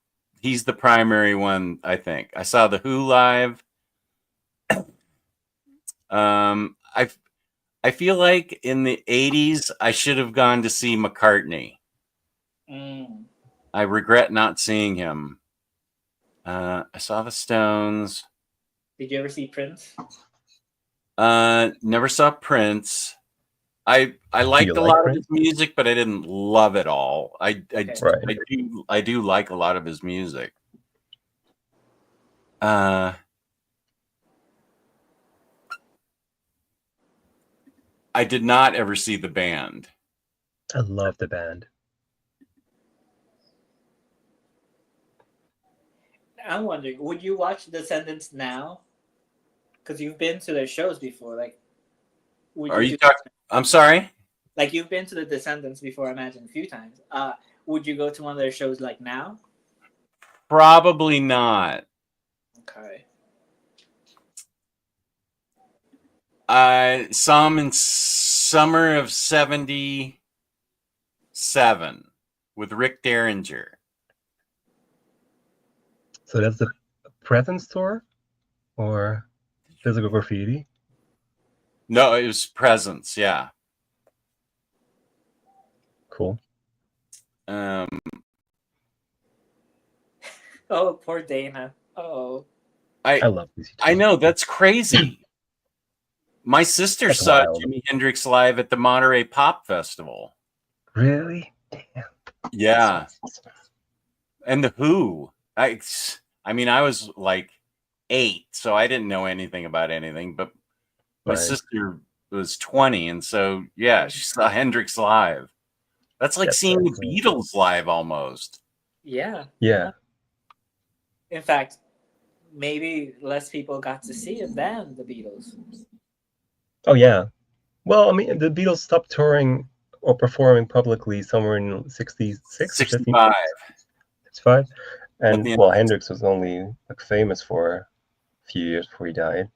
He's the primary one, I think. I saw the Who live. I feel like in the 80s I should have gone to see McCartney. I regret not seeing him. I saw the Stones. Did you ever see Prince? Never saw Prince. I liked a lot of his music, but I didn't love it all. I do like a lot of his music. I did not ever see the band. I love the band. I'm wondering, would you watch Descendants now? Because you've been to their shows before. Like, are you talking? I'm sorry. Like, you've been to the Descendants before, I imagine, a few times. Would you go to one of their shows like now? Probably not. Okay. I saw him in summer of '77 with Rick Derringer. So that's the Presence tour, or Physical Graffiti? No, it was Presence. Yeah. Cool. Oh, poor Dana. Oh. I love these. I know, that's crazy. My sister saw Jimi Hendrix live at the Monterey Pop Festival. Really? Damn. Yeah. And the Who. I mean, I was like 8, so I didn't know anything about anything. But my Right. sister was 20, and so yeah, she saw Hendrix live. That's like That's seeing the so cool. Beatles live almost. Yeah. Yeah. In fact, maybe less people got to see it than the Beatles. Oh yeah. Well, I mean, the Beatles stopped touring or performing publicly somewhere in 66 or 65. 65. At And the end. well, Hendrix was only like famous for a few years before he died.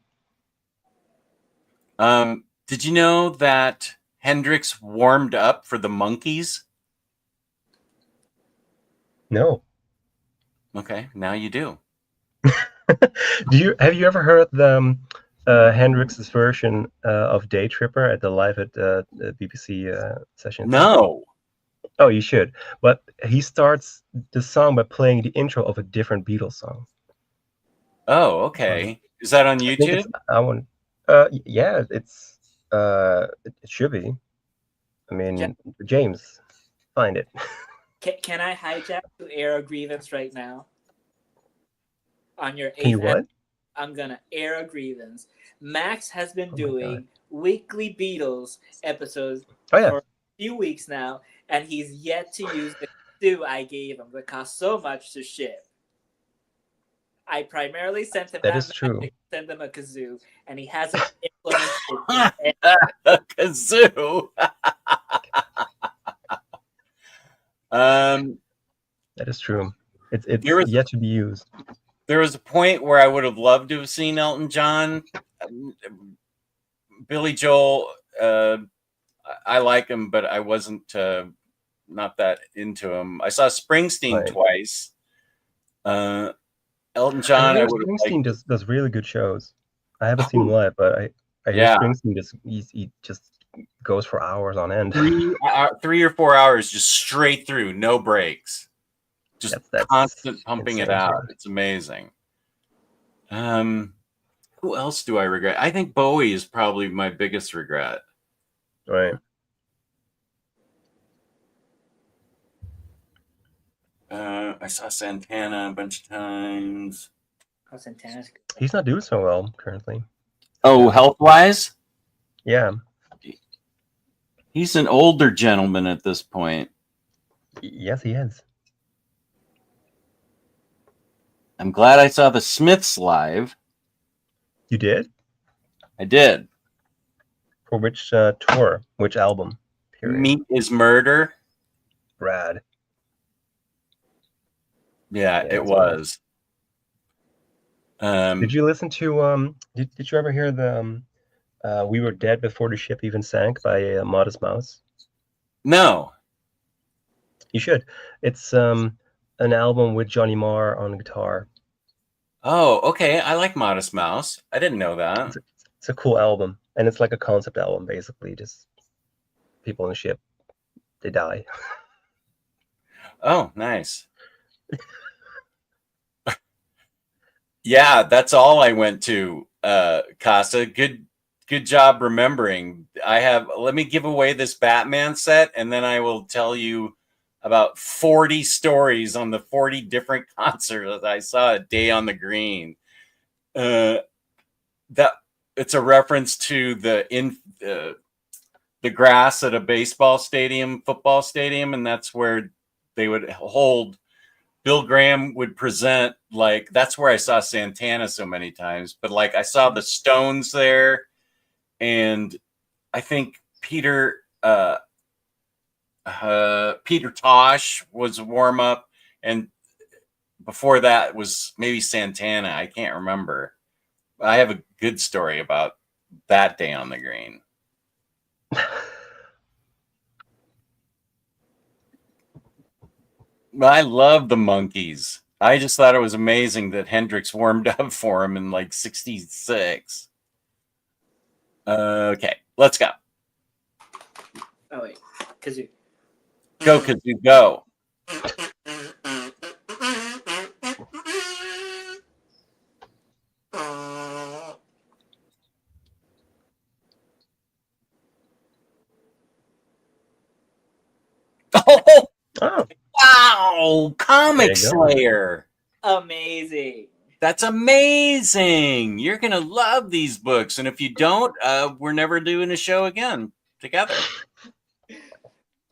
Did you know that Hendrix warmed up for the Monkees? No. Okay, now you do. Have you ever heard the Hendrix's version of Day Tripper at the live at the BBC session? No. Oh, you should. But he starts the song by playing the intro of a different Beatles song. Oh, okay. Is that on I think YouTube? it's yeah, it's it should be. I mean, James, find it. Can I hijack to air a grievance right now? On your Can you 8th what? I'm gonna air a grievance. Max has been Oh my doing weekly Beatles episodes Oh yeah. for a few weeks now, and he's yet to use the kazoo I gave him that cost so much to ship. I primarily sent him That is true. magic, send him a kazoo, and he hasn't implemented it. A kazoo. That is true. It's There was- yet to be used. There was a point where I would have loved to have seen Elton John. Billy Joel, I like him, but I wasn't not that into him. I saw Springsteen Right. twice. Elton John, I would have Springsteen liked. does really good shows. I haven't seen him live, but I hear Yeah. Springsteen he just goes for hours on end. 3 or 4 hours just straight through, no breaks. Just That's constant pumping it insane, out. yeah. It's amazing. Who else do I regret? I think Bowie is probably my biggest regret. Right. I saw Santana a bunch of times. Oh, Santana's good. He's not doing so well currently. Oh, health-wise? Yeah. He's an older gentleman at this point. Yes, he is. I'm glad I saw the Smiths live. You did? I did. For which tour? Which album? Period. Meat is Murder. Brad. Yeah, it that's was. Did you listen to did you ever hear the We Were Dead Before the Ship Even Sank by Modest Mouse? No. You should. It's an album with Johnny Marr on guitar. Oh, okay. I like Modest Mouse. I didn't know that. It's a cool album, and it's like a concept album, basically. Just people on the ship, they die. Oh, nice. Yeah, that's all I went to, Casa. Good job remembering. Let me give away this Batman set, and then I will tell you about 40 stories on the 40 different concerts I saw a Day on the Green. That it's a reference to the grass at a football stadium, and that's where they would hold. Bill Graham would present, like, that's where I saw Santana so many times, but like I saw the Stones there, and I think Peter Tosh was a warm up, and before that was maybe Santana. I can't remember. I have a good story about that Day on the Green. I love the Monkees. I just thought it was amazing that Hendrix warmed up for him in like 66. Okay, let's go. Oh wait, kazoo. Go, Kazoo, go. Oh, Oh, wow! Comic There you go. Slayer. amazing. That's amazing. You're going to love these books. And if you don't, we're never doing a show again together.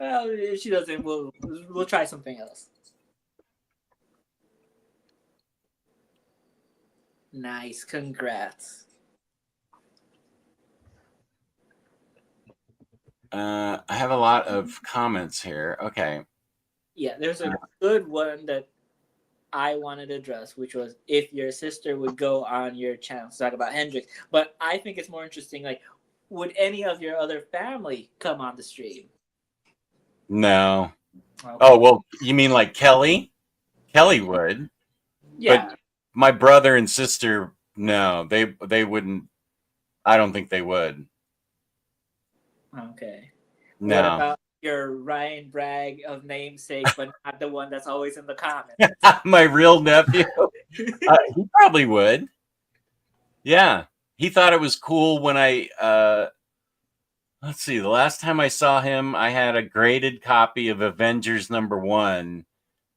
Well, if she doesn't, we'll try something else. Nice, congrats. I have a lot of comments here. Okay. Yeah, there's a good one that I wanted to address, which was if your sister would go on your channel to talk about Hendrix. But I think it's more interesting, like, would any of your other family come on the stream? No. Okay. Oh, well, you mean like Kelly? Kelly would. Yeah. But my brother and sister, no, they wouldn't. I don't think they would. Okay. No. What about your Ryan Bragg of namesake, but not the one that's always in the comments? My real nephew? He probably would. Yeah. He thought it was cool when I, let's see, the last time I saw him, I had a graded copy of Avengers #1,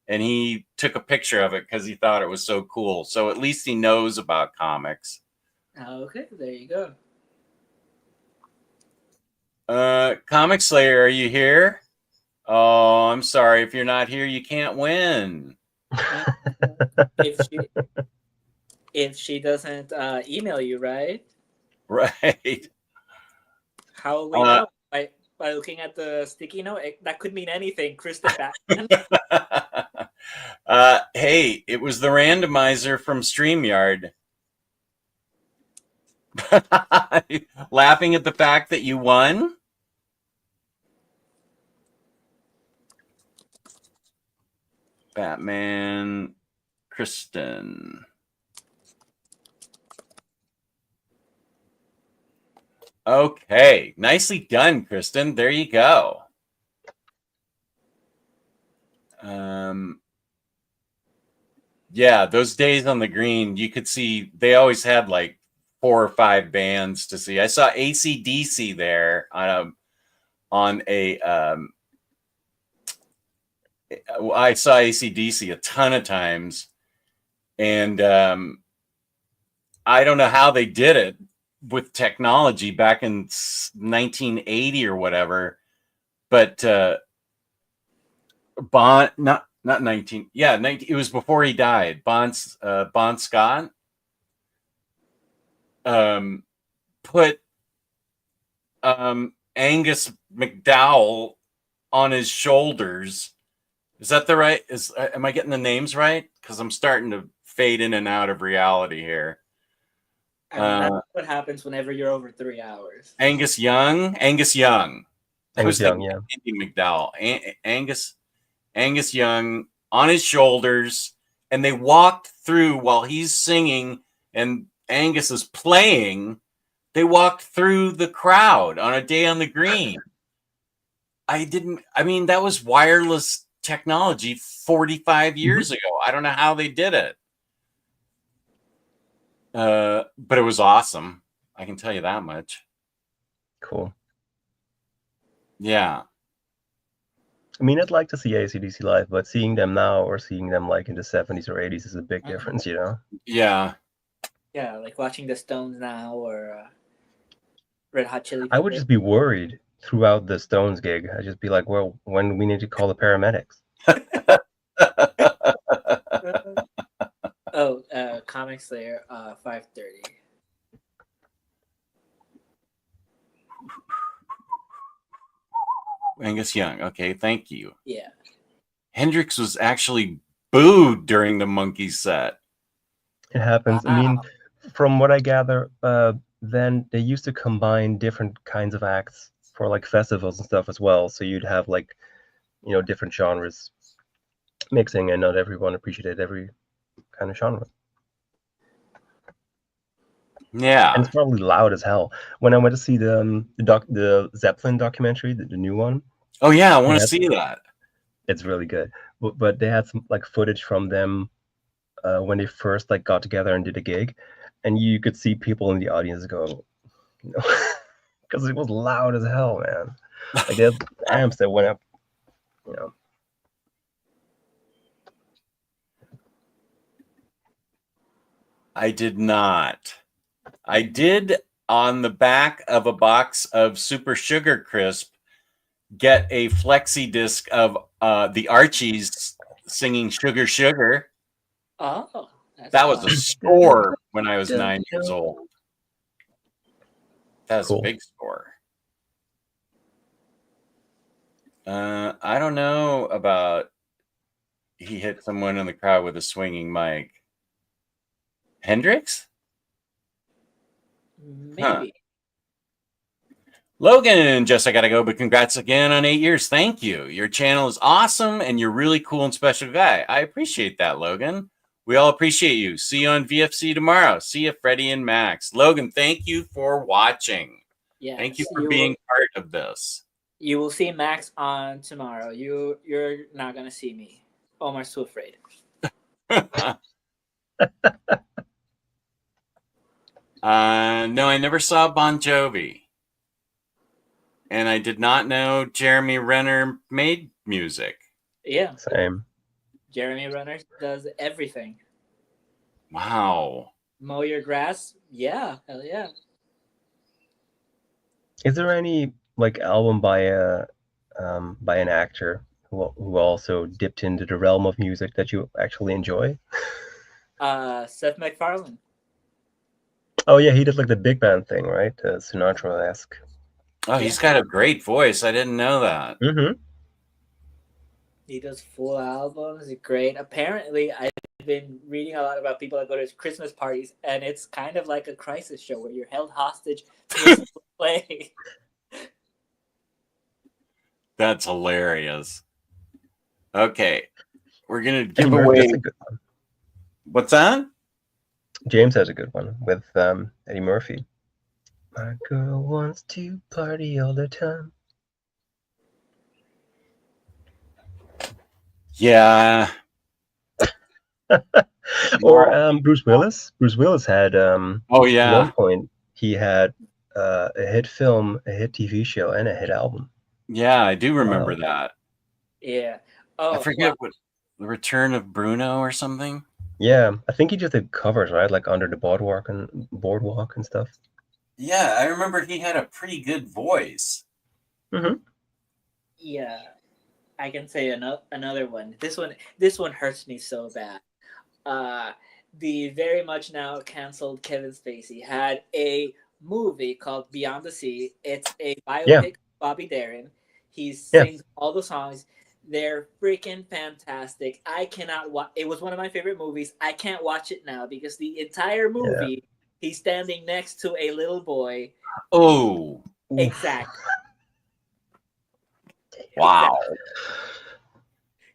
and he took a picture of it because he thought it was so cool. So at least he knows about comics. Okay, there you go. Comic Slayer, are you here? Oh, I'm sorry. If you're not here, you can't win. If she doesn't email you, right? Right. How will we know? By looking at the sticky note? That could mean anything. Kristen Batman. Hey, it was the randomizer from StreamYard. Laughing at the fact that you won? Batman, Kristen. Okay, nicely done, Kristen. There you go. Yeah, those days on the green, you could see they always had like 4 or 5 bands to see. I saw AC/DC there on a I saw AC/DC a ton of times, and I don't know how they did it with technology back in 1980 or whatever, but Bon, not 19, yeah, 19, it was before he died. Bon Scott put Angus McDowell on his shoulders. Is that the right? Am I getting the names right? Because I'm starting to fade in and out of reality here. And that's what happens whenever you're over 3 hours. Angus Young. I was Young, thinking yeah. Andy McDowell. Angus Young on his shoulders, and they walked through while he's singing and Angus is playing. They walked through the crowd on a day on the green. That was wireless technology 45 years ago. I don't know how they did it. But it was awesome. I can tell you that much. Cool. Yeah. I mean, I'd like to see AC/DC live, but seeing them now or seeing them like in the 70s or 80s is a big difference, you know? Yeah. Yeah, like watching the Stones now or Red Hot Chili Peppers. I would just be worried throughout the Stones gig. I'd just be like, well, when do we need to call the paramedics? Comic Slayer, 5:30. Angus Young. Okay, thank you. Yeah. Hendrix was actually booed during the Monkey set. It happens. Wow. I mean, from what I gather, then they used to combine different kinds of acts for like festivals and stuff as well. So you'd have like, different genres mixing, and not everyone appreciated every kind of genre. Yeah. And it's probably loud as hell. When I went to see the Zeppelin documentary, the new one. Oh yeah, I want to see that. It's really good. But they had some like footage from them when they first like got together and did a gig, and you could see people in the audience go, because it was loud as hell, man. Like there's amps that went up, I did not. I did on the back of a box of Super Sugar Crisp get a flexi disc of the Archies singing Sugar Sugar. Oh, that's That was fun. a score when I was 9 years old. That was Cool. a big score. I don't know about he hit someone in the crowd with a swinging mic. Hendrix? Maybe. Huh. Logan, Jess, I gotta go, but congrats again on 8 years. Thank you. Your channel is awesome, and you're really cool and special guy. I appreciate that, Logan. We all appreciate you. See you on VFC tomorrow. See you, Freddy and Max. Logan, thank you for watching. Yeah. Thank you for being part of this. You will see Max on tomorrow. You're not gonna see me. Omar's too afraid. No, I never saw Bon Jovi. And I did not know Jeremy Renner made music. Yeah. Same. Jeremy Renner does everything. Wow. Mow your grass? Yeah. Hell yeah. Is there any like album by an actor who also dipped into the realm of music that you actually enjoy? Seth MacFarlane. Oh yeah, he did like the big band thing, right? Sinatra-esque. Oh, he's got a great voice. I didn't know that. Mm-hmm. He does full albums. Great. Apparently, I've been reading a lot about people that go to Christmas parties, and it's kind of like a crisis show where you're held hostage to a play. That's hilarious. Okay. We're going to Eddie give Murphy, away. that's a good one. What's that? James has a good one with Eddie Murphy. My girl wants to party all the time. Yeah. Or Bruce Willis. Bruce Willis had Oh, at yeah. one point he had a hit film, a hit TV show, and a hit album. Yeah, I do remember Wow. that. Yeah. Oh, I forget well, what The Return of Bruno or something. Yeah, I think he just did covers, right? Like Under the Boardwalk and stuff. Yeah, I remember he had a pretty good voice. Mm-hmm. yeah. I can say another one. This one hurts me so bad. The very much now canceled Kevin Spacey had a movie called Beyond the Sea. It's a biopic of Bobby Darin. He sings all the songs. They're freaking fantastic. I cannot watch. It was one of my favorite movies. I can't watch it now because the entire movie, he's standing next to a little boy. Oh. Exactly. Wow.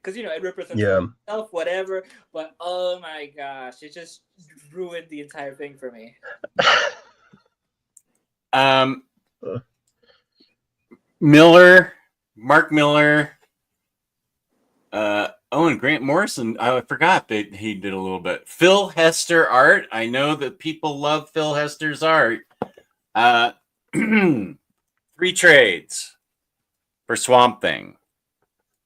Because it represents himself, whatever. But oh my gosh, it just ruined the entire thing for me. Mark Miller, and Grant Morrison. I forgot that he did a little bit. Phil Hester art. I know that people love Phil Hester's art. 3 trades for Swamp Thing.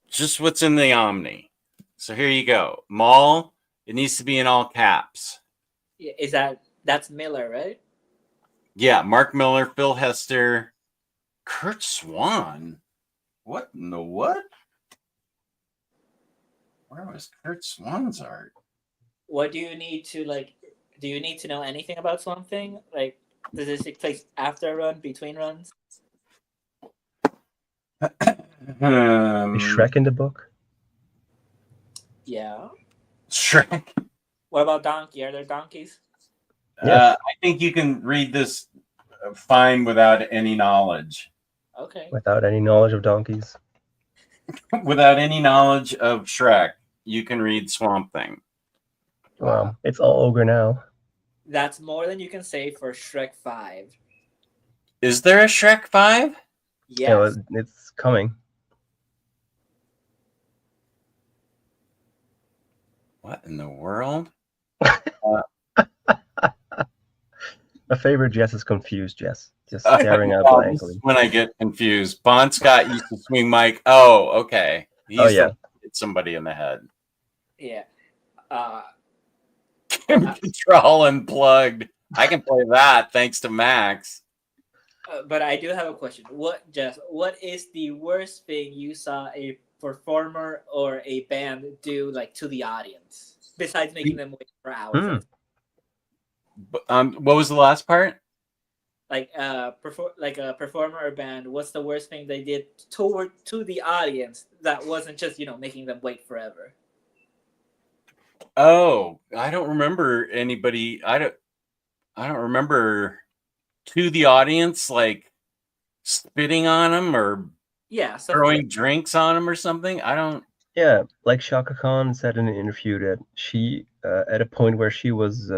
Just what's in the Omni. So here you go. Mall. It needs to be in all caps. Yeah, that's Miller, right? Yeah, Mark Miller, Phil Hester, Kurt Swan. What in the what? Where was Kurt Swan's art? What do you need to do you need to know anything about Swamp Thing? Like, does this take place after a run, between runs? Is Shrek in the book? Yeah. Shrek. What about Donkey? Are there donkeys? I think you can read this fine without any knowledge. Okay. Without any knowledge of donkeys? Without any knowledge of Shrek, you can read Swamp Thing. Wow. It's all ogre now. That's more than you can say for Shrek 5. Is there a Shrek 5? Yes. Yeah, well, it's coming. What in the world? My favorite Jess is confused, Jess. Just staring out blankly. When I get confused. Bon Scott used to swing Mike. Oh, okay. He used to hit somebody in the head. Yeah. Control Unplugged. I can play that thanks to Max. But I do have a question. What is the worst thing you saw a performer or a band do like to the audience besides making them wait for hours? What was the last part? Like a performer or band, what's the worst thing they did to the audience that wasn't just making them wait forever? Oh, I don't remember anybody. I don't remember to the audience like spitting on them or throwing drinks on them or something. I don't. Yeah, like Shaka Khan said in an interview that she, at a point where she was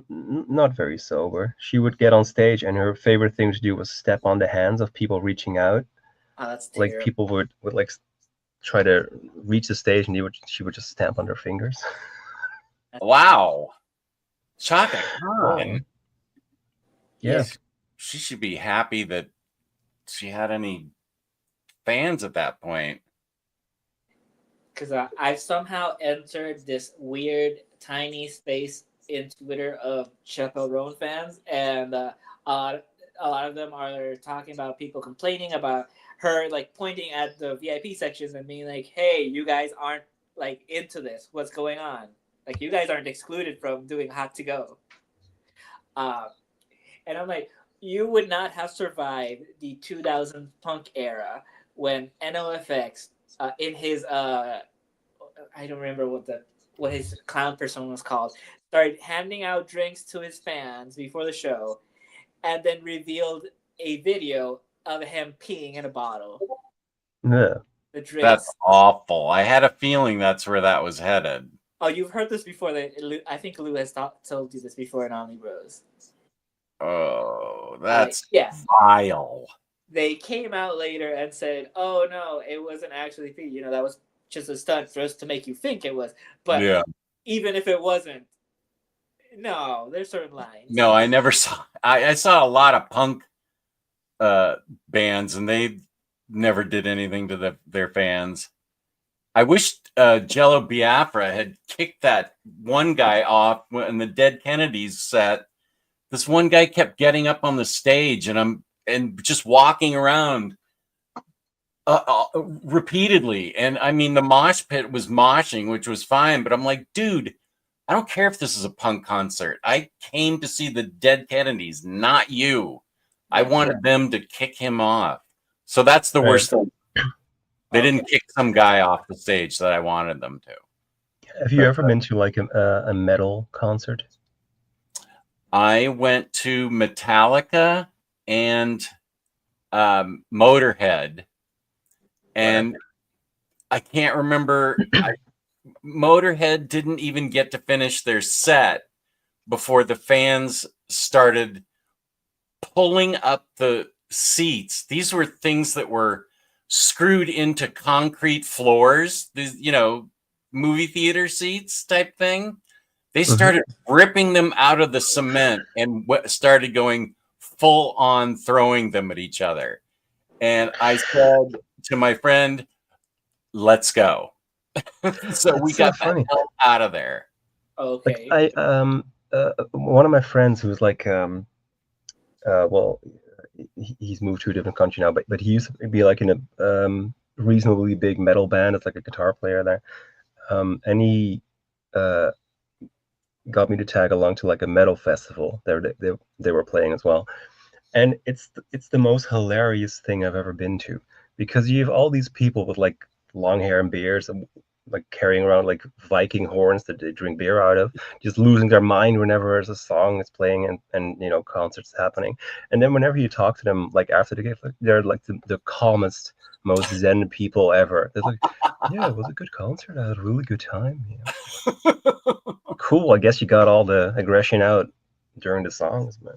not very sober, she would get on stage and her favorite thing to do was step on the hands of people reaching out. Oh, that's like people would like try to reach the stage and she would just stamp on their fingers. Wow. Shaka Khan. Yeah. She should be happy that she had any fans at that point. Because I've somehow entered this weird tiny space in Twitter of Chappelle Roan fans, and a lot of them are talking about people complaining about her like pointing at the VIP sections and being like, "Hey, you guys aren't like into this. What's going on? Like, you guys aren't excluded from doing Hot to Go." And I'm like, you would not have survived the 2000 punk era when NOFX in his I don't remember what his clown persona was called, started handing out drinks to his fans before the show, and then revealed a video of him peeing in a bottle. Yeah. The drinks. That's awful. I had a feeling that's where that was headed. Oh, you've heard this before. I think Lou has told you this before in Omni Bros. Oh, that's vile. They came out later and said, "Oh no, it wasn't actually pee. That was just a stunt for us to make you think it was." But even if it wasn't, no, there's certain lines. No, I never saw. I saw a lot of punk bands, and they never did anything to their fans. I wish Jello Biafra had kicked that one guy off in the Dead Kennedys set. This one guy kept getting up on the stage and just walking around repeatedly. And I mean, the mosh pit was moshing, which was fine. But I'm like, dude, I don't care if this is a punk concert. I came to see the Dead Kennedys, not you. I wanted them to kick him off. So that's the worst thing. They didn't kick some guy off the stage that I wanted them to. Have you ever been to like a metal concert? I went to Metallica and Motorhead, and I can't remember. Motorhead didn't even get to finish their set before the fans started pulling up the seats. These were things that were screwed into concrete floors, these, movie theater seats type thing. They started ripping them out of the cement and started going full on throwing them at each other. And I said to my friend, "Let's go." So we got the hell out of there. Okay. Like one of my friends who was like, well, he's moved to a different country now, but he used to be like in a reasonably big metal band. It's like a guitar player there, and he got me to tag along to like a metal festival. They were playing as well, and it's the most hilarious thing I've ever been to, because you have all these people with like long hair and beards and like carrying around like Viking horns that they drink beer out of, just losing their mind whenever there's a song that's playing and concerts happening. And then whenever you talk to them, like after the game, they're like the calmest, most zen people ever. They're like, "Yeah, it was a good concert. I had a really good time." Cool. I guess you got all the aggression out during the songs, man.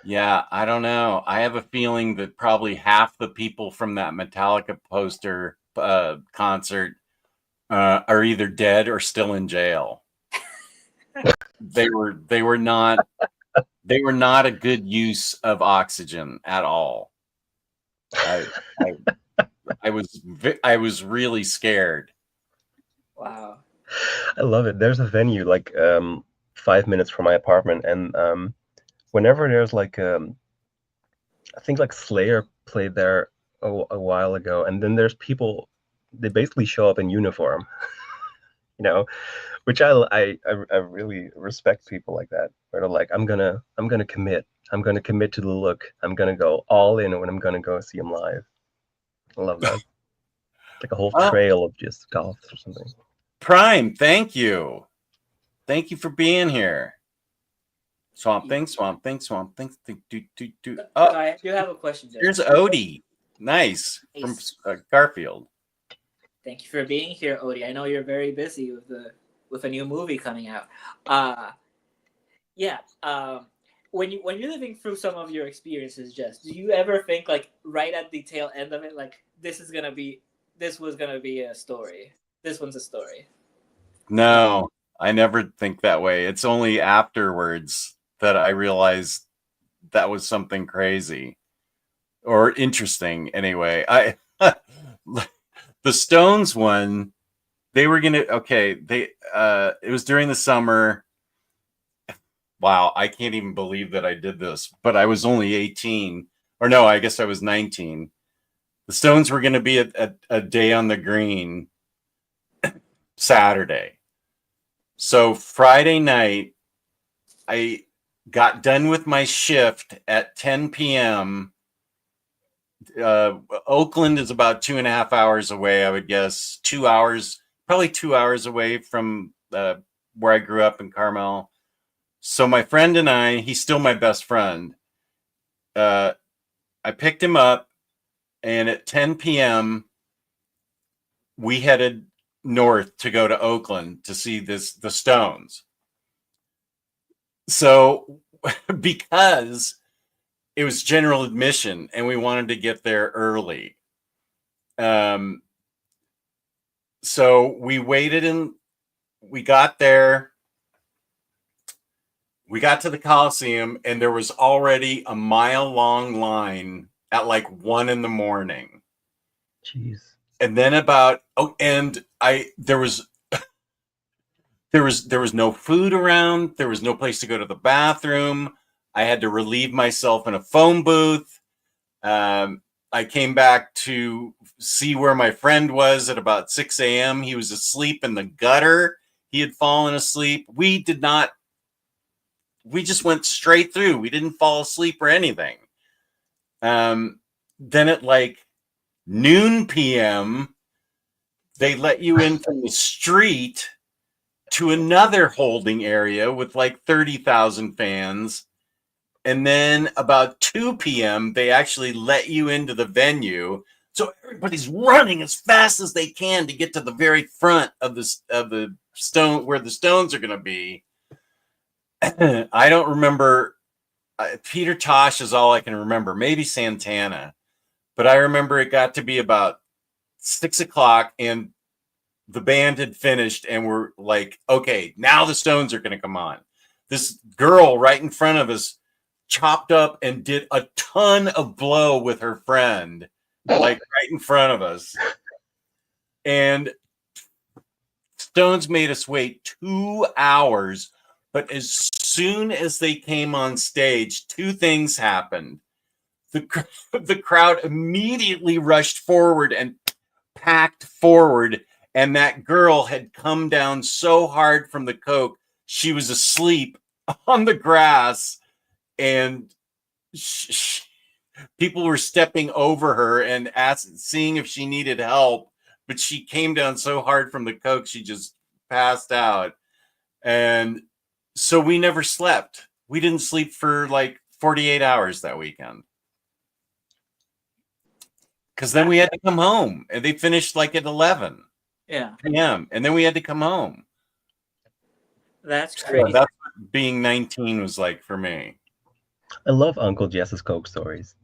Yeah, I don't know. I have a feeling that probably half the people from that Metallica poster concert are either dead or still in jail. They were not a good use of oxygen at all. I was really scared. Wow. I love it. There's a venue like 5 minutes from my apartment, and whenever there's like I think like Slayer played there a while ago, and then there's people, they basically show up in uniform, you know, which I really respect people like that, where they're like, I'm gonna commit. I'm gonna commit to the look. I'm gonna go all in when I'm gonna go see him live. I love that. Like a whole trail of just goths or something. Prime, thank you. Thank you for being here. Swamp Thing. Oh, I do have a question. here's Odie. Nice. From Garfield. Thank you for being here, Odie. I know you're very busy with a new movie coming out. When you're living through some of your experiences, Jess, do you ever think like right at the tail end of it, like this was gonna be a story? This one's a story. No, I never think that way. It's only afterwards that I realized that was something crazy or interesting. Anyway, the Stones one, they were gonna it was during the summer. Wow, I can't even believe that I did this, but I was only 18, or no, I guess I was 19. The Stones were going to be at a day on the green Saturday. So Friday night, I got done with my shift at 10 p.m. Oakland is about 2.5 hours away, I would guess. 2 hours, probably 2 hours away from where I grew up in Carmel. So my friend and I, he's still my best friend. I picked him up, and at 10 p.m., we headed north to go to Oakland to see the Stones. So because it was general admission and we wanted to get there early, so we waited and we got there. We got to the Coliseum, and there was already a mile-long line at like 1 a.m. Jeez. And then there was no food around. There was no place to go to the bathroom. I had to relieve myself in a phone booth. I came back to see where my friend was at about 6 a.m. He was asleep in the gutter. He had fallen asleep. We just went straight through. We didn't fall asleep or anything. Then at like noon p.m., they let you in from the street to another holding area with like 30,000 fans. And then about 2 p.m., they actually let you into the venue. So everybody's running as fast as they can to get to the very front of the stone where the Stones are going to be. I don't remember. Peter Tosh is all I can remember. Maybe Santana. But I remember it got to be about 6 o'clock and the band had finished and we're like, okay, now the Stones are going to come on. This girl right in front of us chopped up and did a ton of blow with her friend, like right in front of us. And Stones made us wait 2 hours. But as soon as they came on stage, two things happened. The crowd immediately rushed forward and packed forward. And that girl had come down so hard from the coke, she was asleep on the grass. And people were stepping over her and seeing if she needed help. But she came down so hard from the coke, she just passed out. And so we never slept. We didn't sleep for like 48 hours that weekend. Because then we had to come home. And they finished like at 11 p.m. And then we had to come home. That's great. So that's what being 19 was like for me. I love Uncle Jess's Coke stories.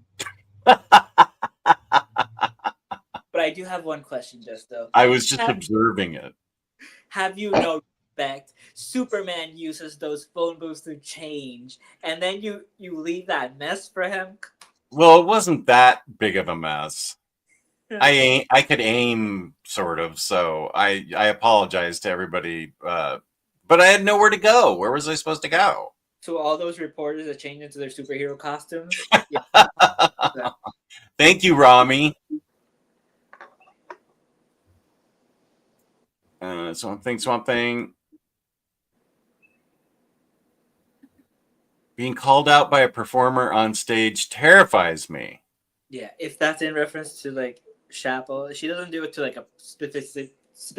But I do have one question, just though. I was just observing it. Have you no respect? Superman uses those phone booths to change, and then you leave that mess for him? Well, it wasn't that big of a mess. I could aim, sort of, so I apologize to everybody But I had nowhere to go. Where was I supposed to go? To all those reporters that changed into their superhero costumes. Yeah. Thank you, Rami. Swamp Thing. Being called out by a performer on stage terrifies me. Yeah, if that's in reference to like Chapel, she doesn't do it to like a specific.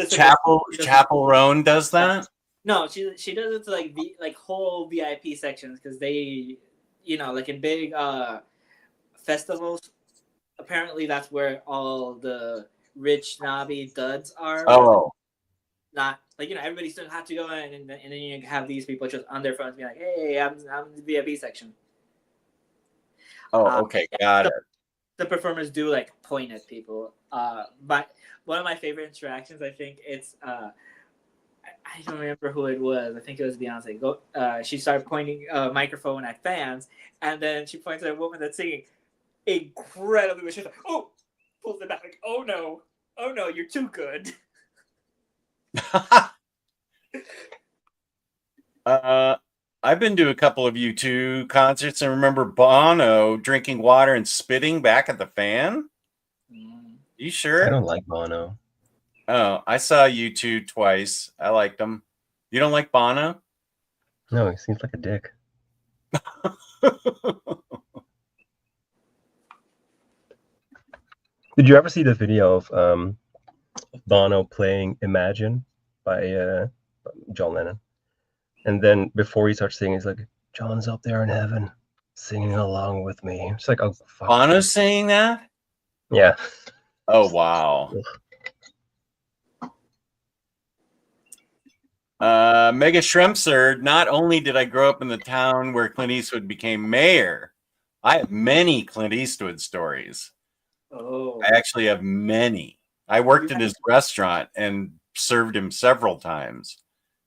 Chapel Roan does that? No, she does it to like whole VIP sections because they, like in big festivals. Apparently, that's where all the rich snobby duds are. Oh, Not like everybody still have to go in, and then you have these people just on their phones being like, "Hey, I'm in the VIP section." oh, okay, got it. The performers do like point at people. But one of my favorite interactions, I think it's I don't remember who it was. I think it was Beyonce. She started pointing a microphone at fans, and then she points at a woman that's singing incredibly. She's like, "Oh," pulls it back, like, "Oh no, you're too good." I've been to a couple of U2 concerts and remember Bono drinking water and spitting back at the fan. You sure? I don't like Bono. Oh, I saw U2 twice. I liked them. You don't like Bono? No, he seems like a dick. Did you ever see the video of Bono playing Imagine by John Lennon? And then before he starts singing, he's like, "John's up there in heaven singing along with me." It's like, oh, fuck. Bono's saying that? Yeah. Oh, wow. Mega Shrimpser, not only did I grow up in the town where Clint Eastwood became mayor, I have many Clint Eastwood stories. Oh. I actually have many. I worked in his restaurant and served him several times.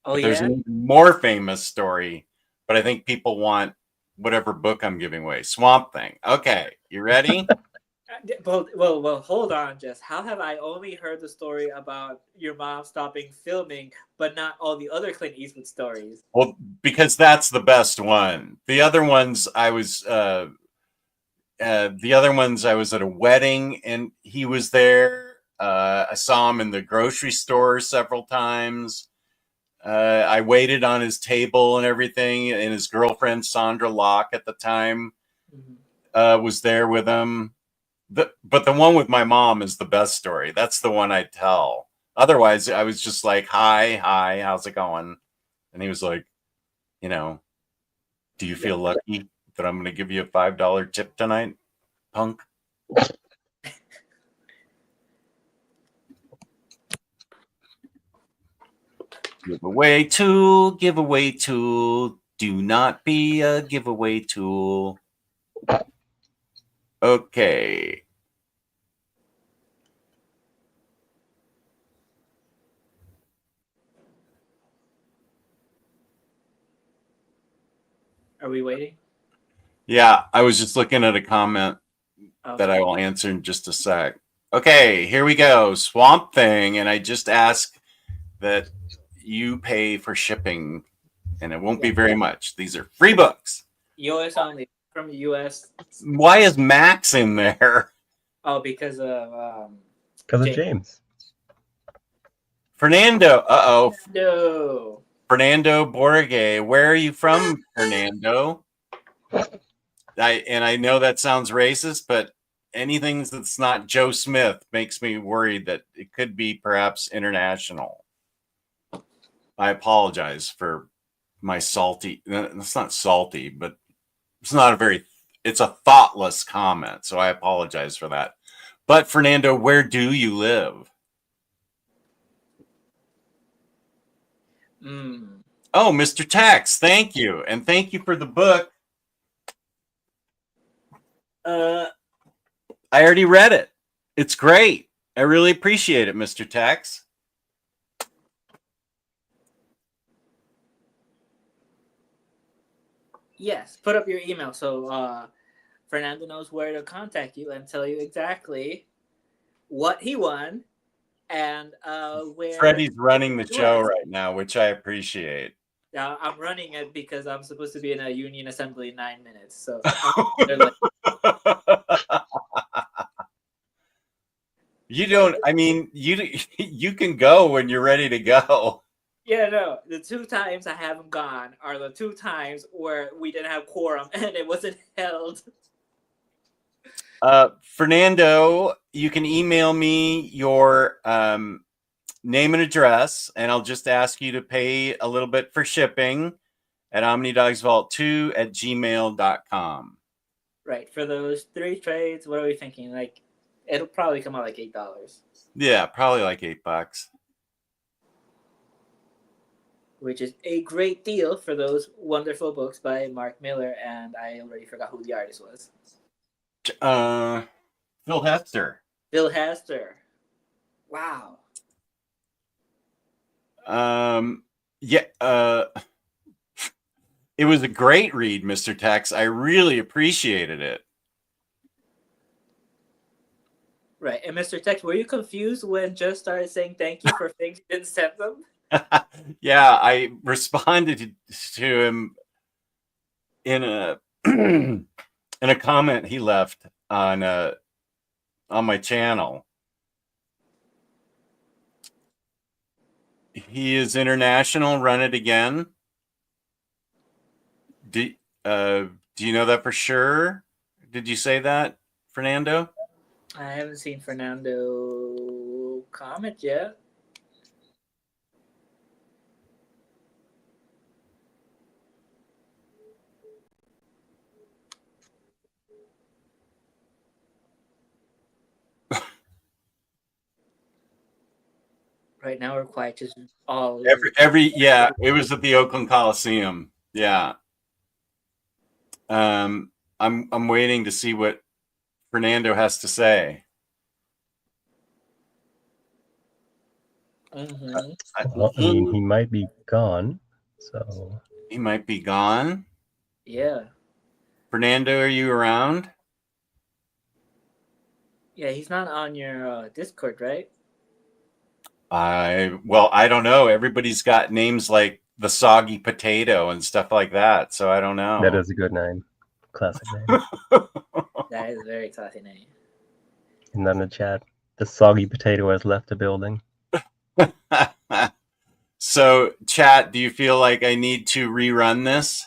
Oh, There's yeah? a more famous story, but I think people want whatever book I'm giving away. Swamp Thing. Okay, you ready? Well, hold on, Jess. How have I only heard the story about your mom stopping filming, but not all the other Clint Eastwood stories? Well, because that's the best one. The other ones I was at a wedding and he was there. I saw him in the grocery store several times. I waited on his table and everything, and his girlfriend Sandra Locke at the time was there with him. But the one with my mom is the best story. That's the one I tell. Otherwise, I was just like, hi, how's it going? And he was like, do you feel lucky that I'm going to give you a $5 tip tonight, punk? Giveaway tool, do not be a giveaway tool. Okay. Are we waiting? Yeah, I was just looking at a comment that I will answer in just a sec. Okay, here we go. Swamp Thing, and I just ask that you pay for shipping, and it won't be very much. These are free books. US only, from the US. Why is Max in there? Oh, because of James. Fernando. No. Fernando Borge. Where are you from, Fernando? I know that sounds racist, but anything that's not Joe Smith makes me worried that it could be perhaps international. I apologize for my salty. It's not salty, but it's a thoughtless comment. So I apologize for that. But Fernando, where do you live? Oh, Mr. Tex, thank you. And thank you for the book. I already read it. It's great. I really appreciate it, Mr. Tex. Yes, put up your email so Fernando knows where to contact you and tell you exactly what he won and where Freddy's running the show US. right now, which I appreciate. I'm running it because I'm supposed to be in a union assembly in 9 minutes. So they're like, You don't. I mean, you can go when you're ready to go. yeah, no. The 2 times I haven't gone are the 2 times where we didn't have quorum and it wasn't held. Fernando, you can email me your name and address, and I'll just ask you to pay a little bit for shipping at omnidogsvault2@gmail.com. Right. For those 3 trades, what are we thinking? Like, it'll probably come out like $8. Yeah, probably like $8. Which is a great deal for those wonderful books by Mark Miller, and I already forgot who the artist was. Phil Hester. Bill Hester. Wow. Yeah. It was a great read, Mr. Tex. I really appreciated it. Right. And Mr. Tex, were you confused when Just started saying thank you for things you didn't send them? Yeah, I responded to him in a in a comment he left on my channel. He is international. Run it again. Do you know that for sure? Did you say that, Fernando? I haven't seen Fernando comment yet. Right now we're quiet, just all Yeah, it was at the Oakland Coliseum. Yeah. I'm waiting to see what Fernando has to say. Well, I mean, he might be gone, so He might be gone. Yeah. Fernando, are you around? Yeah, he's not on your Discord, right? I don't know. Everybody's got names like the Soggy Potato and stuff like that, so I don't know. that is a good name. Classic name. That is a very classy name. And then the chat, the soggy potato has left the building. So, chat, do you feel like I need to rerun this?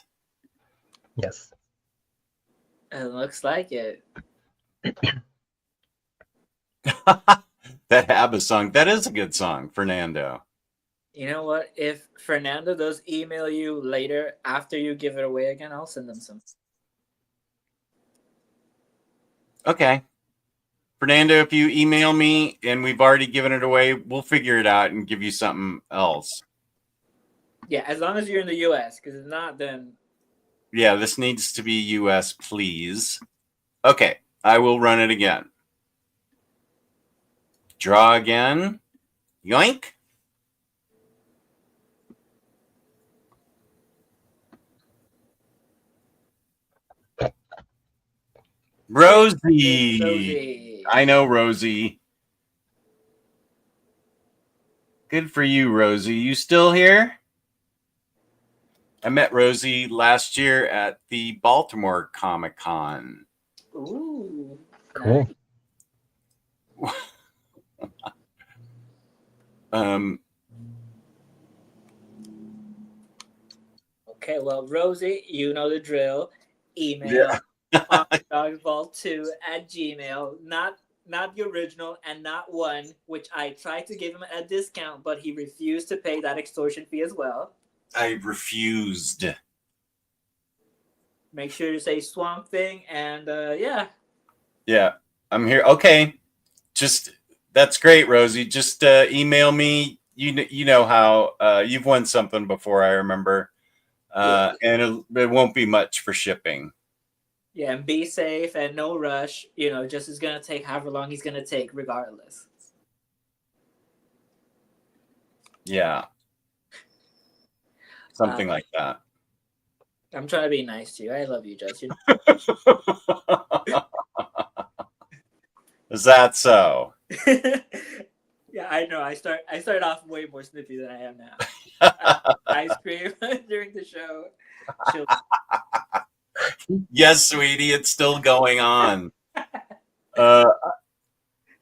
Yes. It looks like it. That ABBA song, that is a good song, Fernando. You know what? If Fernando does email you later after you give it away again, I'll send them some. Okay. Fernando, if you email me and we've already given it away, we'll figure it out and give you something else. Yeah, as long as you're in the US, because if not, then... Yeah, this needs to be US, please. Okay, I will run it again. Draw again. Yoink. Rosie. I know Rosie. Good for you, Rosie. You still here? I met Rosie last year at the Baltimore Comic-Con. Ooh. Cool. Okay, well, Rosie, you know the drill. Email omnidogvault2@gmail. Not the original and not one, which I tried to give him a discount, but he refused to pay that extortion fee as well. I refused. Make sure to say Swamp Thing, and yeah. Yeah, I'm here. Okay, just that's great, Rosie. Just email me. You know how you've won something before, I remember, and it won't be much for shipping. Yeah, and be safe and no rush. You know, just is gonna take however long he's gonna take, regardless. Yeah, something like that. I'm trying to be nice to you. I love you, Justin. Is that so? Yeah, I know. I started off way more snippy than I am now. Ice cream during the show. Yes, sweetie, it's still going on.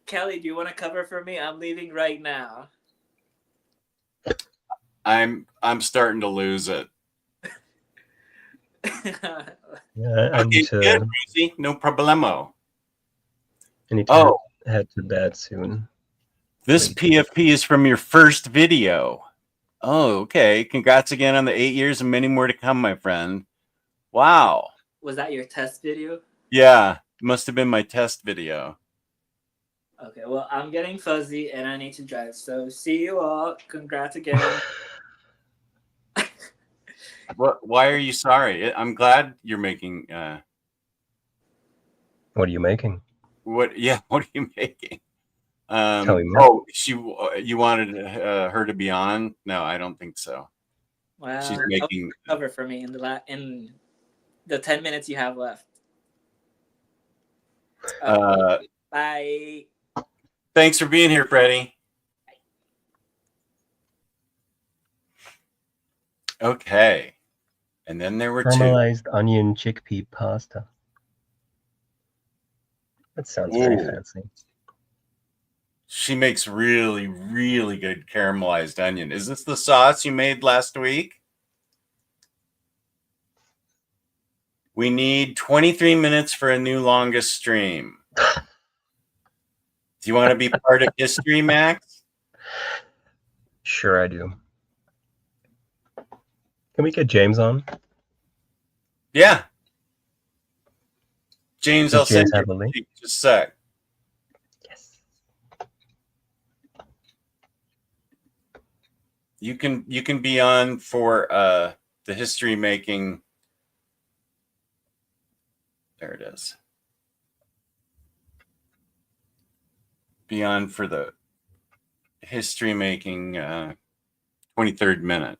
Kelly, do you want to cover for me? I'm leaving right now. I'm starting to lose it. Yeah, I Okay, need to, good, Rosie. No problemo. I need to head to bed soon. This Wait. PFP is from your first video. Oh, okay. Congrats again on the 8 years and many more to come, my friend. Wow. Was that your test video? Yeah, must have been my test video. Okay, well, I'm getting fuzzy and I need to drive. So see you all. Congrats again. Why are you sorry? I'm glad you're making. What are you making? What? Yeah, what are you making? Tell me more. You wanted her to be on? No, I don't think so. Well, She's making cover for me in the 10 minutes you have left. Okay, bye. Thanks for being here, Freddy. Okay. And then there were Caramelized onion chickpea pasta. That sounds very fancy. She makes really, really good caramelized onion. Is this the sauce you made last week? We need 23 minutes for a new longest stream. Do you want to be part of history, Max? Sure, I do. Can we get James on? Yeah. James, Does I'll send James you have a link? just a sec. Yes. You can be on for the history making. There it is. Be on for the history making 23rd minute.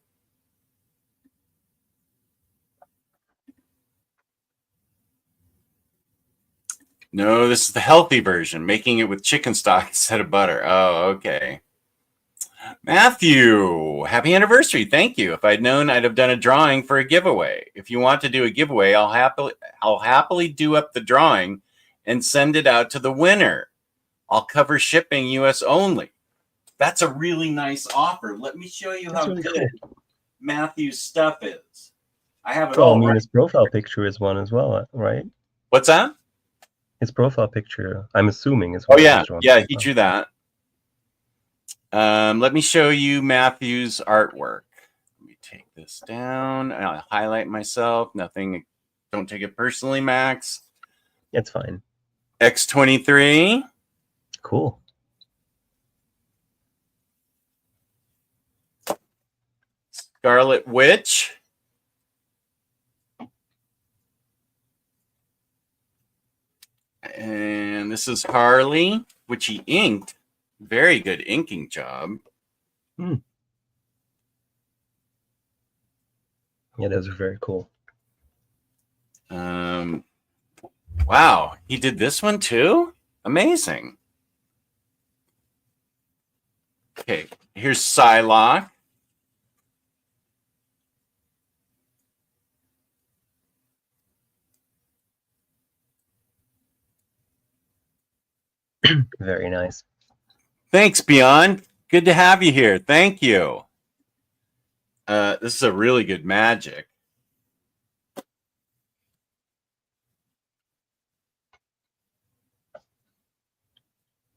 No, this is the healthy version, making it with chicken stock instead of butter. Oh, okay. Matthew, happy anniversary. Thank you. If I'd known, I'd have done a drawing for a giveaway. If you want to do a giveaway, I'll happily do up the drawing and send it out to the winner. I'll cover shipping US only. That's a really nice offer. Let me show you how good Matthew's stuff is. I have it all. I mean, his profile picture is one as well, right? What's that? His profile picture, I'm assuming, is one. Oh, yeah. Yeah, he drew that. Let me show you Matthew's artwork. Let me take this down. I'll highlight myself. Nothing. Don't take it personally, Max. It's fine. X23. Cool. Scarlet Witch. And this is Harley, which he inked. Very good inking job. Yeah, those are very cool. Wow, he did this one too? Amazing. Okay, here's Psylocke. Very nice. Thanks, Beyond. Good to have you here. Thank you. This is a really good magic.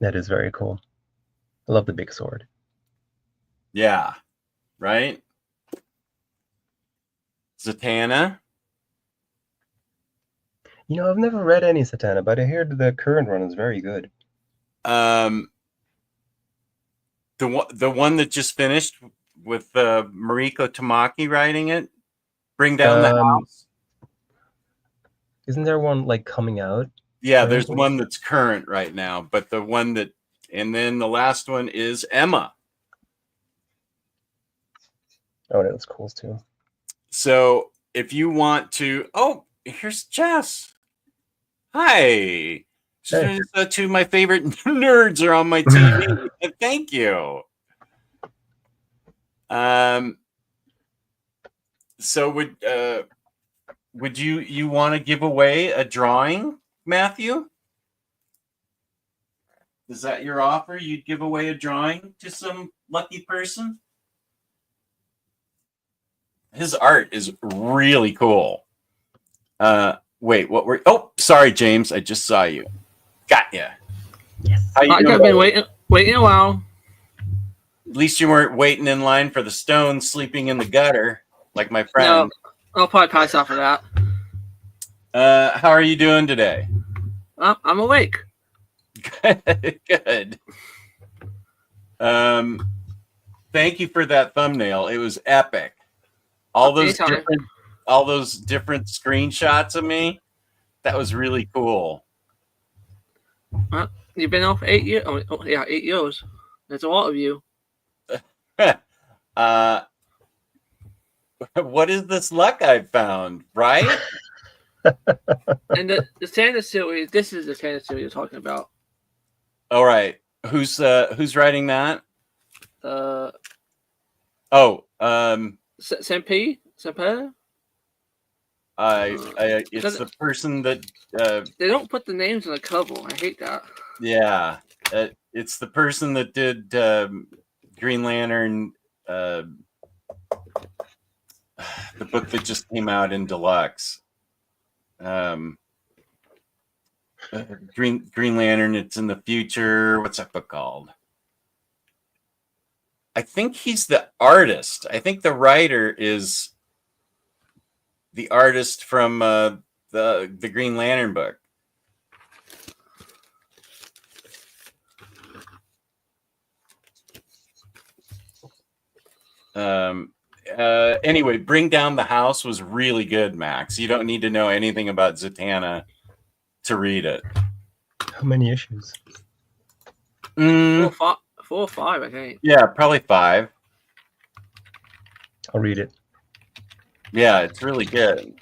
That is very cool. I love the big sword. Yeah, right? Zatanna. You know, I've never read any Zatanna, but I hear the current one is very good. The one that just finished with Mariko Tamaki writing it, Bring Down the House. Isn't there one like coming out? Yeah, there's one that's current right now, but the one that, and then the last one is Emma. Oh, that was cool too. So if you want to, oh, here's Jess. Hi. Hey. Two of my favorite nerds are on my TV. Thank you. So would you want to give away a drawing, Matthew? Is that your offer? You'd give away a drawing to some lucky person? His art is really cool. Wait, what were? Oh, sorry, James. I just saw you. Got ya. Yes. How you I've doing? been waiting a while. At least you weren't waiting in line for the stone sleeping in the gutter like my friend. No, I'll probably pass off of that. How are you doing today? I'm awake. Good. Thank you for that thumbnail. It was epic. All those different screenshots of me. That was really cool. You've been off 8 years. Oh, yeah, 8 years. That's a lot of you. What is this luck I've found, right? And the Santa series. This is the Santa series you're talking about. All right. Who's writing that? Senpai? It's the person that they don't put the names on the cover. I hate that. Yeah, it's the person that did Green Lantern, the book that just came out in deluxe. Green Lantern. It's in the future. What's that book called? I think he's the artist. I think the writer is the artist from the Green Lantern book. Anyway, Bring Down the House was really good, Max. You don't need to know anything about Zatanna to read it. How many issues? 4 or 5, I think. Yeah, probably 5. I'll read it. Yeah, it's really good.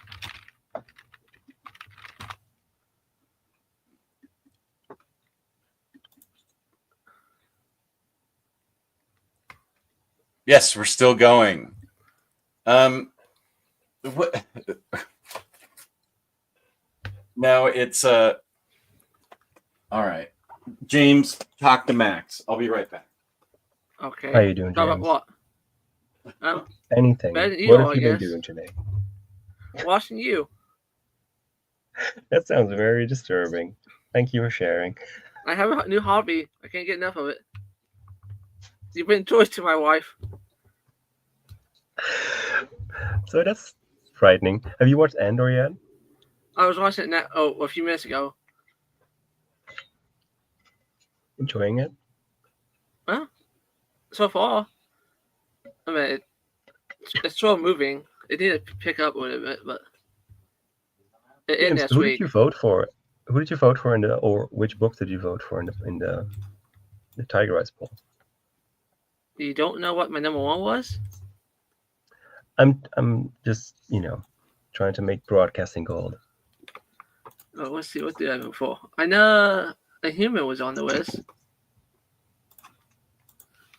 Yes, we're still going. What? No, it's all right. James, talk to Max. I'll be right back. Okay. How you doing, Talk James? about what? Anything. better than you, What have I you been guess. doing today? Watching you. That sounds very disturbing. Thank you for sharing. I have a new hobby. I can't get enough of it. You bring toys to my wife. So that's frightening. Have you watched Andor yet? I was watching it a few minutes ago. Enjoying it? Well, so far, I mean, it's still moving. It needed to pick up a little bit, but it James, next who week. did you vote for? Who did you vote for or which book did you vote for in the Tiger Eyes poll? You don't know what my number 1 was? I'm just trying to make broadcasting gold. Oh, let's see. What did I vote for? I know a human was on the list.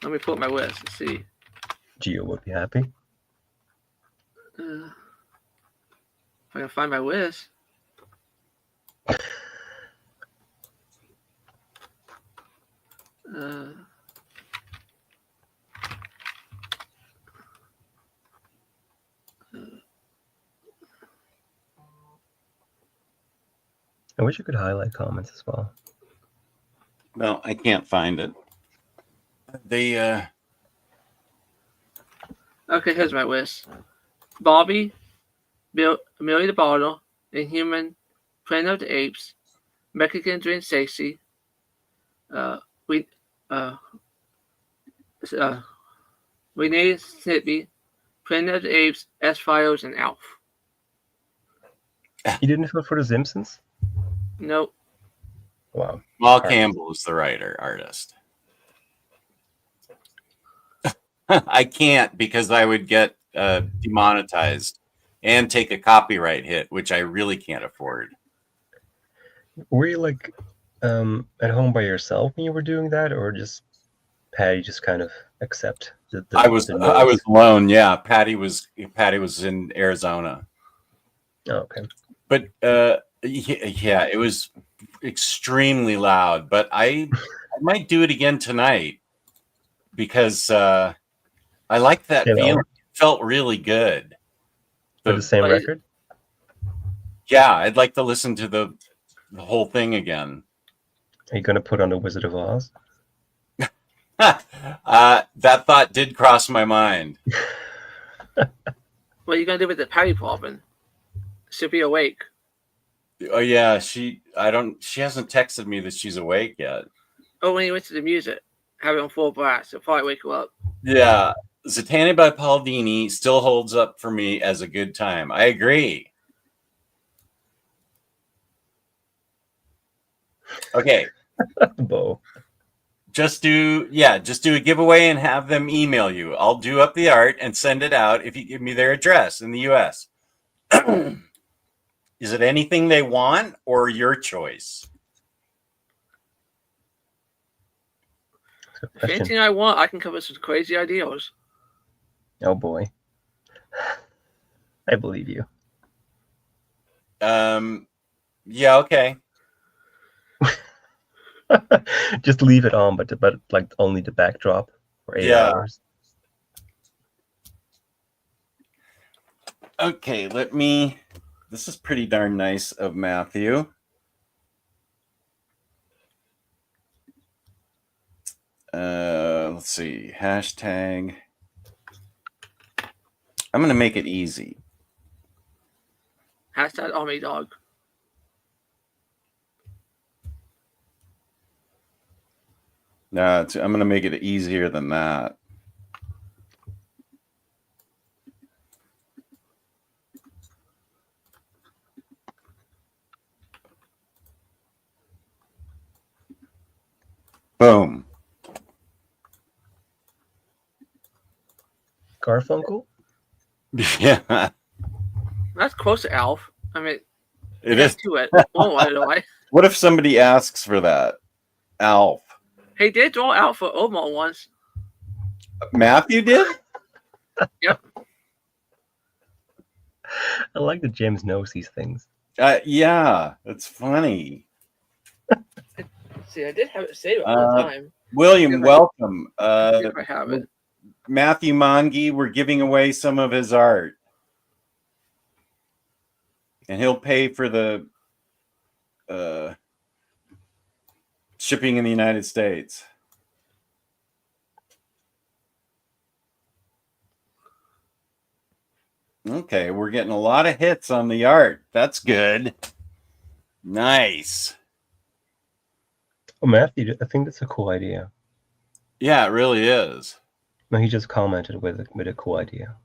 Let me put my list. Let's see. Gio would be happy. If I can find my list. I wish you could highlight comments as well. No, I can't find it. They Okay, here's my list. Bobby, Millie the Bottle, Inhuman, Planet of the Apes, Mexican Dream Stacy, Renee Snippy, Planet of the Apes, S-Files, and Alf. You didn't vote for The Simpsons? Nope. Wow. Mal Campbell is the artist. I can't because I would get demonetized and take a copyright hit, which I really can't afford. Were you like at home by yourself when you were doing that, or just Patty just kind of accept the I was noise? alone. Yeah, Patty was in Arizona. Oh, okay. But yeah, it was extremely loud. But I might do it again tonight because I like that Same feeling. album? It felt really good. For the same But record? Yeah, I'd like to listen to the whole thing again. Are you gonna put on the Wizard of Oz? That thought did cross my mind. what are you gonna do with the Patty problem? She'll be awake. Oh yeah, she hasn't texted me that she's awake yet. Oh, when you went to the music, have it on full blast. It'll probably wake you up. Yeah, Zatanna by Paul Dini still holds up for me as a good time. I agree. Okay. Bo. Just do a giveaway and have them email you. I'll do up the art and send it out if you give me their address in the US. Is it anything they want or your choice? If anything I want, I can come up with some crazy ideas. Oh boy. I believe you. Yeah, okay. Just leave it on, but like only the backdrop for 8 hours. Okay, this is pretty darn nice of Matthew. Let's see. Hashtag. I'm going to make it easy. Hashtag Omnidog. No, I'm going to make it easier than that. Boom. Garfunkel? Yeah. That's close to Alf. I mean, It is. To it. Oh, I don't know why. What if somebody asks for that? Alf. He did draw Alf for Omar once. Matthew did? Yep. I like that James knows these things. Yeah, it's funny. See, I did have it saved all the time. William, welcome. If I have it. Matthew Mongi, we're giving away some of his art. And he'll pay for the shipping in the United States. Okay, we're getting a lot of hits on the art. That's good. Nice. Oh, Matthew, I think that's a cool idea. Yeah, it really is. No, he just commented with a cool idea.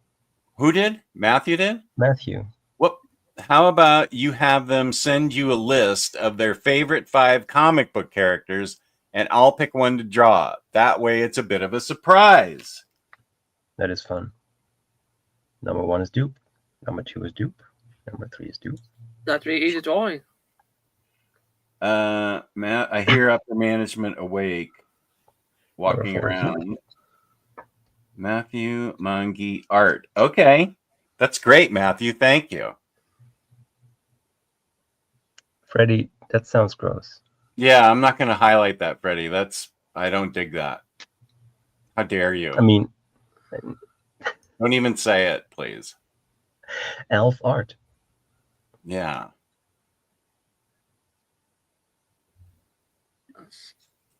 Who did? Matthew did? Matthew. What? How about you have them send you a list of their favorite 5 comic book characters, and I'll pick one to draw. That way it's a bit of a surprise. That is fun. Number 1 is Dupe. Number 2 is Dupe. Number 3 is Dupe. That's very easy drawing. Matt, I hear upper management awake, walking around. Matthew Mongi art. Okay, that's great, Matthew. Thank you. Freddy, that sounds gross. Yeah, I'm not going to highlight that, Freddy. I don't dig that. How dare you? I mean, don't even say it, please. Elf art. Yeah.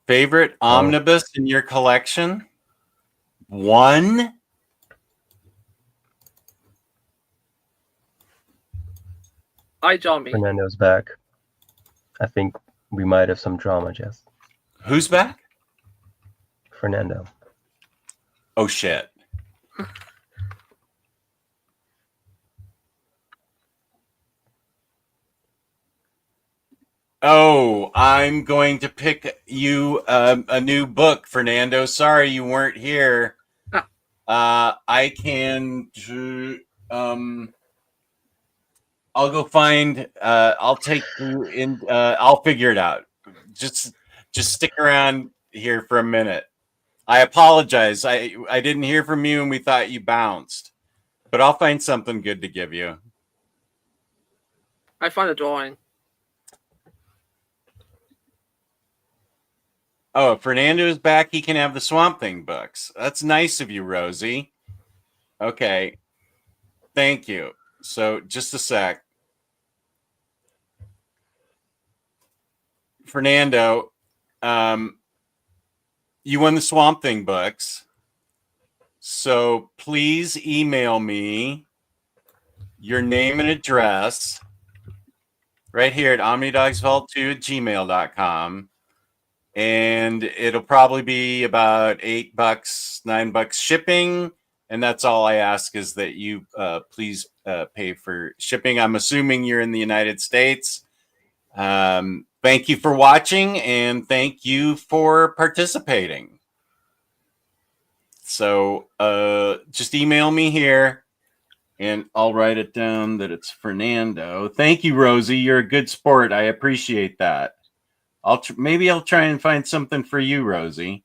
Favorite omnibus in your collection? 1? Hi, Johnny. Fernando's back. I think we might have some drama, Jess. Who's back? Fernando. Oh, shit. Oh, I'm going to pick you a new book, Fernando. Sorry you weren't here. I can. I'll go find. I'll take you in. I'll figure it out. just stick around here for a minute. I apologize. I didn't hear from you and we thought you bounced. But I'll find something good to give you. I found a drawing. Oh, if Fernando is back, he can have the Swamp Thing books. That's nice of you, Rosie. Okay. Thank you. So just a sec. Fernando, you won the Swamp Thing books. So please email me your name and address right here at omnidogsvault2@gmail.com. And it'll probably be about $8, $9 shipping. And that's all I ask is that you please pay for shipping. I'm assuming you're in the United States. Thank you for watching and thank you for participating. So just email me here and I'll write it down that it's Fernando. Thank you, Rosie. You're a good sport. I appreciate that. Maybe I'll try and find something for you, Rosie.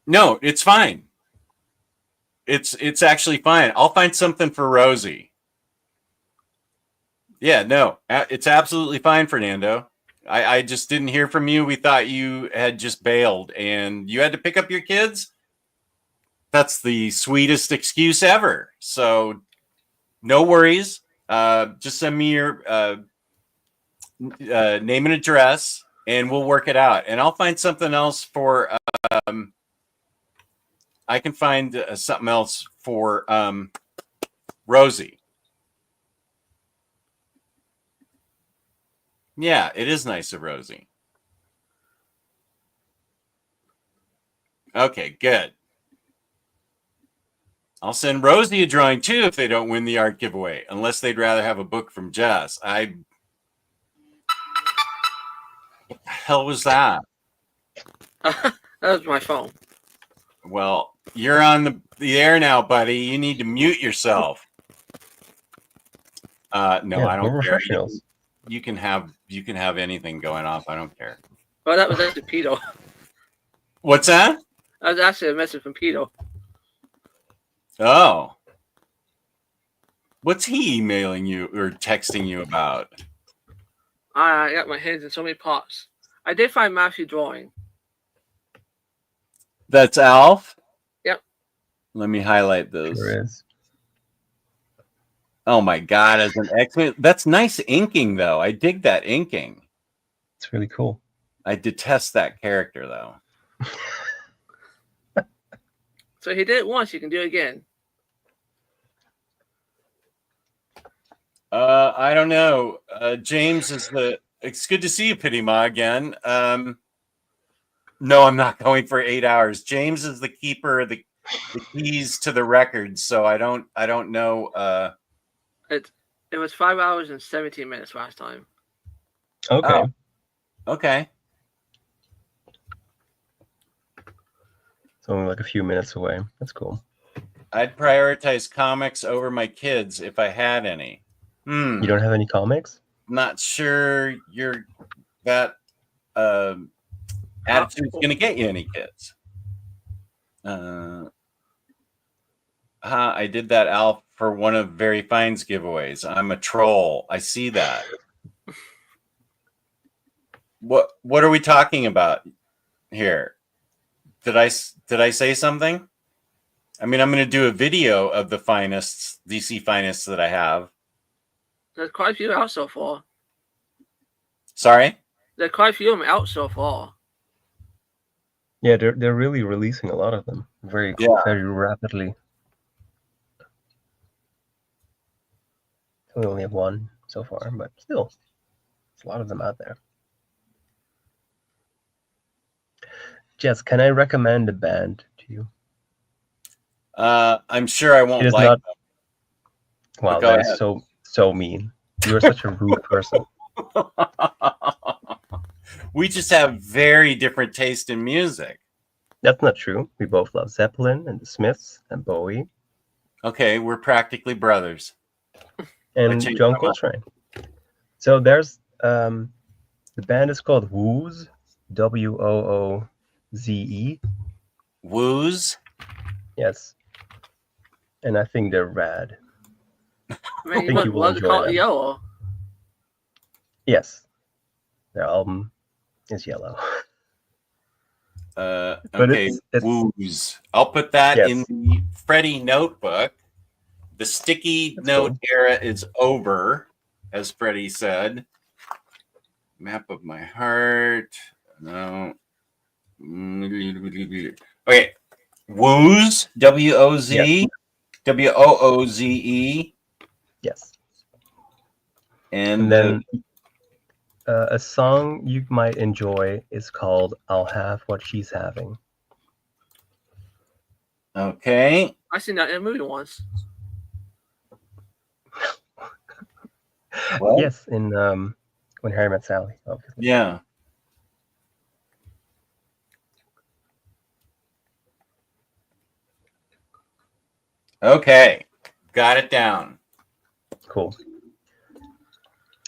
No, it's fine. It's actually fine. I'll find something for Rosie. Yeah, no, it's absolutely fine, Fernando. I just didn't hear from you. We thought you had just bailed and you had to pick up your kids. That's the sweetest excuse ever. So no worries. Just send me your name and address and we'll work it out. And I'll find something else for, I can find something else for Rosie. Yeah, it is nice of Rosie. Okay, good. I'll send Rosie a drawing too if they don't win the art giveaway, unless they'd rather have a book from Jess. What the hell was that? That was my phone. Well, you're on the air now, buddy. You need to mute yourself. No, Yeah, I don't we're care. professionals. You can have anything going off. I don't care. Well, that was actually Pedo. What's that? That was actually a message from Pedo. Oh. What's he emailing you or texting you about? I got my hands in so many pots. I did find Matthew drawing. That's Alf? Yep. Let me highlight those. Sure is. Oh my God, as an X-Men. That's nice inking, though. I dig that inking. It's really cool. I detest that character, though. So he did it once, you can do it again. I don't know. James is it's good to see you, Pity Ma, again. No, I'm not going for 8 hours. James is the keeper of the keys to the records, so I don't know. It was 5 hours and 17 minutes last time. Okay. Oh. Okay. It's only like a few minutes away. That's cool. I'd prioritize comics over my kids if I had any. You don't have any comics? Not sure that attitude is going to get you any kids. I did that, Alf, for one of Very Fine's giveaways. I'm a troll. I see that. What are we talking about here? Did I say something? I mean, I'm going to do a video of the finest DC finest that I have. There's quite a few out so far. Sorry? There's quite a few of them out so far. Yeah, they're really releasing a lot of them very rapidly. We only have one so far, but still, there's a lot of them out there. Jess, can I recommend a band to you? I'm sure I won't like them. Wow, that is so mean. You're such a rude person. We just have very different taste in music. That's not true. We both love Zeppelin and the Smiths and Bowie Okay, we're practically brothers. and changed John my mind. Coltrane. So there's the band is called Wooze, Wooze. Woos. Yes, and I think they're rad. Man, think you would you will love to enjoy call it them. yellow. Yes, their album is yellow. But Okay, it's woos. I'll put that Yes. in the Freddy notebook. The sticky That's note cool. era is over, as Freddy said. Map of my heart. No. Okay. Wooze. W-O-Z. W-O-O-Z-E. yes. And And then a song you might enjoy is called "I'll Have What She's Having." okay. I seen that in a movie once. What? Yes, in When Harry Met Sally, obviously. Yeah. Okay. Got it down. Cool.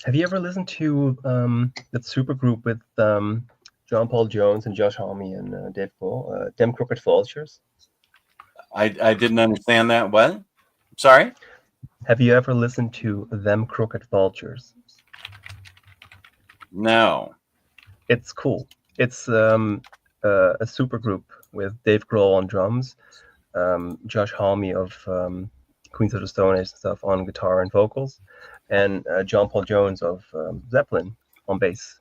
Have you ever listened to that supergroup with John Paul Jones and Josh Homme and Dave Grohl, Them Crooked Vultures? I didn't understand that. What? Sorry? Have you ever listened to Them Crooked Vultures? No. It's cool. It's a supergroup with Dave Grohl on drums, Josh Homme of Queens of the Stone Age and stuff on guitar and vocals, and John Paul Jones of Zeppelin on bass.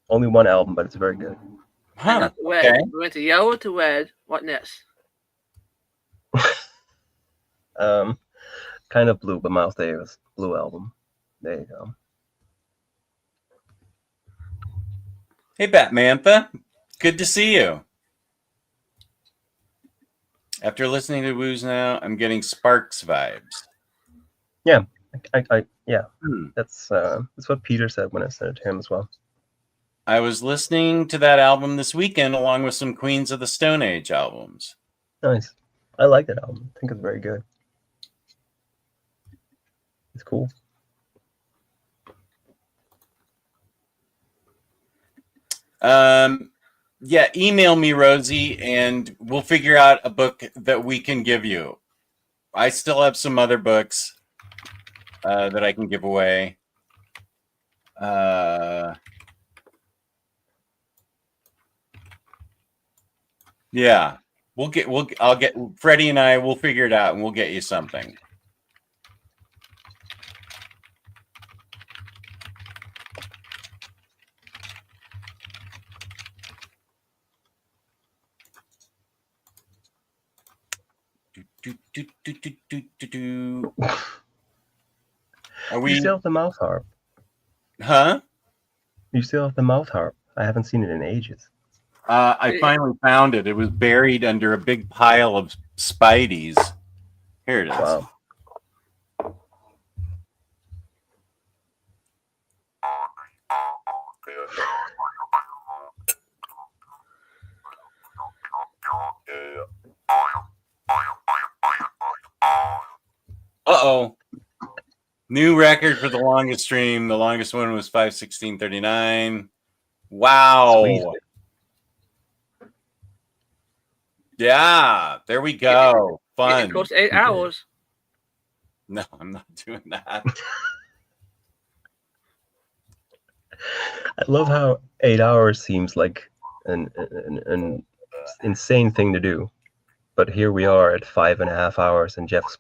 Only one album, but it's very good. I Huh. got the red. Okay. We went to yellow to red. What next? Kind of blue, but Miles Davis blue album. There you go. Hey, Batmantha. Good to see you. After listening to Woos now, I'm getting Sparks vibes. Yeah. Hmm. That's what Peter said when I sent it to him as well. I was listening to that album this weekend along with some Queens of the Stone Age albums. Nice. I like that album. I think it's very good. It's cool. Yeah, email me, Rosie, and we'll figure out a book that we can give you. I still have some other books that I can give away. Yeah, I'll get Freddie and I. We'll figure it out, and we'll get you something. Are You we? still have the mouth harp. Huh? You still have the mouth harp. I haven't seen it in ages. I finally found it. It was buried under a big pile of Spideys. Here it is. Wow. Uh-oh. New record for the longest stream. The longest one was 5:16:39. Wow. Squeeze it. Yeah, there we go. It Fun. goes 8 hours. No, I'm not doing that. I love how 8 hours seems like an insane thing to do, but here we are at 5.5 hours, and Jess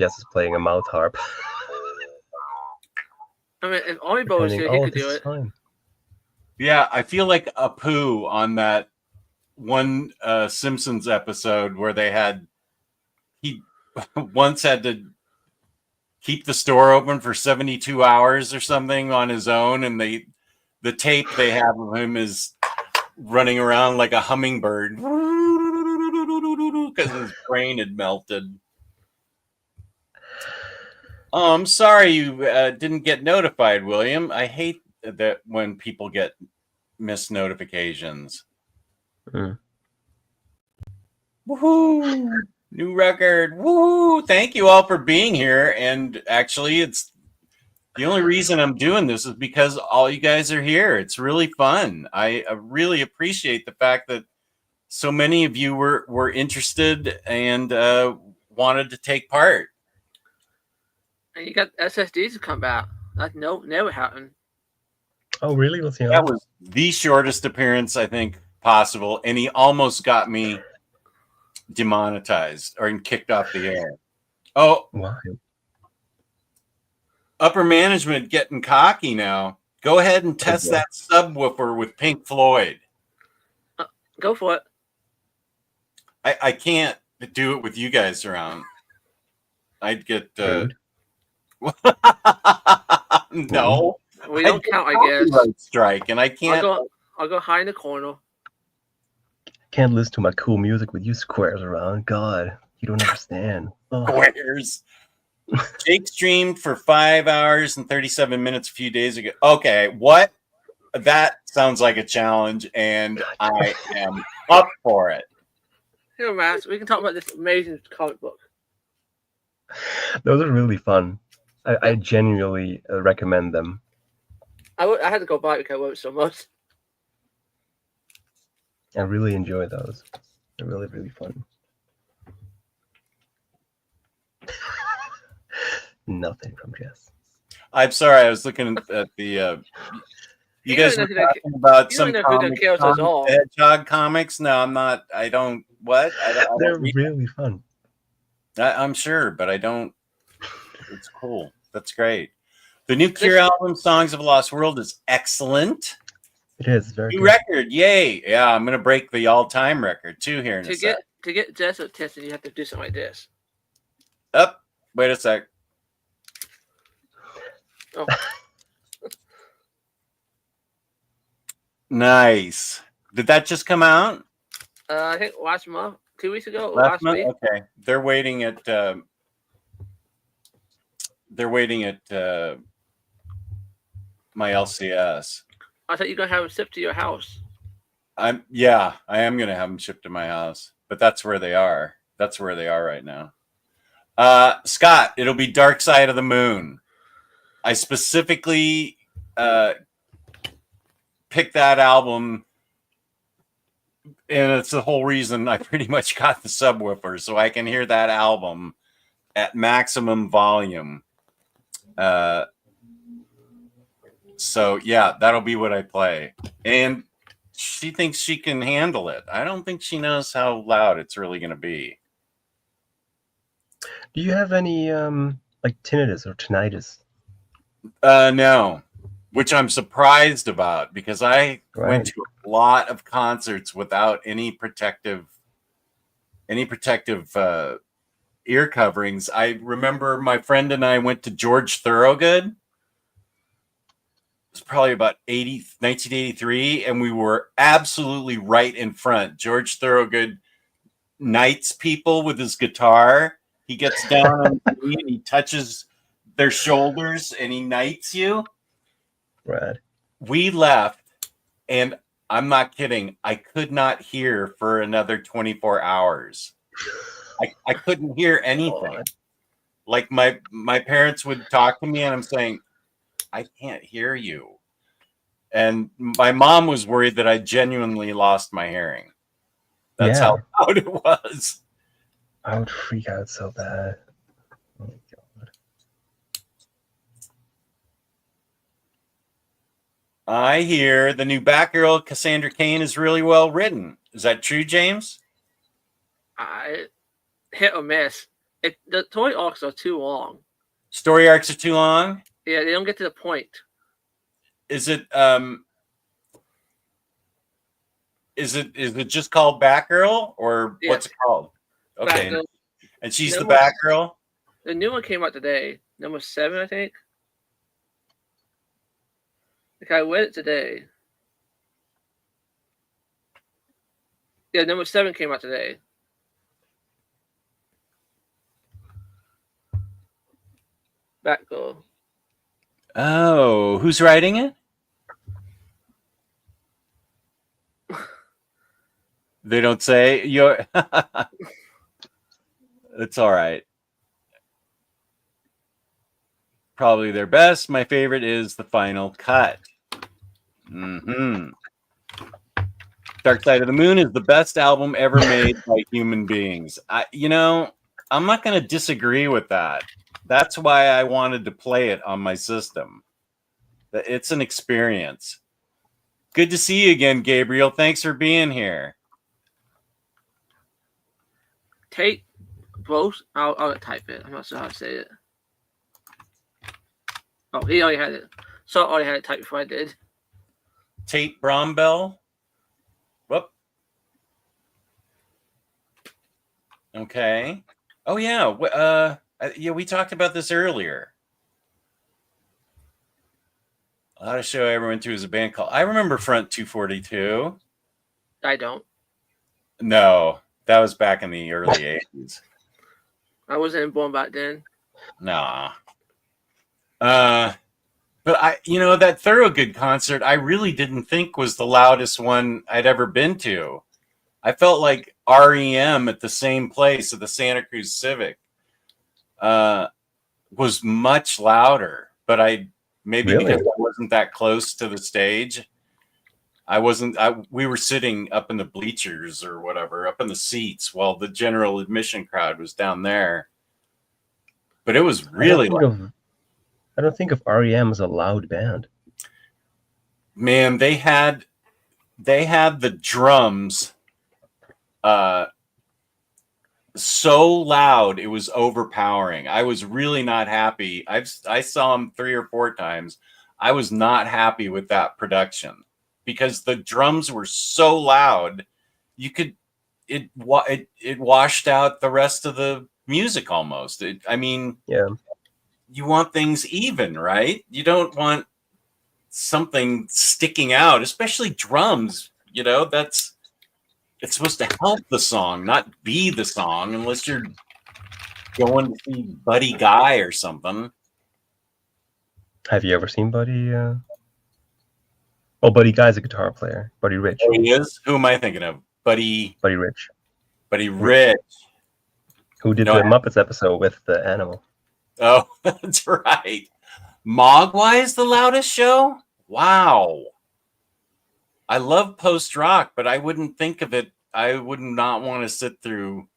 is playing a mouth harp. I mean, if Omnidog was here, he could do it. Time. Yeah, I feel like a poo on that one Simpsons episode where he once had to keep the store open for 72 hours or something on his own, and the tape they have of him is running around like a hummingbird because his brain had melted. Oh, I'm sorry you didn't get notified, William. I hate that when people get missed notifications. Mm. Woohoo! New record. Woohoo! Thank you all for being here. And actually, it's the only reason I'm doing this is because all you guys are here. It's really fun. I really appreciate the fact that so many of you were interested and wanted to take part. And you got SSDs to come back. That never happened. Oh, really? Let's see. That was the shortest appearance I think possible, and he almost got me demonetized or kicked off the air. Oh, Why? upper management getting cocky now. Go ahead and test that subwoofer with Pink Floyd. Go for it. I can't do it with you guys around. I'd get no. We don't count, I guess. Strike, and I can't. I'll go hide in the corner. Can't listen to my cool music with you squares around. God, you don't understand. Squares. Jake streamed for 5 hours and 37 minutes a few days ago. Okay, what? That sounds like a challenge, and I am up for it. Here, Matt, we can talk about this amazing comic book. Those are really fun. I genuinely recommend them. I had to go buy it because I love it so much. I really enjoy those. They're really, really fun. Nothing from Jess. I'm sorry, I was looking at the. You guys were talking about some Hedgehog comics. No, I'm not. I don't. What? They're really fun. I'm sure, but I don't. It's cool. That's great. The new Cure album, "Songs of a Lost World," is excellent. It is very new good. record. Yay! Yeah, I'm gonna break the all-time record too here in a sec. To get Jess attention, you have to do something like this. Up. Wait a sec. Oh. Nice. Did that just come out? I think last month, 2 weeks ago, last month? week. Okay. They're waiting at my LCS. I thought you were gonna have them shipped to your house. I am gonna have them shipped to my house, but that's where they are. That's where they are right now. Scott, it'll be Dark Side of the Moon. I specifically picked that album, and it's the whole reason I pretty much got the subwoofer, so I can hear that album at maximum volume. So yeah, that'll be what I play. And she thinks she can handle it. I don't think she knows how loud it's really going to be. Do you have any like tinnitus or tinnitus? No, which I'm surprised about because I went to a lot of concerts without any protective ear coverings. I remember my friend and I went to George Thorogood. It was probably about 1983, and we were absolutely right in front. George Thorogood knights people with his guitar. He gets down on his knee and he touches their shoulders and he knights you. Right. We left, and I'm not kidding. I could not hear for another 24 hours. I couldn't hear anything. Like my parents would talk to me, and I'm saying, I can't hear you. And my mom was worried that I genuinely lost my hearing. That's how loud it was. I would freak out so bad. Oh my God. I hear the new Batgirl, Cassandra Cain, is really well written. Is that true, James? Hit or miss. The story arcs are too long. Story arcs are too long? Yeah, they don't get to the point. Is it just called Batgirl, or what's it called? Okay. Batgirl. And she's the Batgirl? The new one came out today. Number 7, I think. Like I read it today. Yeah, number 7 came out today. Batgirl. Oh, who's writing it? They don't say you're. It's all right. Probably their best. My favorite is the final cut. Dark Side of the Moon is the best album ever made by human beings. I'm not going to disagree with that. That's why I wanted to play it on my system. It's an experience. Good to see you again, Gabriel. Thanks for being here. Tate both. I'll type it. I'm not sure how to say it. Oh, he already had it. So I already had it typed before I did. Tate Brombell. Whoop. Okay. Oh yeah. Yeah, we talked about this earlier. A lot of show I ever went to was a band called. I remember Front 242. I don't. No, that was back in the early 80s. I wasn't born back then. Nah. But that Thorogood concert, I really didn't think was the loudest one I'd ever been to. I felt like REM at the same place at the Santa Cruz Civic was much louder, but because I wasn't that close to the stage. We were sitting up in the bleachers or whatever, up in the seats while the general admission crowd was down there. But it was really loud. I don't think of REM as a loud band. Man, they had the drums so loud it was overpowering. I was really not happy. I saw them 3 or 4 times. I was not happy with that production because the drums were so loud. It washed out the rest of the music almost. Yeah. You want things even, right? You don't want something sticking out, especially drums. It's supposed to help the song, not be the song, unless you're going to see Buddy Guy or something. Have you ever seen Buddy? Buddy Guy's a guitar player. Buddy Rich. Oh, he is? Who am I thinking of? Buddy Rich. Buddy Rich. Who did the Muppets episode with the animal. Oh, that's right. Mogwai is the loudest show? Wow. I love post-rock, but I wouldn't think of it. I would not want to sit through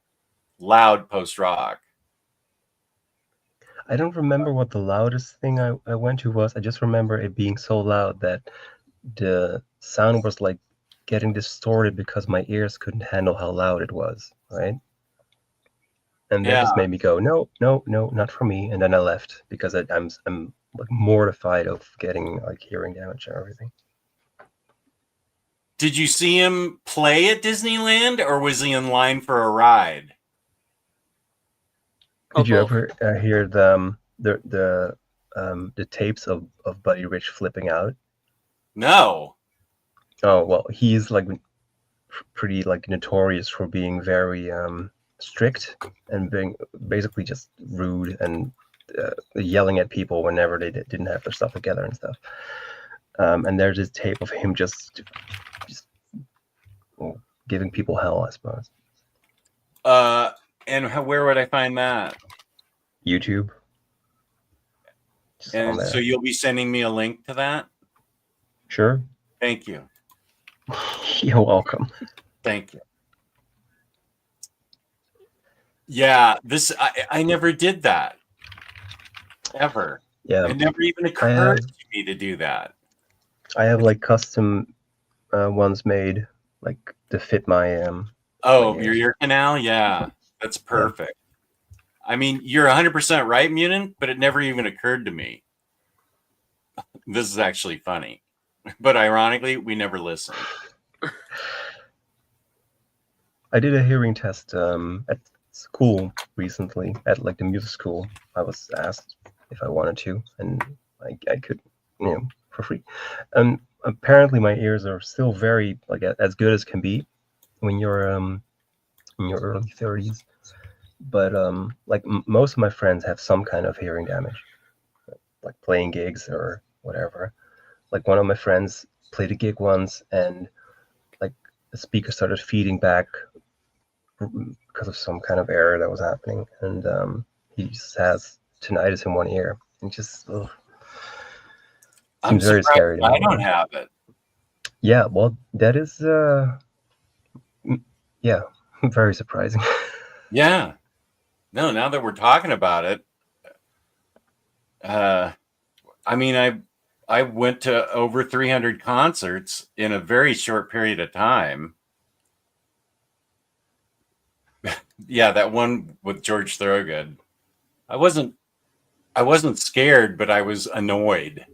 loud post-rock. I don't remember what the loudest thing I went to was. I just remember it being so loud that the sound was like getting distorted because my ears couldn't handle how loud it was, right? And that just made me go, no, not for me. And then I left because I'm like mortified of getting like hearing damage and everything. Did you see him play at Disneyland, or was he in line for a ride? Did you ever hear the tapes of Buddy Rich flipping out? No. Oh well, he's like pretty like notorious for being very strict and being basically just rude and yelling at people whenever they didn't have their stuff together and stuff. And there's this tape of him just giving people hell, I suppose. And where would I find that? YouTube. And so you'll be sending me a link to that? Sure. Thank you. You're welcome. Thank you. Yeah, I never did that. Ever. Yeah. It never even occurred to me to do that. I have like custom ones made like to fit my your ear canal? Yeah. That's perfect. I mean, you're 100% right, Munin, but it never even occurred to me. This is actually funny. But ironically, we never listened. I did a hearing test at school recently, at like the music school. I was asked if I wanted to, and I could, for free. And apparently my ears are still very like as good as can be when you're in your early 30s. But like most of my friends have some kind of hearing damage, like playing gigs or whatever. Like one of my friends played a gig once, and like the speaker started feeding back because of some kind of error that was happening, and he just has tinnitus in one ear. And just I'm seems very surprised scary to I me. don't have it. Yeah, well, that is yeah, very surprising. Yeah. No, now that we're talking about it, I mean, I went to over 300 concerts in a very short period of time. Yeah, that one with George Thorogood. I wasn't scared, but I was annoyed.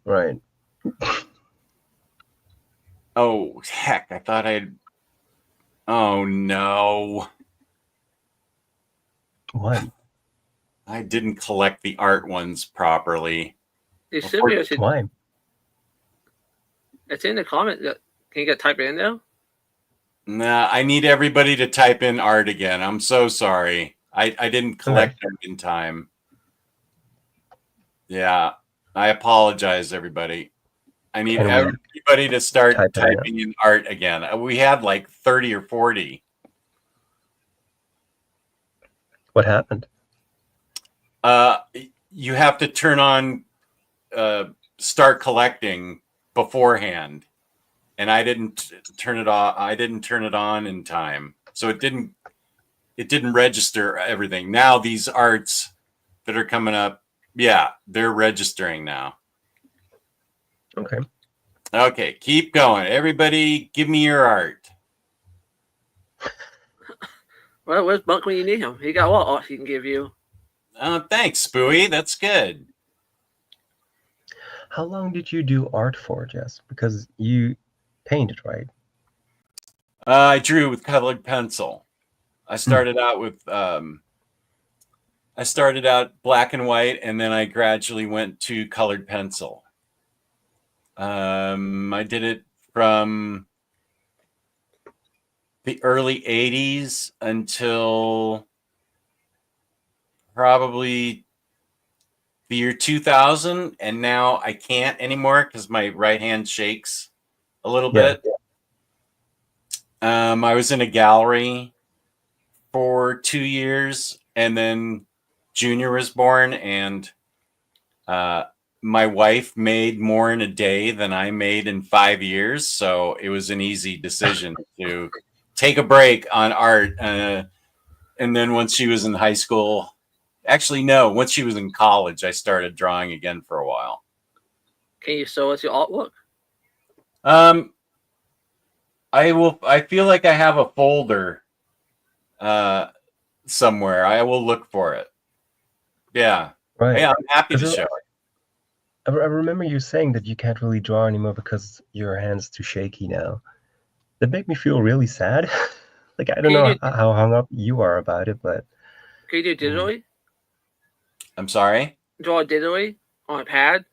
Right. Oh, heck, I thought I'd. Oh, no. What? I didn't collect the art ones properly. You should be able to. Why? It's in the comment. Can you get type it in there? Nah, I need everybody to type in art again. I'm so sorry. I didn't collect them in time. Yeah, I apologize, everybody. I need everybody to start typing in art again. We had like 30 or 40. What happened? You have to turn on start collecting beforehand, and I didn't turn it off. I didn't turn it on in time, so it didn't register everything. Now these arts that are coming up, yeah, they're registering now. Okay, keep going. Everybody, give me your art. Well, where's Bunk when you need him? He got what art he can give you. Thanks, Spooey. That's good. How long did you do art for, Jess? Because you painted, right? I drew with colored pencil. I started out with black and white, and then I gradually went to colored pencil. I did it from the early 80s until probably the year 2000, and now I can't anymore because my right hand shakes a little bit. I was in a gallery for 2 years, and then Junior was born, and my wife made more in a day than I made in 5 years, so it was an easy decision to take a break on art. And then once she was in high school, actually no, once she was in college, I started drawing again for a while. Can you show us your artwork? I feel like I have a folder somewhere. I will look for it. Yeah. Right. Yeah, I'm happy to show it. I remember you saying that you can't really draw anymore because your hand's too shaky now. That made me feel really sad. Like, I don't know how hung up you are about it, but... Can you do digitally? I'm sorry? Draw digitally on a pad?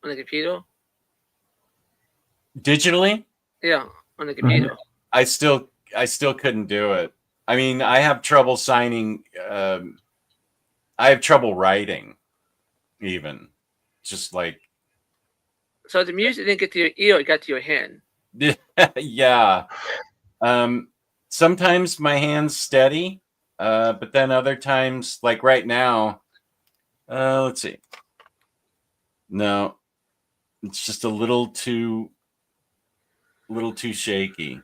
On the computer? Digitally? Yeah, on the computer. I still couldn't do it. I mean, I have trouble signing. I have trouble writing, even. Just like. So the music didn't get to your ear; it got to your hand. Yeah. Sometimes my hand's steady, but then other times, like right now, let's see. No, it's just a little too shaky.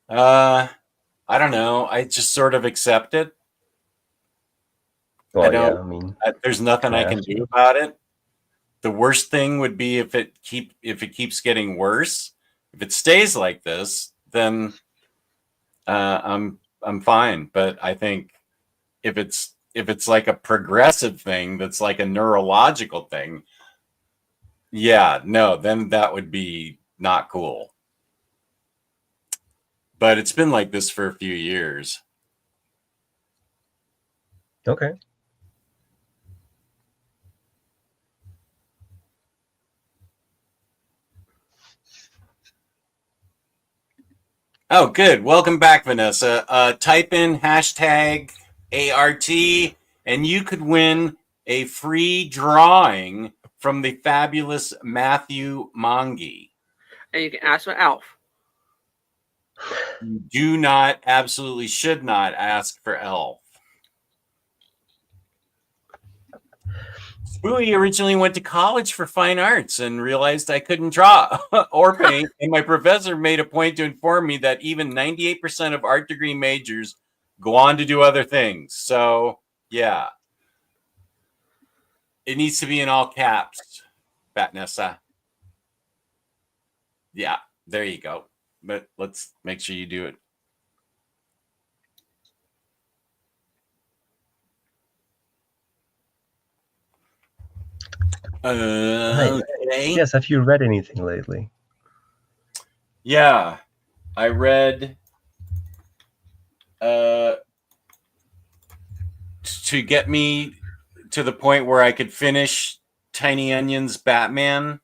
I don't know. I just sort of accept it. Well, I don't. yeah, I mean, there's nothing I can do about it. The worst thing would be if it keeps getting worse. If it stays like this, then I'm fine. But I think if it's like a progressive thing, that's like a neurological thing, yeah, no, then that would be not cool. But it's been like this for a few years. Okay. Oh, good. Welcome back, Vanessa. Type in #ART, and you could win a free drawing from the fabulous Matthew Mongi. And you can ask for Alf. You do not, absolutely should not ask for Elf. Spooey originally went to college for fine arts and realized I couldn't draw or paint. And my professor made a point to inform me that even 98% of art degree majors go on to do other things. So, yeah. It needs to be in all caps, Batnessa. Yeah, there you go. But let's make sure you do it. Okay. Yes, have you read anything lately? Yeah, I read to get me to the point where I could finish Tiny Onion's Batman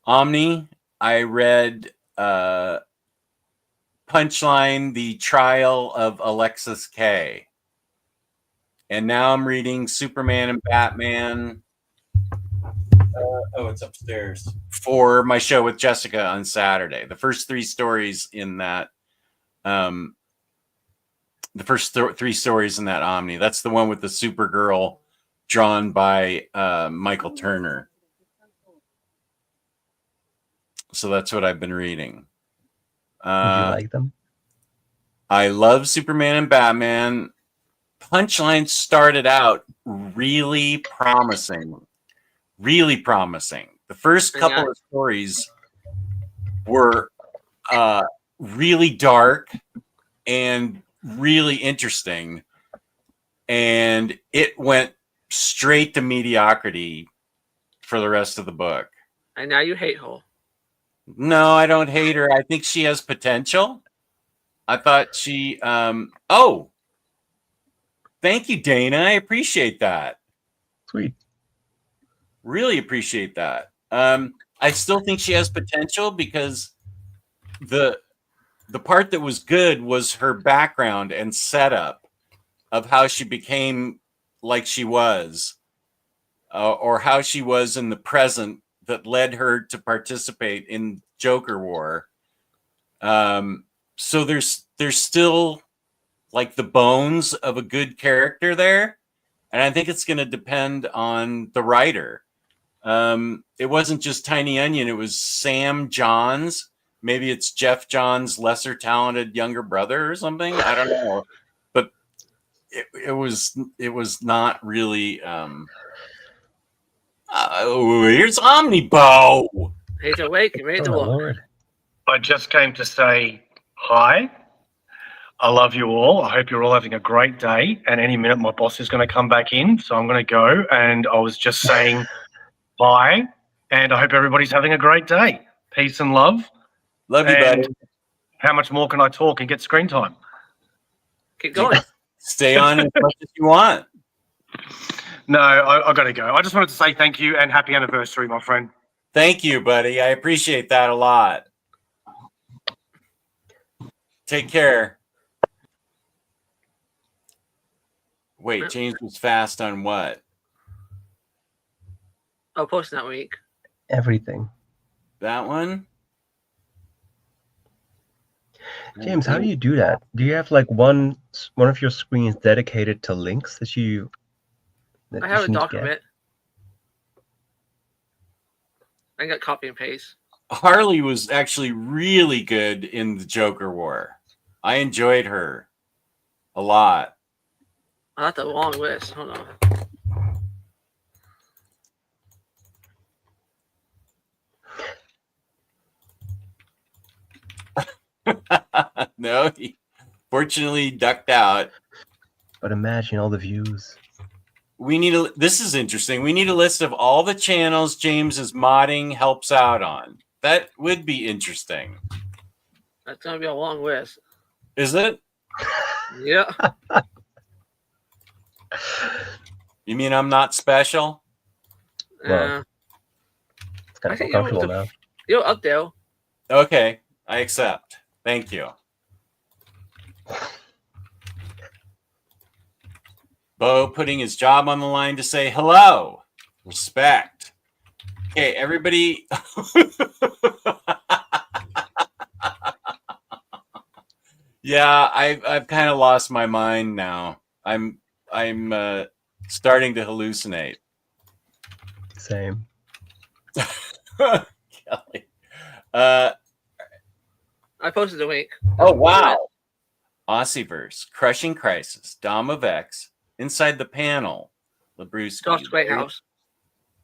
Omni. I read Punchline, The Trial of Alexis K. And now I'm reading Superman and Batman. It's upstairs. For my show with Jessica on Saturday. The first three stories in that, the first three stories in that Omni. That's the one with the Supergirl drawn by Michael Turner. So that's what I've been reading. Did you like them? I love Superman and Batman. Punchline started out really promising. Really promising. The first couple of stories were really dark and really interesting. And it went straight to mediocrity for the rest of the book. And now you hate Hole. No, I don't hate her. I think she has potential. I thought she thank you, Dana. I appreciate that. Sweet. Really appreciate that. I still think she has potential because the part that was good was her background and setup of how she became like she was, or how she was in the present that led her to participate in Joker War. So there's still like the bones of a good character there. And I think it's going to depend on the writer. It wasn't just Tiny Onion. It was Sam Johns. Maybe it's Jeff Johns' lesser talented younger brother or something. I don't know. But it was not really. Here's Omnibo. He's awake and ready to look. Lord. I just came to say hi. I love you all. I hope you're all having a great day. And any minute, my boss is going to come back in. So I'm going to go. And I was just saying hi. And I hope everybody's having a great day. Peace and love. Love you, and buddy. how much more can I talk and get screen time? Keep going. Stay on as much as you want. No, I got to go. I just wanted to say thank you and happy anniversary, my friend. Thank you, buddy. I appreciate that a lot. Take care. Wait, James was fast on what? Oh, posting that week. Everything. That one? James, how do you do that? Do you have like one of your screens dedicated to links that you? I have a document. I got copy and paste. Harley was actually really good in the Joker War. I enjoyed her a lot. I got the long list. Hold on. No, he fortunately ducked out. But imagine all the views. This is interesting. We need a list of all the channels James's modding helps out on. That would be interesting. That's gonna be a long list. Is it? Yeah. You mean I'm not special? Well, it's kind of uncomfortable now. You're up there. Okay, I accept. Thank you. Bo putting his job on the line to say hello. Respect. Okay, everybody. Yeah, I've kind of lost my mind now. I'm starting to hallucinate. Same. Kelly. I posted a link. Oh wow. Aussieverse, Crushing Crisis, Dom of X, Inside the Panel, Labruski. Josh Greathouse.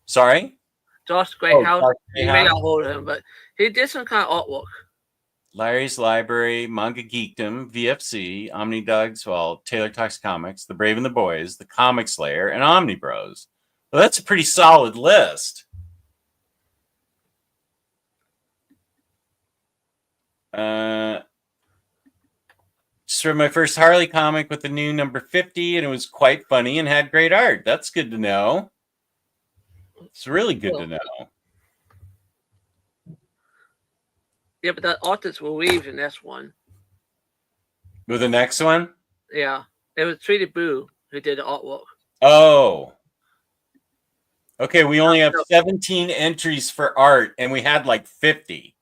Sorry? Josh Greathouse. Josh You may Greathouse. not hold him, but he did some kind of artwork. Larry's Library, Manga Geekdom, VFC, Omnidog's, well, Taylor Talks Comics, The Brave and the Boys, The Comic Slayer, and Omnibros. Well, that's a pretty solid list. Just read my first Harley comic with the new number 50, and it was quite funny and had great art. That's good to know. It's really good to know. Yeah, but that artist will leave in this one. With the next one? Yeah. It was Tweety Boo who did the artwork. Oh. Okay, we only have 17 entries for art, and we had like 50.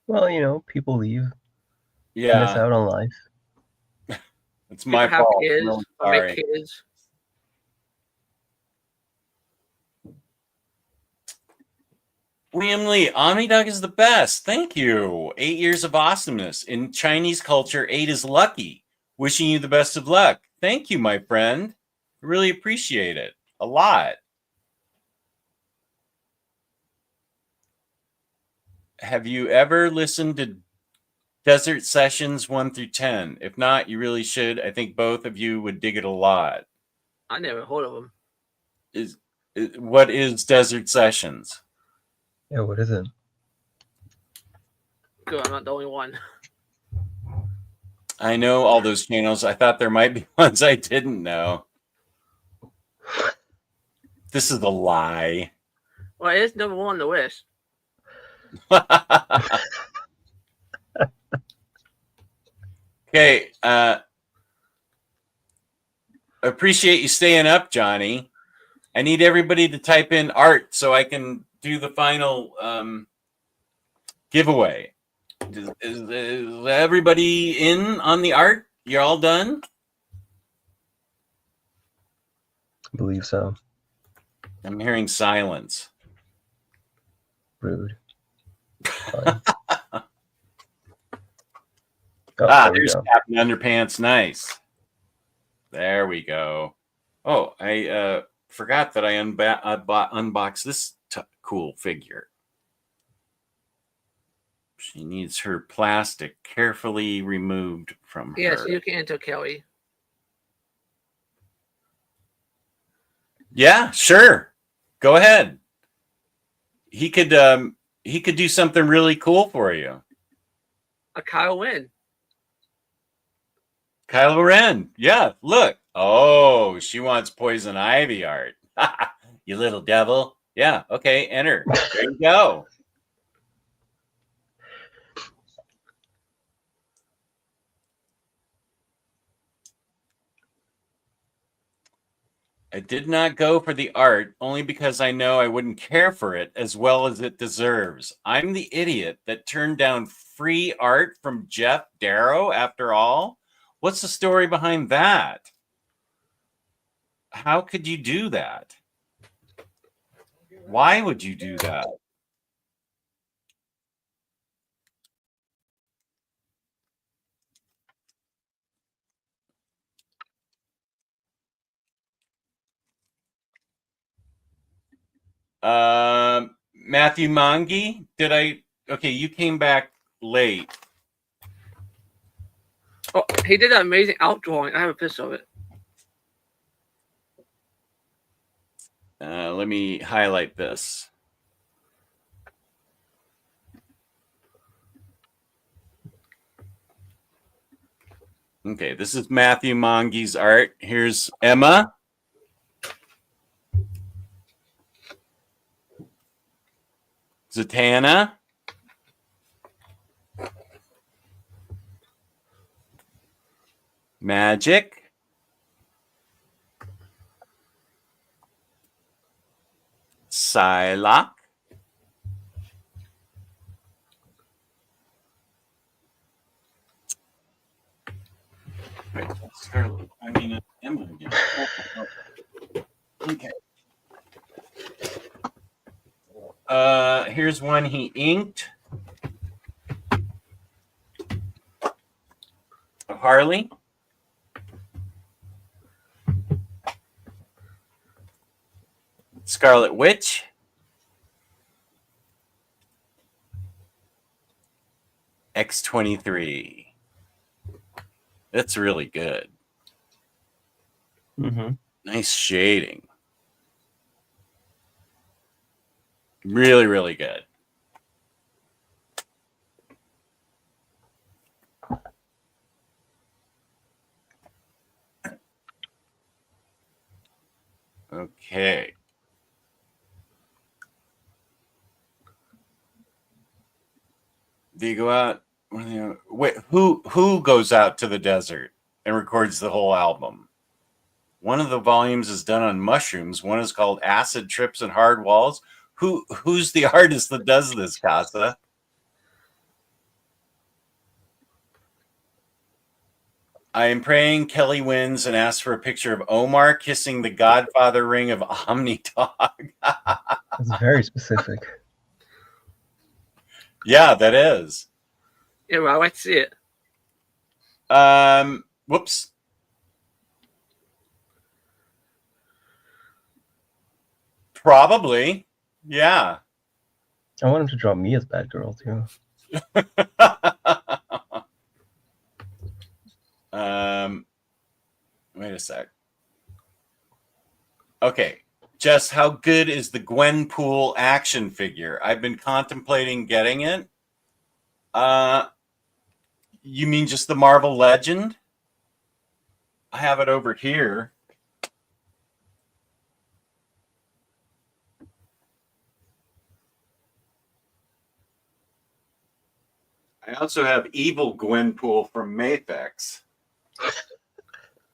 Well, you know, people leave. Yeah. Miss out on life. It's my People have fault. kids, I'm really or make sorry. kids. William Lee, Omnidog is the best. Thank you. 8 years of awesomeness. In Chinese culture, 8 is lucky. Wishing you the best of luck. Thank you, my friend. Really appreciate it. A lot. Have you ever listened to Desert Sessions 1 through 10? If not, you really should. I think both of you would dig it a lot. I never heard of them. What is Desert Sessions? Yeah, what is it? Good, I'm not the only one. I know all those channels. I thought there might be ones I didn't know. This is a lie. Well, it is number one on the list. Okay. Appreciate you staying up, Johnny. I need everybody to type in art so I can do the final giveaway. Is everybody in on the art? You're all done? I believe so. I'm hearing silence. Rude. There's Captain Underpants. Nice. There we go. Oh, I forgot that I unboxed this cool figure. She needs her plastic carefully removed from her. Yes, you can enter Kelly. Yeah, sure. Go ahead. He could do something really cool for you. A Kyle Wynn. Kylo Ren. Yeah, look. Oh, she wants Poison Ivy art. You little devil. Yeah, okay, enter. There you go. I did not go for the art only because I know I wouldn't care for it as well as it deserves. I'm the idiot that turned down free art from Jeff Darrow after all. What's the story behind that? How could you do that? Why would you do that? Matthew Mangi, okay, you came back late. Oh, he did that amazing outdrawing. I have a picture of it. Let me highlight this. Okay, this is Matthew Mangi's art. Here's Emma. Zatanna. Magic. Psylocke. Wait, Scarlet. I mean, Emma again. Okay. Here's one he inked. Harley. Scarlet Witch. X-23. That's really good. Mm-hmm. Nice shading. Really, really good. Okay. Do you go out? Wait, who goes out to the desert and records the whole album? One of the volumes is done on mushrooms. One is called Acid Trips and Hard Walls. Who's the artist that does this, Casa? I am praying Kelly wins and asks for a picture of Omar kissing the Godfather ring of Omnidog. That's very specific. Yeah, that is. Yeah, well, I like to see it. Whoops. Probably. Yeah. I want him to draw me as Batgirl too. Wait a sec. Okay. Jess, how good is the Gwenpool action figure? I've been contemplating getting it. You mean just the Marvel Legend? I have it over here. I also have Evil Gwenpool from Mafex.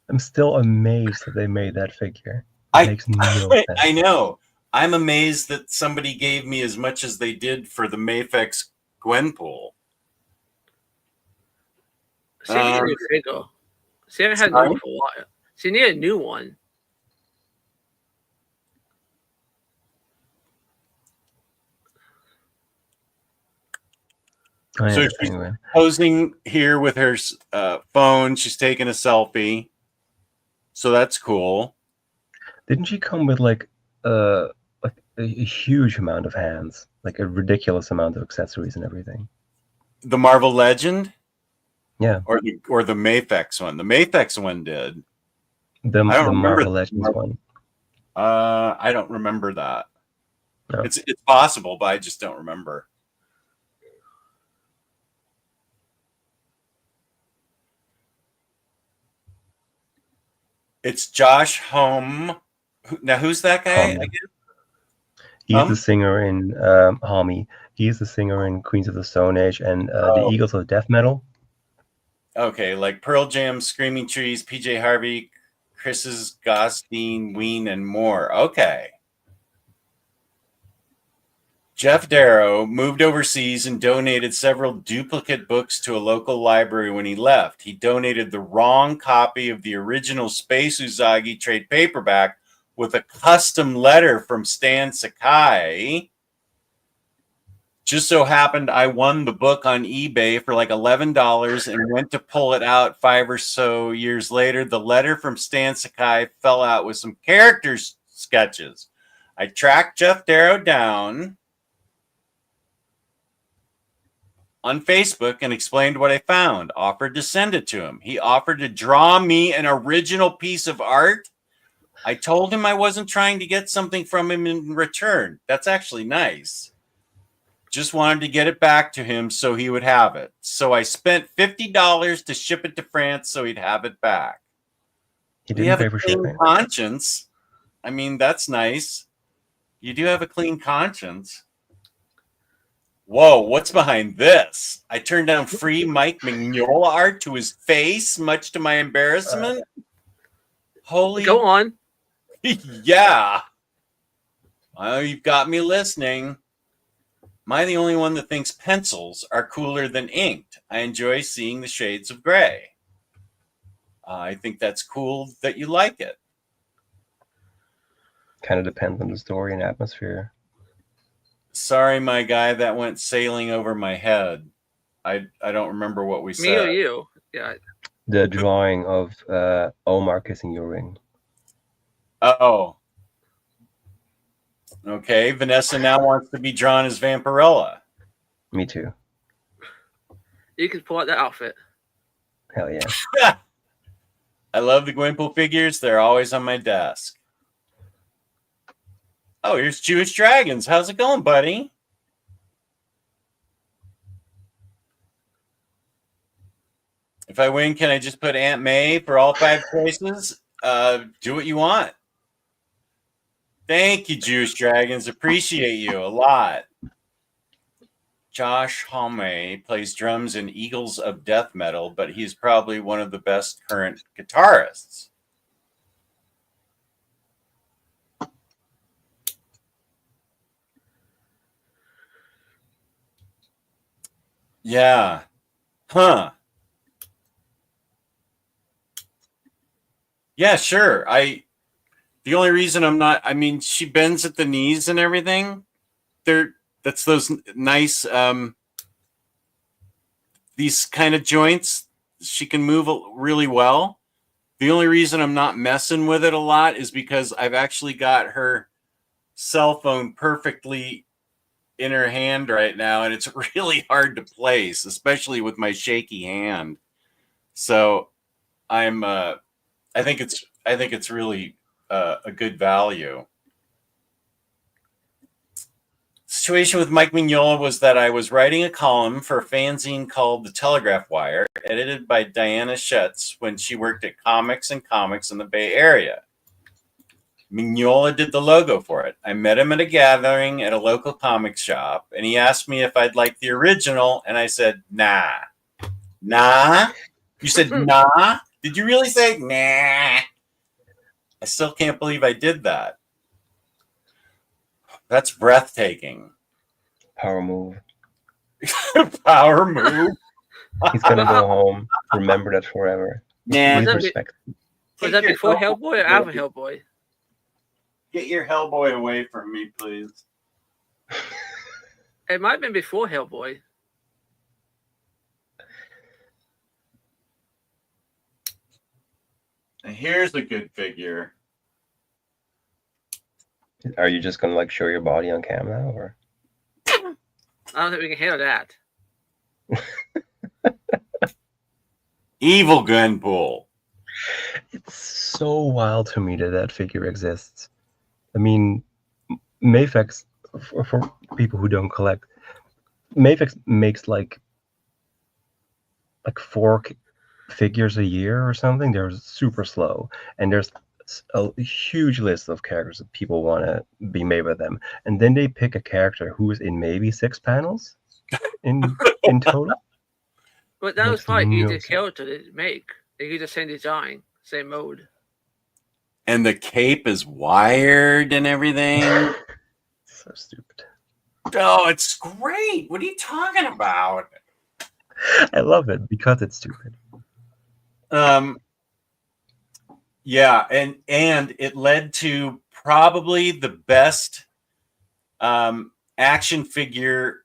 I'm still amazed that they made that figure. It makes no sense. I know. I'm amazed that somebody gave me as much as they did for the Mafex Gwenpool. See, I need a new figure. See, I haven't had a new one for a while. See, I need a new one. Oh, yeah, So she's posing here with her phone. She's taking a selfie. So that's cool. Didn't she come with like a huge amount of hands, like a ridiculous amount of accessories and everything? The Marvel Legend? Yeah. Or the Mafex one. The Mafex one did. The Marvel Legends one. I don't remember that. No. It's possible, but I just don't remember. It's Josh Homme. Now, who's that guy again? He's the singer in Homme. He's the singer in Queens of the Stone Age and the Eagles of Death Metal. Okay, like Pearl Jam, Screaming Trees, PJ Harvey, Chris's, Gostein, Ween, and more. Okay. Jeff Darrow moved overseas and donated several duplicate books to a local library when he left. He donated the wrong copy of the original Space Uzagi trade paperback with a custom letter from Stan Sakai. Just so happened I won the book on eBay for like $11 and went to pull it out 5 or so years later. The letter from Stan Sakai fell out with some character sketches. I tracked Jeff Darrow down on Facebook and explained what I found, offered to send it to him. He offered to draw me an original piece of art. I told him I wasn't trying to get something from him in return. That's actually nice. Just wanted to get it back to him so he would have it. So I spent $50 to ship it to France so he'd have it back. He didn't pay for shipping. Conscience. I mean, that's nice. You do have a clean conscience. Whoa, what's behind this? I turned down free Mike Mignola art to his face, much to my embarrassment. Holy. Go on. Yeah. Oh, you've got me listening. Am I the only one that thinks pencils are cooler than inked? I enjoy seeing the shades of gray. I think that's cool that you like it. Kind of depends on the story and atmosphere. Sorry, my guy, that went sailing over my head. I don't remember what we Me said. or you? Yeah. The drawing of Omar kissing your ring. Oh. Okay, Vanessa now wants to be drawn as Vampirella. Me too. You can pull out that outfit. Hell yeah. I love the Gwynpool figures. They're always on my desk. Oh, here's Jewish Dragons. How's it going, buddy? If I win, can I just put Aunt May for all 5 choices? Do what you want. Thank you, Jewish Dragons. Appreciate you a lot. Josh Homme plays drums in Eagles of Death Metal, but he's probably one of the best current guitarists. Yeah. Huh. Yeah, sure. The only reason I'm not, I mean, she bends at the knees and everything. That's those nice these kind of joints. She can move really well. The only reason I'm not messing with it a lot is because I've actually got her cell phone perfectly in her hand right now, and it's really hard to place, especially with my shaky hand. So I think it's really a good value. Situation with Mike Mignola was that I was writing a column for a fanzine called The Telegraph Wire, edited by Diana Schetz when she worked at Comics in the Bay Area. Mignola did the logo for it. I met him at a gathering at a local comic shop, and he asked me if I'd like the original, and I said, nah. Nah? You said nah? Did you really say nah? I still can't believe I did that. That's breathtaking. Power move. Power move. He's gonna go home. Remember that forever. Nah. With respect. Was that before Hellboy or after Hellboy? Get your Hellboy away from me, please. It might have been before Hellboy. Here's a good figure. Are you just gonna like show your body on camera, or? I don't think we can handle that. Evil Gunpool. It's so wild to me that that figure exists. I mean, Mafex, for people who don't collect, Mafex makes like 4 figures a year or something. They're super slow, and there's a huge list of characters that people want to be made with them, and then they pick a character who is in maybe 6 panels in total. But that was probably no easy sense. character to make. They could just same design, same mode. And the cape is wired and everything. So stupid. Oh, it's great. What are you talking about? I love it because it's stupid. Yeah, and it led to probably the best action figure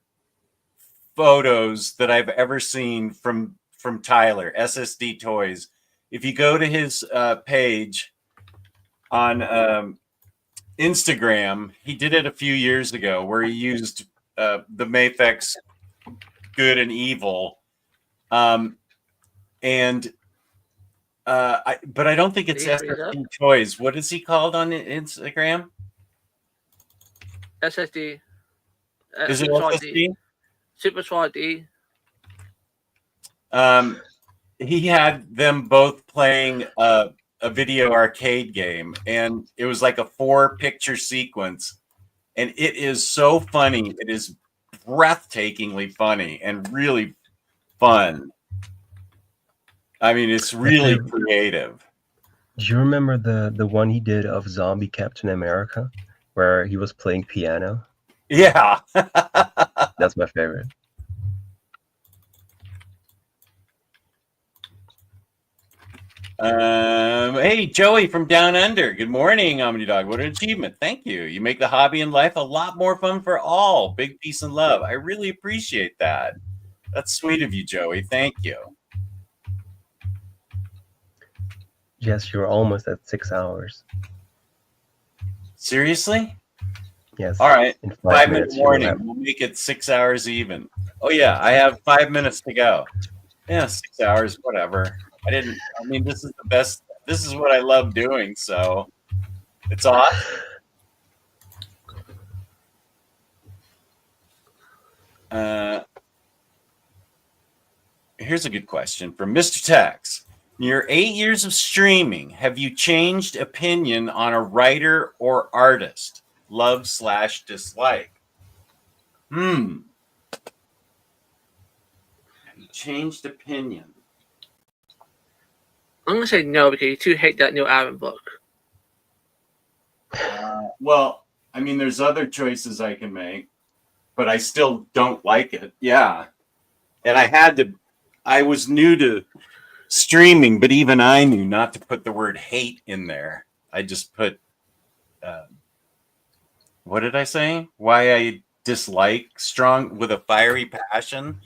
photos that I've ever seen from Tyler, SSD Toys. If you go to his page on Instagram, he did it a few years ago where he used the Mafex Good and Evil. But I don't think it's SSD Toys. What is he called on Instagram? SSD. Is it Super SSD? Super Swat D. He had them both playing a video arcade game, and it was like a 4-picture sequence, and it is so funny. It is breathtakingly funny and really fun. I mean, it's really creative. Do you remember the one he did of zombie Captain America? where he was playing piano. Yeah. That's my favorite. Hey, Joey from Down Under. Good morning, Omnidog. What an achievement. Thank you. You make the hobby and life a lot more fun for all. Big peace and love. I really appreciate that. That's sweet of you, Joey. Thank you. Yes, you're almost at 6 hours. Seriously? Yes. All right. In 5-minute you will warning. have- We'll make it 6 hours even. Oh, yeah. I have 5 minutes to go. Yeah, 6 hours, whatever. I mean, this is the best. This is what I love doing. So it's awesome. Here's a good question from Mr. Tax. In your 8 years of streaming, have you changed opinion on a writer or artist? Love/dislike. Have you changed opinion? I'm gonna say no because you two hate that Neil Adams book. Well, I mean, there's other choices I can make, but I still don't like it. Yeah. And I was new to streaming, but even I knew not to put the word hate in there. I just put, what did I say? Why I dislike strong with a fiery passion.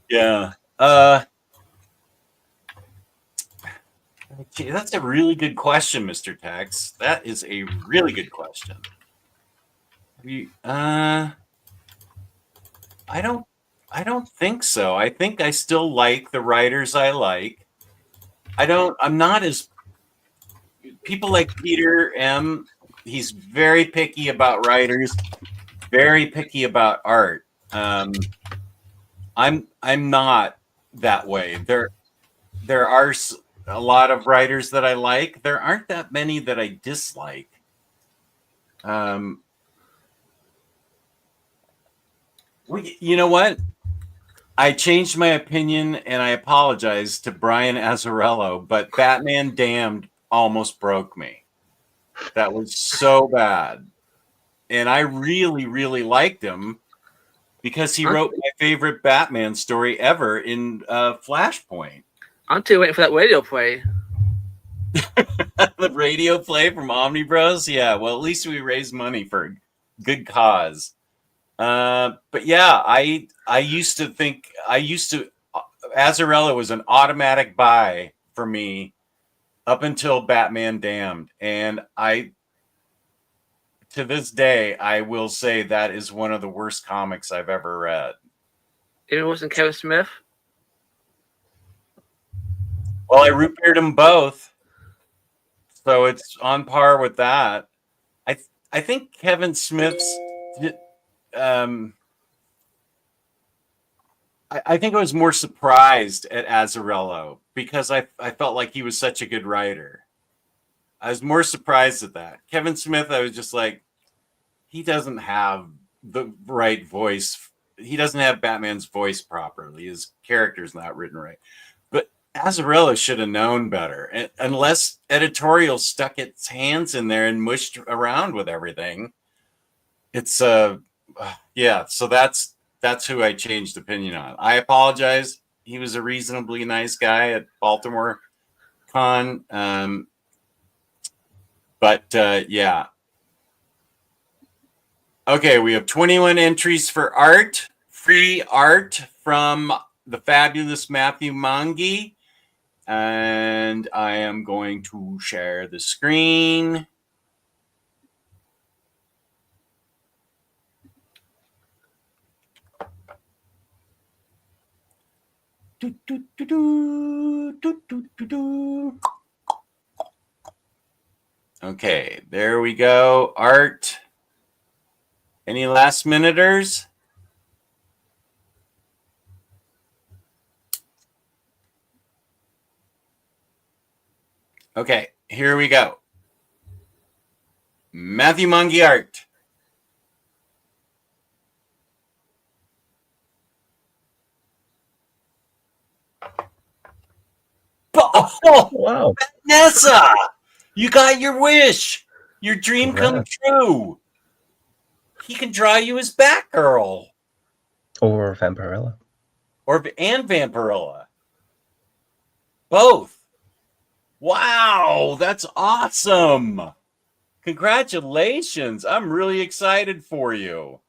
Yeah. Okay, that's a really good question, Mr. Tax. That is a really good question. I don't think so. I think I still like the writers I like. I'm not as people like Peter M. He's very picky about writers, very picky about art. I'm not that way. There are a lot of writers that I like. There aren't that many that I dislike. You know what? I changed my opinion and I apologize to Brian Azzarello, but Batman Damned almost broke me. That was so bad. And I really, really liked him because he wrote my favorite Batman story ever in Flashpoint. I'm still waiting for that radio play. The radio play from Omni Bros? Yeah, well, at least we raised money for a good cause. But yeah, I used to think Azzarello was an automatic buy for me up until Batman Damned. And to this day, I will say that is one of the worst comics I've ever read. Even worse than Kevin Smith? Well, I root beered them both. So it's on par with that. I think Kevin Smith's I think I was more surprised at Azzarello because I felt like he was such a good writer. I was more surprised at that. Kevin Smith, I was just like, he doesn't have the right voice. He doesn't have Batman's voice properly. His character's not written right. But Azzarello should have known better. Unless editorial stuck its hands in there and mushed around with everything. It's yeah, so that's who I changed opinion on. I apologize. He was a reasonably nice guy at Baltimore Con. But yeah. Okay, we have 21 entries for art. Free art from the fabulous Matthew Mangi. And I am going to share the screen. Okay, there we go. Art. Any last minuters? Okay, here we go. Matthew Mangi art. Oh, wow. Vanessa, you got your wish. Your dream come true. He can draw you as Batgirl Or Vampirella. and Vampirella. Both. Wow, that's awesome. Congratulations. I'm really excited for you.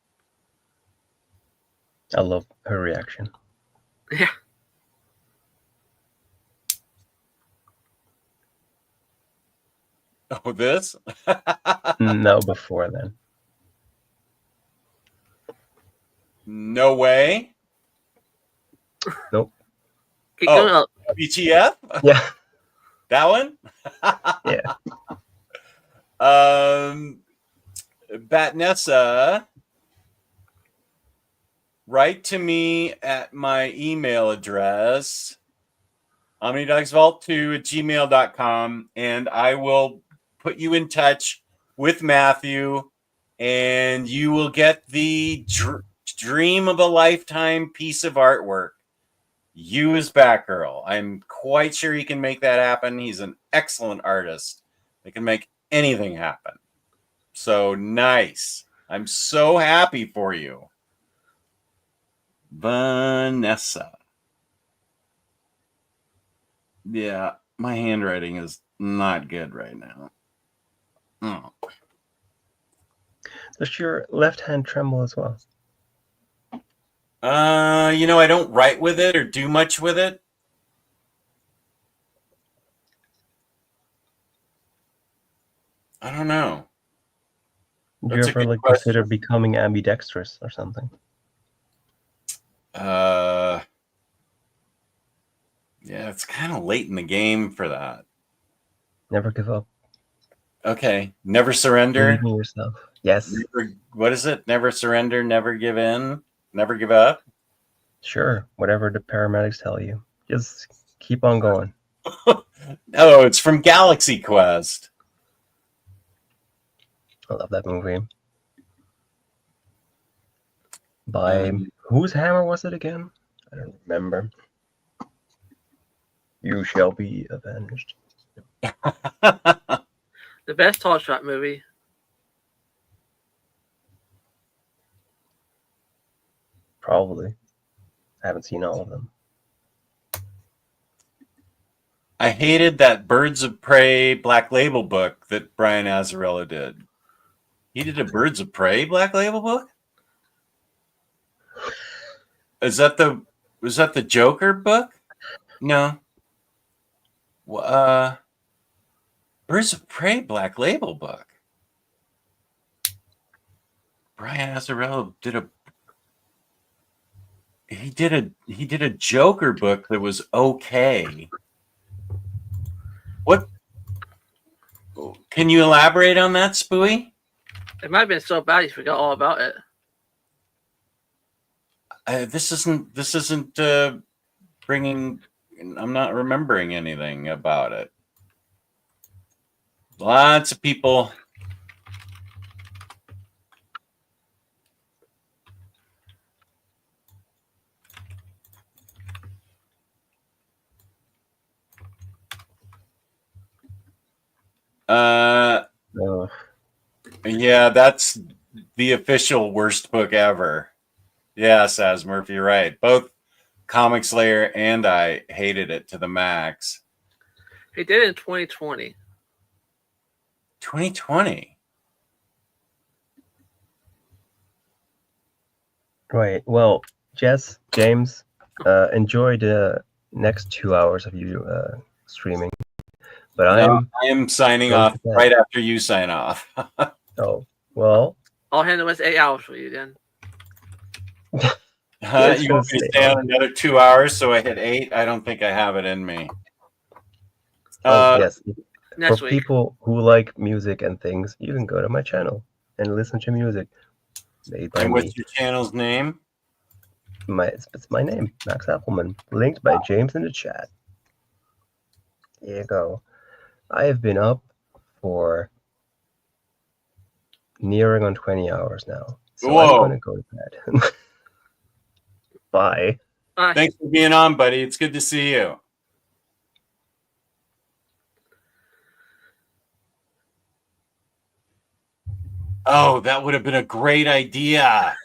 I love her reaction. Yeah. Oh, this? No, before then. No way. Nope. Keep going up. BTF? Yeah. That one? Yeah. Batnessa, write to me at my email address, omnidogsvault2@gmail.com, and I will put you in touch with Matthew, and you will get the dream of a lifetime piece of artwork. You as Batgirl. I'm quite sure he can make that happen. He's an excellent artist. They can make anything happen. So nice. I'm so happy for you. Vanessa. Yeah, my handwriting is not good right now. Oh. Does your left hand tremble as well? I don't write with it or do much with it. I don't know. Do That's you a ever good like question. consider becoming ambidextrous or something? Yeah, it's kind of late in the game for that. Never give up. Okay, never surrender. Believe in yourself. Yes. What is it? Never surrender, never give in, never give up. Sure. Whatever the paramedics tell you. Just keep on going. Oh, it's from Galaxy Quest. I love that movie. By whose hammer was it again? I don't remember. You shall be avenged. The best Tall Shot movie. Probably. I haven't seen all of them. I hated that Birds of Prey Black Label book that Brian Azzarello did. He did a Birds of Prey Black Label book? Was that the Joker book? No. Birds of Prey Black Label book. Brian Azzarello did a Joker book that was okay. What? Can you elaborate on that, Spooey? It might have been so bad you forgot all about it. This isn't bringing. I'm not remembering anything about it. Lots of people. Yeah, that's the official worst book ever. Yeah, Saz Murphy, you're right. Both Comic Slayer and I hated it to the max. He did it in 2020. 2020. Right. Well, Jess, James, enjoy the next 2 hours of you streaming. But I am signing off right after you sign off. Oh, well. I'll handle this 8 hours for you then. You want me to stay on another 2 hours so I hit 8? I don't think I have it in me. Yes. Next For week. people who like music and things, you can go to my channel and listen to music made by And me. what's your channel's name? It's my name, Max Appleman, linked by James in the chat. Here you go. I have been up for nearing on 20 hours now. So Whoa. I'm going to go to bed. Bye. Thanks for being on, buddy. It's good to see you. Oh, that would have been a great idea.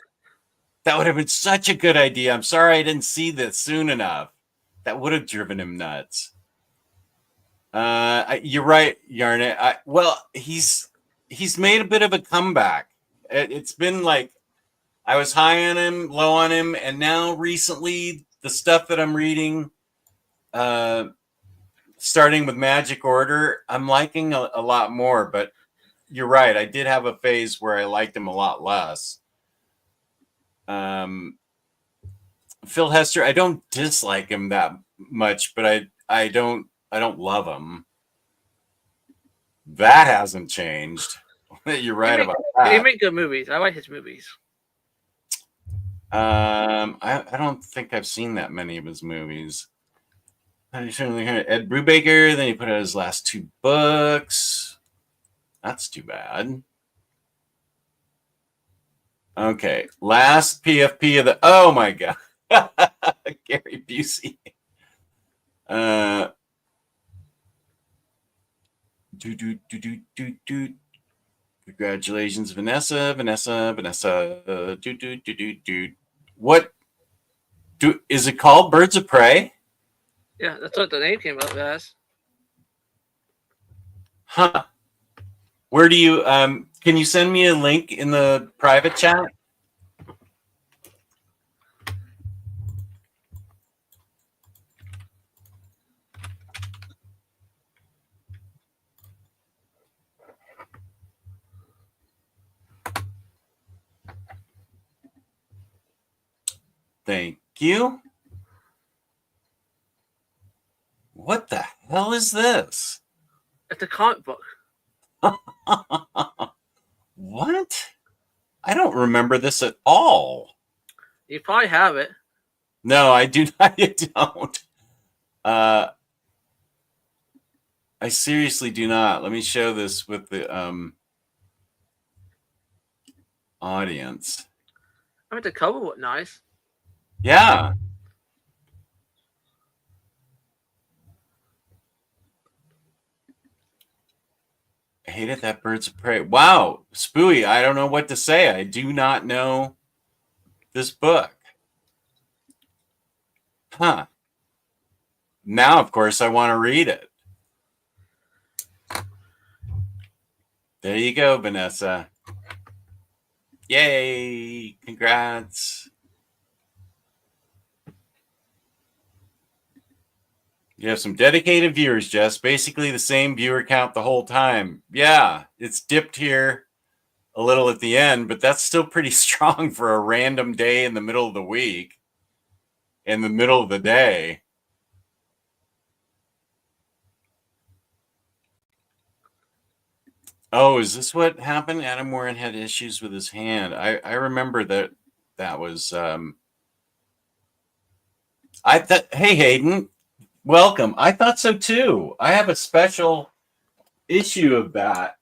That would have been such a good idea. I'm sorry I didn't see this soon enough. That would have driven him nuts. You're right, Yarnet. Well, he's made a bit of a comeback. It's been like I was high on him, low on him, and now recently the stuff that I'm reading, starting with Magic Order, I'm liking a lot more. But you're right. I did have a phase where I liked him a lot less. Phil Hester, I don't dislike him that much, but I don't love him. That hasn't changed. You're right about that. He make good movies. I like his movies. I don't think I've seen that many of his movies. Ed Brubaker, then he put out his last 2 books. That's too bad. Okay, last PFP of the. Oh my god, Gary Busey. Congratulations, Vanessa. What is it called? Birds of Prey? Yeah, that's what the name came up as. Huh. Where do you can you send me a link in the private chat? Thank you. What the hell is this? It's a comic book. What? I don't remember this at all. You probably have it. No, I do not. I don't. I seriously do not. Let me show this with the audience. I mean, the cover was nice. Yeah. I hated that Birds of Prey. Wow, Spooey, I don't know what to say. I do not know this book. Huh. Now, of course, I want to read it. There you go, Vanessa. Yay! Congrats. You have some dedicated viewers, Jess. Basically the same viewer count the whole time. Yeah, it's dipped here a little at the end, but that's still pretty strong for a random day in the middle of the week, in the middle of the day. Oh, is this what happened? Adam Warren had issues with his hand. I remember that was I thought, hey Hayden, welcome. I thought so too. I have a special issue of that.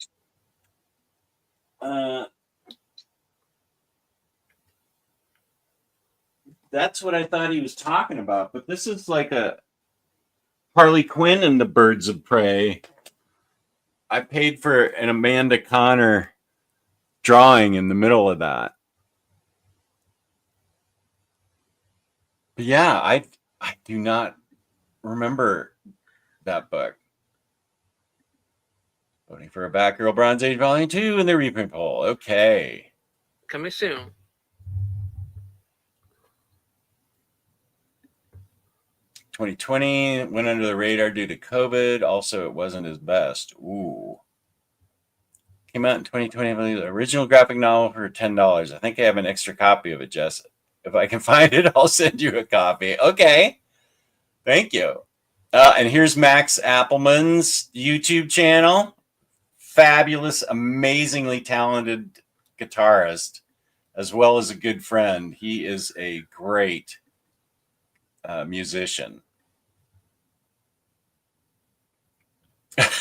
That's what I thought he was talking about. But this is like a Harley Quinn and the Birds of Prey. I paid for an Amanda Connor drawing in the middle of that. But yeah, I do not remember that book. Voting for a Batgirl Bronze Age Volume 2 in the reprint poll. Okay. Coming soon. "2020 went under the radar due to COVID. Also, it wasn't his best." Ooh. Came out in 2020. I believe the original graphic novel for $10. I think I have an extra copy of it, Jess. If I can find it, I'll send you a copy. Okay. Thank you. And here's Max Appleman's YouTube channel. Fabulous, amazingly talented guitarist, as well as a good friend. He is a great musician.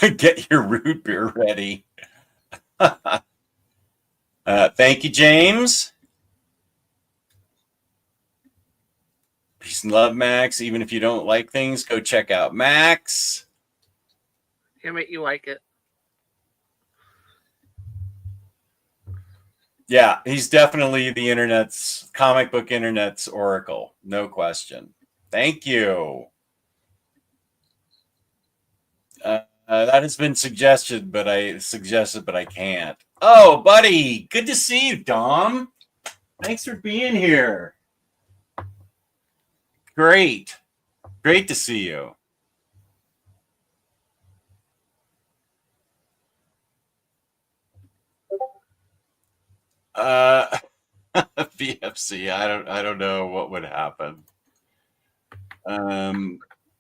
Get your root beer ready. Thank you, James. Peace and love, Max. Even if you don't like things, go check out Max. He'll make you like it. Yeah, he's definitely the internet's comic book internet's oracle, no question. Thank you. That has been suggested, but I can't. Oh, buddy, good to see you, Dom. Thanks for being here. Great to see you. VFC. I don't know what would happen.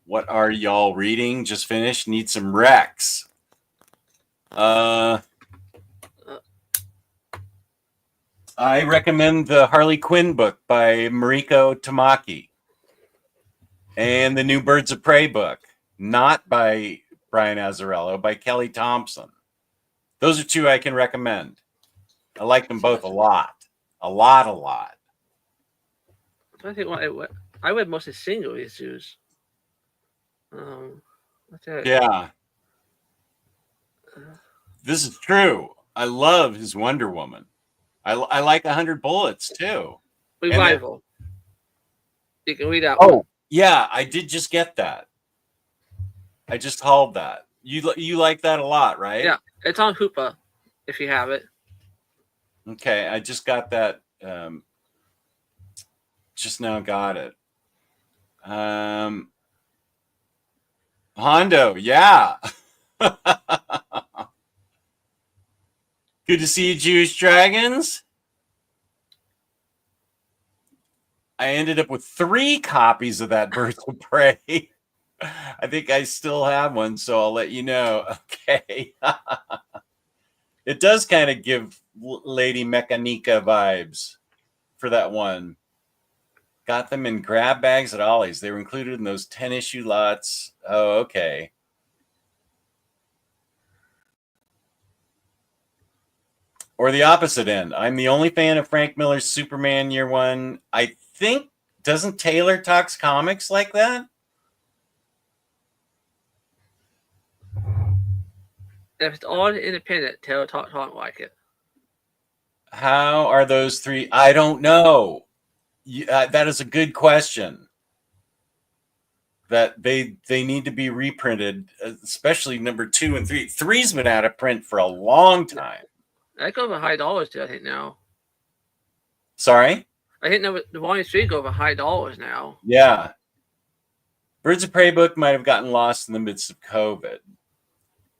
What are y'all reading? Just finished. Need some Rex. I recommend the Harley Quinn book by Mariko Tamaki and the new Birds of Prey book, not by Brian Azzarello, by Kelly Thompson. Those are two I can recommend. I like them both a lot. A lot. I think I read mostly single issues. Yeah. This is true. I love his Wonder Woman. I like 100 Bullets too. Revival. You can read that. Oh, yeah, I did just get that. I just hauled that. You like that a lot, right? Yeah, it's on Hoopa if you have it. Okay, I just got that. Just now got it. Hondo, yeah. Good to see you, Jewish Dragons. I ended up with 3 copies of that Birds of Prey. I think I still have one, so I'll let you know. Okay. It does kind of give Lady Mechanica vibes for that one. Got them in grab bags at Ollie's. They were included in those 10-issue lots. Oh, okay. Or the opposite end. I'm the only fan of Frank Miller's Superman Year One. I think, doesn't Taylor Talks Comics like that? If it's all independent, Taylor Talk like it. How are those 3? I don't know. That is a good question. That they need to be reprinted, especially number 2 and 3. 3's been out of print for a long time. That go over high dollars too, I think now. Sorry? I think the volume 3 go over high dollars now. Yeah. Birds of Prey book might have gotten lost in the midst of COVID.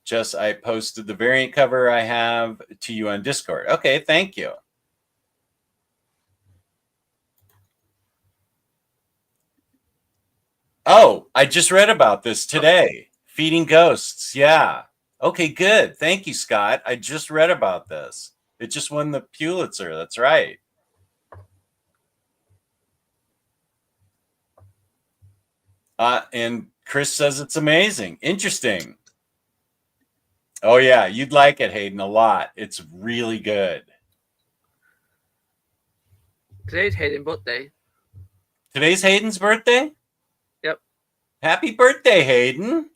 Just I posted the variant cover I have to you on Discord. Okay, thank you. Oh, I just read about this today. Feeding Ghosts. Yeah. Okay, good. Thank you, Scott. I just read about this. It just won the Pulitzer. That's right. And Chris says it's amazing. Interesting. Oh, yeah. You'd like it, Hayden, a lot. It's really good. Today's Hayden's birthday. Today's Hayden's birthday? Yep. Happy birthday, Hayden.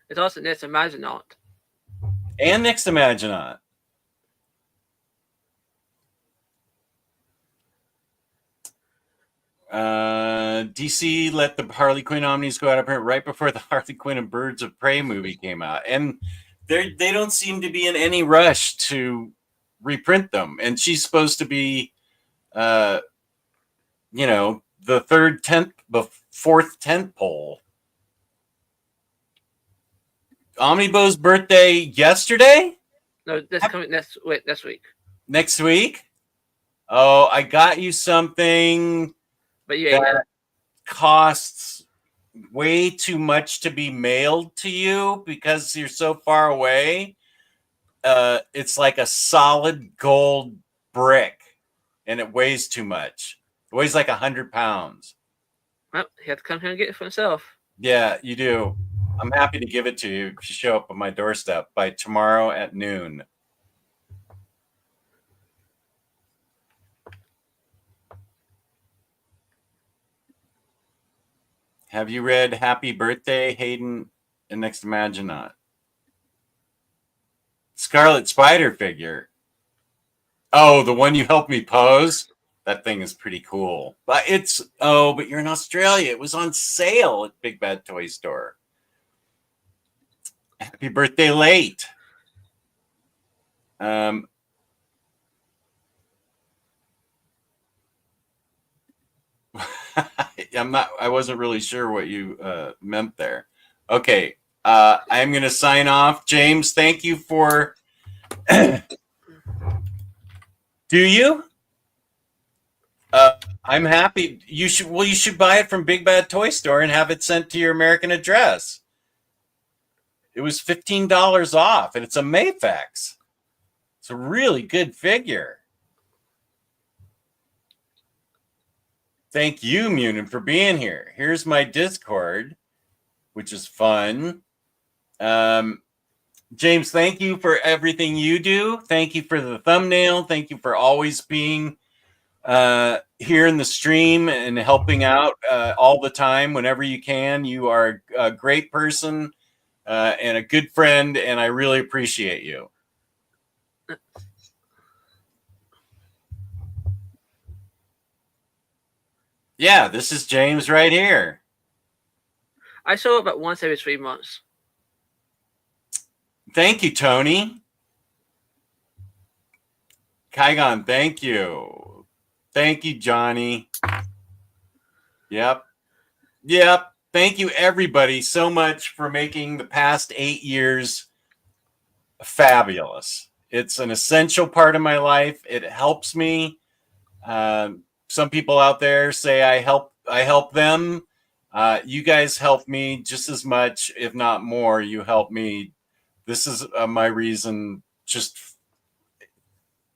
It's also next Imaginaut. And next Imaginaut. DC let the Harley Quinn Omnis go out of print right before the Harley Quinn and Birds of Prey movie came out. And they don't seem to be in any rush to reprint them. And she's supposed to be, the fourth tent pole. Omnibo's birthday yesterday? No, that's coming next week. Next week? Oh, I got you something but you ain't that costs way too much to be mailed to you because you're so far away. It's like a solid gold brick, and it weighs too much. It weighs like 100 pounds. Well, you have to come here and get it for himself. Yeah, you do. I'm happy to give it to you if you show up on my doorstep by tomorrow at noon. Have you read Happy Birthday, Hayden, and Next Imaginaut? Scarlet Spider figure. Oh, the one you helped me pose? That thing is pretty cool. But but you're in Australia. It was on sale at Big Bad Toy Store. Happy birthday late. I wasn't really sure what you meant there. Okay. I'm going to sign off. James, thank you for. Do you? I'm happy. You should buy it from Big Bad Toy Store and have it sent to your American address. It was $15 off, and it's a Mafex. It's a really good figure. Thank you, Munin, for being here. Here's my Discord, which is fun. James, thank you for everything you do. Thank you for the thumbnail. Thank you for always being here in the stream and helping out all the time whenever you can. You are a great person and a good friend, and I really appreciate you. Yeah, this is James right here. I show up about once every 3 months. Thank you, Tony. Kaigon, thank you. Thank you, Johnny. Yep. Thank you, everybody, so much for making the past 8 years fabulous. It's an essential part of my life. It helps me. Some people out there say I help them. You guys help me just as much, if not more. You help me. This is my reason.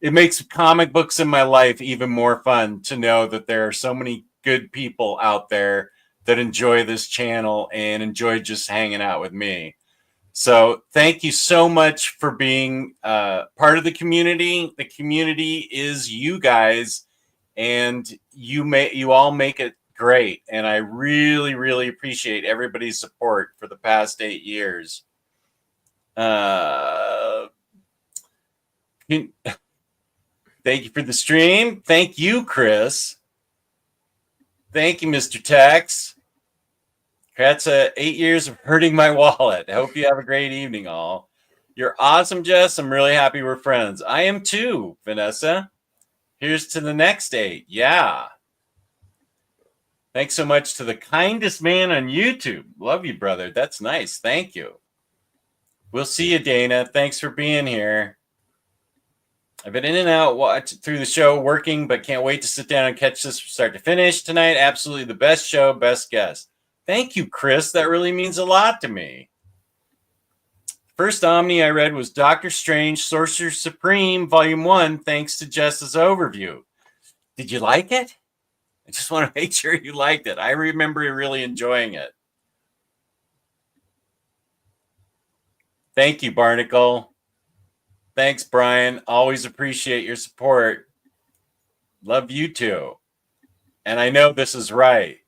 It makes comic books in my life even more fun to know that there are so many good people out there that enjoy this channel and enjoy just hanging out with me. So thank you so much for being part of the community. The community is you guys, and you all make it great. And I really, really appreciate everybody's support for the past 8 years. Thank you for the stream. Thank you, Chris. Thank you, Mr. Tex. That's 8 years of hurting my wallet. I hope you have a great evening, all. You're awesome, Jess. I'm really happy we're friends. I am too, Vanessa. Here's to the next 8. Yeah. Thanks so much to the kindest man on YouTube. Love you, brother. That's nice. Thank you. We'll see you, Dana. Thanks for being here. I've been in and out through the show working, but can't wait to sit down and catch this from start to finish tonight. Absolutely the best show, best guest. Thank you, Chris. That really means a lot to me. First Omni I read was Doctor Strange, Sorcerer Supreme, Volume 1, thanks to Jess's overview. Did you like it? I just want to make sure you liked it. I remember really enjoying it. Thank you, Barnacle. Thanks, Brian. Always appreciate your support. Love you too. And I know this is right.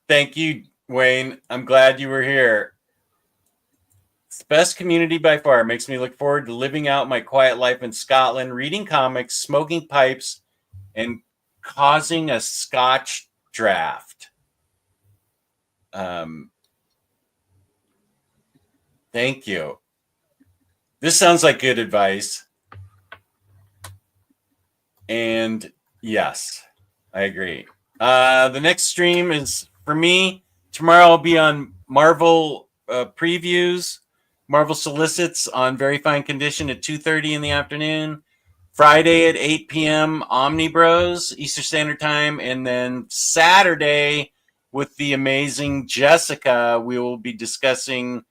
Thank you, Wayne. I'm glad you were here. It's the best community by far. It makes me look forward to living out my quiet life in Scotland, reading comics, smoking pipes, and causing a Scotch draft. Thank you. This sounds like good advice. And yes, I agree. The next stream is for me. Tomorrow I'll be on Marvel previews, Marvel solicits on very fine condition at 2:30 in the afternoon. Friday at 8 p.m. Omni Bros, Eastern Standard Time. And then Saturday with the amazing Jessica, we will be discussing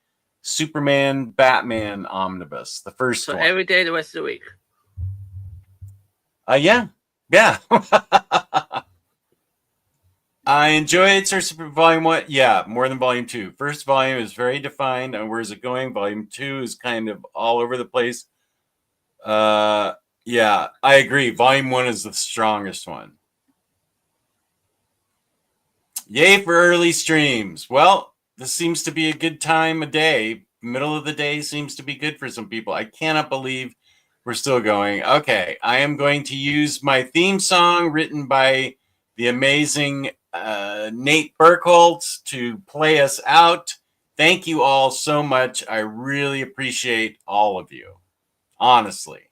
Superman Batman Omnibus, the first one. So every day the rest of the week. Yeah. I enjoyed Sorcerer Volume 1. Yeah, more than Volume 2. First volume is very defined on where's it going. Volume 2 is kind of all over the place. Yeah, I agree. Volume 1 is the strongest one. Yay for early streams. Well, this seems to be a good time of day. Middle of the day seems to be good for some people. I cannot believe We're still going. Okay, I am going to use my theme song written by the amazing Nate Burkholtz to play us out. Thank you all so much. I really appreciate all of you. Honestly.